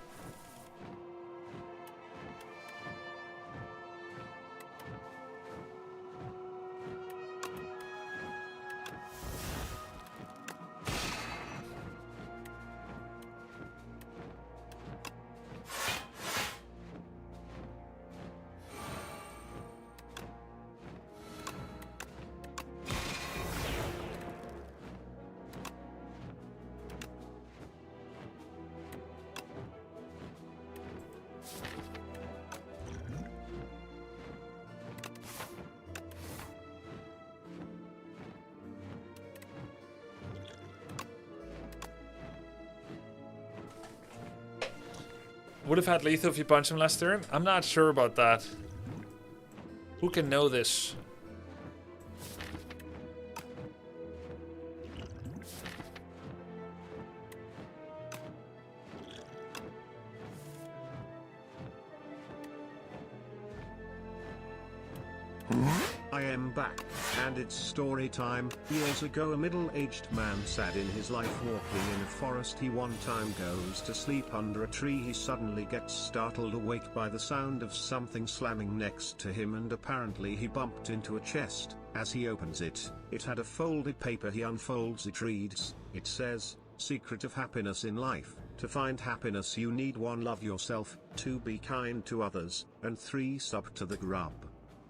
Would have had lethal if you punch him last turn? I'm not sure about that. Who can know this? I am back, and it's story time. Years ago a middle-aged man sat in his life walking in a forest. He one time goes to sleep under a tree. He suddenly gets startled awake by the sound of something slamming next to him, and apparently he bumped into a chest. As he opens it, it had a folded paper. He unfolds it, reads, it says, "Secret of happiness in life. To find happiness you need 1. Love yourself, 2. Be kind to others, and 3. Sub to the grub."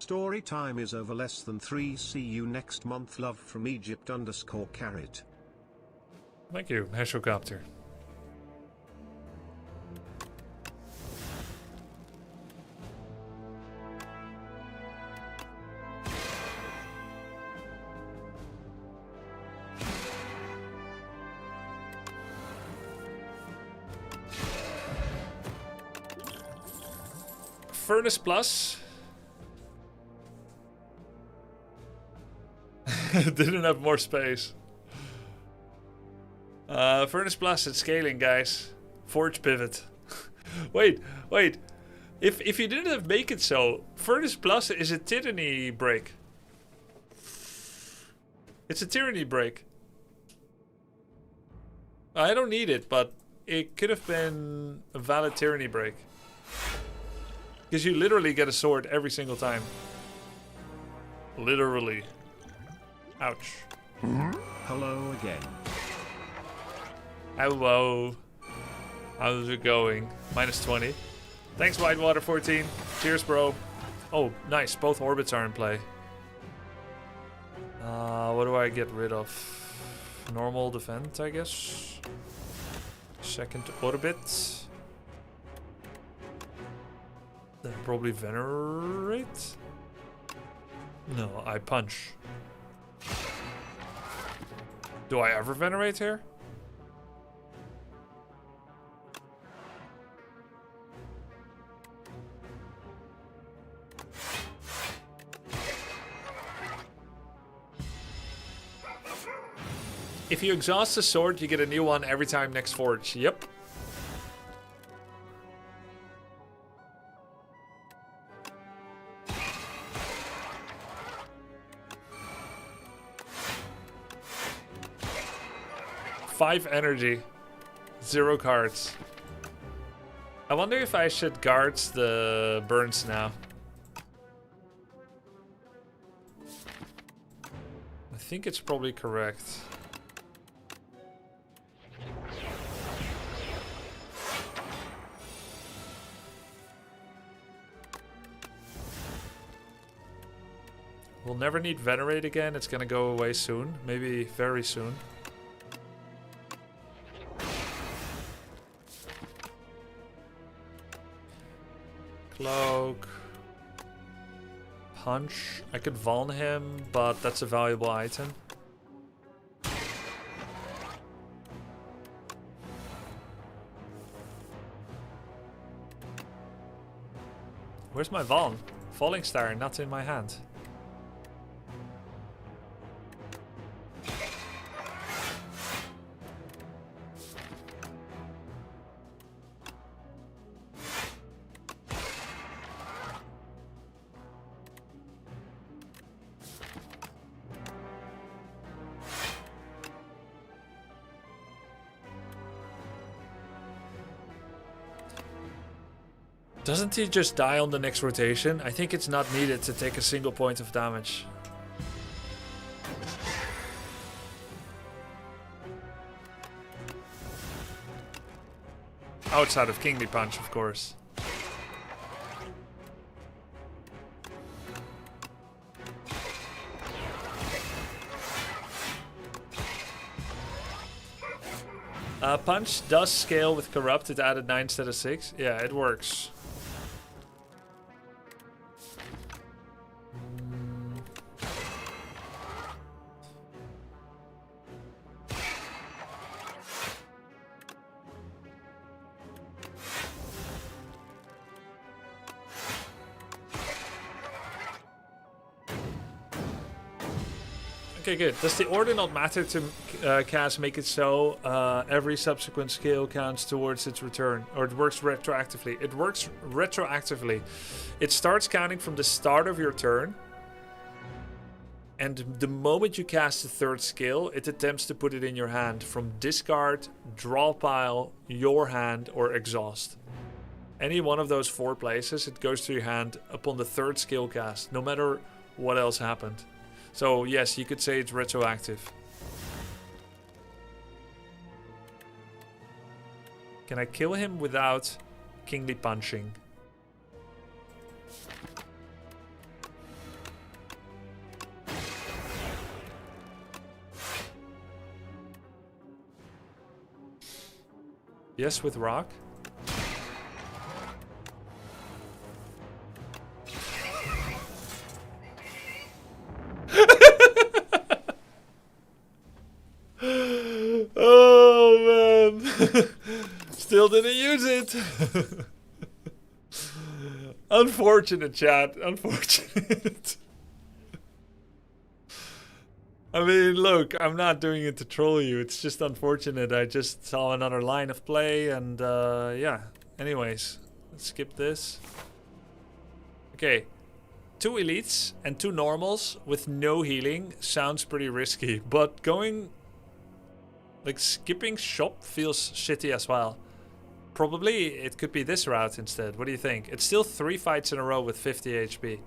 Story time is over. Less than 3. See you next month. Love from Egypt _carrot. Thank you, Heshocopter. Furnace Plus. Didn't have more space. Furnace Plus, it's scaling, guys. Forge pivot. wait. If you didn't have Make It So, Furnace Plus is a tyranny break. It's a tyranny break. I don't need it, but it could have been a valid tyranny break. Because you literally get a sword every single time. Literally. Ouch. Hello again. Hello. How's it going? -20. Thanks, Whitewater14. Cheers, bro. Oh, nice. Both orbits are in play. What do I get rid of? Normal defense, I guess. Second orbit. Then probably Venerate. No, I punch. Do I ever Venerate here? If you exhaust the sword, you get a new one every time next forge. Yep. Five energy. 0 cards. I wonder if I should guard the burns now. I think it's probably correct. We'll never need Venerate again. It's gonna go away soon. Maybe very soon. Cloak. Punch. I could Vuln him, but that's a valuable item. Where's my Vuln? Falling Star, not in my hand. Doesn't he just die on the next rotation? I think it's not needed to take a single point of damage. Outside of Kingly Punch, of course. Punch does scale with Corrupt. It added 9 instead of 6. Yeah, it works. Okay, good. Does the order not matter to Kaz make it so every subsequent skill counts towards its return? Or it works retroactively? It works retroactively. It starts counting from the start of your turn. And the moment you cast the third skill, it attempts to put it in your hand from discard, draw pile, your hand, or exhaust. Any one of those 4 places, it goes to your hand upon the third skill cast, no matter what else happened. So yes, you could say it's retroactive. Can I kill him without kingly punching? Yes, with rock. Oh man. Still didn't use it. Unfortunate, chat. Unfortunate. I mean, look, I'm not doing it to troll you. It's just unfortunate. I just saw another line of play and yeah. Anyways, let's skip this. Okay. 2 elites and 2 normals with no healing sounds pretty risky, but going like skipping shop feels shitty as well. Probably it could be this route instead. What do you think? It's still 3 fights in a row with 50 HP.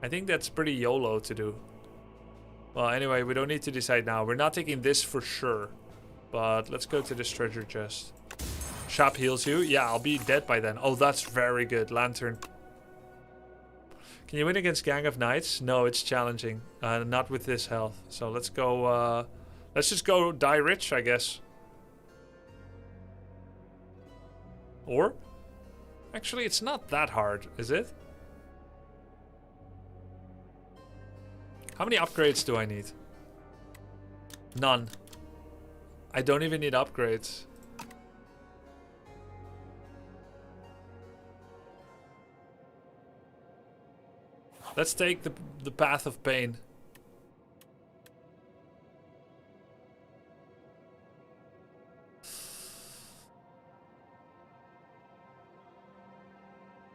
I think that's pretty YOLO to do. Well, anyway, we don't need to decide now. We're not taking this for sure. But let's go to this treasure chest. Shop heals you. Yeah, I'll be dead by then. Oh, that's very good. Lantern. Can you win against Gang of Knights? No, it's challenging. Not with this health. So let's go... let's just go die rich, I guess. Or? Actually, it's not that hard, is it? How many upgrades do I need? None. I don't even need upgrades. Let's take the path of pain.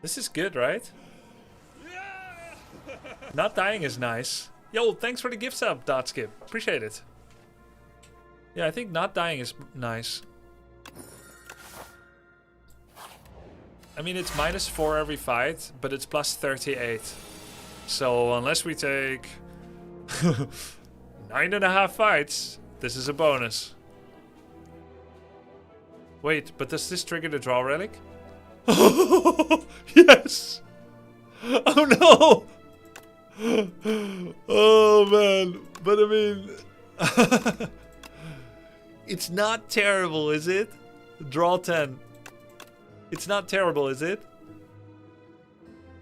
This is good, right? Not dying is nice. Yo, thanks for the gift sub, Dotskip. Appreciate it. Yeah, I think not dying is nice. I mean, it's -4 every fight, but it's +38. So unless we take 9.5 fights, this is a bonus. Wait, but does this trigger the draw relic? Yes! Oh no! Oh man, but I mean... It's not terrible, is it? Draw 10. It's not terrible, is it?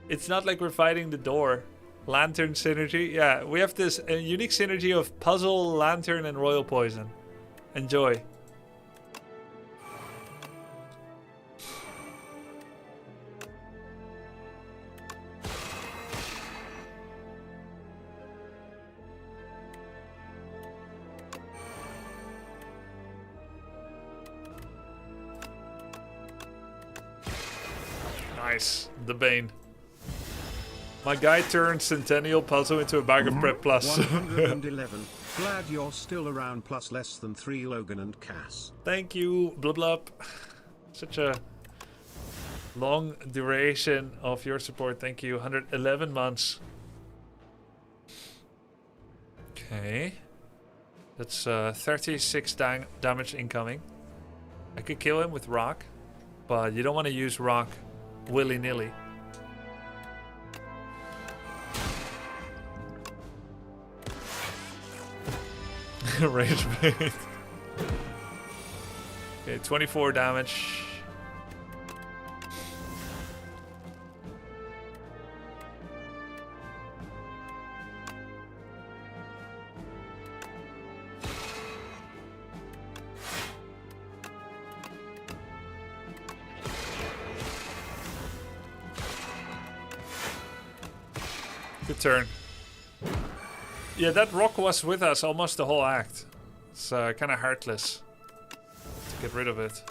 It's not like we're fighting the door. Lantern synergy. Yeah, we have this unique synergy of puzzle, lantern, and royal poison. Enjoy. Nice. The Bane. My guy turned Centennial Puzzle into a bag of Prep Plus. 111. Glad you're still around, plus less than 3 Logan and Cass. Thank you, Blub Blub. Such a long duration of your support. Thank you. 111 months. Okay. That's 36 damage incoming. I could kill him with rock, but you don't want to use rock willy-nilly. Rage bait. Okay, 24 damage. Good turn. Yeah, that rock was with us almost the whole act. It's kind of heartless to get rid of it.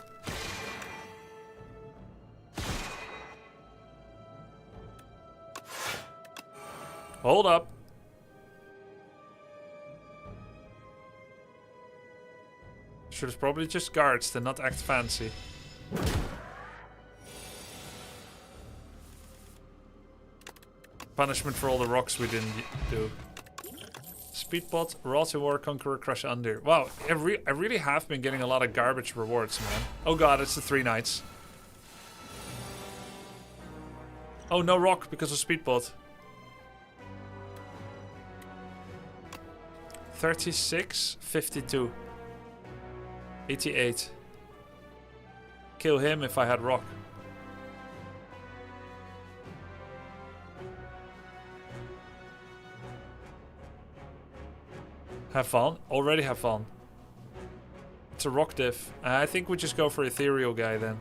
Hold up. Should have probably just guards to not act fancy. Punishment for all the rocks we didn't do. Speedbot, Raw to War, Conqueror, Crush Under. Wow, I really have been getting a lot of garbage rewards, man. Oh god, it's the 3 knights. Oh, no rock because of Speedbot. 36, 52. 88. Kill him if I had rock. Have fun. Already have fun. It's a rock diff. I think we just go for ethereal guy then.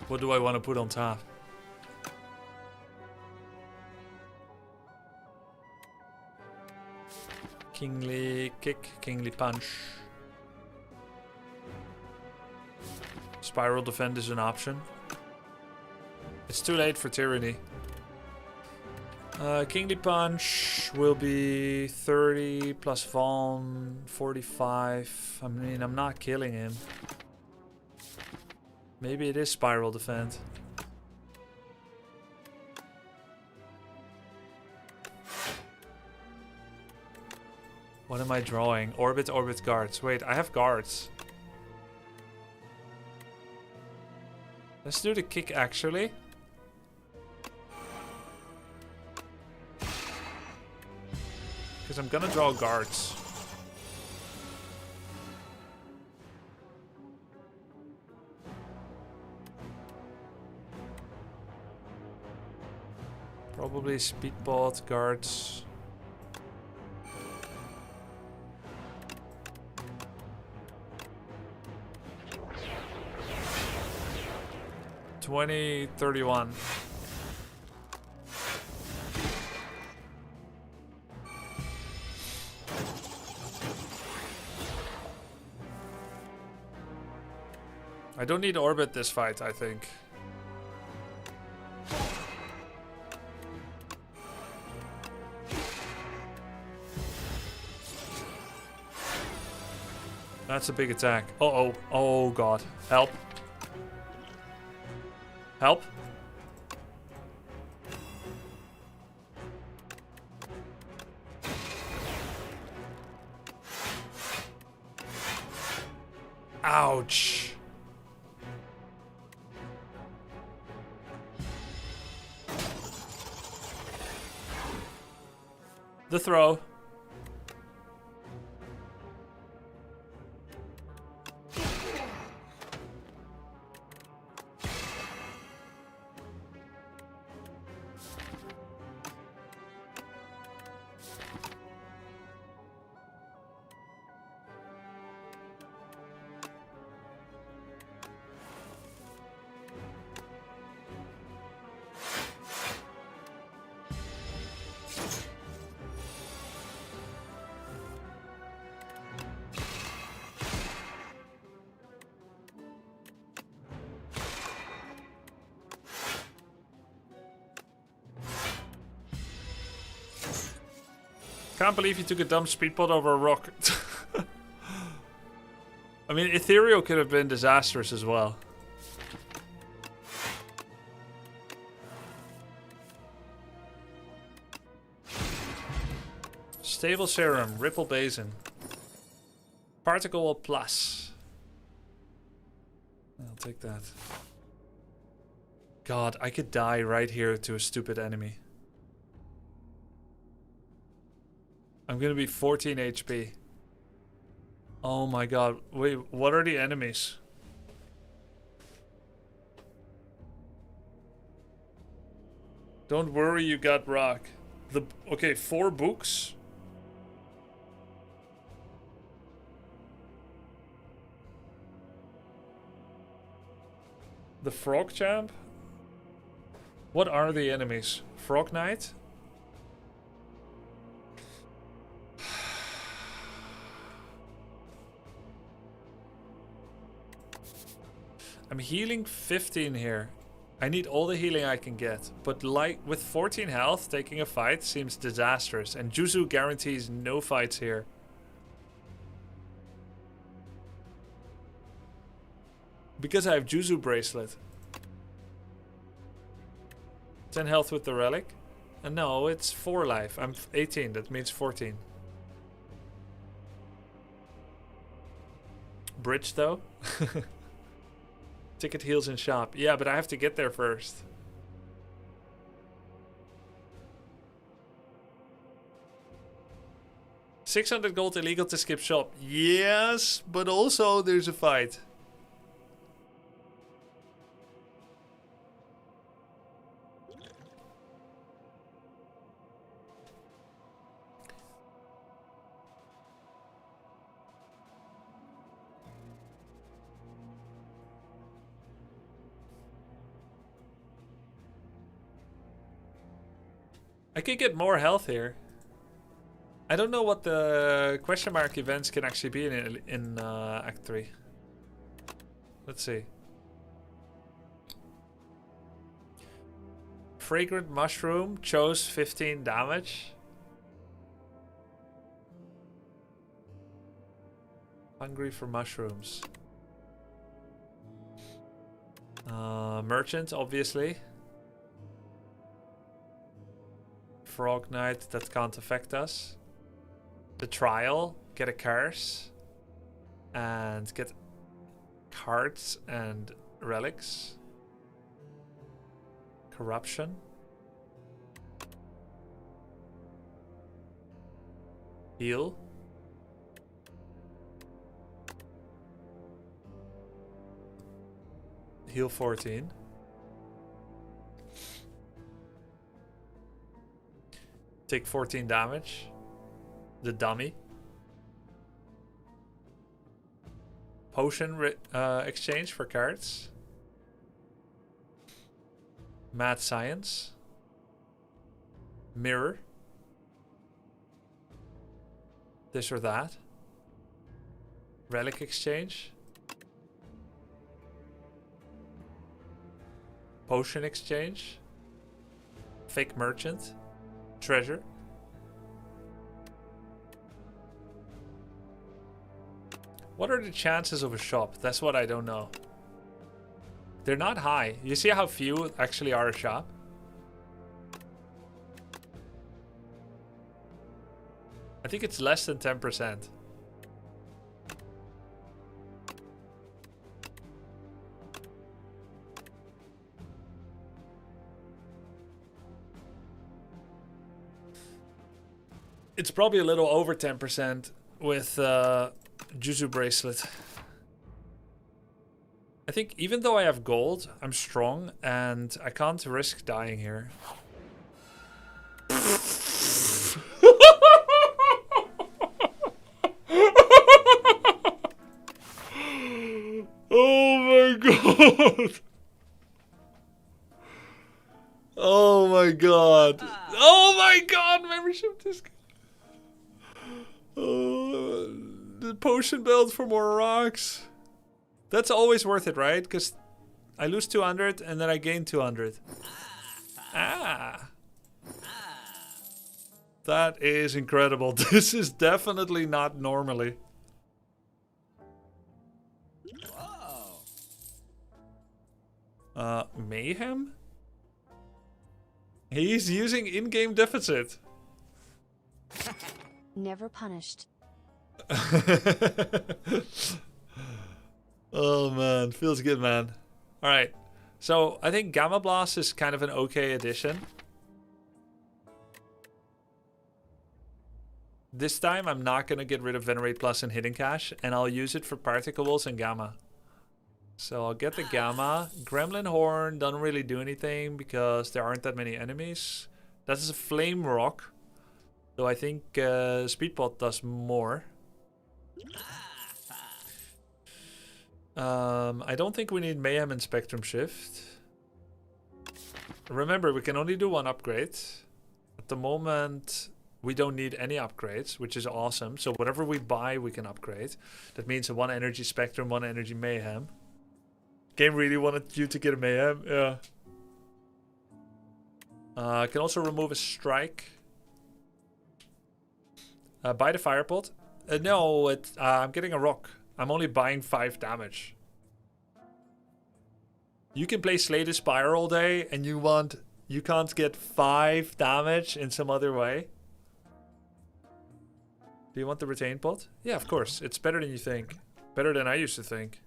What do I want to put on top? Kingly kick, kingly punch. Spiral defend is an option. It's too late for tyranny. Kingly punch will be 30 plus Vaughn, 45. I mean, I'm not killing him. Maybe it is spiral defend. What am I drawing? Orbit, orbit, guards. Wait, I have guards. Let's do the kick actually. Because I'm gonna draw guards. Probably speedbot, guards. $20, $31. I don't need orbit this fight, I think. That's a big attack. Uh-oh. Oh, God. Help. Help. Ouch. The throw. Can't believe you took a dumb speedbot over a rock. I mean, ethereal could have been disastrous as well. Stable Serum, Ripple Basin. Particle Plus. I'll take that. God, I could die right here to a stupid enemy. I'm gonna be 14 HP. Oh my god. Wait, what are the enemies? Don't worry, you got rock. Okay, 4 books. The Frog Champ? What are the enemies? Frog Knight? I'm healing 15 here. I need all the healing I can get. But like with 14 health, taking a fight seems disastrous. And Juzu guarantees no fights here. Because I have Juzu bracelet. 10 health with the relic. And no, it's 4 life. I'm 18, that means 14. Bridge though? Ticket heals in shop. Yeah, but I have to get there first. $600 gold illegal to skip shop. Yes, but also there's a fight. I could get more health here. I don't know what the question mark events can actually be in Act 3. Let's see. Fragrant Mushroom chose 15 damage. Hungry for mushrooms. Merchant, obviously. Frog Knight, that can't affect us. The Trial, get a curse. And get cards and relics. Corruption. Heal. Heal 14. Take 14 damage. The dummy. Potion exchange for cards. Mad Science. Mirror. This or that. Relic exchange. Potion exchange. Fake merchant. Treasure. What are the chances of a shop? That's what I don't know. They're not high. You see how few actually are a shop? I think it's less than 10%. It's probably a little over 10% with Juzu bracelet. I think even though I have gold, I'm strong and I can't risk dying here. Oh my god. Oh my god. Oh my god, membership discount. Oh, the potion build for more rocks. That's always worth it, right? Because I lose 200 and then I gain 200. Ah. That is incredible. This is definitely not normally. Mayhem? He's using in-game deficit. Never punished. Oh man, feels good, man. Alright, so I think Gamma Blast is kind of an okay addition. This time I'm not going to get rid of Venerate Plus and Hidden Cache, and I'll use it for Particles and Gamma. So I'll get the Gamma. Gremlin Horn doesn't really do anything because there aren't that many enemies. That is a Flame Rock. So I think Speedpot does more. I don't think we need Mayhem and Spectrum Shift. Remember, we can only do one upgrade. At the moment, we don't need any upgrades, which is awesome. So whatever we buy, we can upgrade. That means a 1 energy Spectrum, 1 energy Mayhem. Game really wanted you to get a Mayhem, yeah. I can also remove a Strike. Buy the Firepot. No, I'm getting a Rock. I'm only buying 5 damage. You can play Slay the Spire all day and you can't get 5 damage in some other way. Do you want the retain pot? Yeah, of course. It's better than you think. Better than I used to think.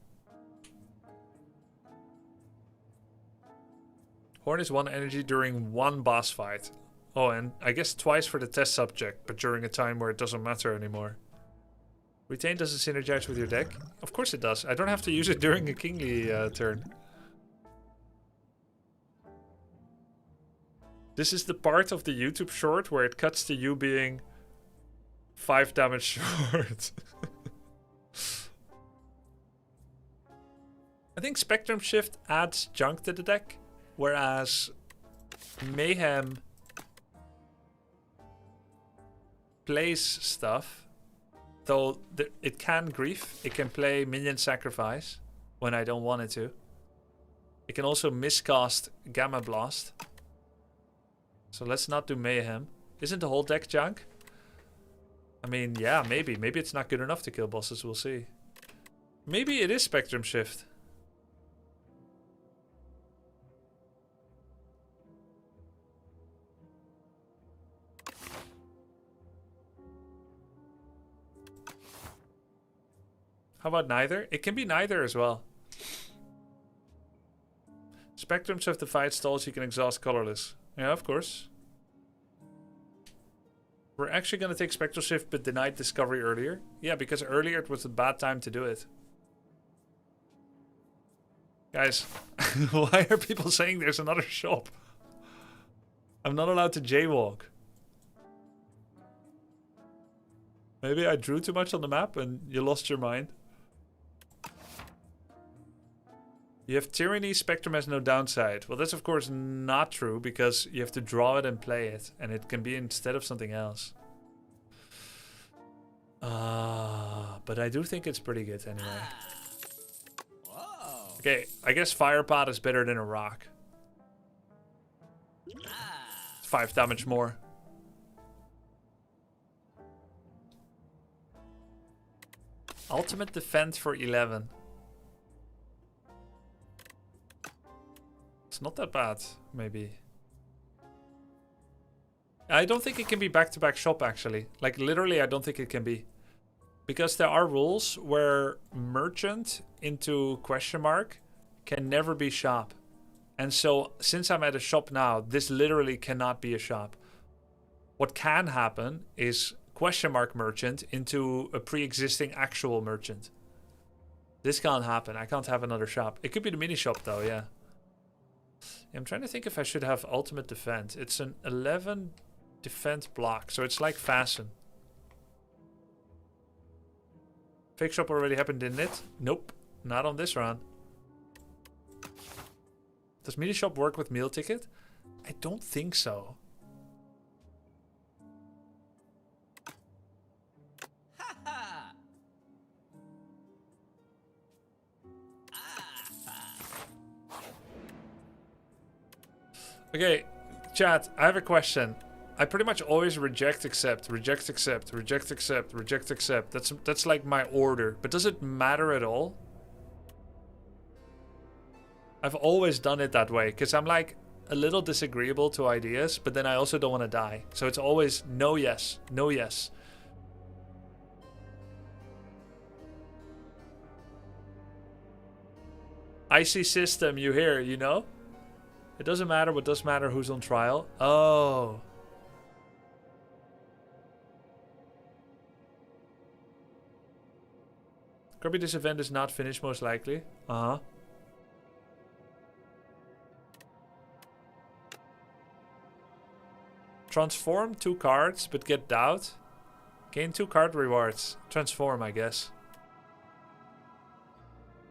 Horn is 1 energy during 1 boss fight. Oh, and I guess twice for the test subject, but during a time where it doesn't matter anymore. Retain doesn't synergize with your deck? Of course it does. I don't have to use it during a kingly turn. This is the part of the YouTube short where it cuts to you being 5 damage short. I think Spectrum Shift adds junk to the deck, whereas Mayhem plays stuff. Though it can grief. It can play Minion Sacrifice when I don't want it to. It can also miscast Gamma Blast. So let's not do Mayhem. Isn't the whole deck junk? I mean, yeah, maybe. Maybe it's not good enough to kill bosses. We'll see. Maybe it is Spectrum Shift. How about neither? It can be neither as well. Spectrum Shift the fight stalls, you can exhaust colorless. Yeah, of course. We're actually going to take Spectral Shift but denied Discovery earlier. Yeah, because earlier it was a bad time to do it. Guys, why are people saying there's another shop? I'm not allowed to jaywalk. Maybe I drew too much on the map and you lost your mind. You have Tyranny, Spectrum has no downside. Well, that's of course not true because you have to draw it and play it. And it can be instead of something else. But I do think it's pretty good anyway. Okay, I guess Firepot is better than a rock. 5 damage more. Ultimate defense for 11. It's not that bad, maybe. I don't think it can be back-to-back shop, actually. Like, literally, I don't think it can be. Because there are rules where merchant into question mark can never be shop. And so, since I'm at a shop now, this literally cannot be a shop. What can happen is question mark merchant into a pre-existing actual merchant. This can't happen. I can't have another shop. It could be the mini shop, though, yeah. I'm trying to think if I should have ultimate defense. It's an 11 defense block, so it's like fasten. Fake shop already happened, didn't it? Nope, not on this run. Does mini shop work with meal ticket? I don't think so. Okay, chat, I have a question. I pretty much always reject, accept, reject, accept, reject, accept, reject, accept. That's like my order. But does it matter at all? I've always done it that way because I'm like a little disagreeable to ideas, but then I also don't want to die. So it's always no, yes, no, yes. Icy system, you hear, you know? It doesn't matter, but does matter who's on trial. Oh. Grubby, this event is not finished, most likely. Uh-huh. Transform 2 cards, but get doubt. Gain 2 card rewards. Transform, I guess.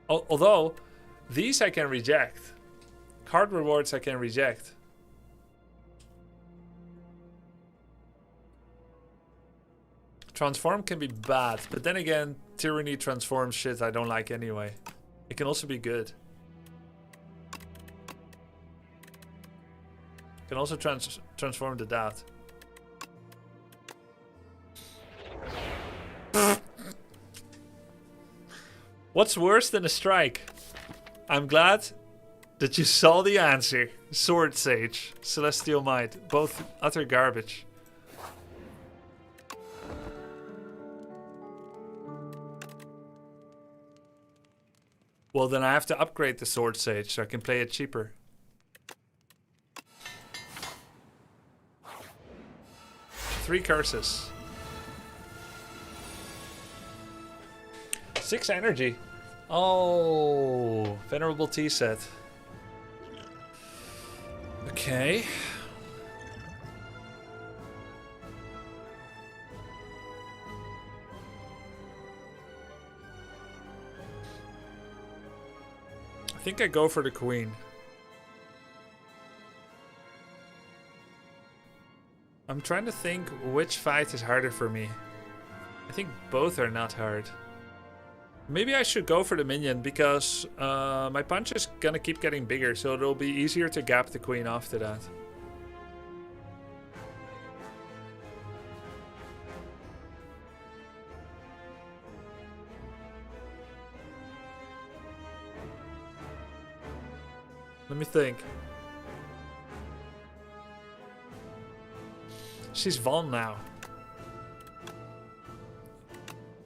Although, these I can reject. Card rewards I can reject. Transform can be bad, but then again, Tyranny transforms shit I don't like anyway. It can also be good. Can also transform the doubt. What's worse than a strike? I'm glad that you saw the answer. Sword Sage, Celestial Might, both utter garbage. Well, then I have to upgrade the Sword Sage so I can play it cheaper. Three curses. 6 energy. Oh, Venerable Tea set. Okay. I think I go for the queen. I'm trying to think which fight is harder for me. I think both are not hard. Maybe I should go for the minion because my punch is gonna keep getting bigger, so it'll be easier to gap the queen after that. Let me think. She's Von now.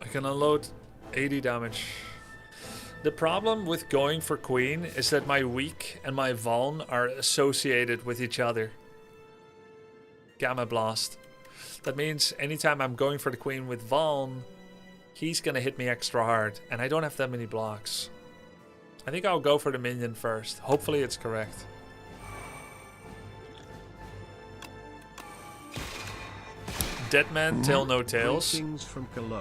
I can unload 80 damage. The problem with going for queen is that my weak and my Von are associated with each other. Gamma Blast. That means anytime I'm going for the queen with Von, he's gonna hit me extra hard, and I don't have that many blocks. I think I'll go for the minion first. Hopefully it's correct. Dead man, tail no tails.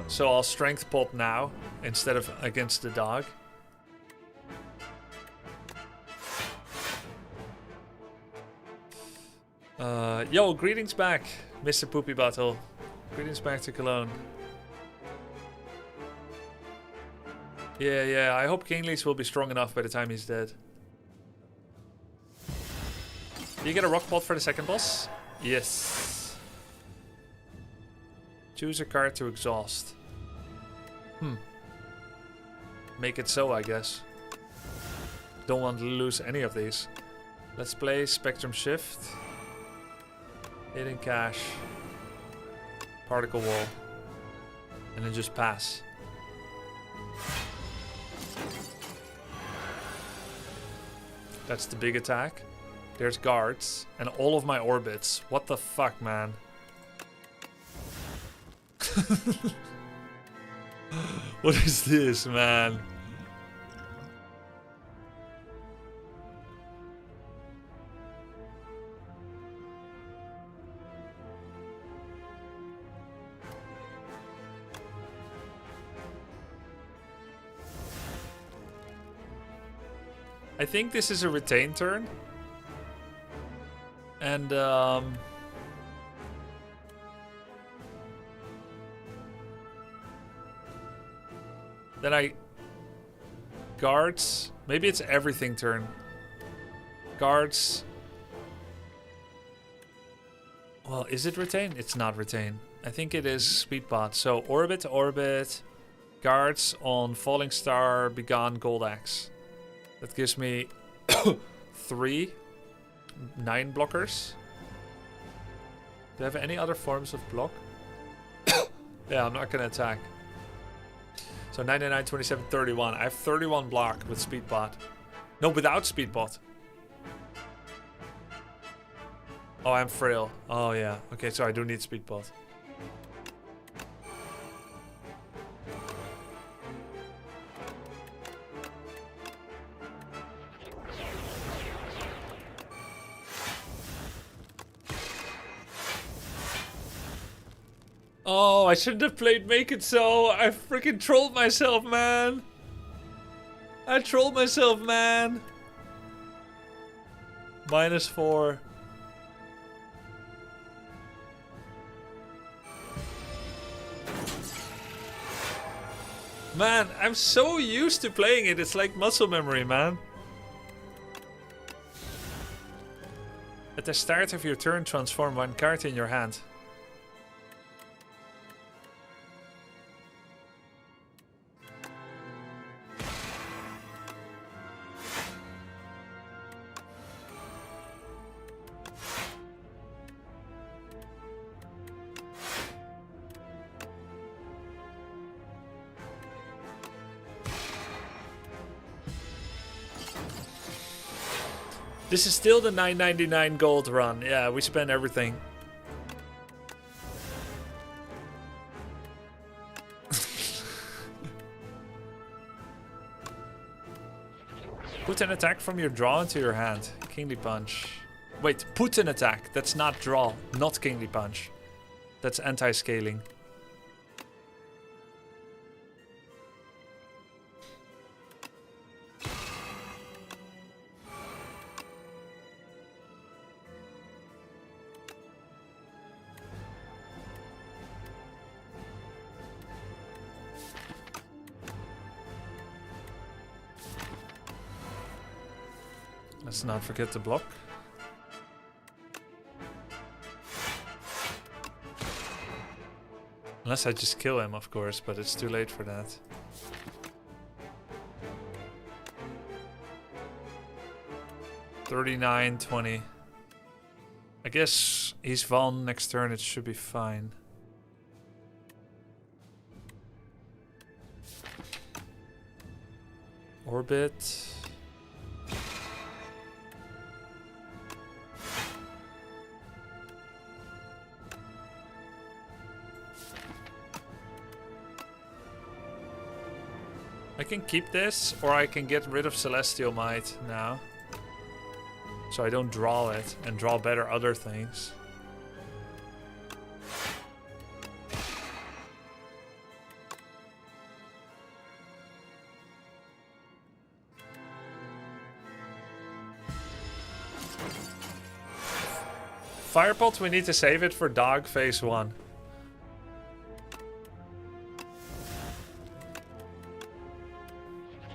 So I'll strength pot now instead of against the dog. Yo, greetings back, Mr. Poopy Bottle. Greetings back to Cologne. Yeah, I hope Kingleys will be strong enough by the time he's dead. Do you get a rock pot for the second boss? Yes. Choose a card to exhaust. Make it so, I guess. Don't want to lose any of these. Let's play Spectrum Shift. Hidden Cache. Particle Wall. And then just pass. That's the big attack. There's guards and all of my orbits. What the fuck, man? What is this, man? I think this is a retain turn. And then I guards. Maybe it's everything turn. Guards. Well, is it retain? It's not retain. I think it is speedbot. So orbit to orbit. Guards on Falling Star, Begone, Gold Axe. That gives me 3 9 blockers. Do I have any other forms of block? Yeah, I'm not gonna attack. So 99, 27, 31. I have 31 block with Speedbot. No, without Speedbot. Oh, I'm frail. Oh, yeah. Okay, so I do need Speedbot. Oh, I shouldn't have played Make It So. I freaking trolled myself, man. I trolled myself, man. -4. Man, I'm so used to playing it. It's like muscle memory, man. At the start of your turn, transform one card in your hand. This is still the 9.99 gold run. Yeah, we spent everything. Put an attack from your draw into your hand. Kingly Punch. Wait, put an attack. That's not draw, not Kingly Punch. That's anti-scaling. Let's not forget to block. Unless I just kill him, of course, but it's too late for that. $39.20. I guess he's Van next turn, it should be fine. Orbit. I can keep this, or I can get rid of Celestial Might now. So I don't draw it, and draw better other things. Firepot, we need to save it for Dog phase 1.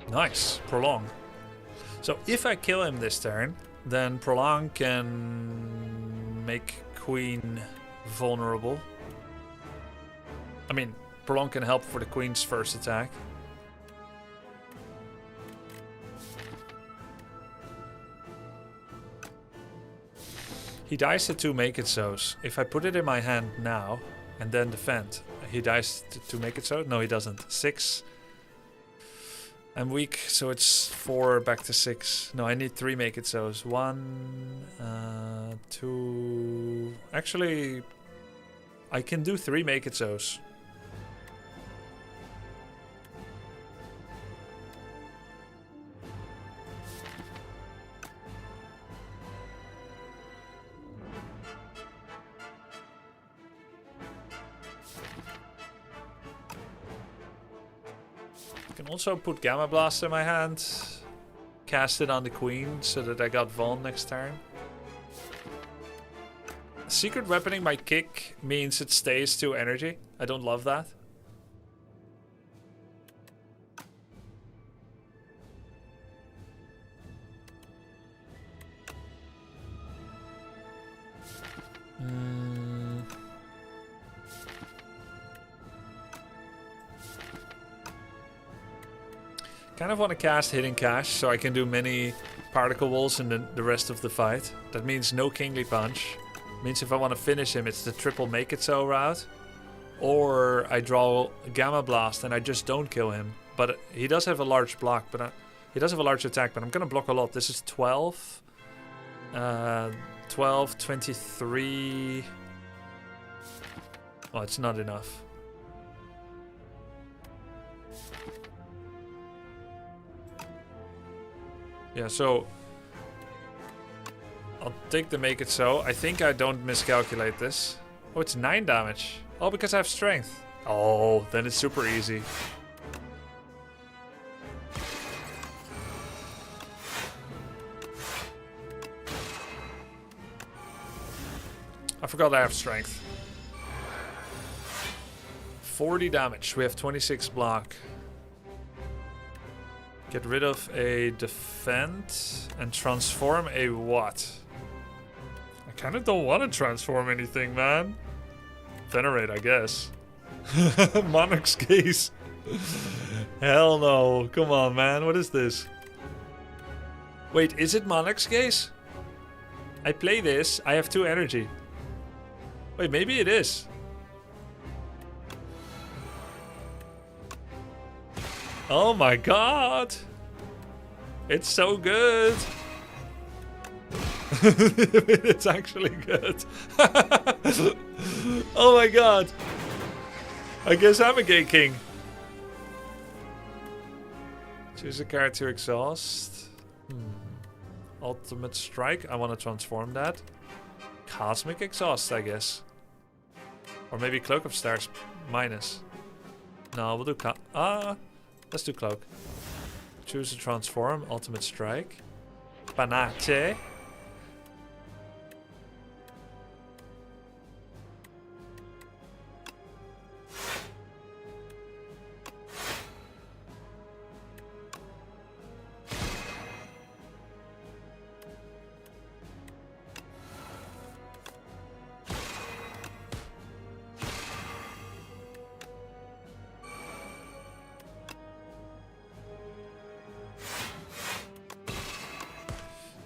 Nice, Prolong. So if I kill him this turn, then Prolong can make Queen vulnerable. I mean, Prolong can help for the Queen's first attack. He dies to 2 Make It So's. If I put it in my hand now and then defend, he dies to Make It So? No, he doesn't. 6. I'm weak, so it's 4 back to 6. No, I need 3 Make It So's. 1, 2... Actually, I can do 3 Make It So's. Also put Gamma Blast in my hand, cast it on the Queen so that I got Vaughn next turn. Secret Weaponing my kick means it stays 2 energy. I don't love that. Kind of want to cast Hidden Cache so I can do many particle walls in the rest of the fight. That means no Kingly Punch. Means if I want to finish him, it's the triple Make It So route. Or I draw Gamma Blast and I just don't kill him. But he does have a large block, but he does have a large attack, but I'm going to block a lot. This is 12. 12, 23. Oh, it's not enough. Yeah, so I'll take the Make It So. I think I don't miscalculate this. Oh, it's 9 damage. Oh, because I have strength. Oh, then it's super easy. I forgot I have strength. 40 damage. We have 26 block. Get rid of a defend and transform a what? I kind of don't want to transform anything, man. Venerate, I guess. Monarch's Gaze. Hell no. Come on, man. What is this? Wait, is it Monarch's Gaze? I play this. I have 2 energy. Wait, maybe it is. Oh my god. It's so good. It's actually good. Oh my god. I guess I'm a gay king. Choose a card to exhaust. Ultimate Strike. I want to transform that. Cosmic Exhaust, I guess. Or maybe Cloak of Stars minus. No, we'll do let's do Cloak. Choose a transform. Ultimate Strike. Panate.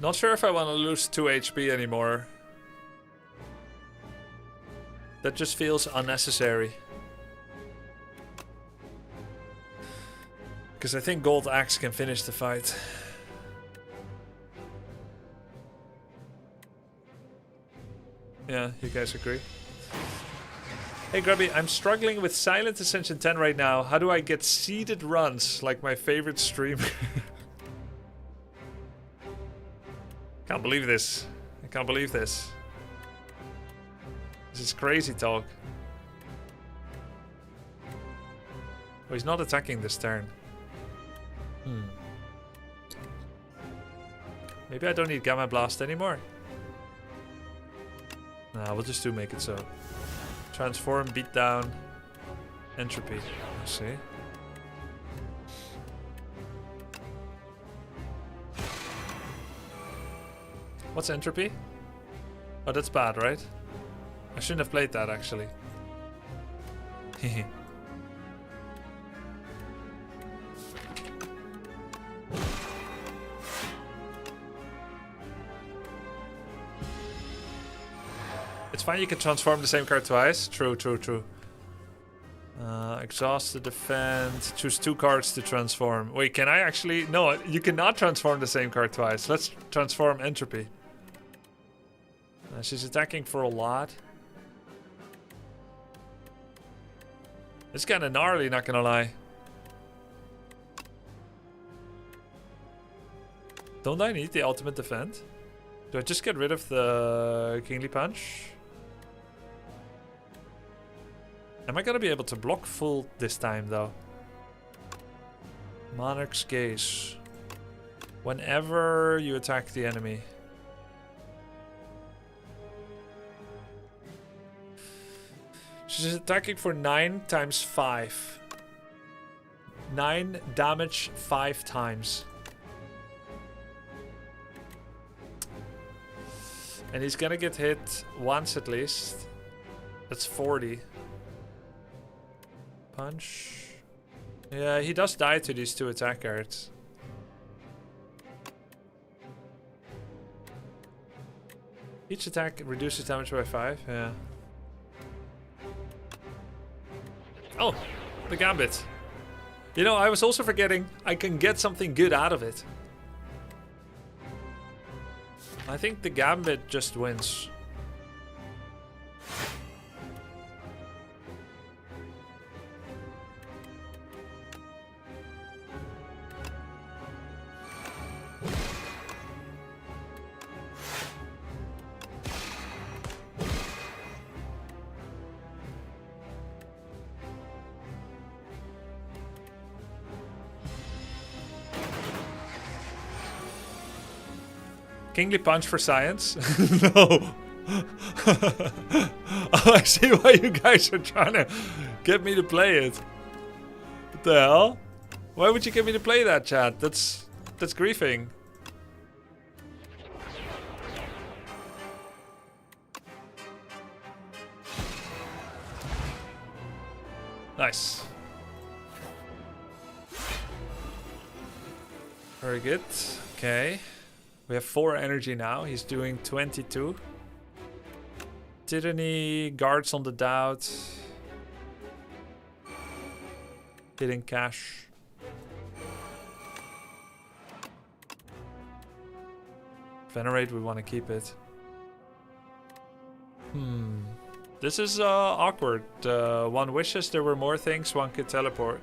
Not sure if I want to lose 2 HP anymore. That just feels unnecessary. Because I think Gold Axe can finish the fight. Yeah, you guys agree? Hey Grubby, I'm struggling with Silent Ascension 10 right now. How do I get seeded runs like my favorite streamer? Can't believe this. I can't believe this. This is crazy talk. Oh, he's not attacking this turn. Maybe I don't need Gamma Blast anymore. Nah, we'll just do make it so. Transform, beat down, entropy. Let's see. What's entropy? Oh, that's bad, right? I shouldn't have played that, actually. It's fine, you can transform the same card twice. True, true, true. Exhaust to defend. Choose 2 cards to transform. Wait, can I actually... No, you cannot transform the same card twice. Let's transform entropy. She's attacking for a lot. It's kind of gnarly, not gonna lie. Don't I need the ultimate defend? Do I just get rid of the Kingly Punch? Am I gonna be able to block full this time though? Monarch's Gaze. Whenever you attack the enemy. She's attacking for 9 times 5. 9 damage 5 times. And he's gonna get hit once at least. That's 40. Punch. Yeah, he does die to these 2 attack cards. Each attack reduces damage by 5, yeah. Oh, the Gambit. You know, I was also forgetting I can get something good out of it. I think the Gambit just wins. Kingly Punch for science? No. Oh, I see why you guys are trying to get me to play it. What the hell? Why would you get me to play that, chat? That's griefing. Nice. Very good. Okay. We have 4 energy now. He's doing 22. Tyranny, guards on the doubt. Hitting cash. Venerate, we want to keep it. This is awkward. One wishes there were more things one could teleport,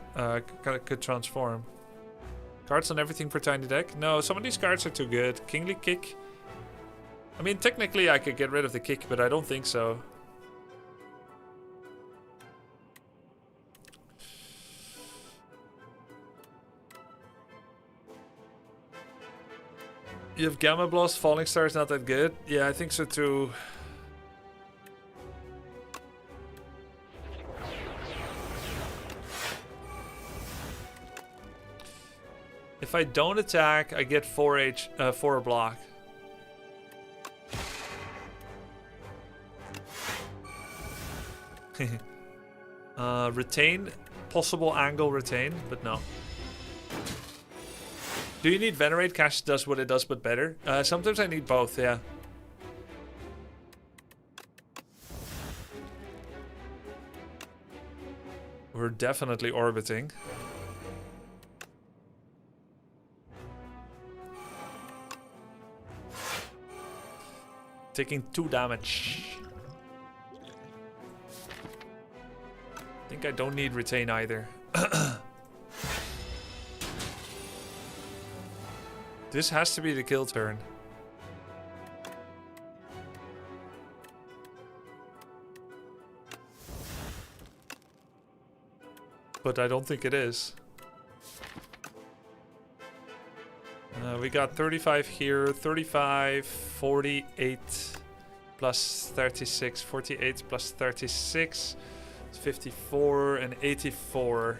could transform. Cards on everything for tiny deck? No, some of these cards are too good. Kingly Kick. I mean, technically I could get rid of the kick, but I don't think so. You have Gamma Blast, Falling Star is not that good. Yeah, I think so too. If I don't attack, I get 4 block. Retain, possible angle retain, but no. Do you need Venerate? Cash does what it does, but better. Sometimes I need both, yeah. We're definitely orbiting. Taking 2 damage. I think I don't need retain either. This has to be the kill turn. But I don't think it is. We got 35 here, 35, 48 plus 36, 48 plus 36, 54 and 84.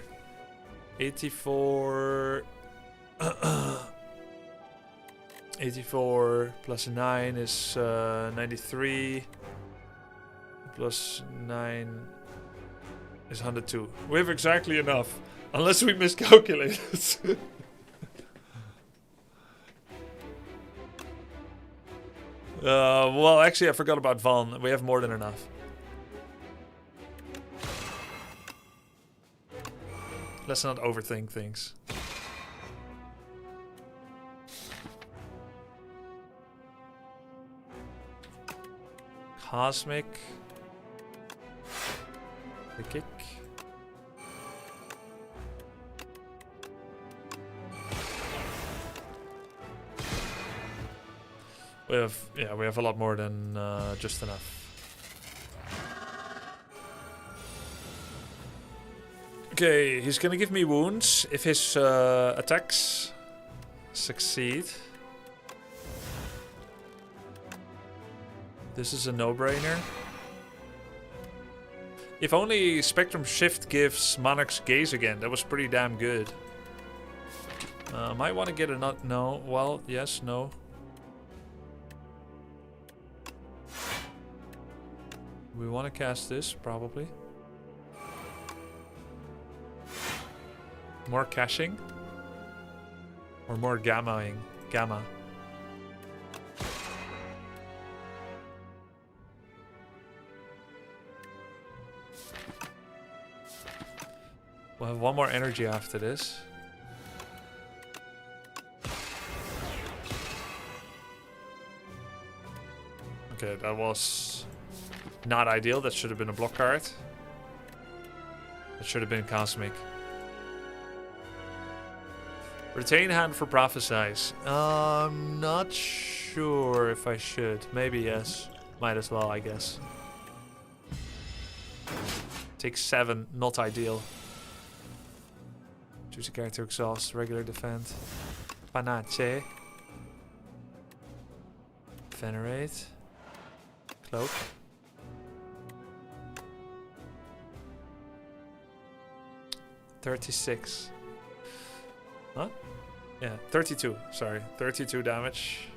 84, 84 plus 9 is 93, plus 9 is 102. We have exactly enough, unless we miscalculate it. Well, actually, I forgot about Van. We have more than enough. Let's not overthink things. Cosmic. The kick. We have a lot more than just enough. Okay, he's gonna give me wounds if his attacks succeed. This is a no-brainer. If only Spectrum Shift gives Monarch's Gaze again, that was pretty damn good. Might want to get a no. Well, yes, no. We want to cast this, probably. More caching? Or more gammaing? Gamma. We'll have one more energy after this. Okay, that was not ideal. That should have been a block card. That should have been Cosmic. Retain hand for Prophesize. I'm not sure if I should. Maybe yes. Might as well, I guess. Take 7. Not ideal. Choose a character exhaust. Regular defend. Panache. Venerate. Cloak. $36. Huh? Yeah, 32. Sorry, 32 damage.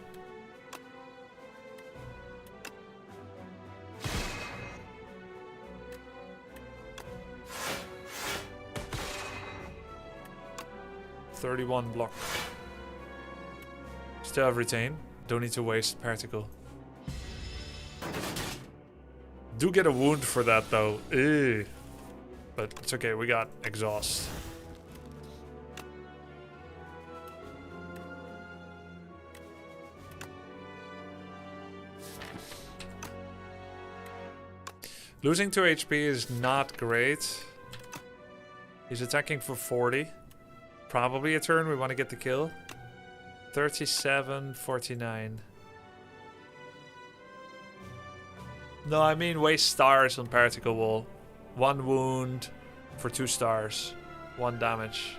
$31 block. Still have retain. Don't need to waste particle. Do get a wound for that though. Ew. But it's okay, we got exhaust. Losing 2 HP is not great. He's attacking for 40. Probably a turn, we want to get the kill. 37, 49. No, I mean waste stars on particle wall. 1 wound for 2 stars. 1 damage.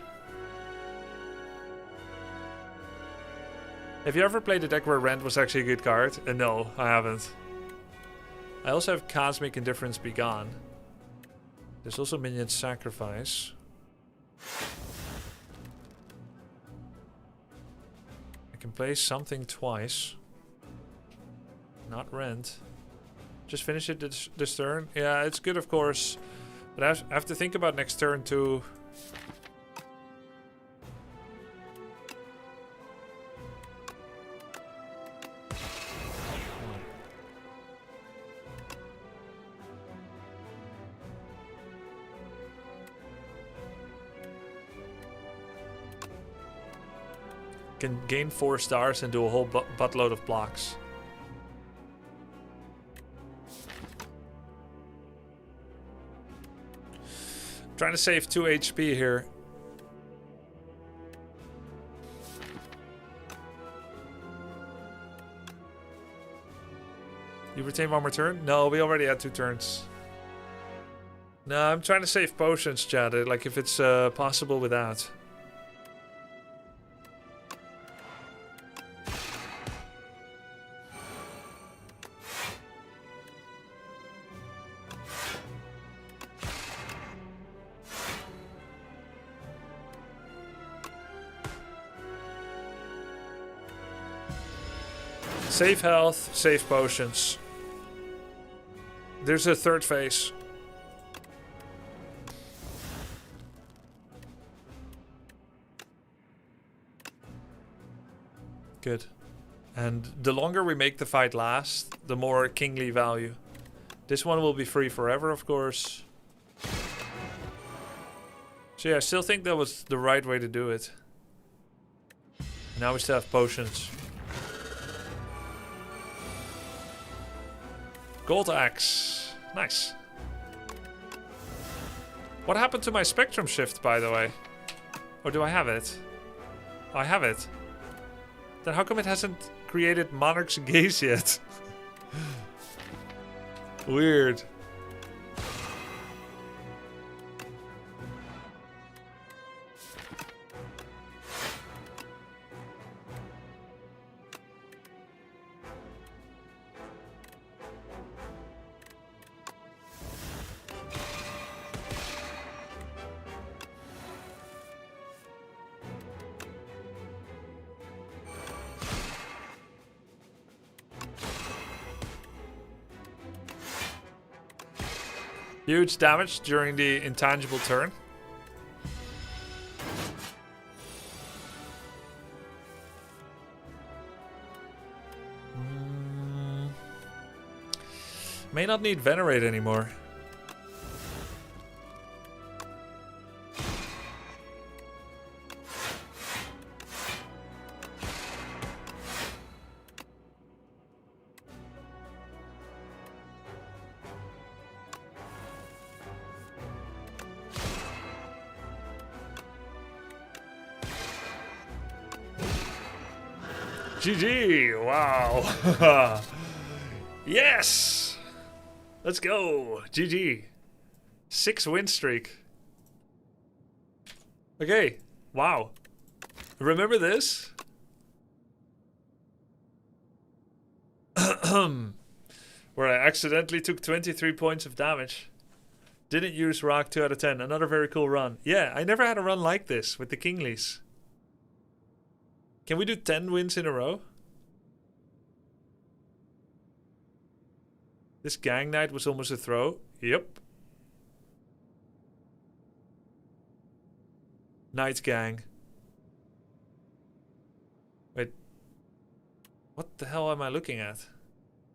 Have you ever played a deck where Rend was actually a good card? No, I haven't. I also have Cosmic Indifference Be Gone. There's also Minion Sacrifice. I can play something twice. Not Rend. Just finish it this turn. Yeah, it's good of course. But I have to think about next turn too. Can gain 4 stars and do a whole buttload of blocks. Trying to save 2 HP here. You retain 1 more turn? No, we already had 2 turns. No, I'm trying to save potions, chat. Like if it's possible with that. Save health, save potions. There's a 3rd phase. Good. And the longer we make the fight last, the more kingly value. This one will be free forever, of course. So yeah, I still think that was the right way to do it. Now we still have potions. Gold axe. Nice. What happened to my spectrum shift, by the way? Or do I have it? Oh, I have it. Then how come it hasn't created Monarch's Gaze yet? Weird. Huge damage during the intangible turn. May not need Venerate anymore. GG! Wow! Yes! Let's go! GG! 6 win streak. Okay, wow. Remember this? Where I accidentally took 23 points of damage. Didn't use rock 2 out of 10. Another very cool run. Yeah, I never had a run like this with the Kingleys. Can we do 10 wins in a row? This gang night was almost a throw. Yep. Night gang. Wait. What the hell am I looking at?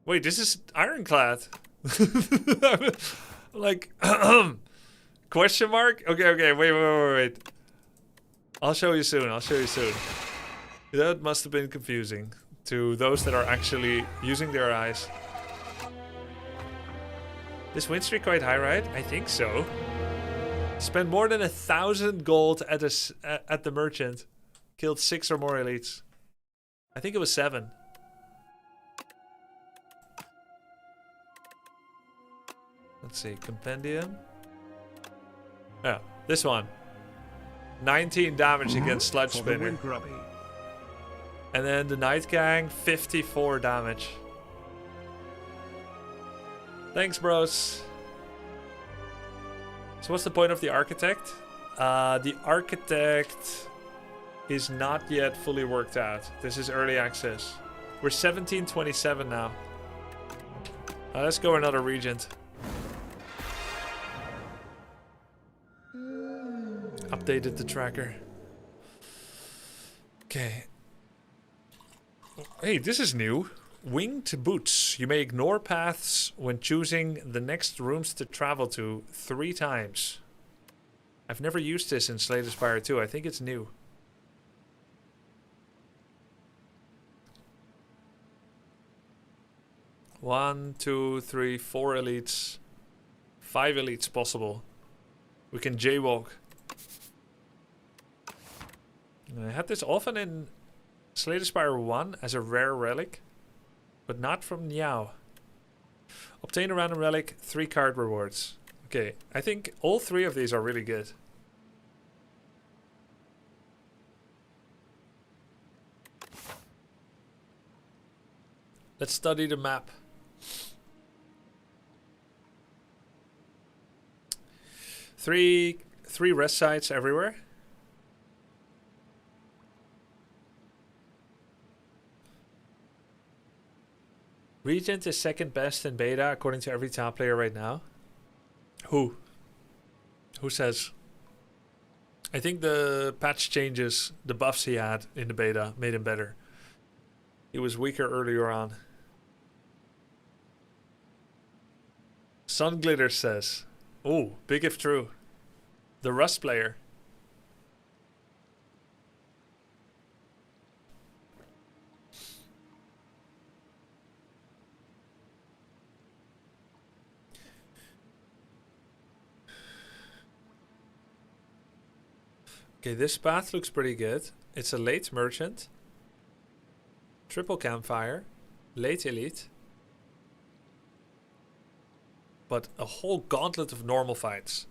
Wait, this is Ironclad. Like, question mark? Okay, wait. I'll show you soon, That must have been confusing to those that are actually using their eyes. This win streak quite high, right? I think so. Spent more than 1,000 gold at the merchant. Killed 6 or more elites. I think it was 7. Let's see, compendium. Yeah, this one. 19 damage against Sludge Spinner. Grubby. And then the Night Gang, 54 damage. Thanks, bros. So what's the point of the Architect? The Architect is not yet fully worked out. This is early access. We're 1727 now. Let's go another Regent. Updated the tracker. Okay. Hey, this is new. Winged boots. You may ignore paths when choosing the next rooms to travel to 3 times. I've never used this in Slay the Spire 2. I think it's new. One, two, three, 4 elites. 5 elites possible. We can jaywalk. I had this often in Slay the Spire 1 as a rare relic, but not from Niao. Obtain a random relic, 3 card rewards. Okay, I think all 3 of these are really good. Let's study the map. Three rest sites everywhere. Regent is second best in beta according to every top player right now. Who? Who says? I think the patch changes, the buffs he had in the beta made him better. He was weaker earlier on. Sun Glitter says, oh, big if true. The Rust player. Okay, this path looks pretty good. It's a late merchant, triple campfire, late elite, but a whole gauntlet of normal fights.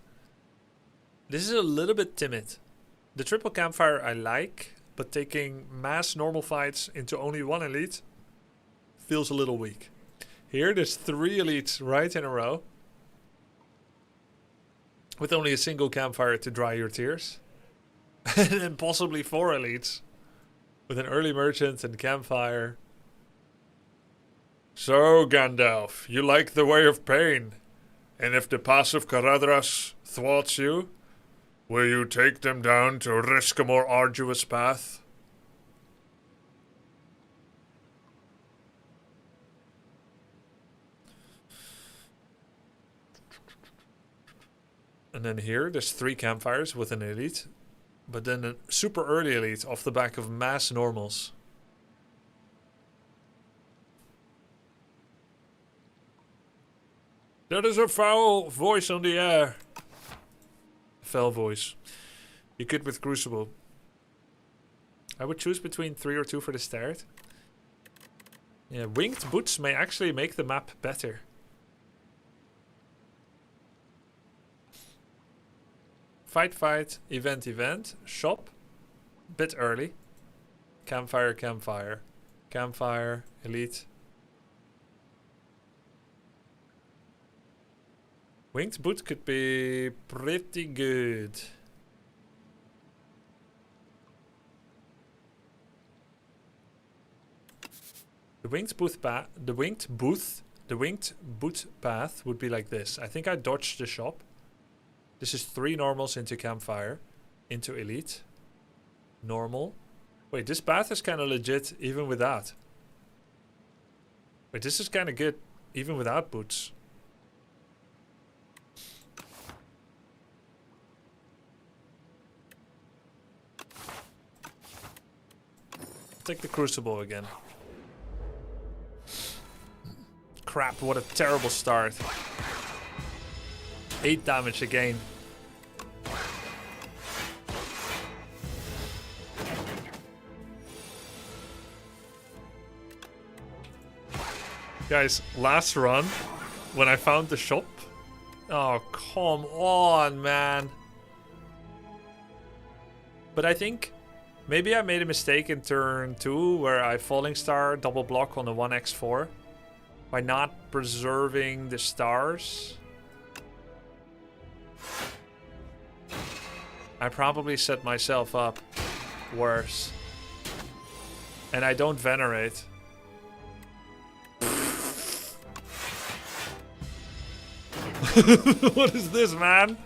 This is a little bit timid. The triple campfire I like, but taking mass normal fights into only 1 elite feels a little weak. Here there's 3 elites right in a row, with only a single campfire to dry your tears. And then possibly 4 elites with an early merchant and campfire. So, Gandalf, you like the way of pain. And if the pass of Caradhras thwarts you, will you take them down to risk a more arduous path? And then here, there's 3 campfires with an elite. But then a super early elite off the back of mass normals. That is a foul voice on the air. Foul voice. You could with Crucible. I would choose between 3 or 2 for the start. Yeah, winged boots may actually make the map better. Fight, event, shop, bit early, campfire, elite, Winged boot could be pretty good. The winged boot path would be like this. I think I dodged the shop. This is 3 normals into campfire, into elite, normal. Wait, this path is kind of legit even without. Wait, this is kind of good even without boots. Take the crucible again. Crap, what a terrible start. 8 damage again. Guys, last run, when I found the shop. Oh, come on, man. But I think maybe I made a mistake in turn 2 where I falling star double block on the 1x4 by not preserving the stars. I probably set myself up worse. And I don't venerate. What is this, man?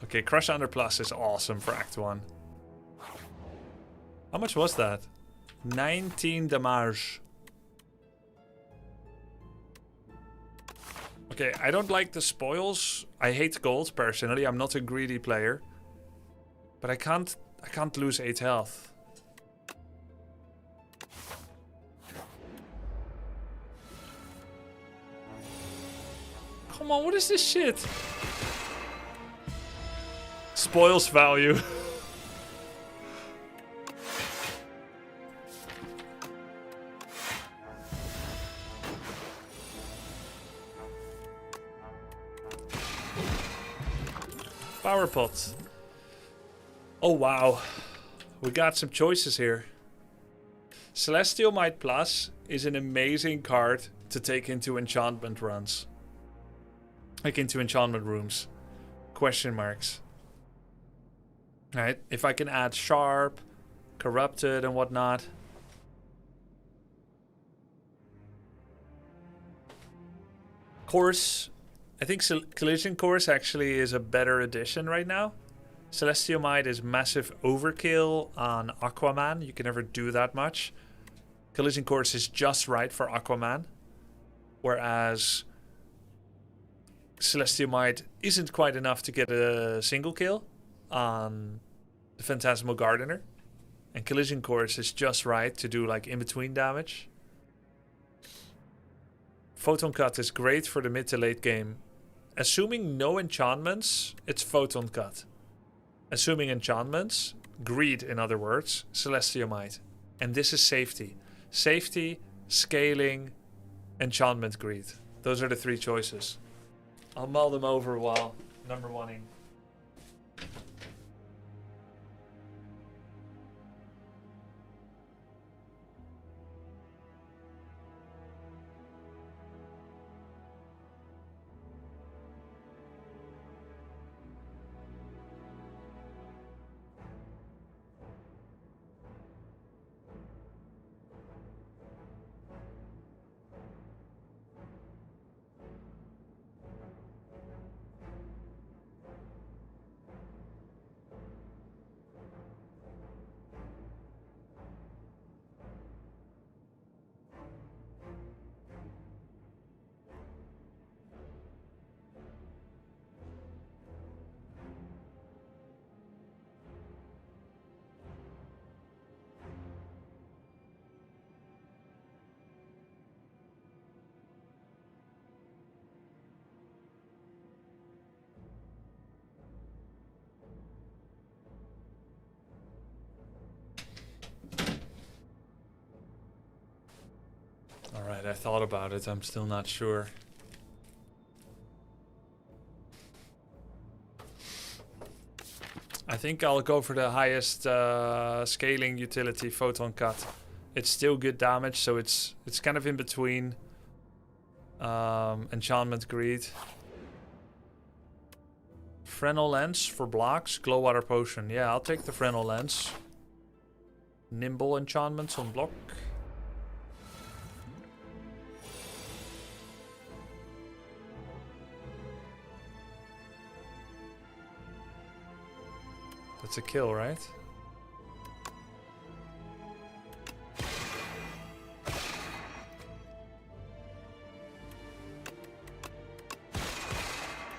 Okay, Crush Under Plus is awesome for Act 1. How much was that? 19 damage. Okay, I don't like the spoils. I hate gold personally. I'm not a greedy player. But I can't lose 8 health. Come on, what is this shit? Spoils value. Power pot. Oh wow. We got some choices here. Celestial Might Plus is an amazing card to take into enchantment runs. Like into enchantment rooms. Question marks. Alright, if I can add Sharp, Corrupted and whatnot. Course. I think Collision Course actually is a better addition right now. Celestial Might is massive overkill on Aquaman. You can never do that much. Collision Course is just right for Aquaman. Whereas Celestial Might isn't quite enough to get a single kill on the Phantasmal Gardener. And Collision Course is just right to do like in-between damage. Photon Cut is great for the mid to late game. Assuming no enchantments, it's Photon Cut. Assuming enchantments, Greed in other words, Celestial Might. And this is safety. Safety, scaling, enchantment greed. Those are the 3 choices. I'll mull them over while number 1ing. Alright, I thought about it. I'm still not sure. I think I'll go for the highest scaling utility, Photon Cut. It's still good damage, so it's kind of in between Enchantment Greed. Fresnel Lens for blocks. Glow Water Potion. Yeah, I'll take the Fresnel Lens. Nimble enchantments on block. That's a kill, right?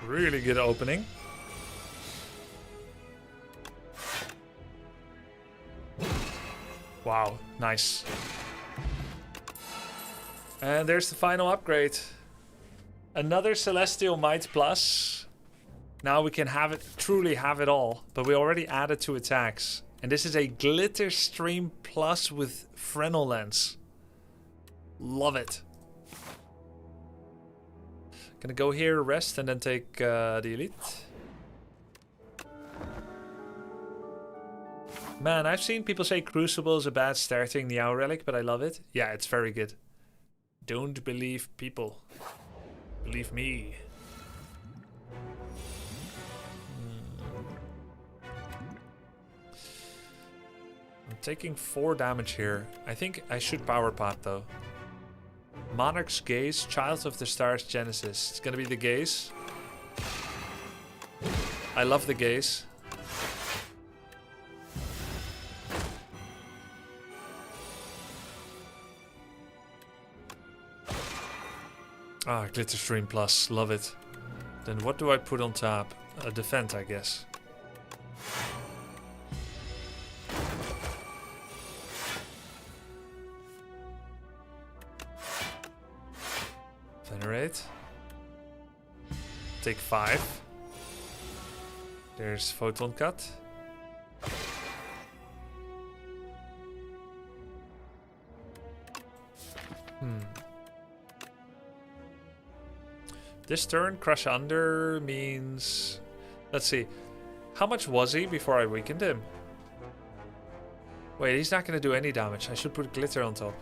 Really good opening. Wow, nice. And there's the final upgrade. Another Celestial Might Plus. Now we can have it, truly have it all. But we already added 2 attacks. And this is a Glitter Stream Plus with Fresnel Lens. Love it. Gonna go here, rest, and then take the Elite. Man, I've seen people say Crucible is a bad starting Niao Relic, but I love it. Yeah, it's very good. Don't believe people. Believe me. I'm taking 4 damage here. I think I should Power Pot though. Monarch's Gaze, Child of the Stars Genesis. It's gonna be the Gaze. I love the Gaze. Ah, Glitter Stream Plus, love it. Then what do I put on top? A Defend, I guess. Venerate. Take 5. There's Photon Cut. This turn, Crush Under means... Let's see. How much was he before I weakened him? Wait, he's not going to do any damage. I should put Glitter on top.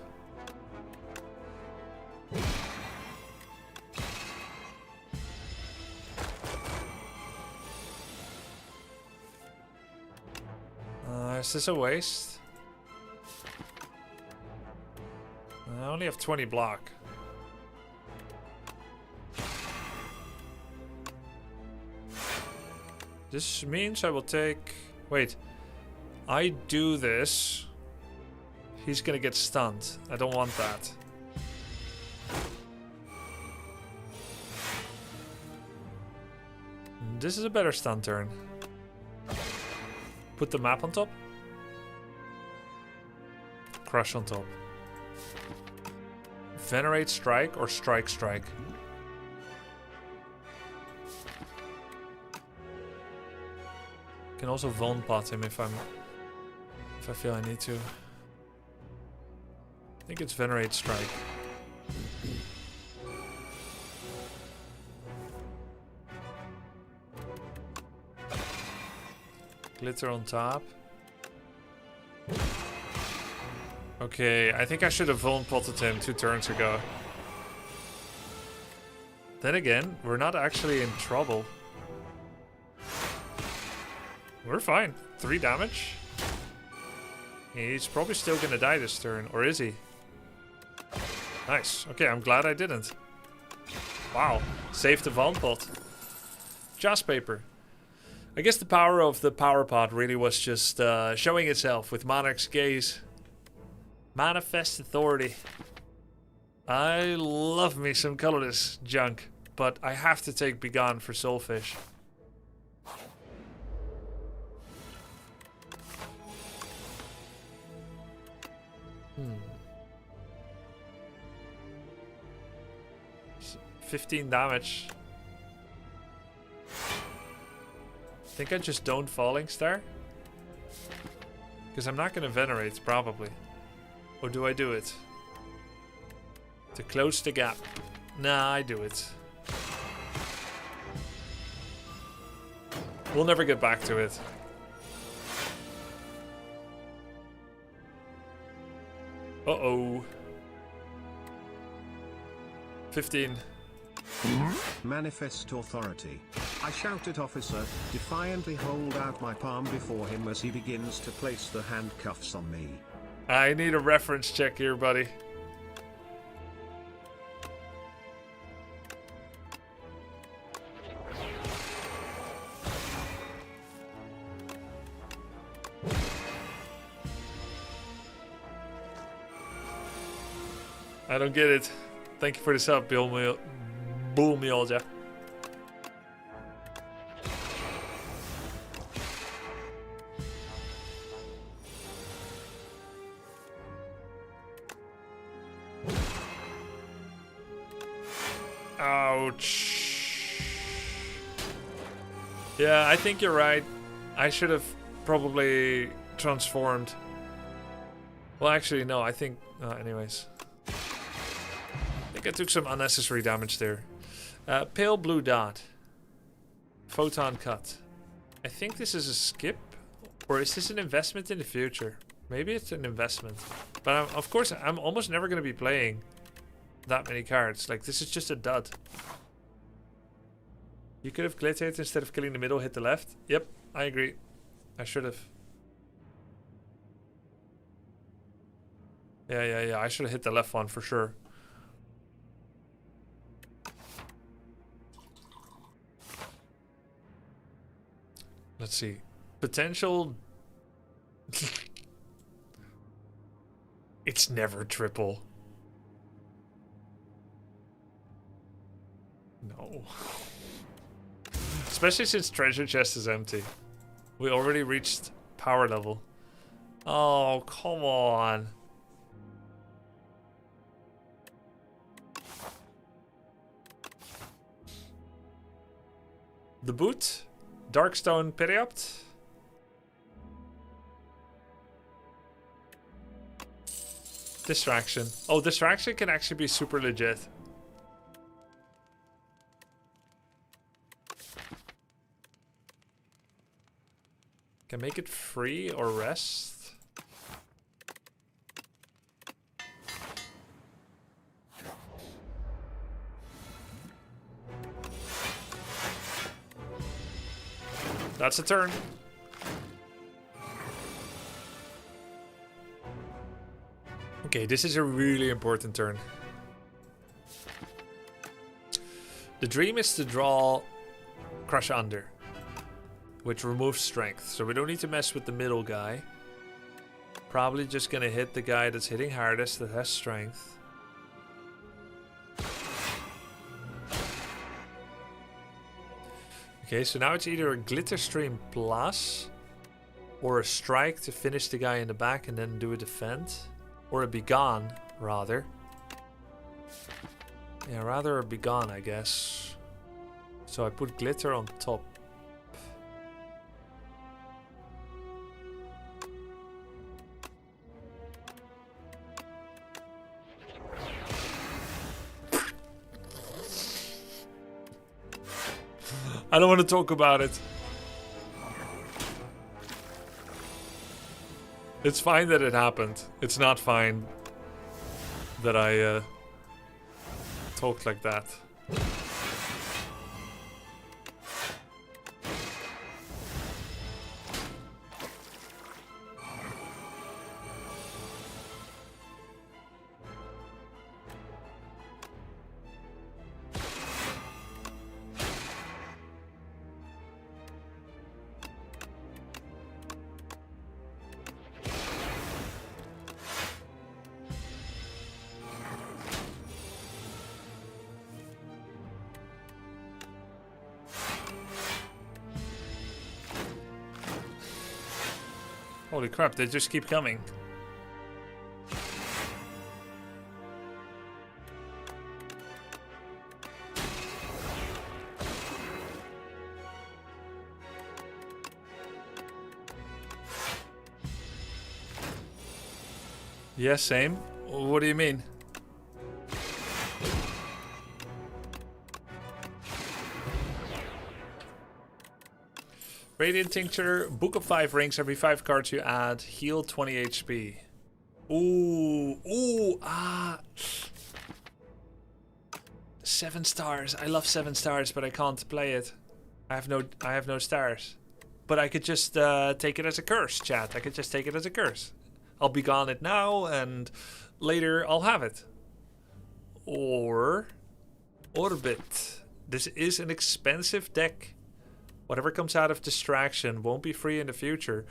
Is this a waste? I only have 20 block. This means I will take... Wait. I do this. He's gonna get stunned. I don't want that. This is a better stun turn. Put the map on top. Crush on top. Venerate Strike or Strike Strike. Can also Von Pot him if I feel I need to. I think it's Venerate Strike. Glitter on top. Okay, I think I should have Von Potted him 2 turns ago. Then again, we're not actually in trouble. We're fine. 3 damage. He's probably still gonna die this turn, or is he? Nice. Okay, I'm glad I didn't. Wow. Saved the Von Pot. Joss Paper. I guess the power of the Power Pot really was just showing itself with Monarch's Gaze. Manifest Authority. I love me some colorless junk, but I have to take Begone for Soulfish. Hmm. 15 damage. I think I just don't Falling Star. Because I'm not going to Venerate, probably. Or do I do it? To close the gap. Nah, I do it. We'll never get back to it. Uh-oh. 15. Manifest authority. I shout at officer, defiantly hold out my palm before him as he begins to place the handcuffs on me. I need a reference check here, buddy. I don't get it. Thank you for the sub, Bill Mjolja. Ouch. Yeah, I think you're right. I should have probably transformed. Well, actually, no, I think... anyways. I think I took some unnecessary damage there. Pale blue dot. Photon cut. I think this is a skip. Or is this an investment in the future? Maybe it's an investment. But of course, I'm almost never going to be playing that many cards. Like, this is just a dud. You could have glittered instead of killing the middle, hit the left. Yep, I agree. I should have. Yeah. I should have hit the left one for sure. Let's see. Potential. It's never triple. No. Especially since treasure chest is empty. We already reached power level. Oh, come on. The boot. Darkstone Periopt. Distraction. Oh, distraction can actually be super legit. Can make it free or rest. That's a turn. Okay, this is a really important turn. The dream is to draw Crush Under, which removes strength. So we don't need to mess with the middle guy. Probably just gonna hit the guy that's hitting hardest that has strength. Okay, so now it's either a Glitter Stream Plus or a Strike to finish the guy in the back and then do a defend. Or a Begone, rather. Yeah, rather a Begone, I guess. So I put Glitter on top. I don't want to talk about it. It's fine that it happened. It's not fine that I talked like that. Holy crap, they just keep coming. Yeah, same. What do you mean? Radiant Tincture, Book of 5 rings. Every 5 cards you add, heal 20 HP. Ooh, ah. 7 stars. I love 7 stars, but I can't play it. I have no stars. But I could just take it as a curse, chat. I could just take it as a curse. I'll be gone it now, and later I'll have it. Or Orbit. This is an expensive deck. Whatever comes out of Distraction won't be free in the future.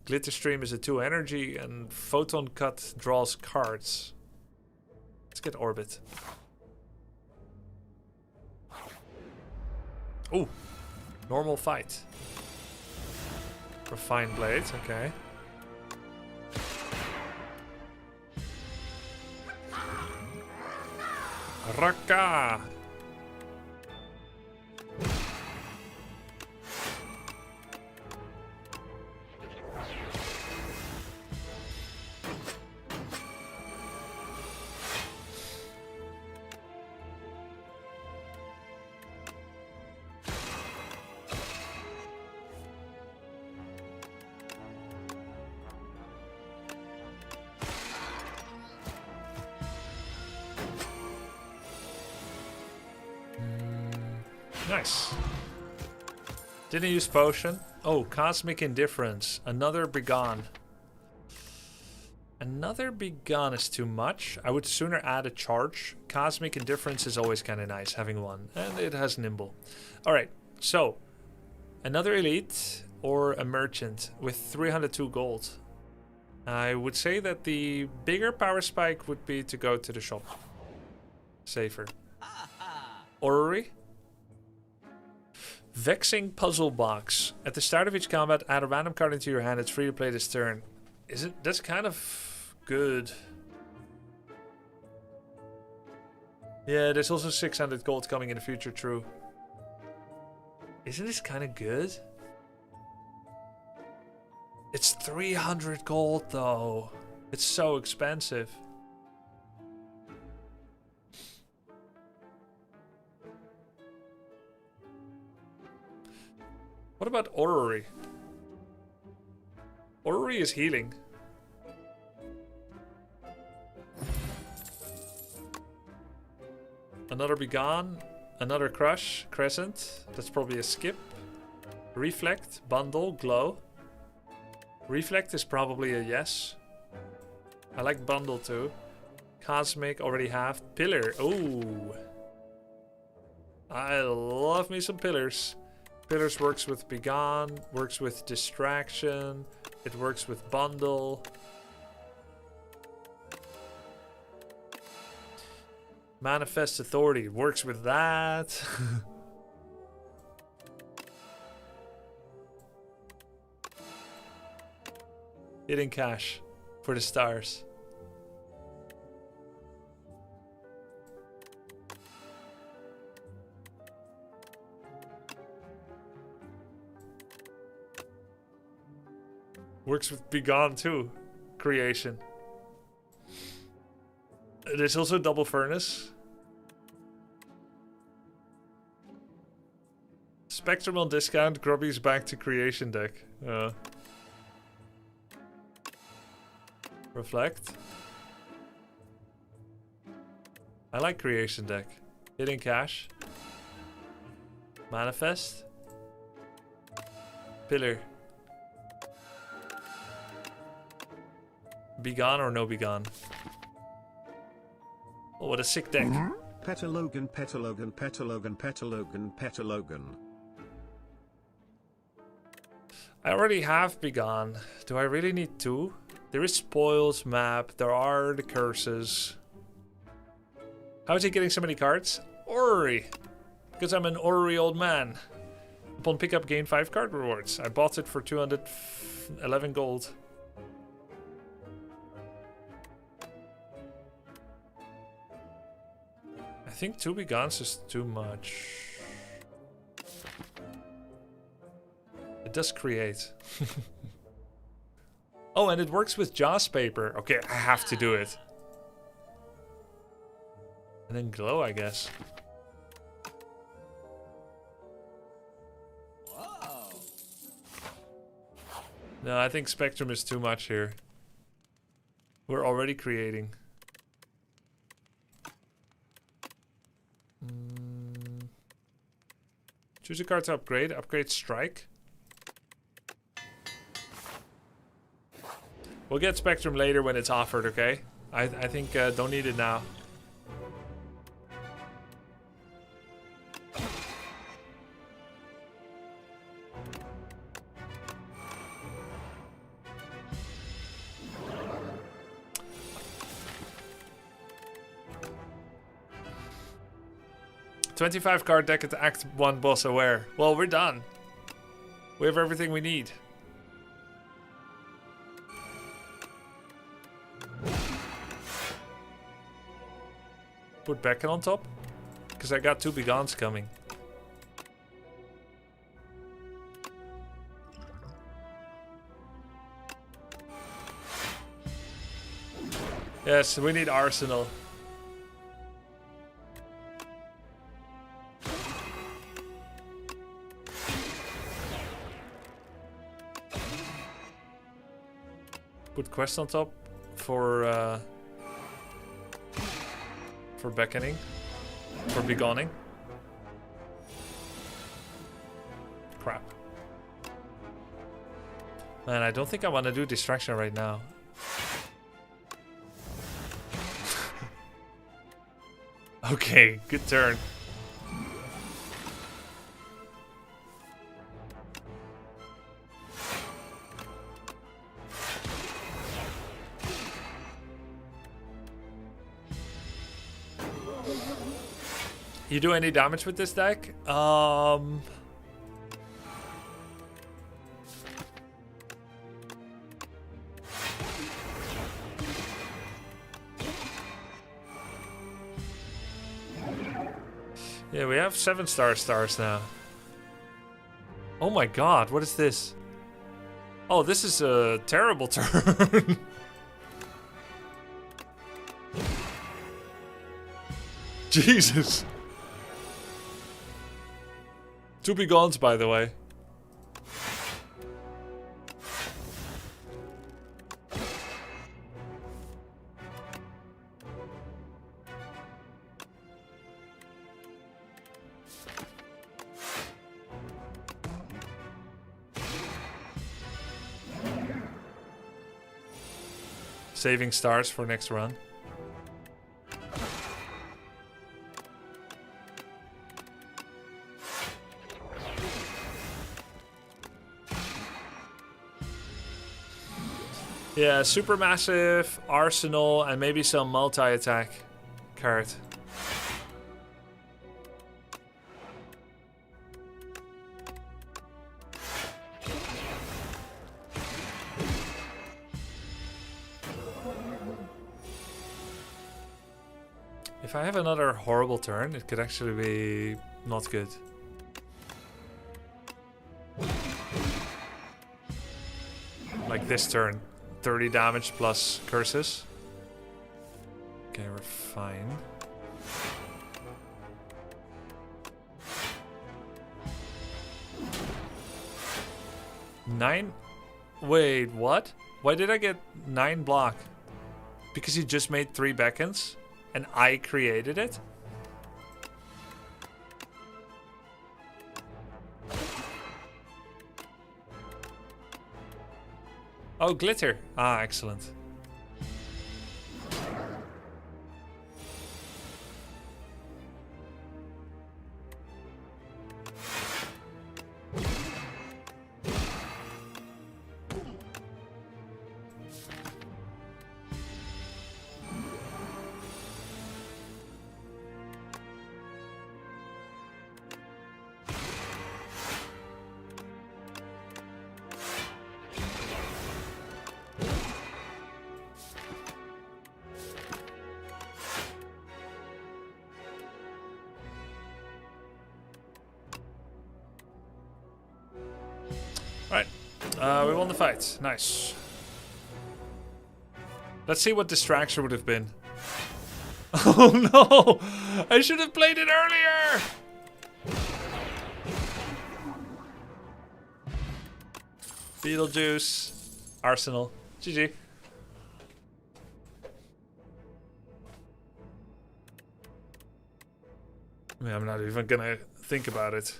Glitter Stream is a 2 energy, and Photon Cut draws cards. Let's get Orbit. Ooh, normal fight. Refined Blades, okay. Raka! Nice. Didn't use potion. Oh, Cosmic Indifference. Another Begone. Another Begone is too much. I would sooner add a charge. Cosmic Indifference is always kind of nice having one. And it has Nimble. Alright, so. Another Elite or a Merchant with 302 gold. I would say that the bigger power spike would be to go to the shop. Safer. Orrery. Vexing Puzzle Box. At the start of each combat, add a random card into your hand. It's free to play this turn. That's kind of good. Yeah, there's also 600 gold coming in the future, true. Isn't this kind of good? It's 300 gold though. It's so expensive. What about Orrery? Orrery is healing. Another Begone. Another Crush. Crescent. That's probably a skip. Reflect. Bundle. Glow. Reflect is probably a yes. I like Bundle too. Cosmic already have. Pillar. Ooh. I love me some pillars. Pillars works with Begone, works with Distraction, it works with Bundle. Manifest Authority works with that. Hidden Cash for the stars. Works with Begone too. Creation. There's also Double Furnace. Spectrum on discount. Grubby's back to Creation deck. Reflect. I like Creation deck. Hidden Cash. Manifest. Pillar. Begone or no Begone? Oh, what a sick deck. Petalogan, Petalogan, Petalogan, Petalogan, Petalogan. I already have Begone. Do I really need 2? There is Spoils map. There are the curses. How is he getting so many cards? Orrery. Because I'm an orrery old man. Upon pickup, gain 5 card rewards. I bought it for 211 gold. I think 2 Begones is too much. It does create. Oh, and it works with Jaws paper. Okay, I have to do it. And then Glow, I guess. Whoa. No, I think Spectrum is too much here. We're already creating. Choose a card to upgrade. Upgrade Strike. We'll get Spectrum later when it's offered, okay? I think don't need it now. $25 card deck at Act 1 boss aware. Well, we're done. We have everything we need. Put Beckon on top. Because I got 2 Begons coming. Yes, we need Arsenal. Put Quest on top for beckoning, for begoning. Crap. Man, I don't think I want to do Distraction right now. Okay, good turn. You do any damage with this deck? Yeah, we have 7-star stars now. Oh my god, what is this? Oh, this is a terrible turn. Jesus. 2 Begons, by the way. Saving stars for next run. Yeah, Supermassive, Arsenal, and maybe some multi-attack card. If I have another horrible turn, it could actually be not good. Like this turn. 30 damage plus curses. Okay, we're fine. Nine? Wait, what? Why did I get 9 block? Because he just made 3 beckons and I created it? Oh, glitter. Ah, excellent. Right. We won the fight. Nice. Let's see what Distraction would have been. Oh no! I should have played it earlier! Beetlejuice. Arsenal. GG. I mean, I'm not even gonna think about it.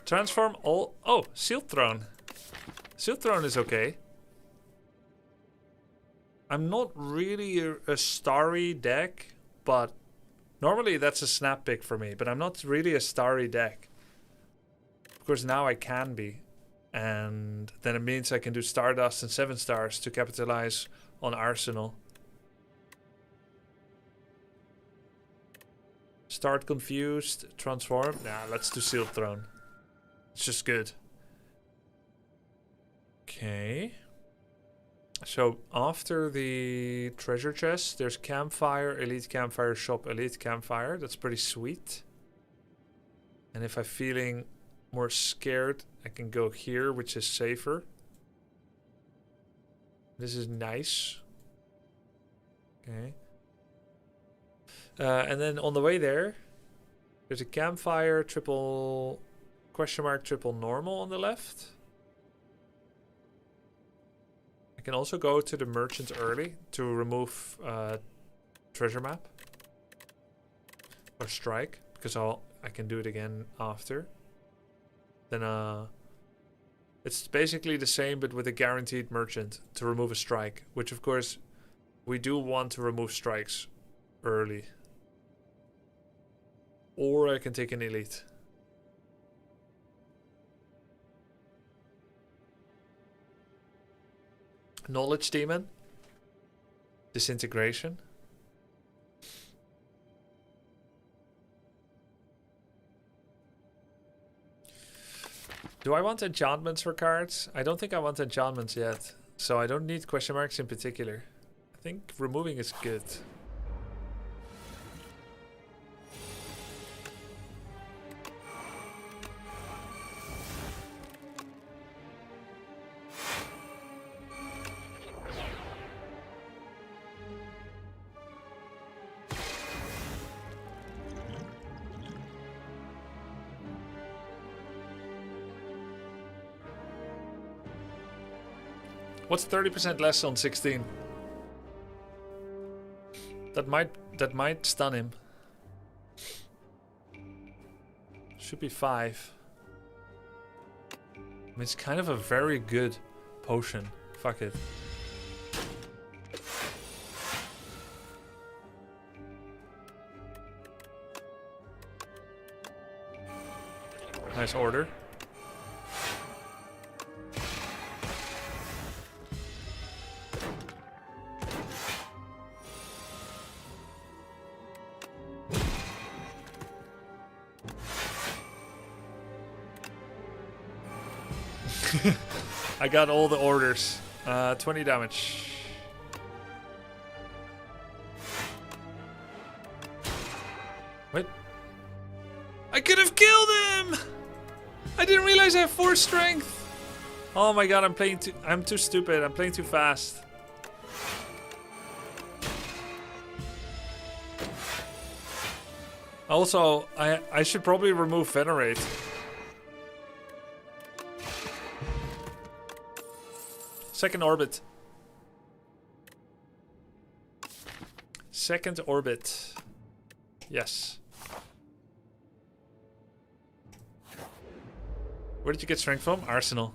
Transform all... Oh, Sealed Throne. Sealed Throne is okay. I'm not really a starry deck, but normally that's a snap pick for me. But I'm not really a starry deck. Of course, now I can be. And then it means I can do Stardust and 7 stars to capitalize on Arsenal. Start confused, transform. Nah, let's do Sealed Throne. It's just good. Okay. So after the treasure chest, there's Campfire, Elite Campfire Shop, Elite Campfire. That's pretty sweet. And if I'm feeling more scared, I can go here, which is safer. This is nice. Okay. And then on the way there, there's a Campfire, triple question mark, triple normal on the left. I can also go to the merchant early to remove treasure map or strike, because I can do it again after. Then it's basically the same, but with a guaranteed merchant to remove a strike, which of course we do want to remove strikes early. Or I can take an elite. Knowledge Demon. Disintegration. Do I want enchantments for cards? I don't think I want enchantments yet. So I don't need question marks in particular. I think removing is good. What's 30% less on 16? That might stun him. Should be 5. I mean, it's kind of a very good potion. Fuck it. Nice order. I got all the orders. 20 damage. What? I could have killed him! I didn't realize I have 4 strength. Oh my god, I'm too stupid. I'm playing too fast. Also, I should probably remove Venerate. Second orbit. Second orbit. Yes. Where did you get strength from? Arsenal.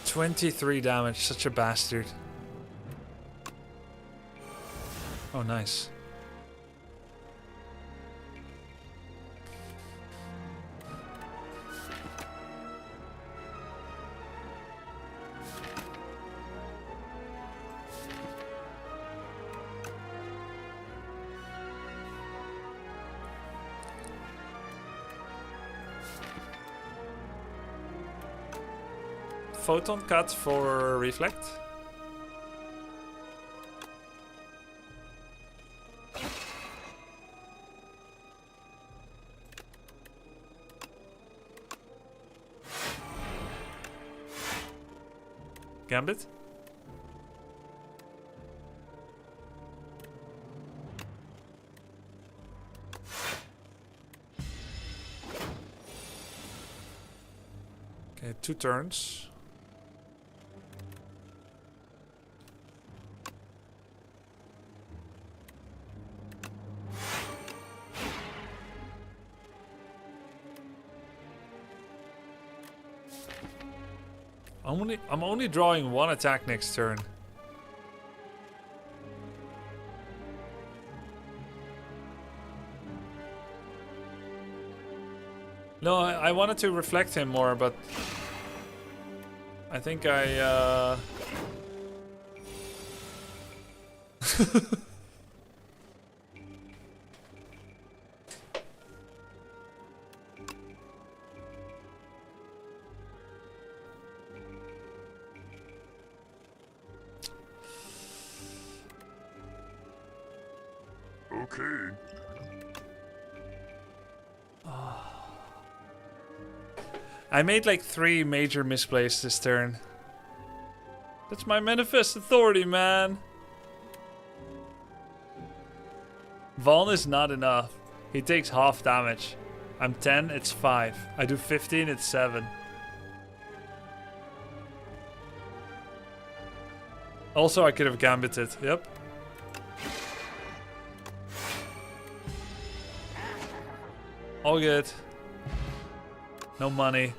$23 damage, such a bastard. Oh, nice. photon cut for reflect. Gambit. Okay, 2 turns. I'm only drawing 1 attack next turn. No, I wanted to reflect him more, but I think I Okay. I made like 3 major misplays this turn. That's my manifest authority, man. Vaughn is not enough. He takes half damage. I'm 10, it's 5. I do 15, it's 7. Also, I could have gambited. Yep. All good. No money.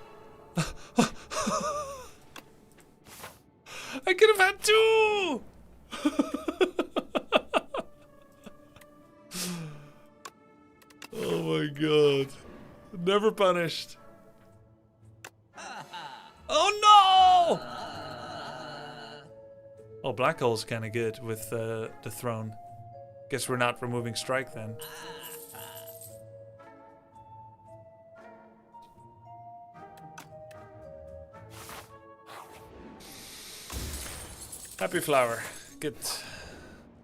I could have had 2! Oh my god. Never punished. Oh no! Oh, Black Hole's kinda good with the throne. Guess we're not removing strike then. Happy Flower. Good.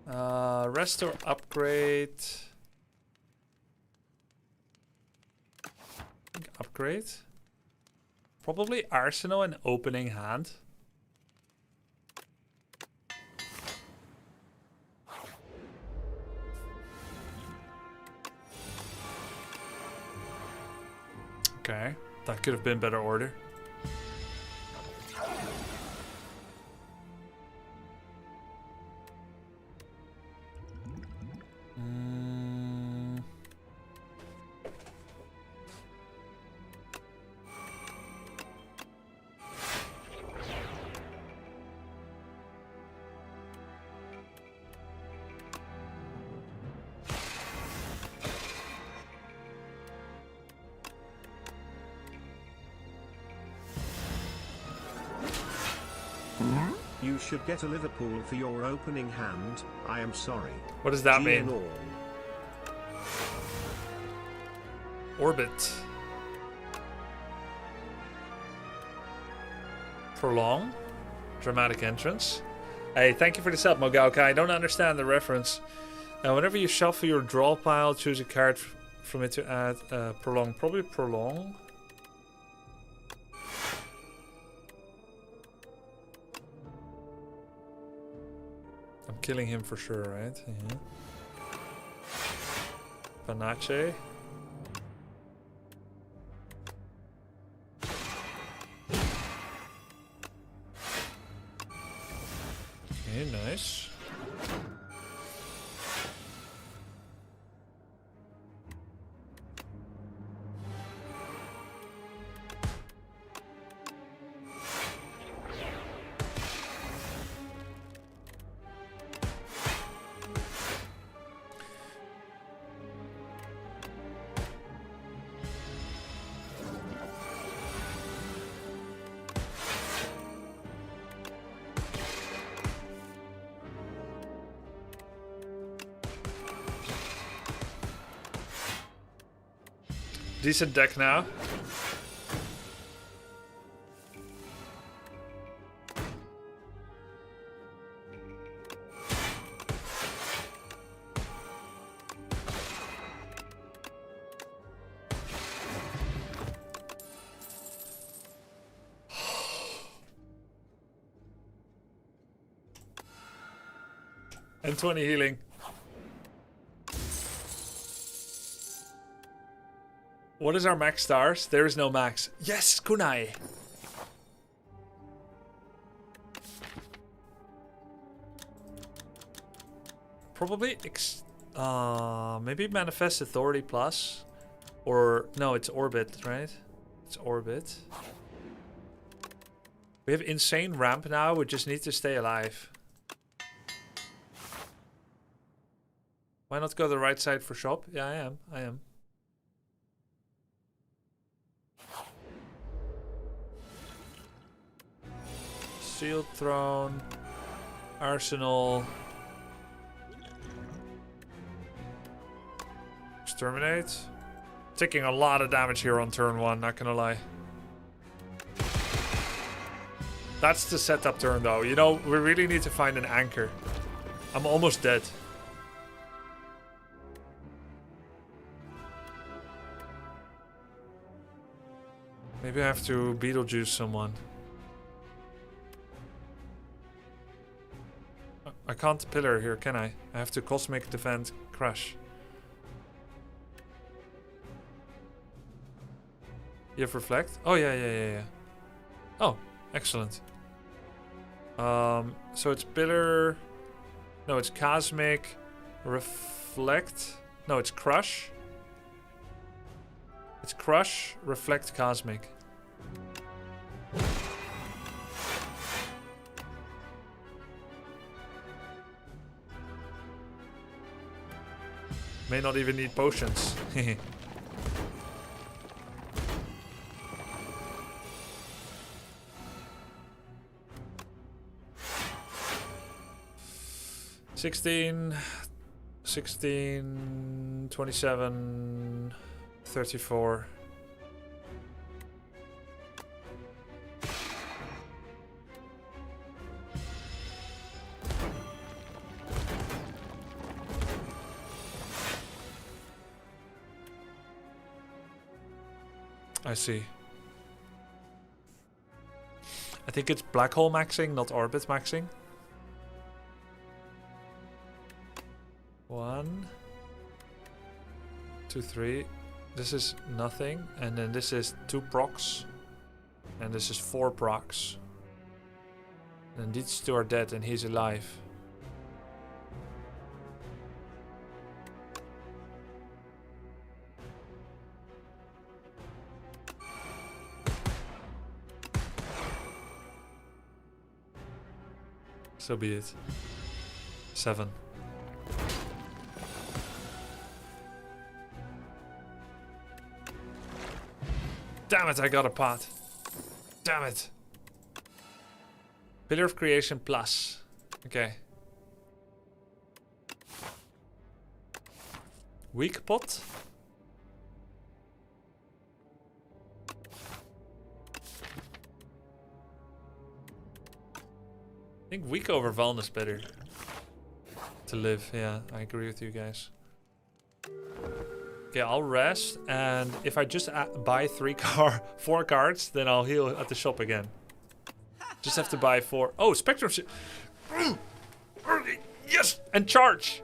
Restore, upgrade. Upgrade. Probably Arsenal and Opening Hand. Okay, that could have been better order. You should get a Liverpool for your opening hand. I am sorry. What does that mean? GN Orbit. Prolong. Dramatic entrance. Hey, thank you for the sub, Mogauka. I don't understand the reference. Whenever you shuffle your draw pile, choose a card from it to add prolong. Probably prolong. I'm killing him for sure, right? Yeah. Panache. Okay, nice. Decent deck now. And 20 healing. What is our max stars? There is no max. Yes, kunai. Probably maybe Manifest Authority Plus. Or no, it's Orbit, right? It's Orbit. We have insane ramp now, we just need to stay alive. Why not go the right side for shop? Yeah, I am. Shield Throne. Arsenal. Exterminate. Taking a lot of damage here on turn 1, not gonna lie. That's the setup turn though. You know, we really need to find an anchor. I'm almost dead. Maybe I have to Beetlejuice someone. I can't pillar here, can I? I have to Cosmic Defend Crush. You have Reflect? Oh, yeah. Oh, excellent. So it's Pillar... No, it's Cosmic... Reflect... No, it's Crush. It's Crush, Reflect, Cosmic. May not even need potions. 16, 27, 34. I see. I think it's black hole maxing, not orbit maxing. 1, 2, 3. This is nothing, and then this is 2 procs, and this is 4 procs. And these 2 are dead, and he's alive. So be it. 7. Damn it, I got a pot. Damn it. Pillar of Creation plus. Okay. Weak pot. I think weak over Vuln is better. To live, yeah, I agree with you guys. Okay, I'll rest, and if I just buy 4 cards, then I'll heal at the shop again. Just have to buy 4. Oh, Spectrum Shift. Yes, and charge.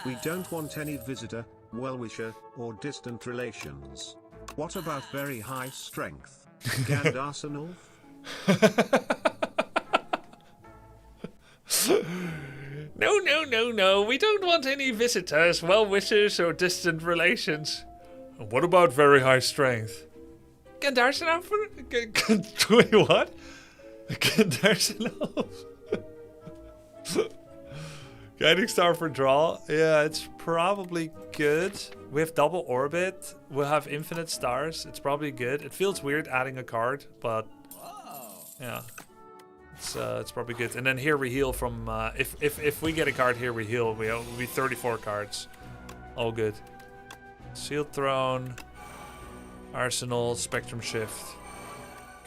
We don't want any visitor, well-wisher, or distant relations. What about very high strength? Gand Arsenal? No. We don't want any visitors, well-wishers, or distant relations. What about very high strength? Gandarsenal for... Wait, what? Gandarsenal? Guiding Star for draw? Yeah, it's probably good. We have double orbit. We'll have infinite stars. It's probably good. It feels weird adding a card, but... yeah. It's probably good. And then here we heal from... if we get a card here, we heal. We'll be 34 cards. All good. Sealed Throne. Arsenal. Spectrum Shift.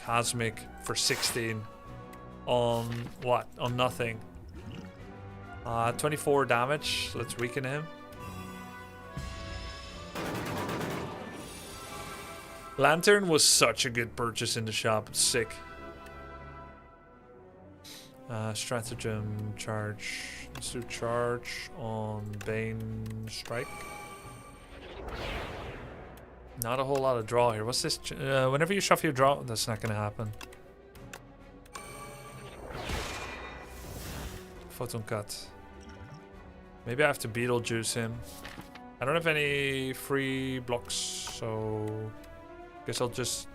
Cosmic for 16. On what? On nothing. 24 damage. Let's weaken him. Lantern was such a good purchase in the shop. Sick. Stratagem charge. Let's do charge on Bane Strike. Not a whole lot of draw here. What's this? Whenever you shuffle your draw, that's not gonna happen. Photon cut. Maybe I have to Beetlejuice him. I don't have any free blocks, so guess I'll just.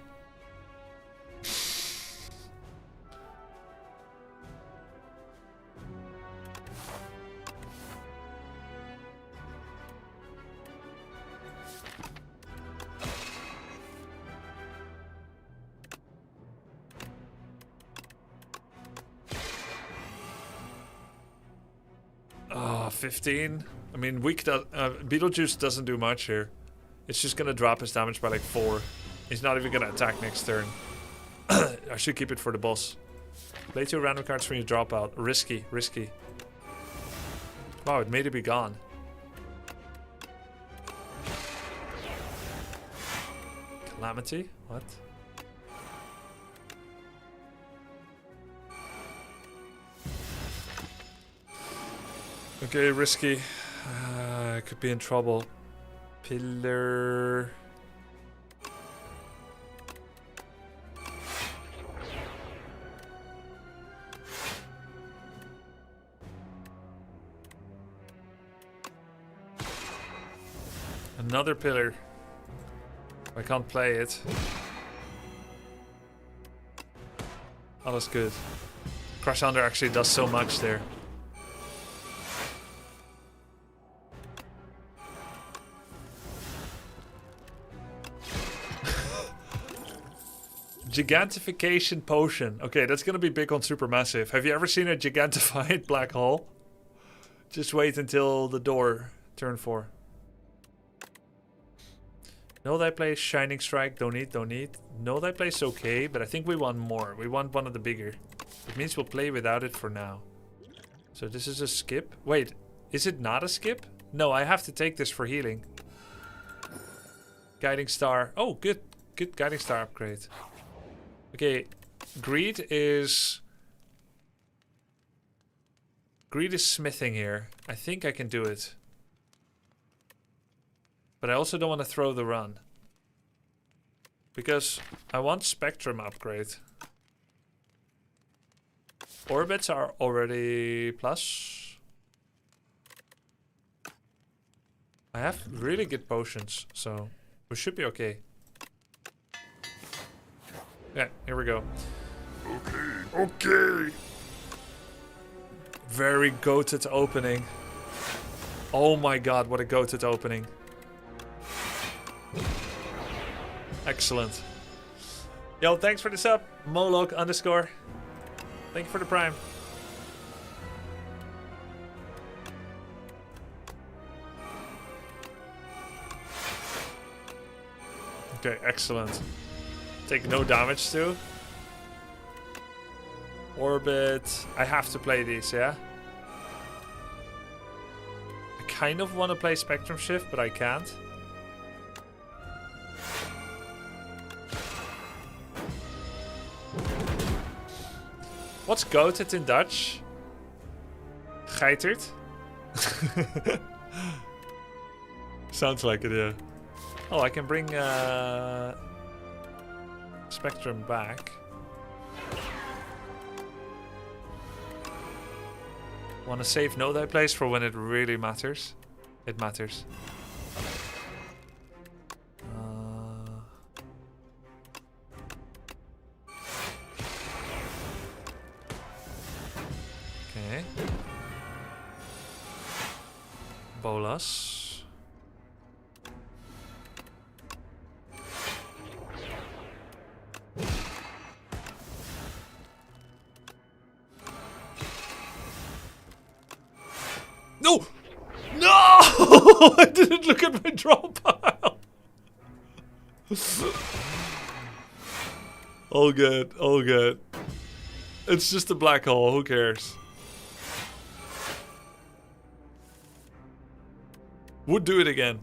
Oh, 15. I mean, Beetlejuice doesn't do much here. It's just gonna drop his damage by like 4. He's not even gonna attack next turn. I should keep it for the boss. Play 2 random cards from your dropout. Risky, risky. Wow, it made it be gone. Calamity? What? Okay, risky. I could be in trouble. Pillar. Another pillar. I can't play it. Oh, that's good. Crash Under actually does so much there. Gigantification potion. Okay, that's gonna be big on Supermassive. Have you ever seen a gigantified black hole? Just wait until the door. Turn 4. No, that plays Shining Strike. Don't need, don't need. No, that plays okay, but I think we want more. We want one of the bigger. It means we'll play without it for now. So this is a skip. Wait, is it not a skip? No, I have to take this for healing. Guiding Star. Oh, good. Good Guiding Star upgrade. Okay, Greed is smithing here. I think I can do it. But I also don't want to throw the run. Because I want Spectrum upgrade. Orbits are already plus. I have really good potions, so we should be okay. Yeah, here we go. Okay. Very goated opening. Oh my god, what a goated opening. Excellent. Yo, thanks for the sub. Moloch _ Thank you for the prime. Okay, excellent. Take no damage too. Orbit. I have to play these, yeah? I kind of want to play Spectrum Shift, but I can't. What's goated in Dutch? Geiterd? Sounds like it, yeah. Oh, I can bring Spectrum back. Want to save Know Thy Place for when it really matters? It matters. Okay. Bolas. No! No! I didn't look at my draw pile. All good, all good. It's just a black hole, who cares? Would do it again.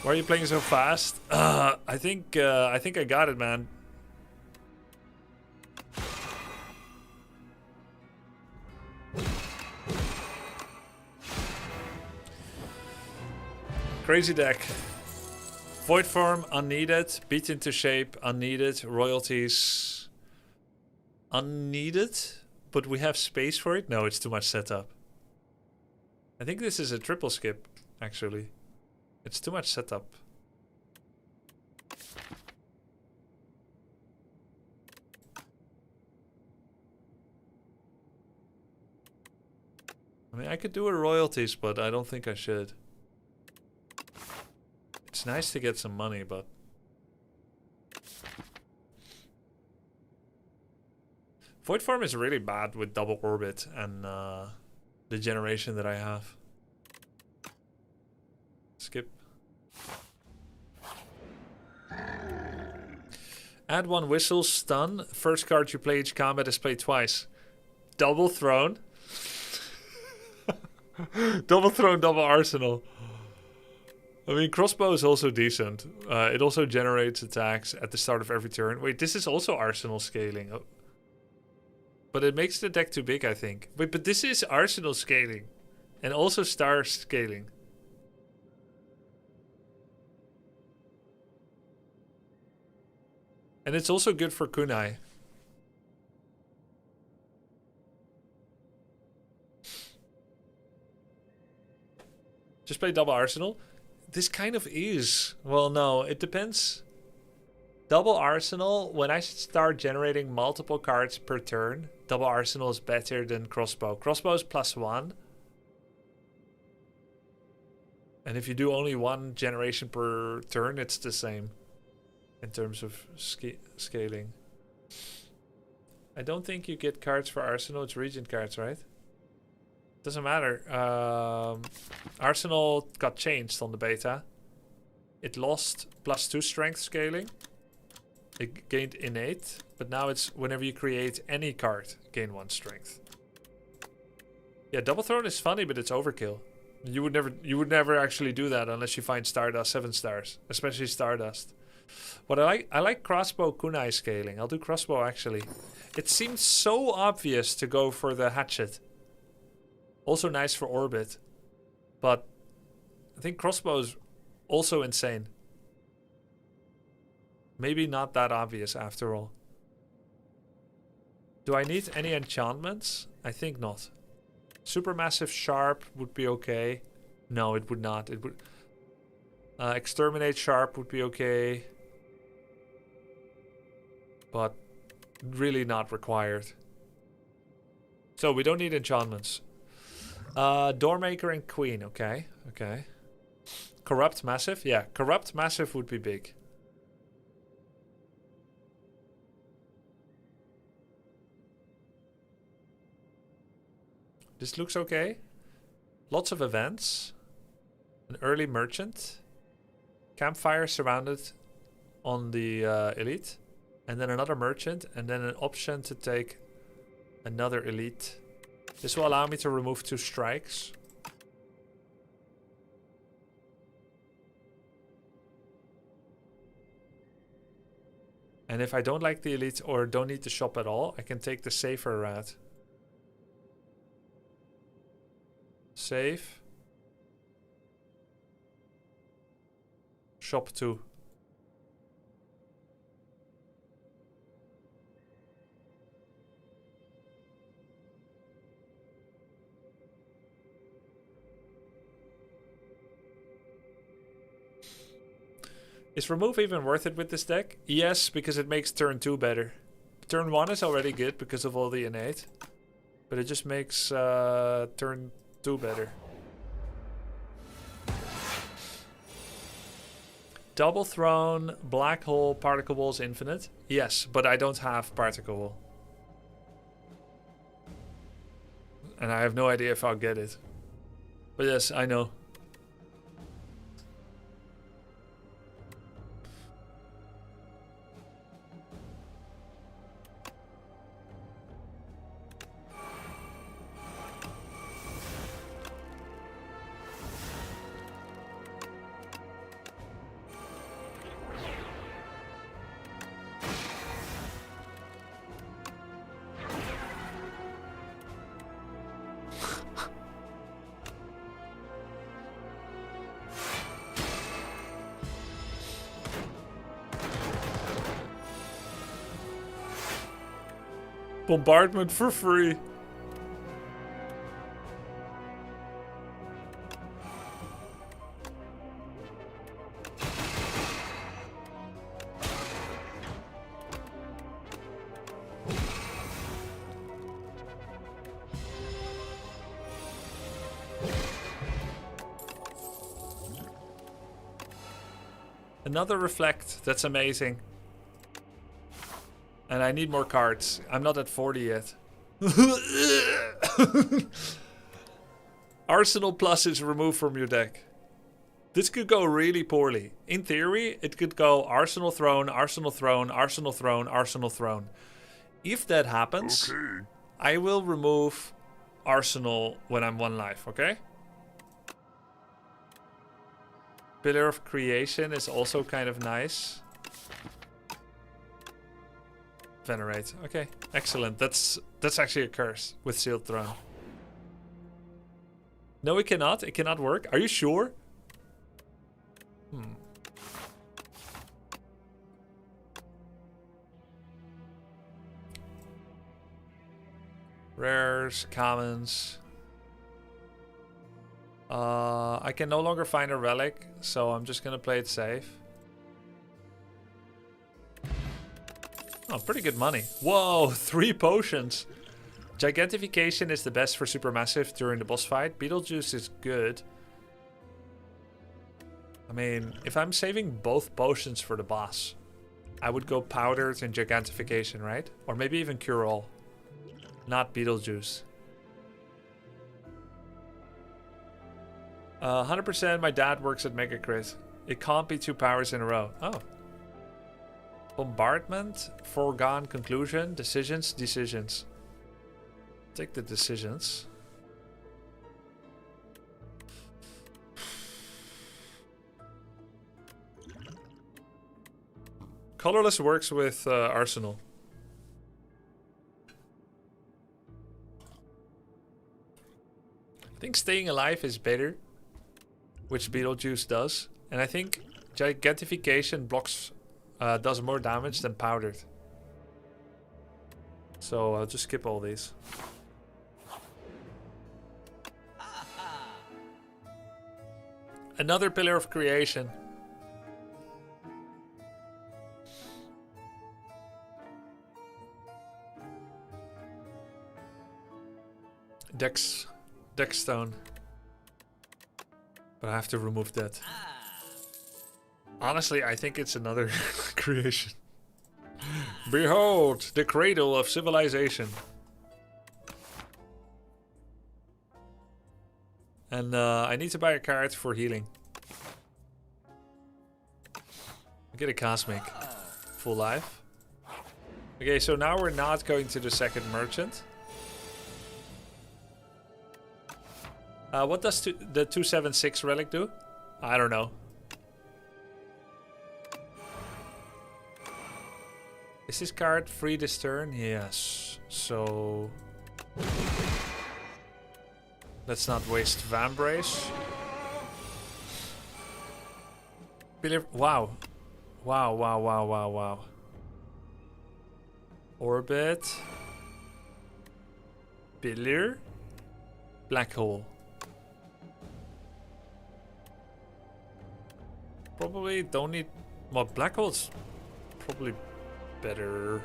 Why are you playing so fast? I think I got it, man. Crazy deck. Void form, unneeded. Beat into shape, unneeded. Royalties, unneeded. But we have space for it? No, it's too much setup. I think this is a triple skip, actually. It's too much setup. I mean, I could do a royalties, but I don't think I should. It's nice to get some money, but... Void form is really bad with double orbit and the generation that I have. Skip. Add one whistle, stun. First card you play each combat is played twice. Double throne. Double throne, double arsenal. I mean, crossbow is also decent. It also generates attacks at the start of every turn. Wait, this is also arsenal scaling. Oh. But it makes the deck too big, I think. Wait, but this is arsenal scaling. And also star scaling. And it's also good for kunai. Just play double arsenal. This kind of is. Well, no, it depends. Double arsenal, when I start generating multiple cards per turn, double arsenal is better than crossbow. Crossbow is +1. And if you do only one generation per turn, it's the same. In terms of scaling. I don't think you get cards for Arsenal. It's Regent cards, right? Doesn't matter. Arsenal got changed on the beta. It lost +2 strength scaling. It gained innate. But now it's whenever you create any card, gain 1 strength. Yeah, double throne is funny, but it's overkill. You would never actually do that unless you find Stardust 7 stars. Especially Stardust. What I like crossbow kunai scaling. I'll do crossbow actually. It seems so obvious to go for the hatchet. Also nice for orbit. But I think crossbow is also insane. Maybe not that obvious after all. Do I need any enchantments? I think not. Supermassive sharp would be okay. No, it would not. It would. Exterminate sharp would be okay. But really not required. So we don't need enchantments. Doormaker and Queen, okay. Okay. Corrupt Massive? Yeah, Corrupt Massive would be big. This looks okay. Lots of events. An early merchant. Campfire surrounded on the elite. And then another merchant. And then an option to take another elite. This will allow me to remove 2 strikes. And if I don't like the elite or don't need to shop at all, I can take the safer route. Save. Shop 2. Is remove even worth it with this deck? Yes, because it makes turn 2 better. Turn 1 is already good because of all the innate. But it just makes turn 2 better. Double Throne, Black Hole, Particle Walls infinite. Yes, but I don't have Particle Wall. And I have no idea if I'll get it. But yes, I know. Bombardment for free. Another reflect. That's amazing. And I need more cards. I'm not at 40 yet. Arsenal Plus is removed from your deck. This could go really poorly. In theory, it could go Arsenal Throne, Arsenal Throne, Arsenal Throne, Arsenal Throne. If that happens, I will remove Arsenal when I'm 1 life, okay? Pillar of Creation is also kind of nice. Venerate. Okay, excellent. That's actually a curse with Sealed Throne. No, it cannot. It cannot work. Are you sure? Rares, commons. I can no longer find a relic, so I'm just gonna play it safe. Oh, pretty good money. Whoa, 3 potions. Gigantification is the best for Supermassive during the boss fight. Beetlejuice is good. I mean, if I'm saving both potions for the boss, I would go Powdered and Gigantification, right? Or maybe even Cure All. Not Beetlejuice. 100% my dad works at Mega Crit. It can't be 2 powers in a row. Oh. Bombardment, Foregone Conclusion, Decisions, Decisions. Take the decisions. Colorless works with Arsenal. I think Staying Alive is better, which Beetlejuice does. And I think Gigantification blocks does more damage than Powdered. So I'll just skip all these. Another Pillar of Creation. Dex Stone. But I have to remove that. Honestly, I think it's another creation. Behold, the cradle of civilization. And I need to buy a card for healing. I get a Cosmic. Full life. Okay, so now we're not going to the second merchant. What does the 276 relic do? I don't know. Is this card free this turn? Yes. So let's not waste Vambrace. Wow. Wow. Orbit. Pillar. Black Hole. Probably don't need... Well, Black Hole's probably better.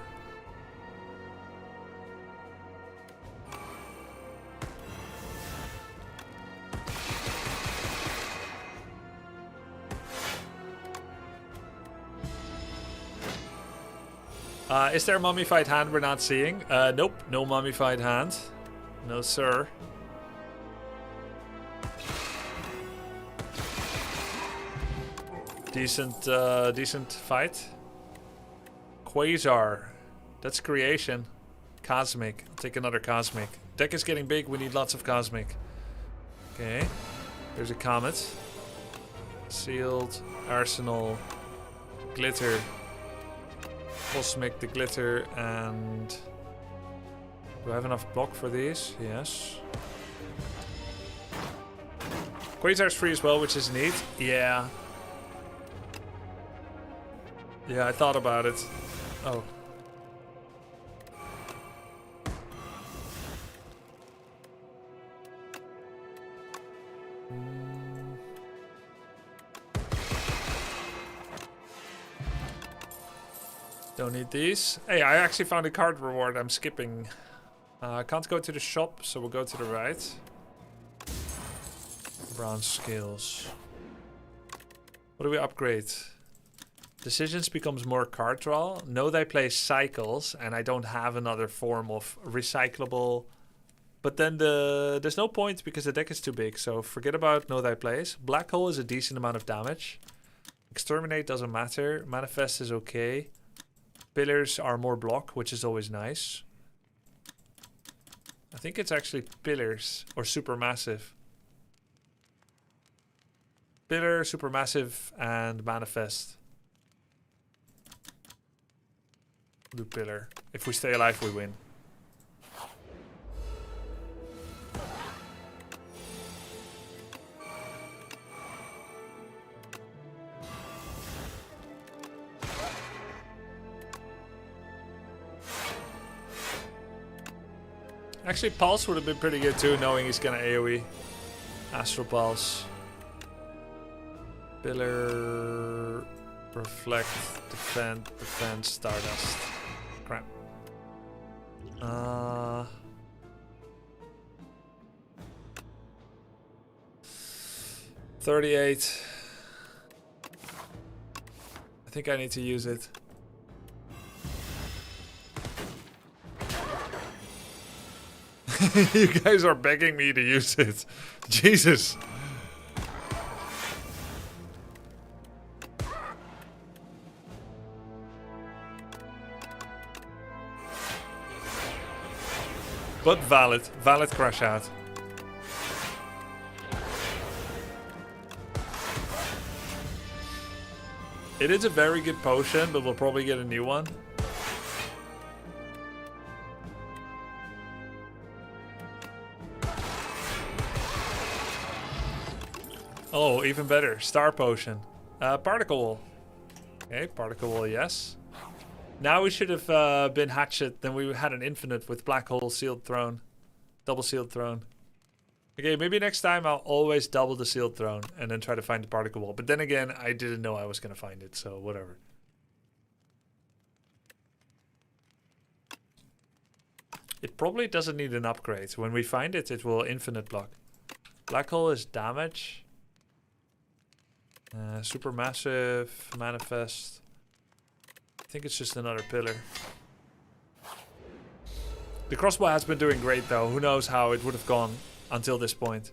Is there a mummified hand we're not seeing? Nope, no mummified hand. No, sir. Decent fight. Quasar. That's creation. Cosmic. I'll take another Cosmic. Deck is getting big. We need lots of Cosmic. Okay. There's a Comet. Sealed. Arsenal. Glitter. Cosmic, the Glitter, and... Do I have enough block for these? Yes. Quasar's free as well, which is neat. Yeah. Yeah, I thought about it. Oh. Don't need these. Hey, I actually found a card reward I'm skipping. I can't go to the shop, so we'll go to the right. Bronze skills. What do we upgrade? Decisions becomes more card draw. Know thy place cycles, and I don't have another form of recyclable. But then there's no point because the deck is too big, so forget about know thy place. Black hole is a decent amount of damage. Exterminate doesn't matter. Manifest is okay. Pillars are more block, which is always nice. I think it's actually pillars or supermassive. Pillar, supermassive, and manifest. Do pillar. If we stay alive, we win. Actually, Pulse would have been pretty good too, knowing he's gonna AoE. Astral Pulse. Pillar. Reflect. Defend. Stardust. Crap. 38. I think I need to use it. You guys are begging me to use it. Jesus. But valid. Valid crash out. It is a very good potion, but we'll probably get a new one. Oh, even better. Star potion. Particle wall. Okay, particle wall, yes. Now we should have been hatchet. Then we had an infinite with black hole, sealed throne. Double sealed throne. Okay, maybe next time I'll always double the sealed throne and then try to find the particle wall. But then again, I didn't know I was going to find it, so whatever. It probably doesn't need an upgrade. When we find it, it will infinite block. Black hole is damage. Supermassive, manifest. I think it's just another pillar. The crossbow has been doing great though. Who knows how it would have gone until this point.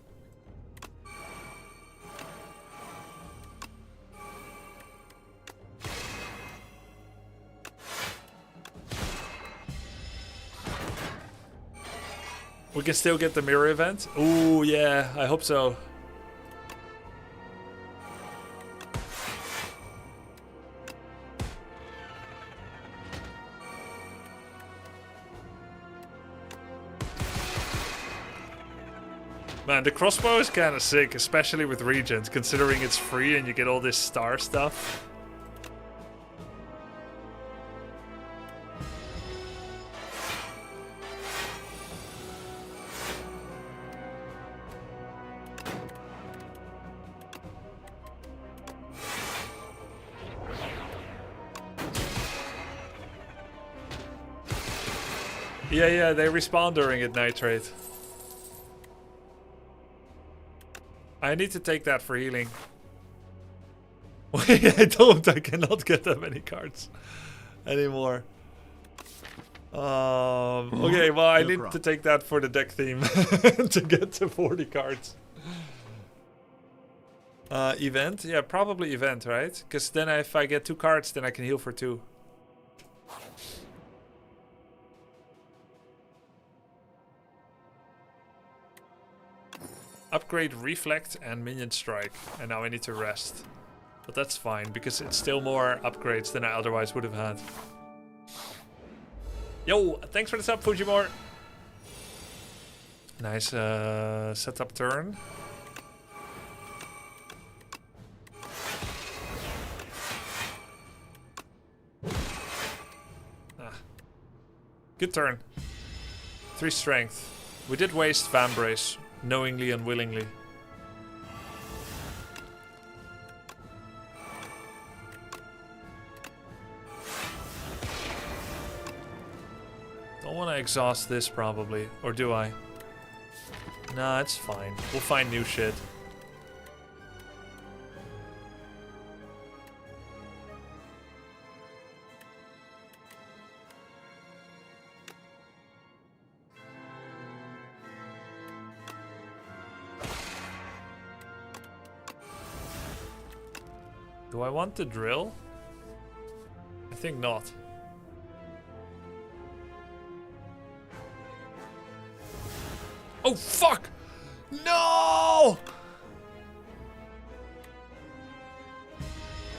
We can still get the mirror event. Ooh, yeah, I hope so. Man, the crossbow is kind of sick, especially with Regent, considering it's free and you get all this star stuff. Yeah, they respawn during it, Nitrate. I need to take that for healing. Wait, I cannot get that many cards anymore. Okay, well, I need to take that for the deck theme to get to 40 cards. Event? Yeah, probably event, right? Because then if I get 2 cards, then I can heal for 2. Upgrade Reflect and Minion Strike. And now I need to rest. But that's fine, because it's still more upgrades than I otherwise would have had. Yo, thanks for the sub, Fujimore. Nice setup turn. Good turn. 3 strength. We did waste Vambrace. Knowingly and willingly. Don't want to exhaust this probably. Or do I? Nah, it's fine. We'll find new shit. Do I want the drill? I think not. Oh, fuck! No!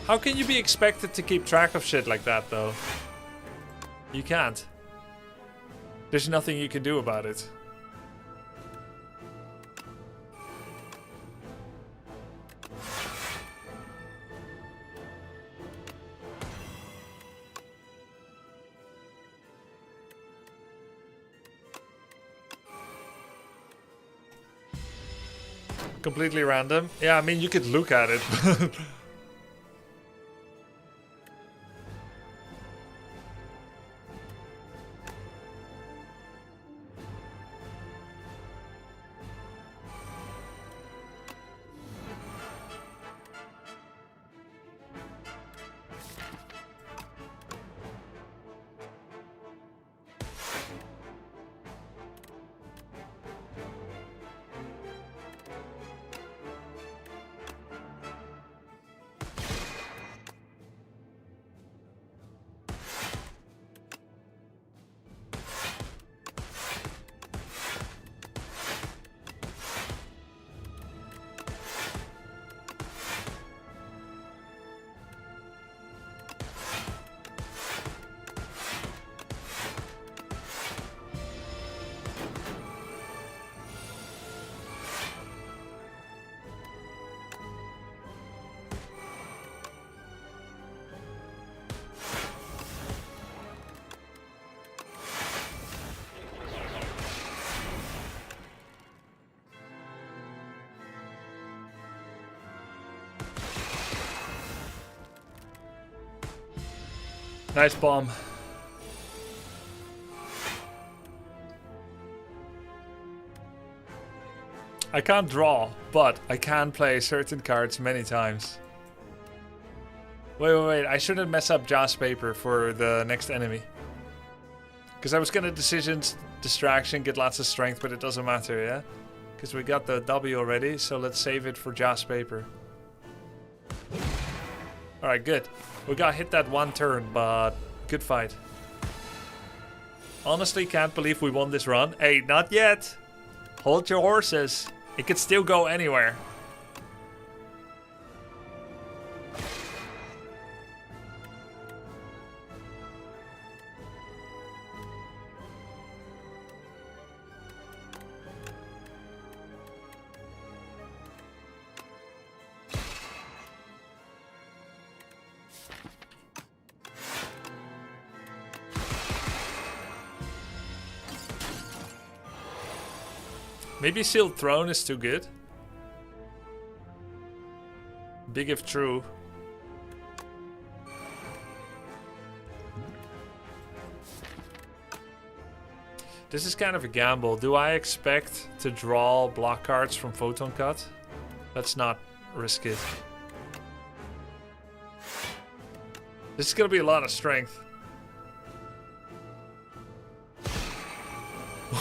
How can you be expected to keep track of shit like that, though? You can't. There's nothing you can do about it. Completely random. Yeah, I mean, you could look at it. Nice bomb. I can't draw, but I can play certain cards many times. Wait. I shouldn't mess up Joss paper for the next enemy. Because I was gonna decisions, distraction, get lots of strength, but it doesn't matter, yeah? Because we got the W already, so let's save it for Joss paper. Alright, good. We got hit that one turn, but good fight. Honestly, can't believe we won this run. Hey, not yet. Hold your horses. It could still go anywhere. Maybe Sealed Throne is too good. Big if true. This is kind of a gamble. Do I expect to draw block cards from Photon Cut? Let's not risk it. This is gonna be a lot of strength.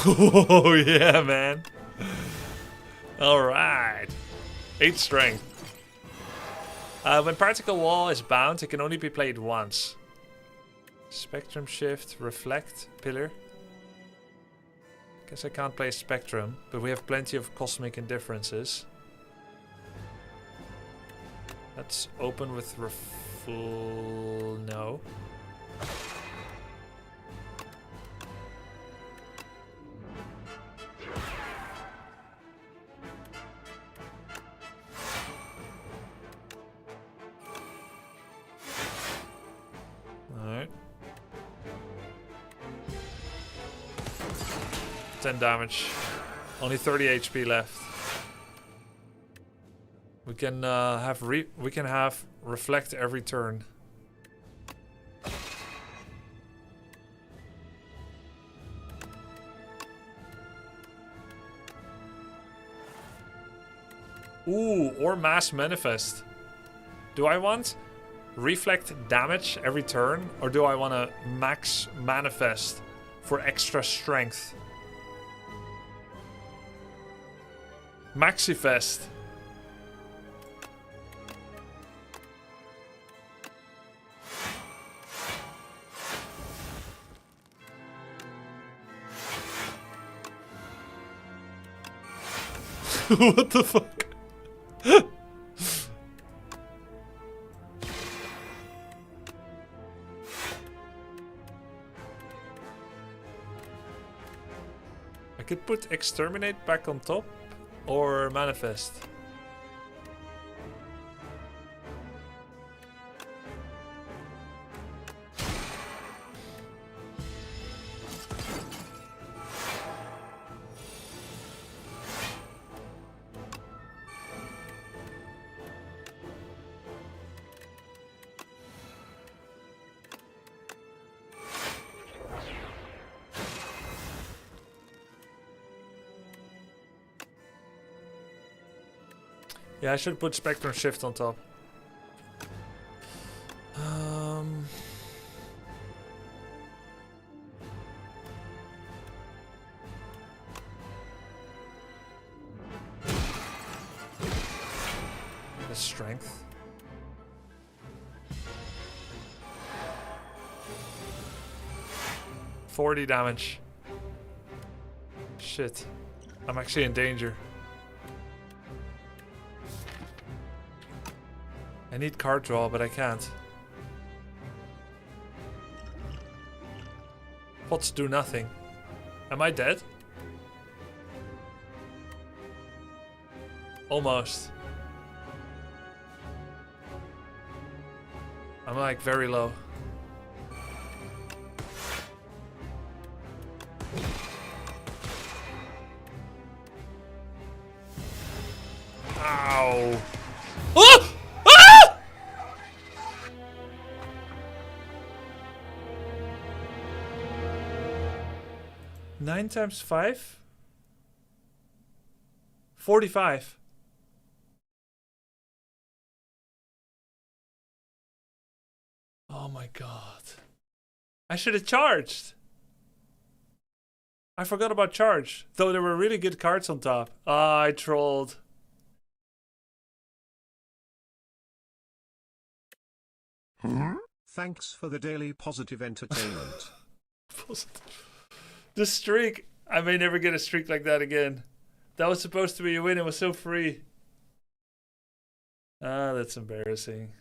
Oh yeah, man. Alright. 8 strength. When Particle Wall is bound, it can only be played once. Spectrum Shift, Reflect, Pillar. Guess I can't play Spectrum, but we have plenty of Cosmic Indifferences. Let's open with no. Alright. 10 damage. Only 30 HP left. We can have reflect every turn. Ooh, or mass manifest. Do I want reflect damage every turn, or do I want to max manifest for extra strength? Maxifest. What the fuck? I could put exterminate back on top or manifest. Yeah, I should put Spectrum Shift on top. The strength. $40 damage. Shit. I'm actually in danger. I need card draw, but I can't. Pots do nothing. Am I dead? Almost. I'm like very low. Ow. Oh! 9 times 5? 45. Oh my god. I should have charged. I forgot about charge. Though there were really good cards on top. Ah, I trolled. Thanks for the daily positive entertainment. The streak. I may never get a streak like that again. That was supposed to be a win. It was so free. Ah, that's embarrassing.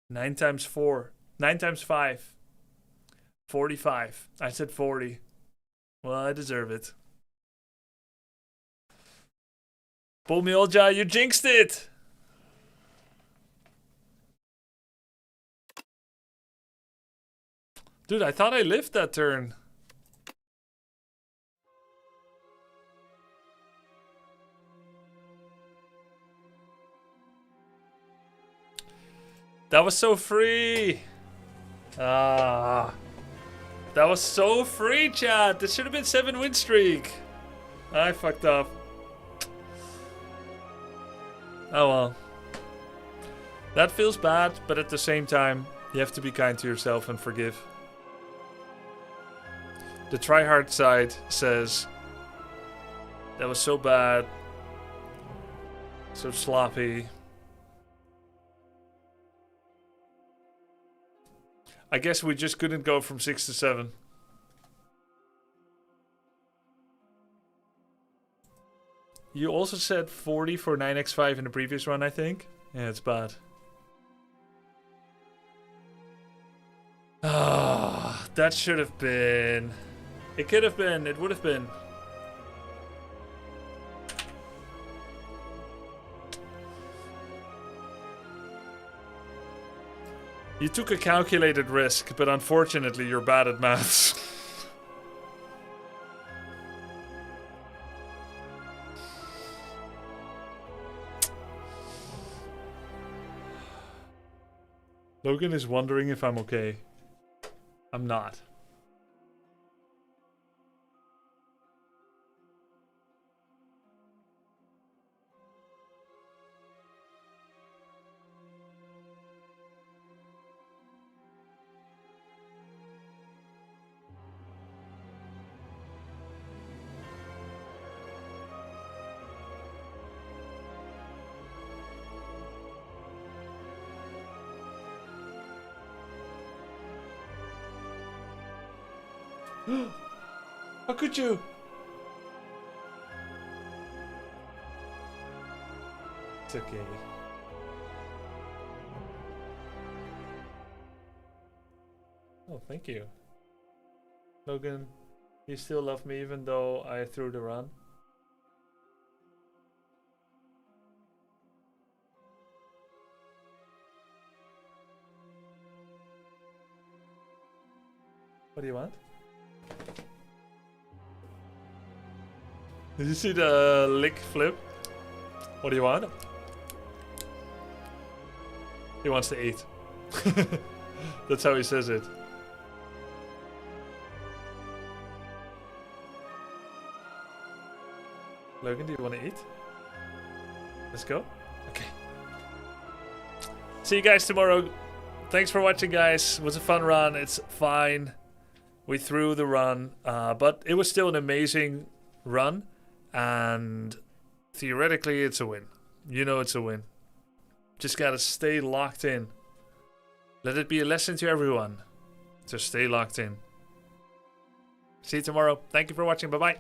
Nine times 4. 9 times 5. 45. I said 40. Well, I deserve it. Pomilja, you jinxed it! Dude, I thought I lived that turn. That was so free. Ah. That was so free, chat. This should have been 7 win streak. I fucked up. Oh well. That feels bad, but at the same time, you have to be kind to yourself and forgive. The tryhard side says, that was so bad, so sloppy. I guess we just couldn't go from 6 to 7. You also said 40 for 9x5 in the previous run, I think. Yeah, it's bad. Ah, that should have been... It could have been. It would have been. You took a calculated risk, but unfortunately you're bad at maths. Logan is wondering if I'm okay. I'm not. How could you? It's okay. Oh, thank you. Logan, you still love me even though I threw the run? What do you want? Did you see the lick flip? What do you want? He wants to eat. That's how he says it. Logan, do you want to eat? Let's go. Okay. See you guys tomorrow. Thanks for watching, guys. It was a fun run. It's fine. We threw the run, but it was still an amazing run. And theoretically, it's a win. You know it's a win. Just gotta stay locked in. Let it be a lesson to everyone to stay locked in. See you tomorrow. Thank you for watching. Bye-bye.